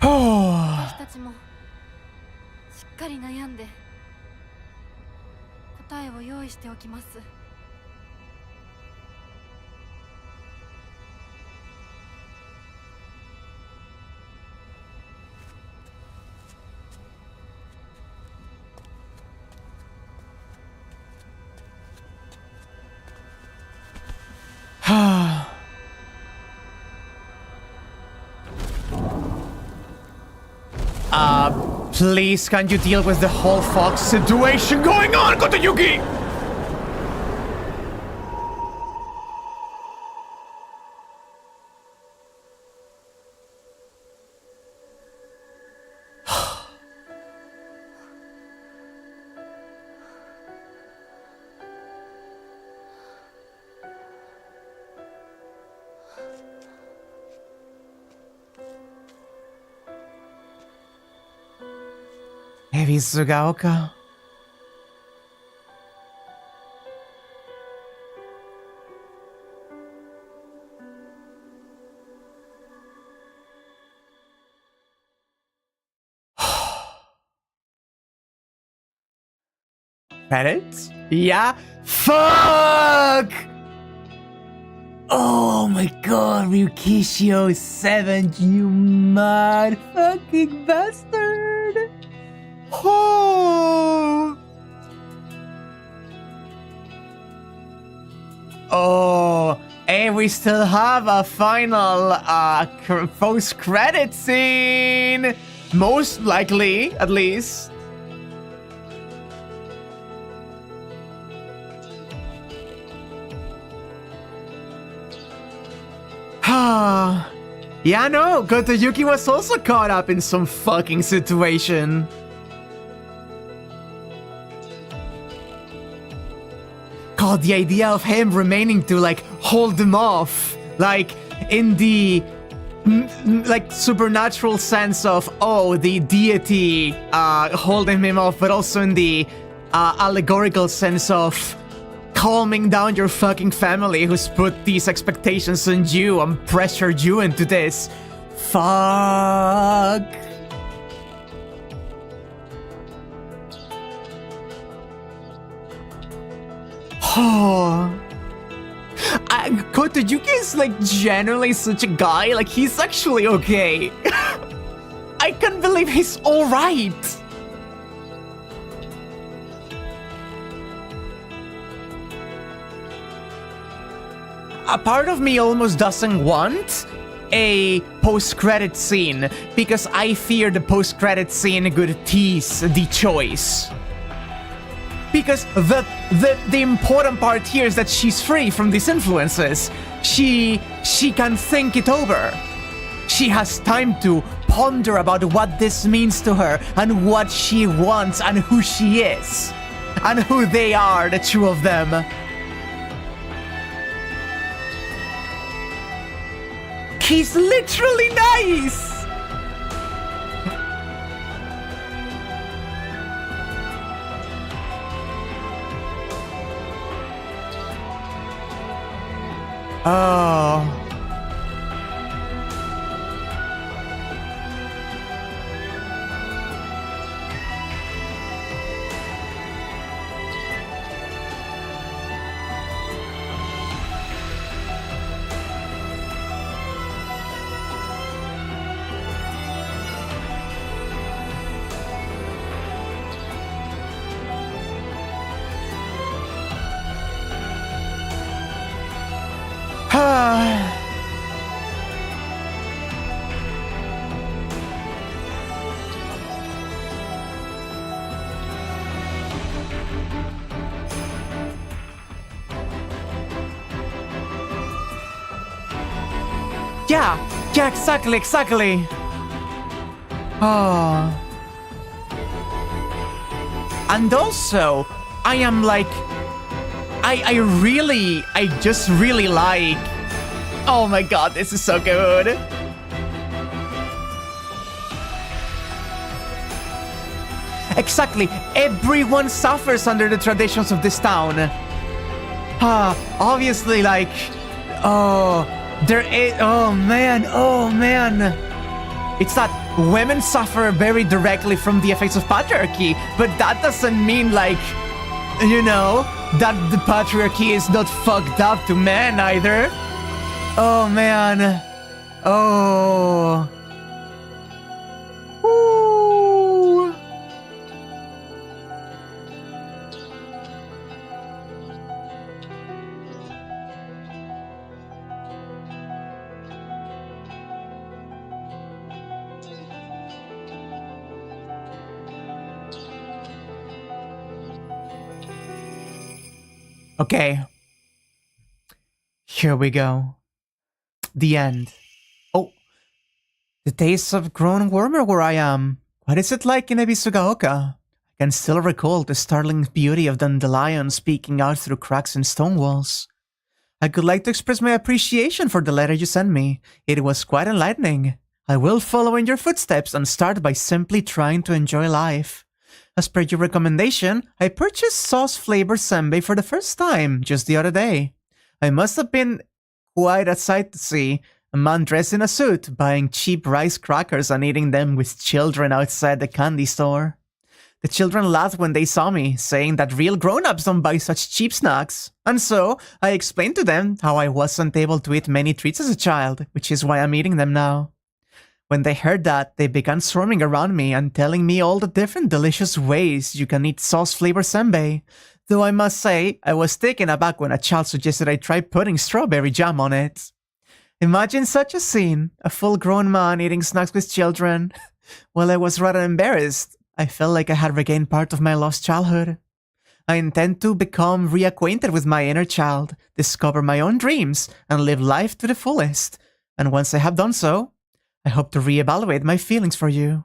私たちもしっかり悩んで答えを用意しておきます。Please, can't you deal with the whole fox situation going on, Kotayuki? Ebisugaoka. Credits? Yeah? Fuck! Oh my god, Ryukishio 7, you mad fucking bastard! Oh! Oh, and we still have a final post-credit scene! Most likely, at least. Yeah, no, Kotayuki was also caught up in some fucking situation. God, the idea of him remaining to, like, hold them off, like, in the, like, supernatural sense of, oh, the deity holding him off, but also in the allegorical sense of calming down your fucking family who's put these expectations on you and pressured you into this. Fuck. Oh. Kotayuki is like generally such a guy, like he's actually okay. I can't believe he's alright. A part of me almost doesn't want a post-credit scene because I fear the post-credit scene could tease the choice. Because the important part here is that she's free from these influences. She can think it over. She has time to ponder about what this means to her and what she wants and who she is. And who they are, the two of them. He's literally nice! Oh. Yeah, exactly. Oh. And also, I am like... I just really like... Oh my god, this is so good. Exactly, everyone suffers under the traditions of this town. Obviously, like... Oh, there is... Oh man. It's that women suffer very directly from the effects of patriarchy, but that doesn't mean, like... You know, that the patriarchy is not fucked up to men either. Oh man. Oh. Ooh. Okay. Here we go. The end. Oh. The days have grown warmer where I am. What is it like in Ebisugaoka? I can still recall the startling beauty of dandelions peeking out through cracks in stone walls. I could like to express my appreciation for the letter you sent me. It was quite enlightening. I will follow in your footsteps and start by simply trying to enjoy life. As per your recommendation, I purchased sauce-flavored senbei for the first time just the other day. I must have been quite a sight to see. A man dressed in a suit, buying cheap rice crackers and eating them with children outside the candy store. The children laughed when they saw me, saying that real grown-ups don't buy such cheap snacks. And so, I explained to them how I wasn't able to eat many treats as a child, which is why I'm eating them now. When they heard that, they began swarming around me and telling me all the different delicious ways you can eat sauce-flavored senbei. Though I must say, I was taken aback when a child suggested I try putting strawberry jam on it. Imagine such a scene, a full-grown man eating snacks with children. Well, I was rather embarrassed. I felt like I had regained part of my lost childhood. I intend to become reacquainted with my inner child, discover my own dreams, and live life to the fullest. And once I have done so, I hope to reevaluate my feelings for you.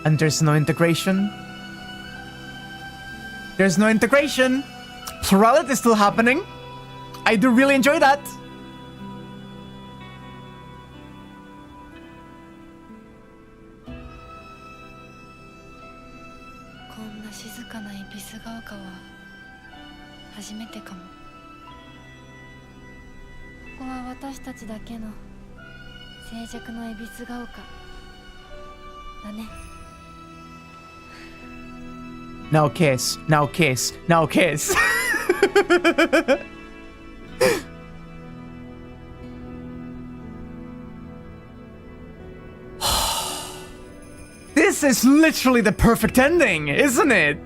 And there's no integration? There's no integration! Plurality is still happening. I do really enjoy that. Now kiss, now kiss, now kiss. This is literally the perfect ending, isn't it?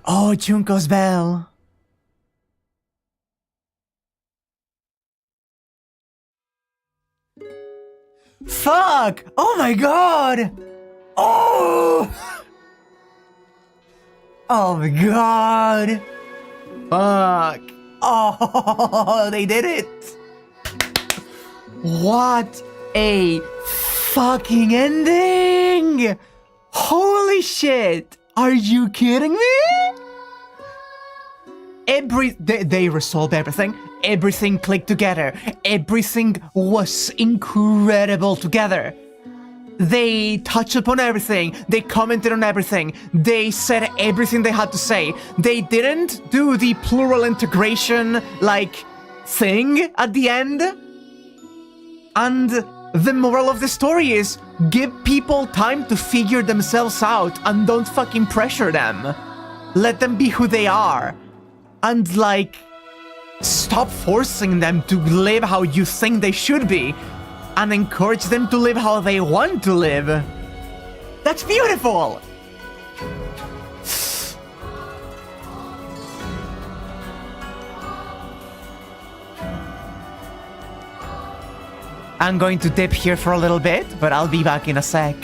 Oh, Junko's bell. Fuck! Oh my god! Oh! Oh my god! Fuck! Oh, they did it! What a fucking ending! Holy shit! Are you kidding me? They resolved everything. Everything clicked together. Everything was incredible together. They touched upon everything. They commented on everything. They said everything they had to say. They didn't do the plural integration, like, thing at the end. And the moral of the story is, give people time to figure themselves out and don't fucking pressure them. Let them be who they are. And, like, stop forcing them to live how you think they should be, and encourage them to live how they want to live. That's beautiful! I'm going to dip here for a little bit, but I'll be back in a sec.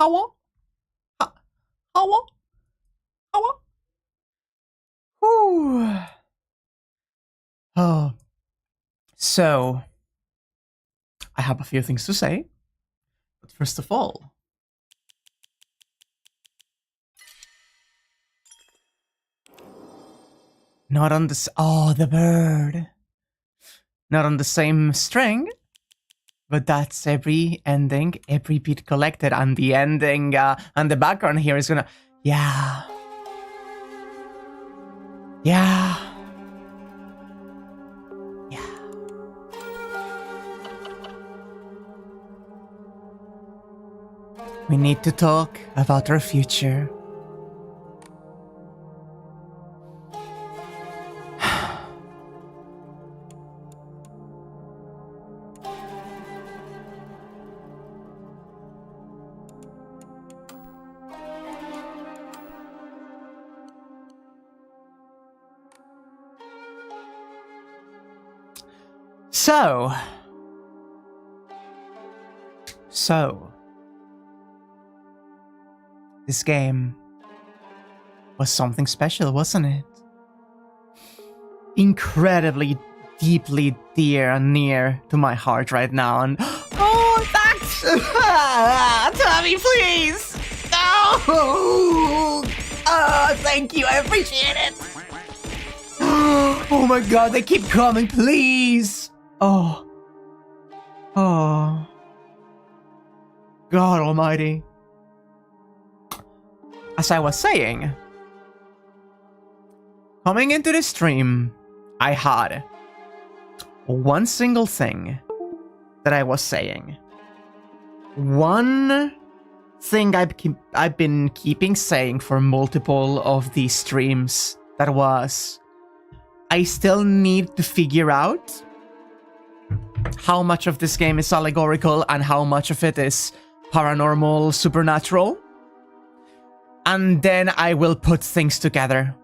How? How? How? Whew. Oh. So, I have a few things to say. But first of all, not on the oh, the bird. Not on the same string, but that's every ending, every beat collected, and the ending and the background here is gonna, yeah. We need to talk about our future. So, this game was something special, wasn't it? Incredibly, deeply dear and near to my heart right now, and oh, that's Tommy, please! No! Oh, thank you, I appreciate it! Oh my god, they keep coming, please! Oh. God almighty. As I was saying, coming into this stream, I had one single thing that I was saying. One thing I've been keeping saying for multiple of these streams, that was, I still need to figure out how much of this game is allegorical and how much of it is paranormal, supernatural. And then I will put things together.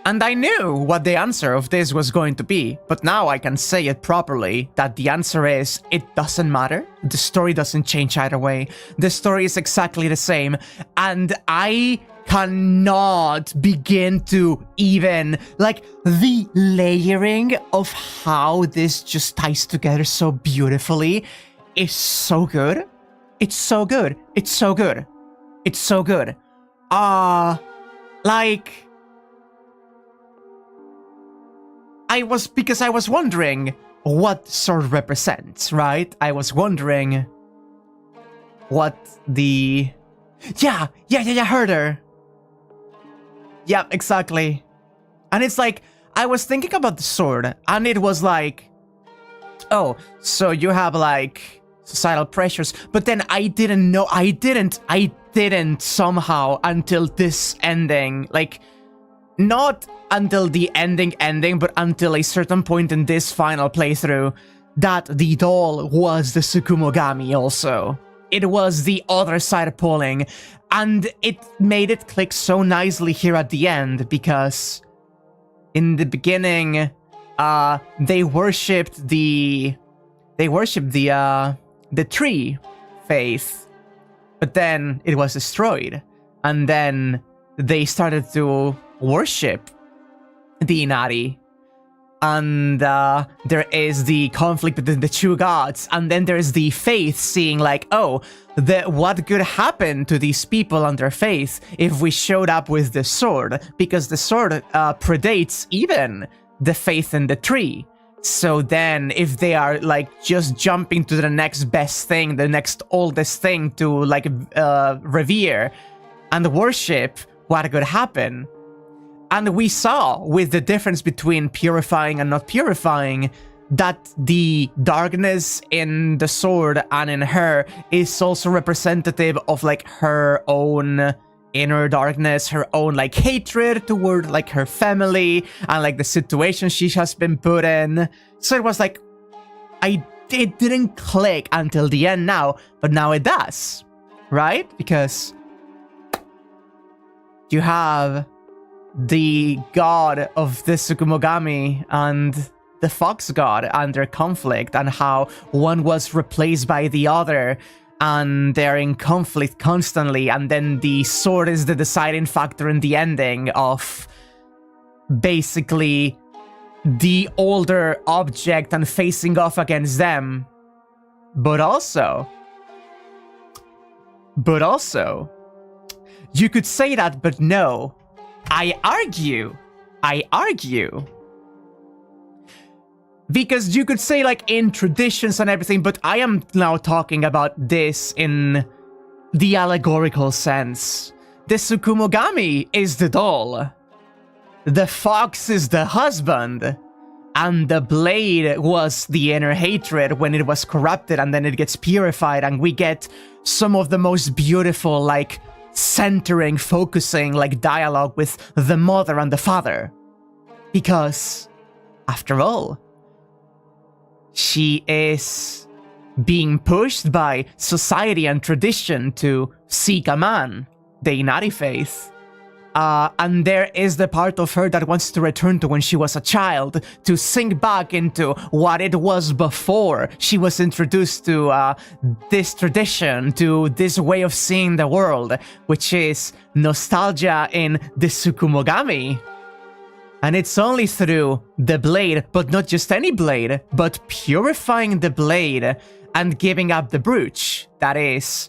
And I knew what the answer of this was going to be, but now I can say it properly, that the answer is, it doesn't matter. The story doesn't change either way. The story is exactly the same, and I cannot begin to even, like, the layering of how this just ties together so beautifully is so good. It's so good. It's so good. It's so good. Like, I was wondering what sword represents, right? I was wondering what the... Yeah, herder. Yeah, exactly. And it's like, I was thinking about the sword, and it was like, oh, so you have like societal pressures, but then I didn't somehow until this ending, like, not until the ending, but until a certain point in this final playthrough, that the doll was the Tsukumogami also. It was the other side pulling, and it made it click so nicely here at the end, because in the beginning, they worshipped the tree faith, but then it was destroyed, and then they started to worship the Inari. And there is the conflict between the two gods, and then there's the faith seeing like, oh, what could happen to these people and their faith if we showed up with the sword, because the sword predates even the faith in the tree. So then if they are like just jumping to the next best thing, the next oldest thing to like revere and worship, what could happen? And we saw, with the difference between purifying and not purifying, that the darkness in the sword and in her is also representative of like her own inner darkness, her own like hatred toward like her family and like the situation she has been put in. So it was like, it didn't click until the end now, but now it does, right? Because you have the god of the Tsukumogami and the Fox God and their conflict, and how one was replaced by the other, and they're in conflict constantly, and then the sword is the deciding factor in the ending of basically the older object and facing off against them. But also, you could say that, but no. I argue. Because you could say, like, in traditions and everything, but I am now talking about this in the allegorical sense. The Tsukumogami is the doll. The fox is the husband. And the blade was the inner hatred when it was corrupted, and then it gets purified, and we get some of the most beautiful, like, centering, focusing, like, dialogue with the mother and the father. Because, after all, she is being pushed by society and tradition to seek a man, the Inari faith. And there is the part of her that wants to return to when she was a child, to sink back into what it was before she was introduced to this tradition, to this way of seeing the world, which is nostalgia in the Tsukumogami. And it's only through the blade, but not just any blade, but purifying the blade and giving up the brooch, that is,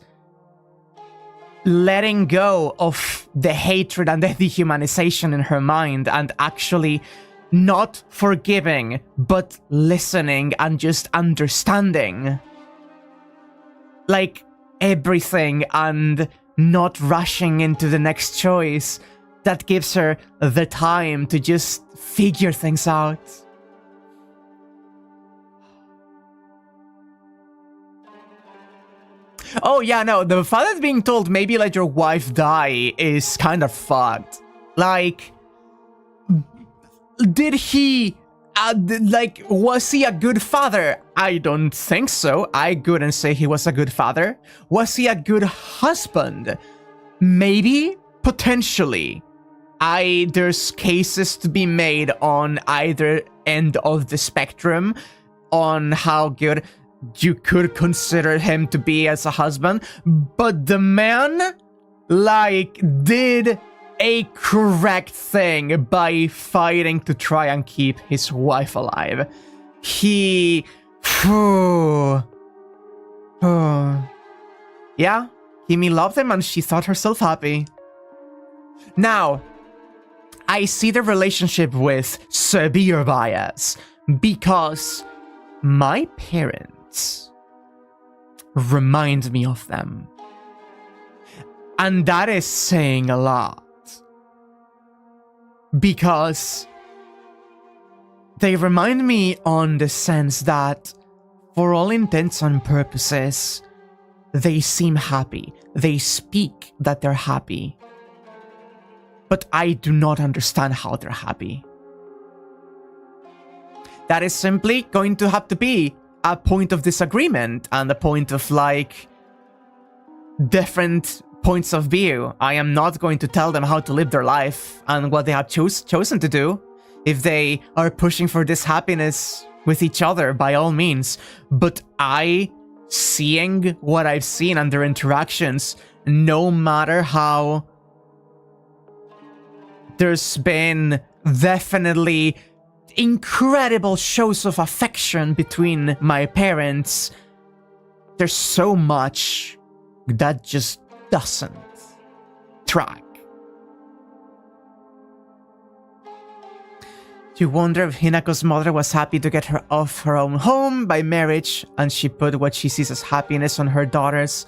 letting go of the hatred and the dehumanization in her mind, and actually not forgiving, but listening and just understanding. Like, everything, and not rushing into the next choice, that gives her the time to just figure things out. Oh yeah, no, the fact that being told maybe let your wife die is kind of fucked. Like, did he, was he a good father? I don't think so. I couldn't say he was a good father. Was he a good husband? Maybe, potentially. There's cases to be made on either end of the spectrum on how good you could consider him to be as a husband, but the man, like, did a correct thing by fighting to try and keep his wife alive. Yeah, Kimi loved him and she thought herself happy. Now, I see the relationship with severe bias, because my parents remind me of them. And that is saying a lot. Because they remind me on the sense that, for all intents and purposes, they seem happy. They speak that they're happy. But I do not understand how they're happy. That is simply going to have to be a point of disagreement and a point of, like, different points of view. I am not going to tell them how to live their life and what they have chosen to do. If they are pushing for this happiness with each other, by all means. But seeing what I've seen and their interactions, no matter how there's been definitely incredible shows of affection between my parents, there's so much that just doesn't track. You wonder if Hinako's mother was happy to get her off her own home by marriage, and she put what she sees as happiness on her daughters.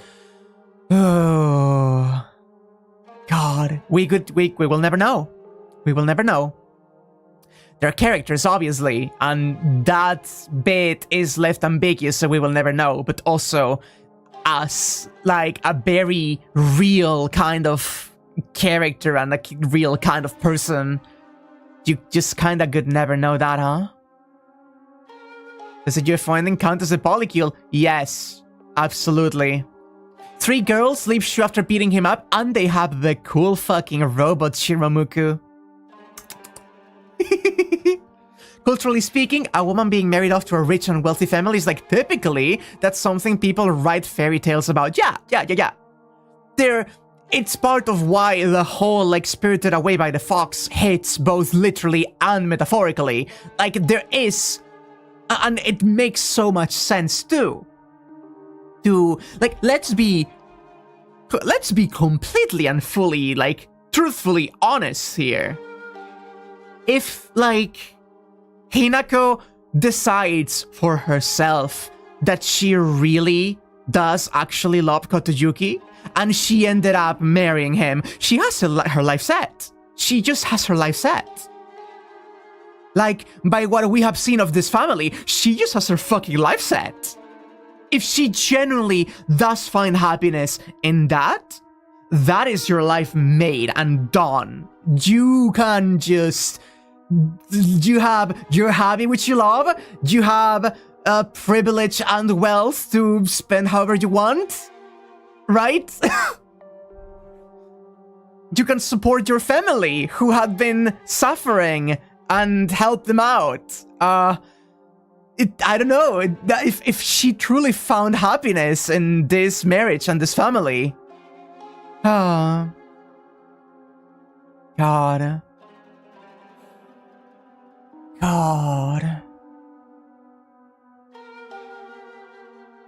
Oh, God, we will never know. We will never know. They're characters, obviously, and that bit is left ambiguous, so we will never know. But also, as, like, a very real kind of character and a real kind of person, you just kind of could never know that, huh? Does a UFO ending count as a polycule? Yes, absolutely. 3 girls leave Shu after beating him up, and they have the cool fucking robot Shiramuku. culturally speaking, a woman being married off to a rich and wealthy family is like, typically, that's something people write fairy tales about. Yeah. It's part of why the whole, like, Spirited Away by the Fox hits both literally and metaphorically. Like, there is, and it makes so much sense too. Like, let's be completely and fully, like, truthfully honest here. If, like, Hinako decides for herself that she really does actually love Kotoyuki, and she ended up marrying him, she has her life set. She just has her life set. Like, by what we have seen of this family, she just has her fucking life set. If she genuinely does find happiness in that, that is your life made and done. You can just... you're happy with your love, you have privilege and wealth to spend however you want, right? You can support your family who have been suffering and help them out. I don't know, if she truly found happiness in this marriage and this family. God.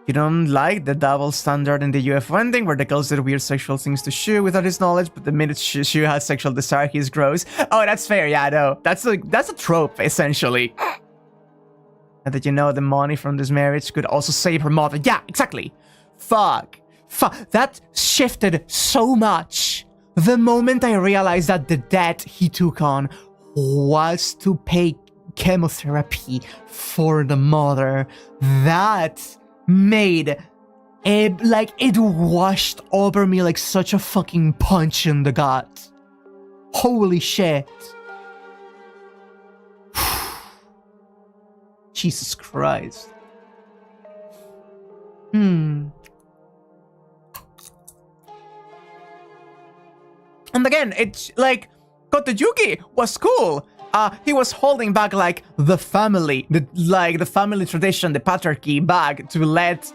You don't like the double standard in the UFO ending where the girls did weird sexual things to Shu without his knowledge, but the minute Shu has sexual desire, he's gross. Oh, that's fair, yeah, I know. That's a trope, essentially. And that, you know, the money from this marriage could also save her mother. Yeah, exactly. Fuck. That shifted so much. The moment I realized that the debt he took on was to pay chemotherapy for the mother, that made it, like, it washed over me like such a fucking punch in the gut. Holy shit. Jesus Christ. And again, it's like, Kotoyuki was cool. He was holding back, like, the family, the family tradition, the patriarchy back to let,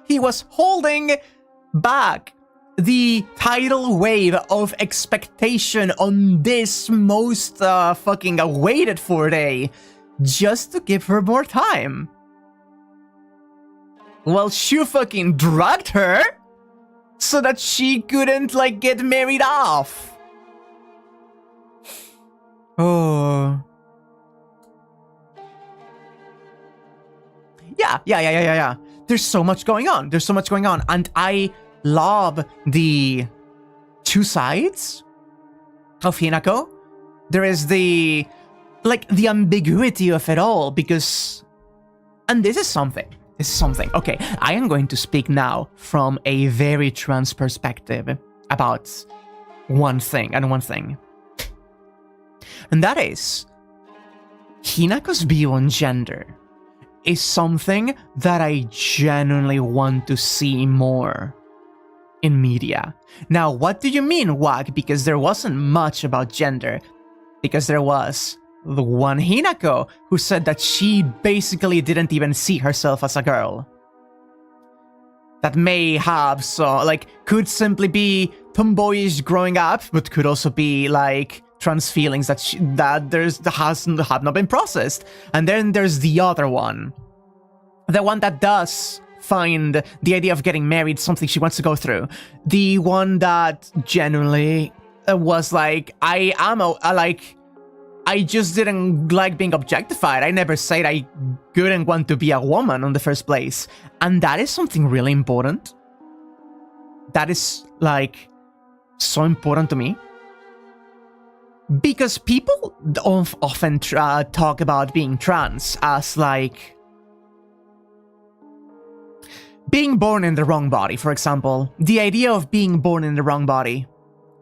he was holding back the tidal wave of expectation on this most, fucking awaited for day, just to give her more time. Well, Shu fucking drugged her so that she couldn't, like, get married off. Oh. Yeah. There's so much going on. And I love the two sides of Hinako. There is the ambiguity of it all, because... And this is something. Okay, I am going to speak now from a very trans perspective about one thing. And that is, Hinako's view on gender is something that I genuinely want to see more in media. Now, what do you mean, Wag? Because there wasn't much about gender. Because there was the one Hinako who said that she basically didn't even see herself as a girl. That may have, could simply be tomboyish growing up, but could also be, like, trans feelings that have not been processed. And then there's the other one. The one that does find the idea of getting married something she wants to go through. The one that genuinely was like, I just didn't like being objectified. I never said I couldn't want to be a woman in the first place. And that is something really important. That is, like, so important to me. Because people often talk about being trans as, like, being born in the wrong body, for example. The idea of being born in the wrong body.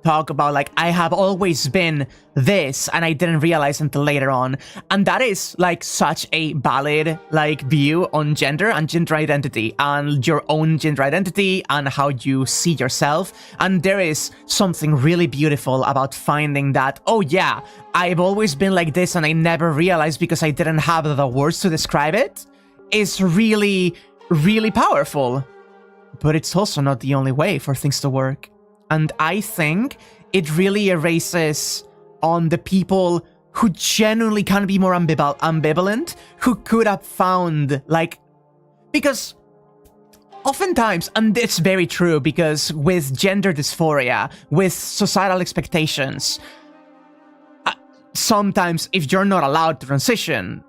talk about like, I have always been this and I didn't realize until later on. And that is like such a valid like view on gender and gender identity and your own gender identity and how you see yourself. And there is something really beautiful about finding that, oh yeah, I've always been like this and I never realized because I didn't have the words to describe it, is really, really powerful. But it's also not the only way for things to work. And I think it really erases on the people who genuinely can be more ambivalent, who could have found, like... Because oftentimes, and it's very true, because with gender dysphoria, with societal expectations, sometimes if you're not allowed to transition,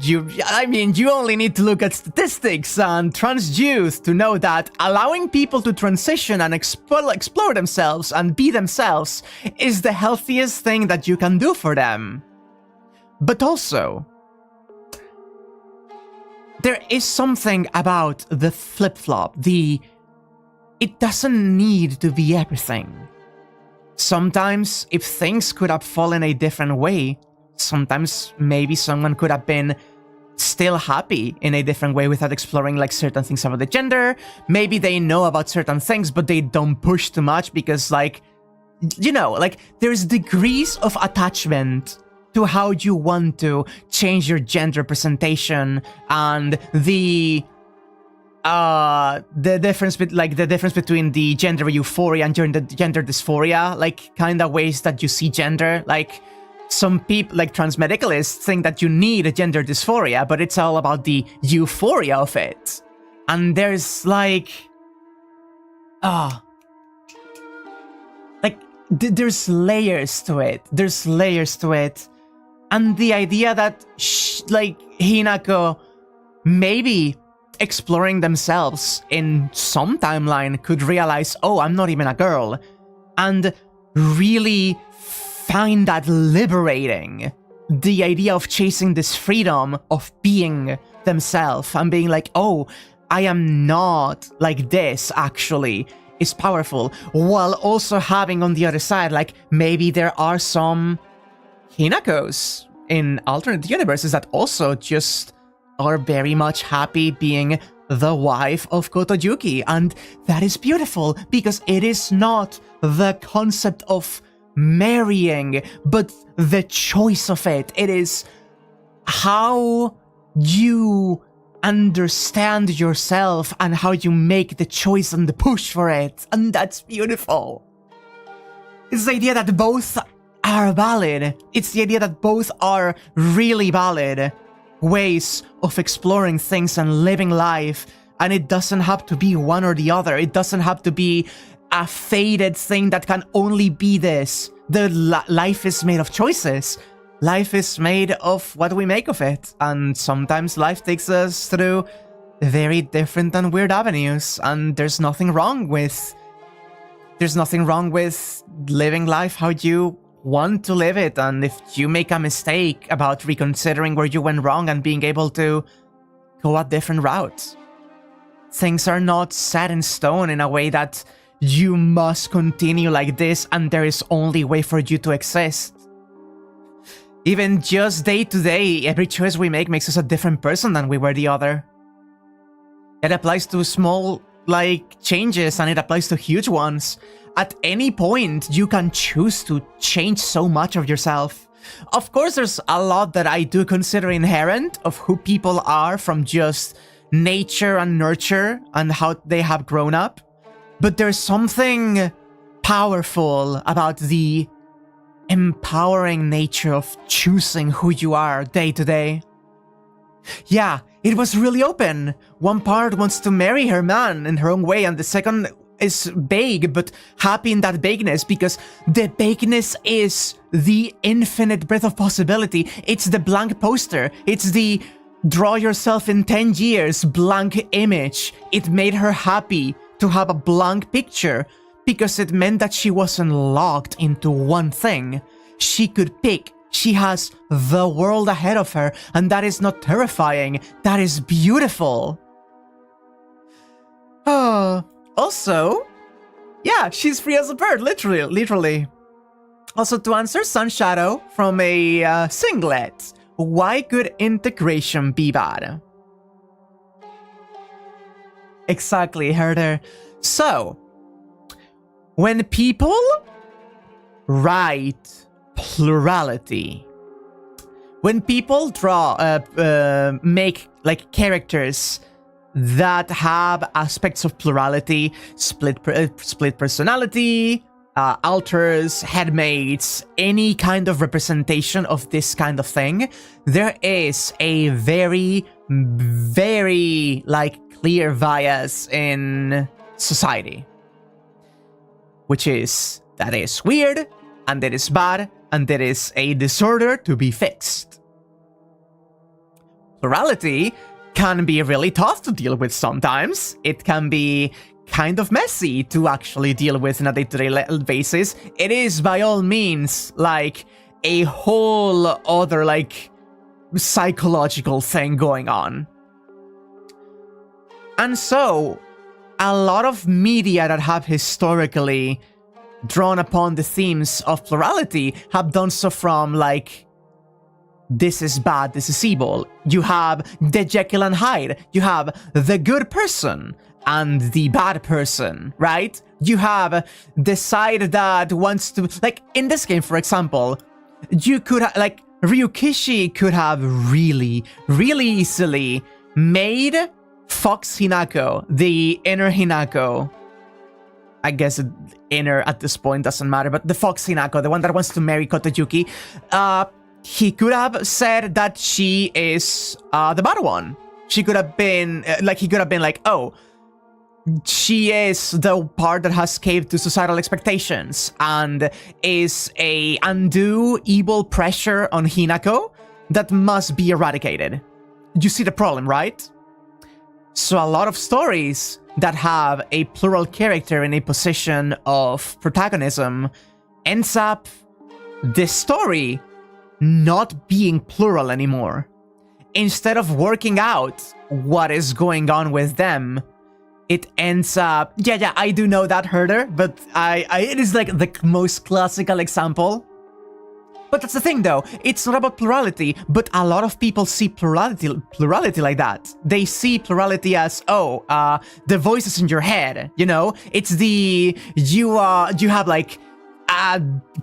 you only need to look at statistics and trans youth to know that allowing people to transition and explore themselves and be themselves is the healthiest thing that you can do for them. But also, there is something about the flip-flop, it doesn't need to be everything. Sometimes, if things could have fallen a different way, sometimes maybe someone could have been still happy in a different way without exploring like certain things about the gender. Maybe they know about certain things, but they don't push too much because like, you know, like there's degrees of attachment to how you want to change your gender presentation and the difference between the gender euphoria and gender dysphoria, like kind of ways that you see gender. Like some people, like trans medicalists, think that you need a gender dysphoria, but it's all about the euphoria of it. And there's like, there's layers to it. There's layers to it, and the idea that like Hinako maybe exploring themselves in some timeline could realize, oh, I'm not even a girl, and really find that liberating. The idea of chasing this freedom of being themselves and being like, oh, I am not like this actually, is powerful, while also having on the other side, like maybe there are some Hinakos in alternate universes that also just are very much happy being the wife of Kotoyuki, and that is beautiful because it is not the concept of marrying, but the choice of it. It is how you understand yourself and how you make the choice and the push for it, and that's beautiful. It's the idea that both are valid. It's the idea that both are really valid ways of exploring things and living life, and it doesn't have to be one or the other. It doesn't have to be a fated thing that can only be this. Life is made of choices. Life is made of what we make of it, and sometimes life takes us through very different and weird avenues, and there's nothing wrong with living life how you want to live it. And if you make a mistake, about reconsidering where you went wrong and being able to go a different route. Things are not set in stone in a way that you must continue like this and there is only way for you to exist. Even just day to day, every choice we make makes us a different person than we were the other. It applies to small, like, changes, and it applies to huge ones. At any point, you can choose to change so much of yourself. Of course, there's a lot that I do consider inherent of who people are from just nature and nurture and how they have grown up. But there's something powerful about the empowering nature of choosing who you are day to day. Yeah, it was really open. One part wants to marry her man in her own way, and the second is vague, but happy in that vagueness, because the vagueness is the infinite breadth of possibility. It's the blank poster. It's the draw yourself in 10 years blank image. It made her happy to have a blank picture, because it meant that she wasn't locked into one thing. She could pick. She has the world ahead of her, and that is not terrifying. That is beautiful. Also, Yeah, she's free as a bird, literally. Also, to answer Sun Shadow from a singlet, why could integration be bad? Exactly, Herder. So, when people write plurality, when people make like characters that have aspects of plurality, split personality, alters, headmates, any kind of representation of this kind of thing, there is a very, very like clear bias in society, which is that is weird and that is bad and that is a disorder to be fixed. Plurality can be really tough to deal with sometimes. It can be kind of messy to actually deal with on a day-to-day basis. It is by all means like a whole other like psychological thing going on. And so a lot of media that have historically drawn upon the themes of plurality have done so from like, this is bad, this is evil. You have the Jekyll and Hyde. You have the good person and the bad person, right? You have the side that wants to, like in this game, for example, you could like Ryukishi could have really easily made Fox Hinako, the inner Hinako. I guess inner at this point doesn't matter, but the Fox Hinako, the one that wants to marry Kotoyuki, he could have said that she is the bad one. She could have been like, oh, she is the part that has caved to societal expectations and is a undue evil pressure on Hinako that must be eradicated. You see the problem, right? So a lot of stories that have a plural character in a position of protagonism ends up this story not being plural anymore. Instead of working out what is going on with them, it ends up... Yeah, I do know that, Herder, but it is like the most classical example. But that's the thing, though. It's not about plurality, but a lot of people see plurality like that. They see plurality as, oh, the voices in your head, you know? It's the... You have, like,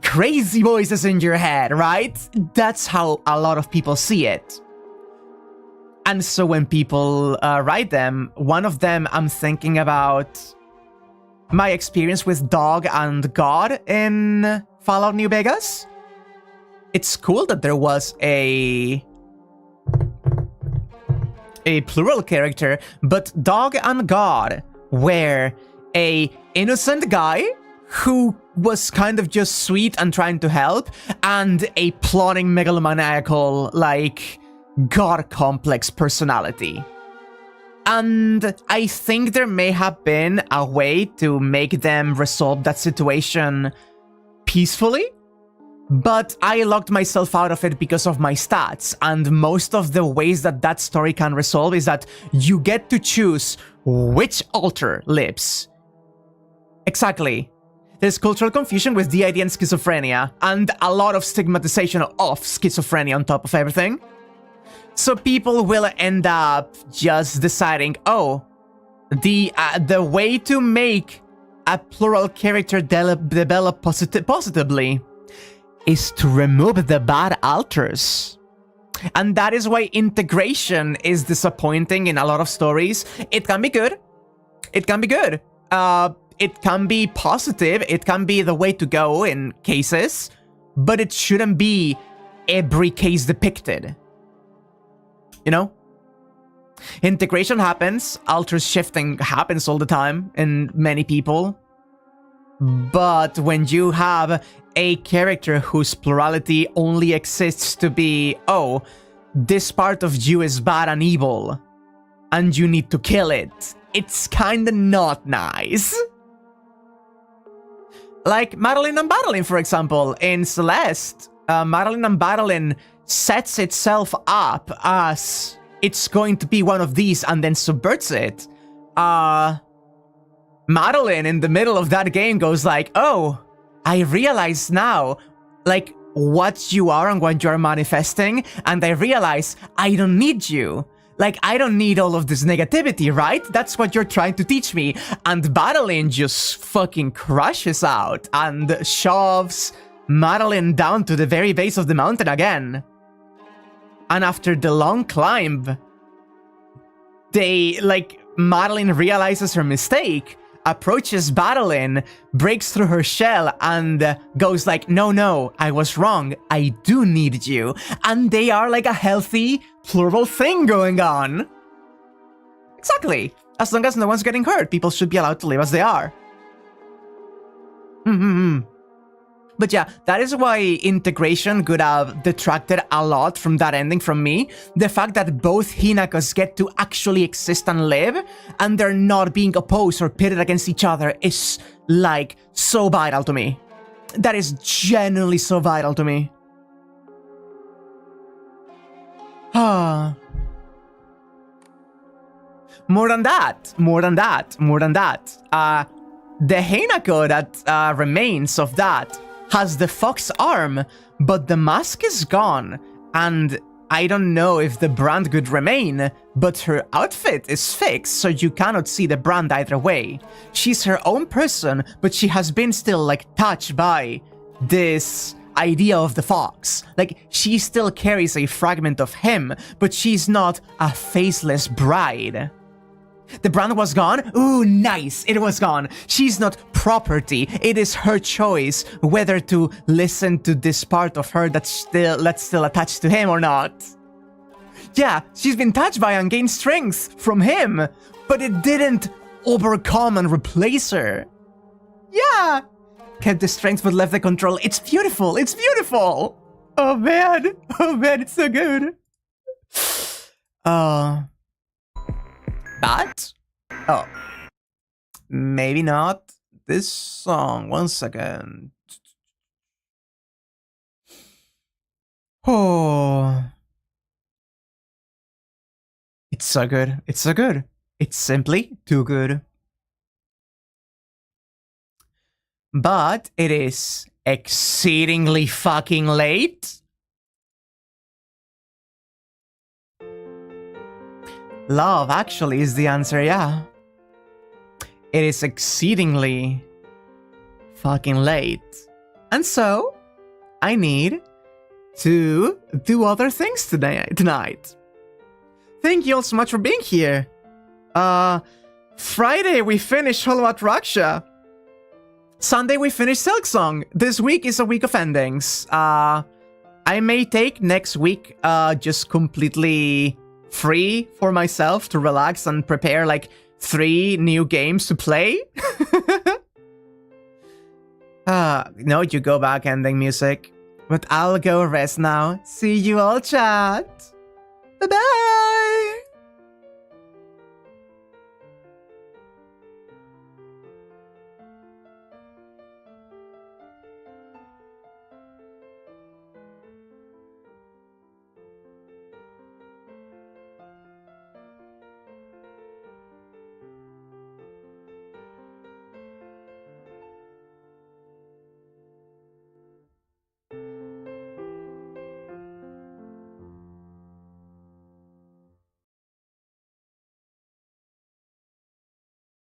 crazy voices in your head, right? That's how a lot of people see it. And so when people write them, one of them I'm thinking about my experience with Dog and God in Fallout New Vegas. It's cool that there was a plural character, but Dog and God were a innocent guy who was kind of just sweet and trying to help, and a plotting megalomaniacal, like, god complex personality. And I think there may have been a way to make them resolve that situation peacefully, but I locked myself out of it because of my stats, and most of the ways that that story can resolve is that you get to choose which altar lives. Exactly. There's cultural confusion with DID and schizophrenia, and a lot of stigmatization of schizophrenia on top of everything. So people will end up just deciding, oh, the way to make a plural character develop positively is to remove the bad alters. And that is why integration is disappointing in a lot of stories. It can be good. It can be good. It can be positive. It can be the way to go in cases. But it shouldn't be every case depicted. You know? Integration happens. Alters shifting happens all the time in many people. But when you have a character whose plurality only exists to be, oh, this part of you is bad and evil, and you need to kill it, it's kinda not nice. Like Madeline and Madeline, for example, in Celeste, Madeline and Madeline sets itself up as it's going to be one of these and then subverts it. Madeline in the middle of that game goes like, oh, I realize now, like, what you are and what you're manifesting, and I realize I don't need you. Like, I don't need all of this negativity, right? That's what you're trying to teach me. And Madeline just fucking crashes out and shoves Madeline down to the very base of the mountain again. And after the long climb, Madeline realizes her mistake, approaches Madeline, breaks through her shell, and goes like, no, I was wrong. I do need you. And they are like a healthy, plural thing going on. Exactly. As long as no one's getting hurt, people should be allowed to live as they are. But yeah, that is why integration could have detracted a lot from that ending from me. The fact that both Hinakos get to actually exist and live, and they're not being opposed or pitted against each other is, like, so vital to me. That is genuinely so vital to me. More than that. The Hinako that remains of that has the fox arm, but the mask is gone, and I don't know if the brand could remain, but her outfit is fixed, so you cannot see the brand either way. She's her own person, but she has been still, like, touched by this idea of the fox. Like, she still carries a fragment of him, but she's not a faceless bride. The brand was gone? Ooh, nice, it was gone. She's not property. It is her choice whether to listen to this part of her that's still attached to him or not. Yeah, she's been touched by and gained strength from him, but it didn't overcome and replace her. Yeah, kept the strength but left the control. It's beautiful, it's beautiful. Oh man, it's so good. That? Oh. Maybe not. This song. 1 second. Oh. It's so good. It's so good. It's simply too good. But it is exceedingly fucking late. Love, actually, is the answer, yeah. It is exceedingly fucking late. And so, I need to do other things tonight. Thank you all so much for being here. Friday we finished Hollow Out Raksha. Sunday we finished Silksong. This week is a week of endings. I may take next week just completely free for myself to relax and prepare like 3 new games to play. No, you go back ending music. But I'll go rest now. See you all, chat. Bye-bye.